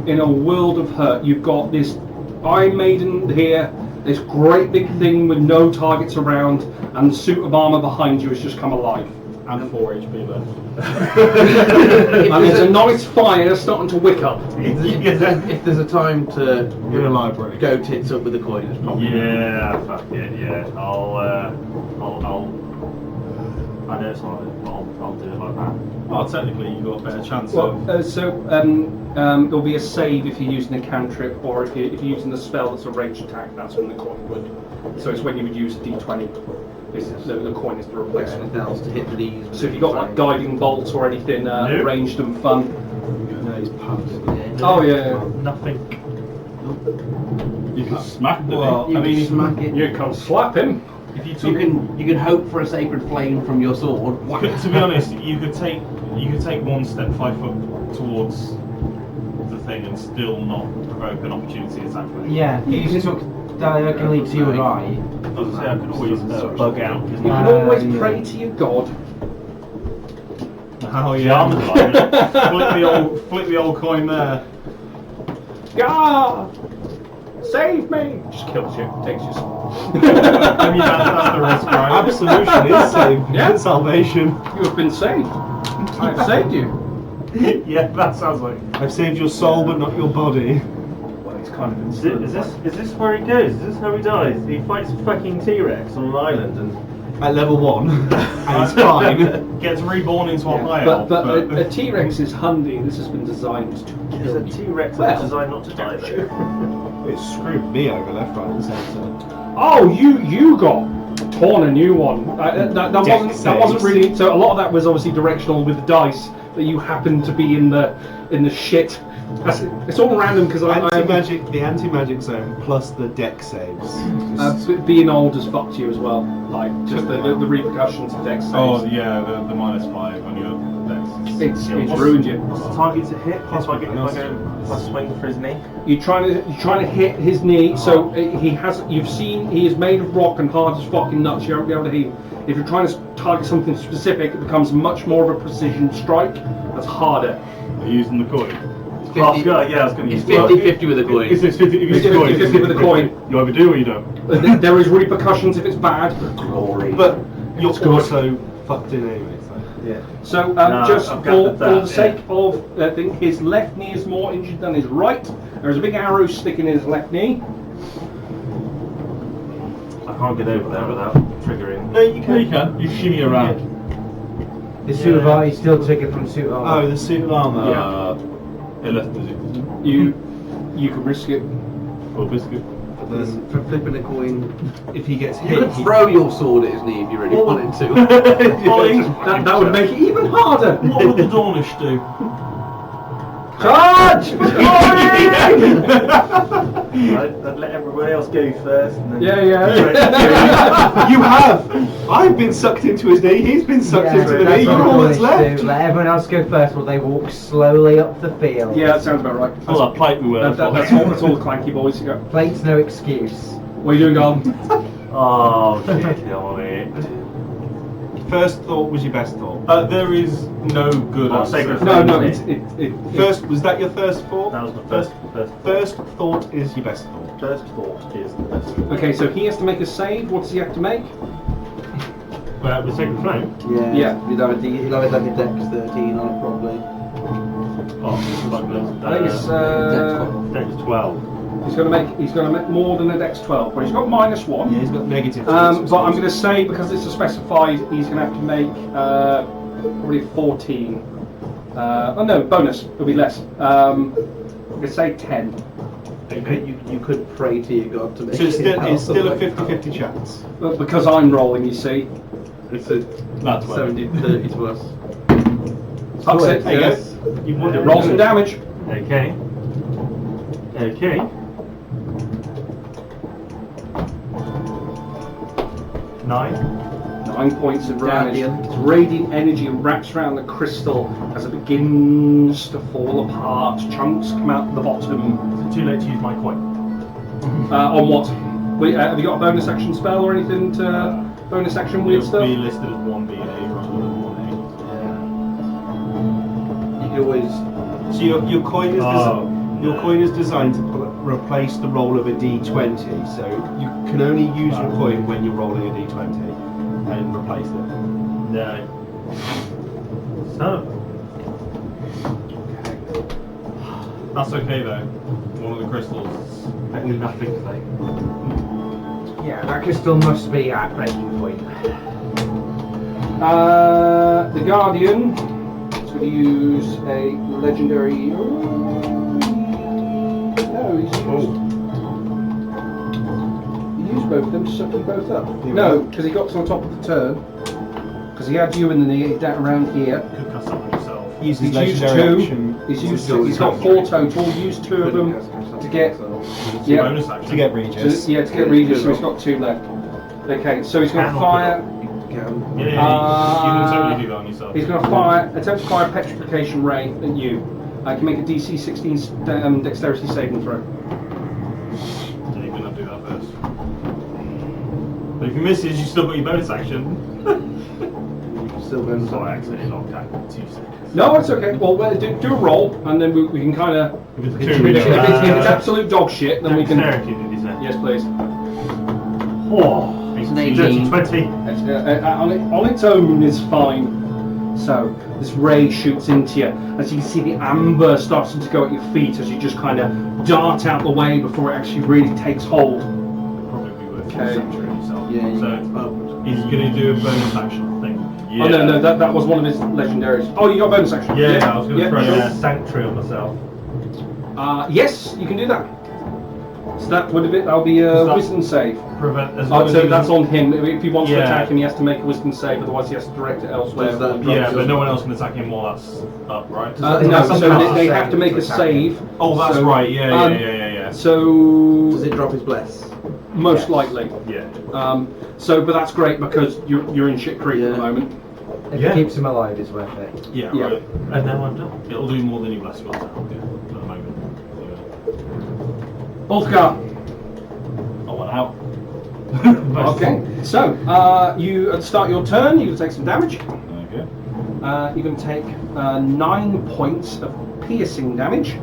in a world of hurt. You've got this Iron Maiden here, this great big thing with no targets around, and the suit of armour behind you has just come alive. And 4 HP left. And there's a nice fire starting to wick up. If there's a time to In a library. go tits up with the coin, it's probably. Yeah, fuck it, yeah. I know it's hard, but I'll do it like that. Well, technically, you've got a better chance of. There'll be a save if you're using a cantrip, or if you're using the spell that's a ranged attack. That's when the coin would. So it's when you would use a d20. The coin is the replacement. Anything else to hit these? So if you've got like guiding bolts or anything ranged and fun. No, he's pumped. Oh yeah. Nothing. You can smack the Well, thing. I mean, smack it. You can slap him. If you You took can hope for a sacred flame from your sword. to be honest, you could take one step 5 foot towards the thing and still not provoke an opportunity attack. Yeah, if you took diagonally to your right. Obviously, I could always bug out. You can always pray to your god. Oh yeah, flip the old coin there. God, save me! Just kills you. Takes you. I mean, that's the risk, right? Absolution is saved. Yeah. Salvation. You have been saved. I've saved you. Yeah, that sounds like. I've saved your soul, but not your body. Well, it's kind of Is this where he goes? Is this how he dies? He fights a fucking T-Rex on an island and At level 1. And he's fine. Gets reborn into a high But elf, a T-Rex is handy. This has been designed to is kill a you. T-Rex Well, designed not to die though? It screwed me over left, right, and centre. Oh, you got torn a new one. That wasn't really. So a lot of that was obviously directional with the dice that you happened to be in the shit. It's all random because I The anti-magic zone plus the deck saves. being old has fucked you as well. Like just the repercussions of dex saves. Oh yeah, the -5 on your dex. It's ruined you. What's the target to hit? If I swing for his knee? You're trying to hit his knee. So he is made of rock and hard as fucking nuts. You won't be able to hit him. If you're trying to target something specific, it becomes much more of a precision strike. That's harder. Are you using the coin? Yeah, I was going to It's use 50-50 with the coin. It's 50 It's 50 with the coin. You either do or you don't. There is repercussions if it's bad. Glory. But you're It's good. also fucked in anyway. So. So No, just I've for gathered that, the sake of thing, his left knee is more injured than his right. There's a big arrow sticking in his left knee. I can't get over there without triggering. No, you can. You shimmy around. The suit of armor, you still trigger from suit of armor. Oh, the suit of armour. It left the zip. You can risk it. Or biscuit. But then For flipping a coin, if he gets you hit, could throw your sword at his knee if you really wanted to. That would make it even harder. What would the Dornish do? Charge! I'd let everybody else go first. And then Yeah. you have. I've been sucked into his knee. He's been sucked into the knee. that's You're what all that's Polish left. do. Let everyone else go first while they walk slowly up the field. Yeah, that sounds about right. Oh, that plate we were. That's all the clanky boys you got. Plate's no excuse. What are you doing, Garden? Oh shit, on it. First thought was your best thought. There is no good Oh, answer. sacred No, flame. First, was that your first thought? That was my first. First thought is your best thought. First thought is the best. Okay, so he has to make a save. What does he have to make? With sacred flame. Yeah. He'll have a dex 13 on it probably. Oh, fuck this. I think it's Dex 12. he's going to make more than a dex 12, but he's got -1. Yeah, he's got negative. But I'm going to say, because it's a specified, he's going to have to make probably 14. Oh no, bonus. It'll be less. I'm going to say 10. You could pray to your god to make So it's it still a 50-50 chance. But because I'm rolling, you see. It's a That's 70-30 to us. Fucks it. There you Yes. You would have Roll some damage. Okay. Okay. 9. 9 points of damage. Guardian. Its radiant energy wraps around the crystal as it begins to fall apart. Chunks come out the bottom. Is it too late to use my coin? On what? Wait, have you got a bonus action spell or anything to bonus action weird It'll stuff? be listed as 1B and A rather than 1A. You can always. So your coin is your coin is designed to replace the roll of a d20. So you can only use your coin when you're rolling a d20 and replace it. No. So. That's okay though. One of the crystals is better than nothing today. Yeah, that crystal must be at breaking point. The Guardian is going to use a legendary. No, he's used. He used both of them to suck you both up. No, because he got to the top of the turn. Because he had you in the knee down around here. Could cast up on yourself. Use He's his used legendary two. action He's got 4 total. Used 2 of them to get. Yeah. Bonus action. to get Regis. To get Regis, so he's got 2 left. Okay, so he's going to fire. Yeah, you can totally do that on yourself. He's going to attempt to fire a petrification ray at you. I can make a DC 16 dexterity saving throw. So you're gonna do that first. But if he misses, you still got your bonus action. Still going So I accidentally locked out for 2 seconds. No, it's okay. Well, do a roll, and then we can kind of. If it's If it's absolute dog shit, then we can. Dexterity, did you say? Yes, please. Oh, it's an 18. 20. On its own is fine. So this ray shoots into you, as you can see the amber starting to go at your feet as you just kind of dart out the way before it actually really takes hold. Probably be worth Okay. centering yourself. Yeah, you So he's going to do a bonus action thing. Yeah. Oh no, that was one of his legendaries. Oh, you got a bonus action. Yeah, I was going to throw sure. a sanctuary on myself. Yes, you can do that. So that'll be a that- wisdom save. Prevent as long as So he that's doesn't- on him. If he wants to Yeah. attack him, he has to make a wisdom save. Otherwise, he has to direct it elsewhere. Does that Yeah, but no one else can attack him while that's up, right? No, Does so that- they have to make a save. Oh, that's So, right. Yeah, um, yeah. So Does it drop his bless? most likely. Yeah. But that's great because you're in shit creek at the Yeah. moment. If Yeah. it keeps him alive, it's worth it. Yeah, Yeah. right. And now I'm done. It'll do more than your bless will at the moment. Ulfgar. I want out. Okay. So you start your turn. You can take some damage. Okay. You're going to take 9 points of piercing damage,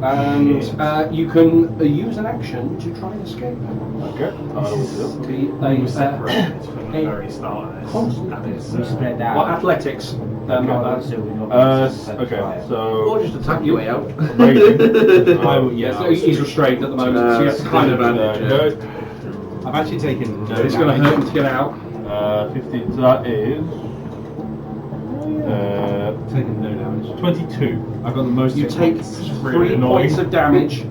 and you can use an action to try and escape. Okay. Be We a separated from the a very start of this. constant- And it's, We spread out. well, athletics. Not that. So we're not Okay, Or so just attack your way out. Yeah, so he's restrained at the moment, so you have to kind of. I've actually taken no It's going to hurt him to get out. 15, so that is Taken no damage. 22. I've got the most. You hit take points. 3 points of damage,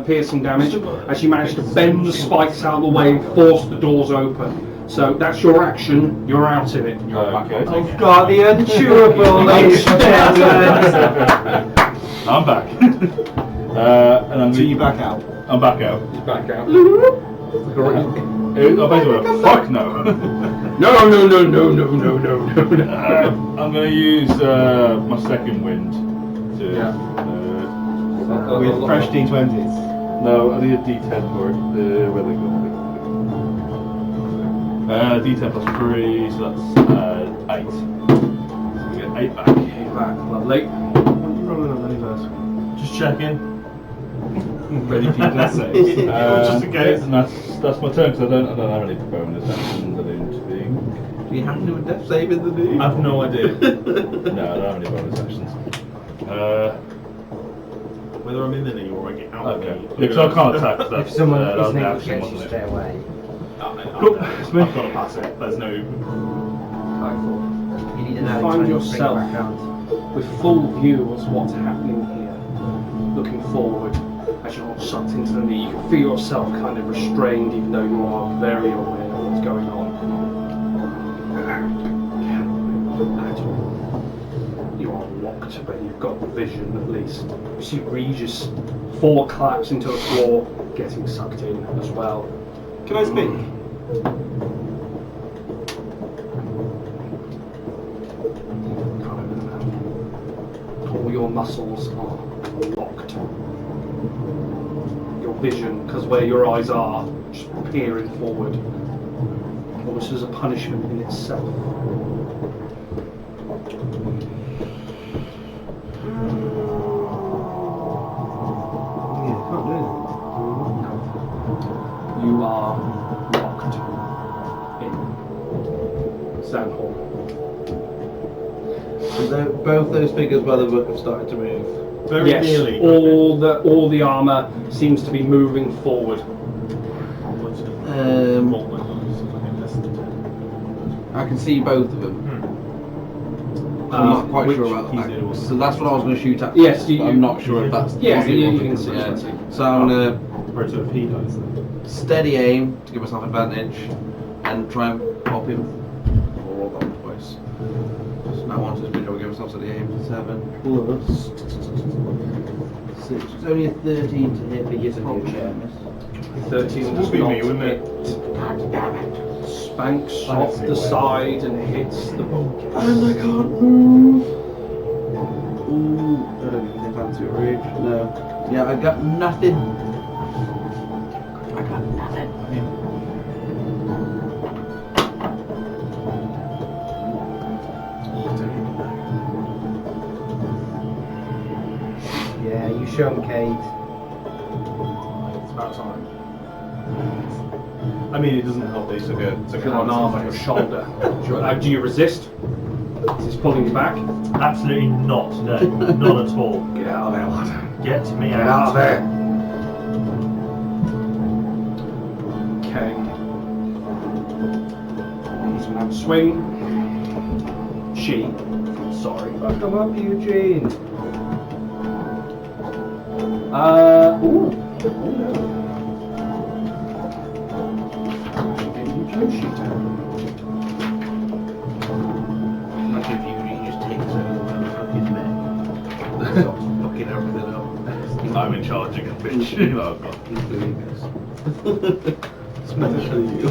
piercing damage, as you manage to bend the spikes out of the way and force the doors open. So that's your action. You're out of it. Okay. Oh God, the unchewable I'm back. And I'm So you back out. I'm back out. Back out. Basically, fuck no. No. I'm going to use my second wind to. With fresh D20s. No, I need a D10 for it. Where they go? D10 plus 3, so that's 8. So we get 8 back. Back. Lovely. Just checking. Ready for your death save. Just in case. And that's my turn because I don't have any bonus actions. I don't think. Do you have to do a death save in the I new? have no idea. No, I don't have any bonus actions. Whether I'm in the knee or I get out Okay. of the knee. Because I can't attack that. If someone that was isn't an able to action, get you wasn't it? straight away, Cool. I've got to pass it. There's no. you need another Find 20 to bring it yourself back round. with full view of what's happening here. Looking forward as you're sucked into the knee, you can feel yourself kind of restrained, even though you are very aware of what's going on. You are locked, but you've got the vision at least. You see Regis fall collapse into the floor, getting sucked in as well. Can I speak? All your muscles are locked. Your vision, because where your eyes are, just peering forward. Almost as a punishment in itself. Yeah, can't do anything. You are locked in Sandhorn. So both those figures by the book have started to move. Very Yes, nearly. all the armour seems to be moving forward. I can see both of them. I'm not quite which sure about he's that. in or So that's what I was going to shoot at. Yes, first, you- but I'm not sure if that's. Yeah, possible. you can see. Yeah. see. So I'm going Right, so if he dies then. to steady aim to give myself advantage and try and pop him. Or roll that one twice. So now I want to speed, I'll give myself steady aim. 7 plus 6. It's only a 13 to hit, but yes, I do chair miss. 13 Would does be not me, wouldn't hit. it? God damn it. Spanks off the side and hits the bolt. And I can't move. Ooh, I don't even fancy a rage. No. Yeah, I got nothing. I got nothing. Yeah, you show him, Kate. It's about time. I mean, it doesn't help that he's like a If you're on arm on your shoulder, do you resist? Is this pulling you back? Absolutely not. No, not at all. Get out of there, lad. Get me Get out. out of there. Okay. He's gonna have a swing. She. Sorry. Come up, Eugene. Ooh. Imagine if you just take us over the fucking neck. Stop fucking everything up. I'm in charge of a bitch. You know, I've got. He's doing this. Especially you.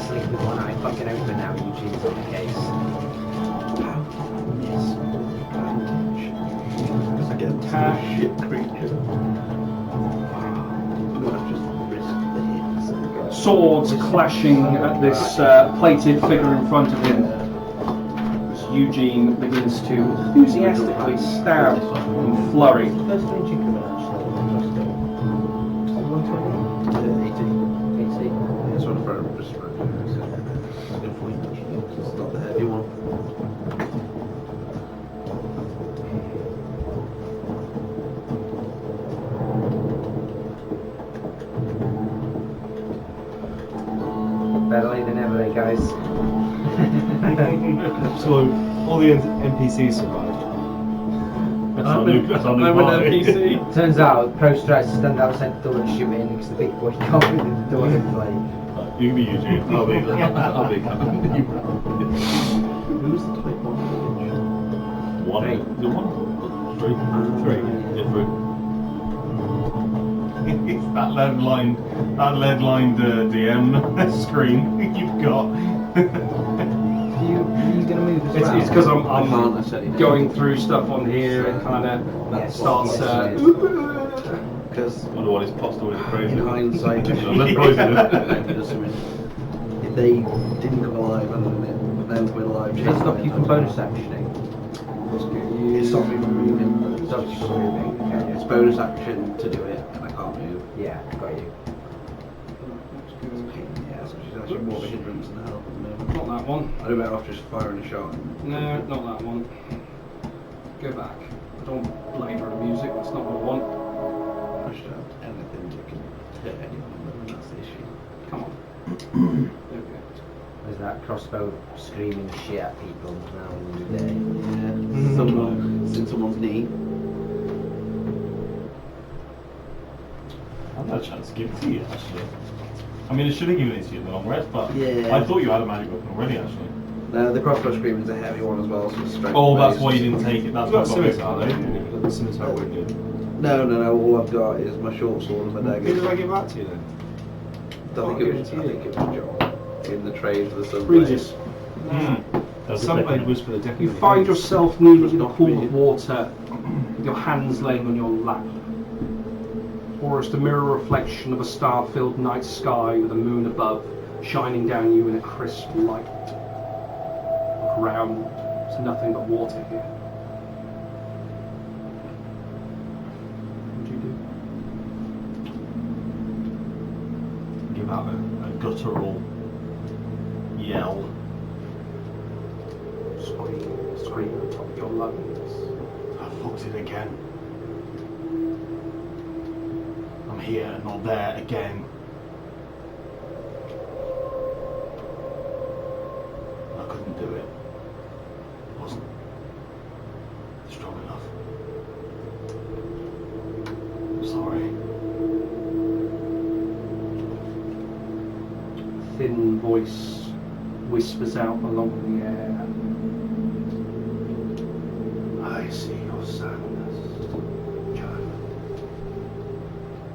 Sleep with one eye fucking open now, Eugene's on the case. Again, shit creature. Just risk the hits. Swords clashing at this plated figure in front of him. As Eugene begins to enthusiastically stab and flurry. First range increment actually. Interesting. 120? 80. 80. That's what I'm trying to just it's not the heavy one. Better late than ever, eh, guys? So all the NPCs survived. That's our new I'm an party. NPC. Turns out, Pro tries to stand outside the door and shoot in because the big boy can't get in the door and play. You can be Eugene. I'll be Who's the type 1? One. Three. The one? Three. Yeah, three. It's that lead-lined DM screen you've got. You gonna move as well? It's because I can't, I I'm said it. going through stuff on here. It kind of Yes, starts. yes, Because Wonder what his pasta was crazy. in hindsight, Let's poison it. if they didn't come alive and then come alive, Does it stop you from bonus actioning? It stops me from moving. It stops you from moving. Okay, It's bonus action to do it, and I can't move. yeah, got you. Yeah, so she's actually more of a hindrance than help at the moment. Not that one. I'd be better off just firing a shot. No, not that one. Go back. I don't labour the music. That's not what I want. I should have anything that can hit anyone, and that's the issue. Come on. There we go. There's that crossbow screaming shit at people now in the day. Yeah, someone in someone's knee. I've had a chance to give it to you, actually. I mean, I should have given it to you in the long rest, but Yeah. I thought you had a magic weapon already, actually. No, the crossbow screaming's a heavy one as well, so it's strength. Oh, that's based. why you didn't take it. That's You've got what got me scimitar though, started. haven't you? The scimitar would do. No, all I've got is my short sword and my dagger. Who did I give that to you then? I think it was John in the trade for the sunblade. Regis, Sunblade was for the deck. you find yourself kneeling in a pool of water with your hands laying on your lap. Almost a mirror reflection of a star-filled night sky with a moon above shining down you in a crisp light. Around, there's nothing but water here. What do you do? Give out a guttural yell. Scream at the top of your lungs. I fucked it again. I'm here and not there again. I couldn't do it. Wasn't strong enough. I'm sorry. Thin voice whispers out along the air. I see your sadness, child.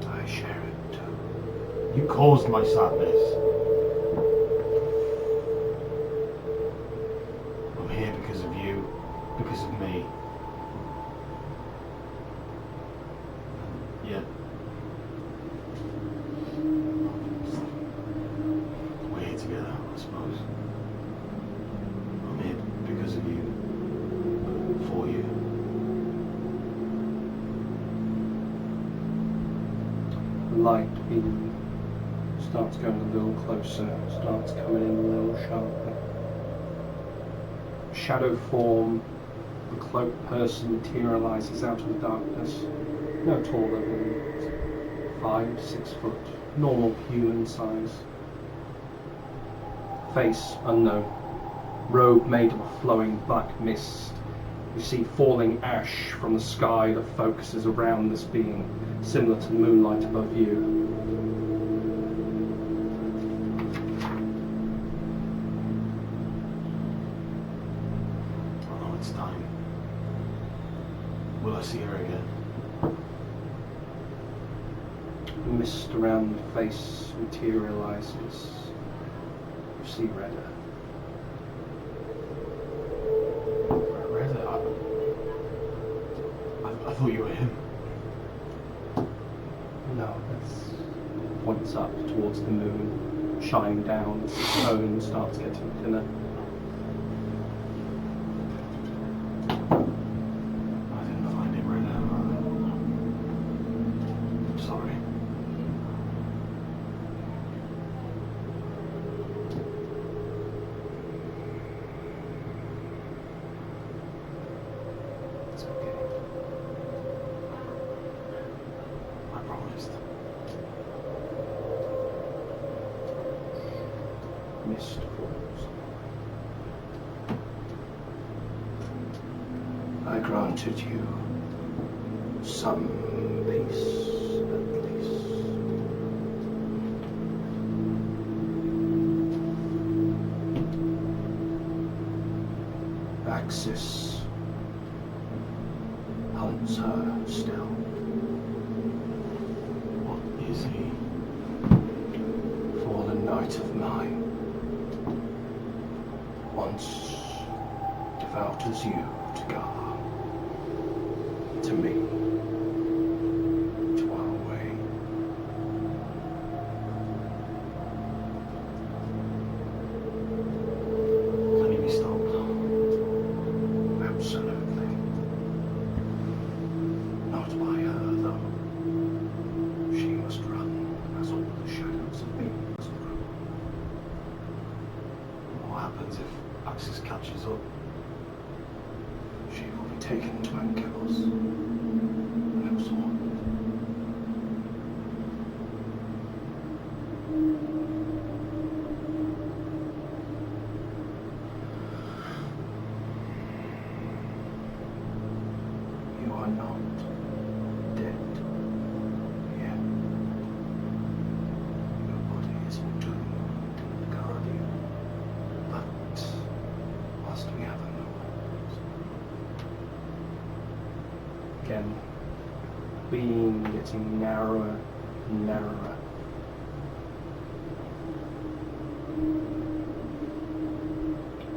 I share it too. You caused my sadness. I'm here because of you, because of me. Yeah. We're here together, I suppose. I'm here because of you. For you. The light beam starts going a little closer, starts coming in a little sharper. Shadow form, the cloaked person materializes out of the darkness, no taller than 5 to 6 foot, normal human size. Face unknown, robe made of a flowing black mist. You see falling ash from the sky that focuses around this being, similar to the moonlight above you. I know it's time. Will I see her again? The mist around the face materializes. You see Redder. I thought you were him. No, that's points up towards the moon, shining down as the cone starts getting thinner. I didn't find him right now. I'm sorry. It's okay. I promised. Mist falls. I granted you some peace, at least. Axis hunts her still. What is he? Fallen knight of mine. Once devout as you to Gar, to me, to our way. Can he be stopped? Absolutely. Not by her, though. She must run as all the shadows of me must run. What happens if Axis catches up? She will be taken to Ankylos and absorbed. You are not dead yet. Your body is entombed in the Guardian. But whilst we have a moment, again, being getting narrower and narrower.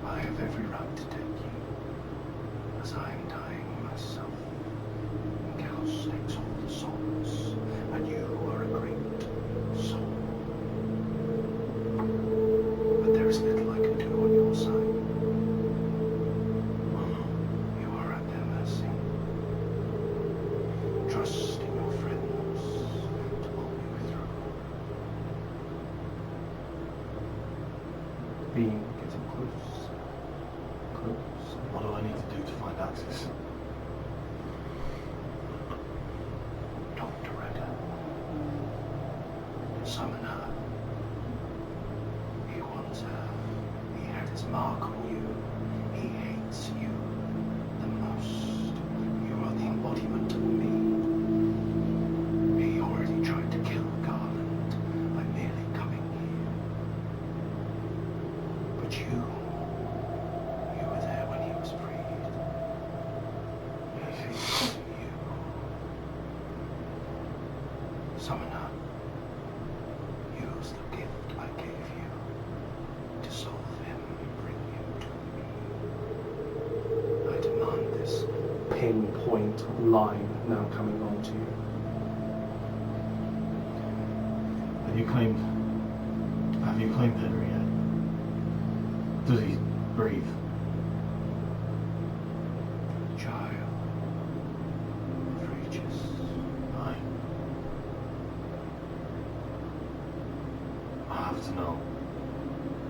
I have every right to take you, as I am dying myself. Chaos takes all the souls, and you are a great soul. But there is little I can do on your side. You are at their mercy. Trust in your friends to pull you through. being getting close. Close. What do I need to do to find access? Dr. Redder. Summoner. He wants her. He had his mark on you. He hates you the most. You are the embodiment of me. He already tried to kill Garland by merely coming here. But you were there when he was freed. He hates you. Summoner, use the gift I gave you to solve him and bring him to me. I demand this pinpoint line now coming on to you. Have you claimed Henry yet? Does he breathe? Child of Regis. Aye. I have to know.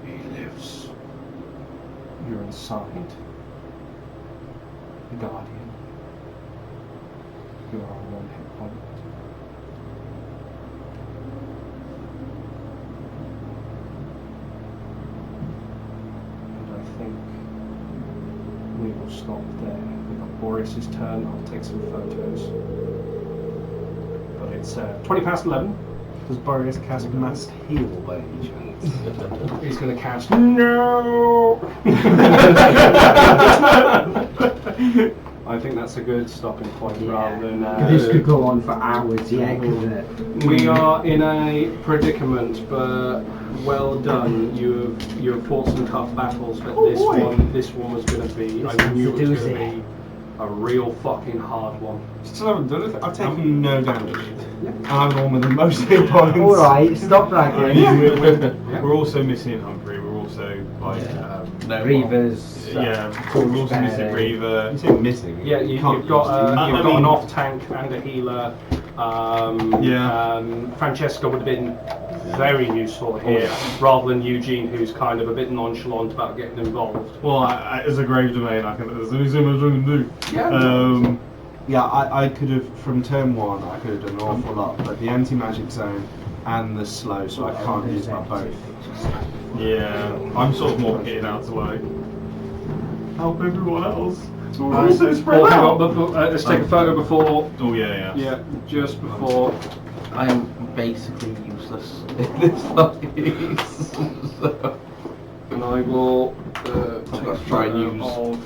He lives. You're inside. The Guardian. You are on 1 hit point. And I think we will stop there. We've got Boris's turn. I'll take some photos. But it's 20 past 11. Does Boris cast Mass Heal by any chance? He's going to cast No! I think that's a good stopping point rather than. This could go on for hours, yeah, couldn't it? We are in a predicament, but well done. You have fought some tough battles, but this one was going to be. I knew it was going to be a real fucking hard one. Still haven't done it. I've taken no damage. And I'm the one with the most hit points. Alright, stop bragging. We're also missing Humphrey. We're also like Reavers. We're also missing Reaver. You say missing. Yeah, you've got an off tank and a healer. Francesca would have been very useful here, rather than Eugene, who's kind of a bit nonchalant about getting involved. Well, as a grave domain, I can. There's only so much I can do. Yeah. Yeah, I could have, from turn 1, I could have done an awful lot, but the anti-magic zone and the slow, so I can't use my both. Yeah, I'm sort of more kitted out to like help everyone else. We're all so spread Hang out. on, let's take a photo before. Oh yeah. Yeah, just before. I am basically useless in this place. So And I will I've got to try and use of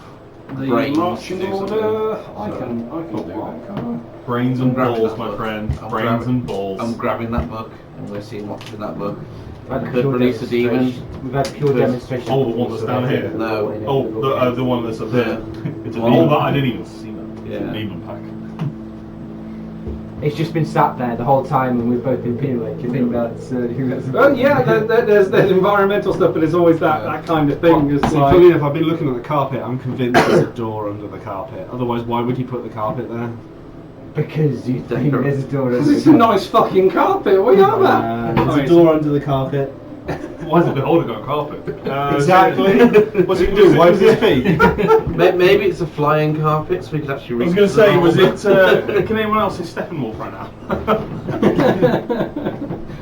the brains marching to do order. something. I can do that, can't Brains and grabbing balls, that my book. friend. I'm Brains grabbing- and balls. I'm grabbing that book and we're seeing what's in that book. We've had Could pure release a demon. demonstration. We've had pure demonstration. Oh, the one that's down here? No. Oh, the one that's up there. It's a Well, demon. I didn't even see that. Yeah. It's a demon pack. It's just been sat there the whole time and we've both been peeling. Do you think that's... Oh yeah, there's environmental stuff, but there's always that kind of thing. It's See, like, funny enough, I've been looking at the carpet, I'm convinced there's a door under the carpet. Otherwise, why would he put the carpet there? Because you think there's a door. this is a nice fucking carpet. What are you on about? There's a door under the carpet. Why is the beholder got a carpet? Exactly. What's it do? Wipe his feet? Maybe it's a flying carpet, so we could actually I was reach going to the say, hole. was it? Can anyone else see Steppenwolf right now?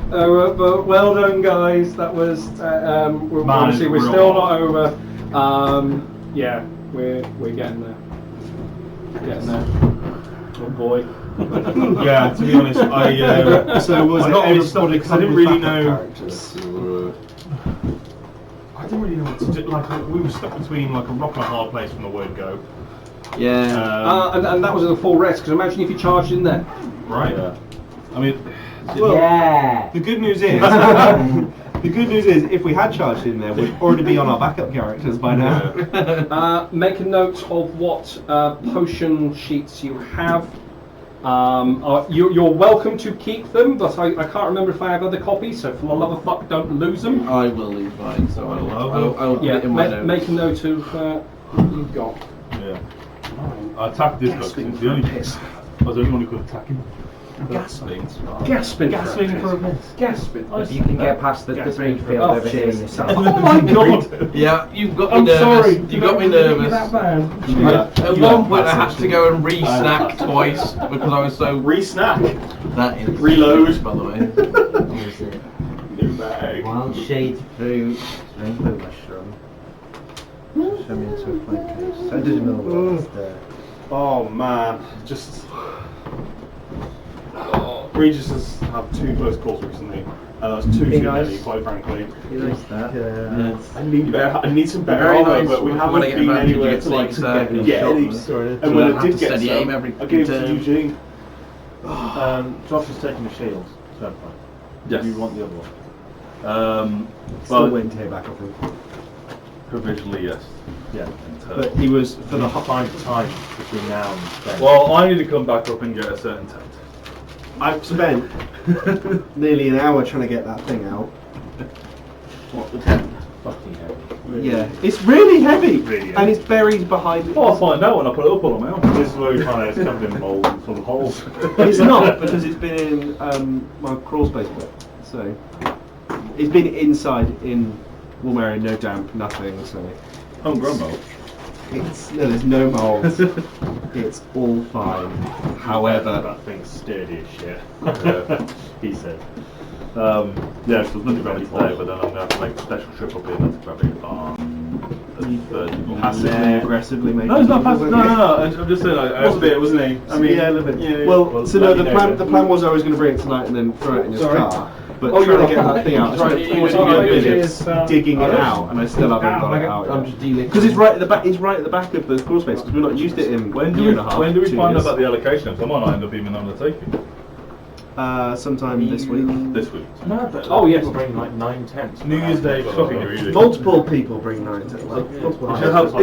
But well done, guys. That was. We're, Man, obviously, we're real still hard. not over. Yeah, we're getting there. Getting there. Oh boy. Yeah, to be honest, So was I it got everybody mixed up because I come didn't with really backup know. characters? I didn't really know what to do. Like we were stuck between like a rock and a hard place from the word go. Yeah. And that was a full rest. Because imagine if you charged in there. Right. I mean, Yeah. the good news is, if we had charged in there, we'd already be on our backup characters by now. Make a note of what potion sheets you have. You're welcome to keep them, but I can't remember if I have other copies, so for the love of fuck, don't lose them. I will leave mine, so I'll put Yeah, it in my notes. make a note of what you've got. Yeah. I attacked this guy because it's the only. I was the only one who could attack him. Gasping. Gasping. Gasping for a piss. Gasping. If you can get past the debris field Oh, over here yourself. Oh my god! Yeah, you've got me I'm nervous. sorry. You got me nervous. That bad. At one point, I had to go and re-snack twice because I was so. Re-snack. That is Reload. by the way. What is it? New bag. Wild shade fruit, rainbow mushroom. Show me into a flame case. So I did a middle there. Oh man, just. Regis has had 2 close calls recently. That's too Be many, nice. quite frankly. You like that? Yeah. I need some better Very armor, nice. but we When haven't I get been advantage, you anywhere get to like sneaks out and get shot any. them. Sorry. And when I I have did to get steady aim some, every I gave it to turn. Eugene. Josh is taking the shield. So fine. Yes. You want the other one? Still Well, waiting to hear back off him. provisionally, yes. Yeah. But he was for the Time between now and then. Well, I need to come back up and get a certain tent. I've spent nearly an hour trying to get that thing out. What the 10? Fucking hell. Yeah, it's really heavy, Really and it's buried behind it. Oh, I'll find out when I put it up on a mount. This is where we find out it's covered in mold and full of holes. It's not because it's been in my crawl space bit. So it's been inside in warm area, no damp, nothing. So Homegrown mold. there's no mold. It's all fine. However, That thing's sturdy as shit. Yeah. He said. Yeah, so there's nothing ready today, but then I'm going to have to make a special trip up here to grab it on the 3rd. passively aggressively making. No, it's not passive. No. I'm just saying. Was a bit, wasn't he? I mean, yeah, a little bit. yeah, Well, so no, let the you know plan then. the plan was I was going to bring it tonight and then throw it in his Sorry. car. But Oh, trying to you're get that thing out, I spent Right, 45 you- minutes digging it out, and I still haven't got it out. I'm just dealing. Because it's right at the back. It's right at the back of the crawl space because we've not used it in When a do year we, and a half. when do we 2 find out years. about the allocation? I might not end up even undertaking Sometime this week. this week. Oh yes. We'll bring like 9 tents. New Year's Day, fucking really. Multiple people bring 9 to Yeah. multiple. You should have,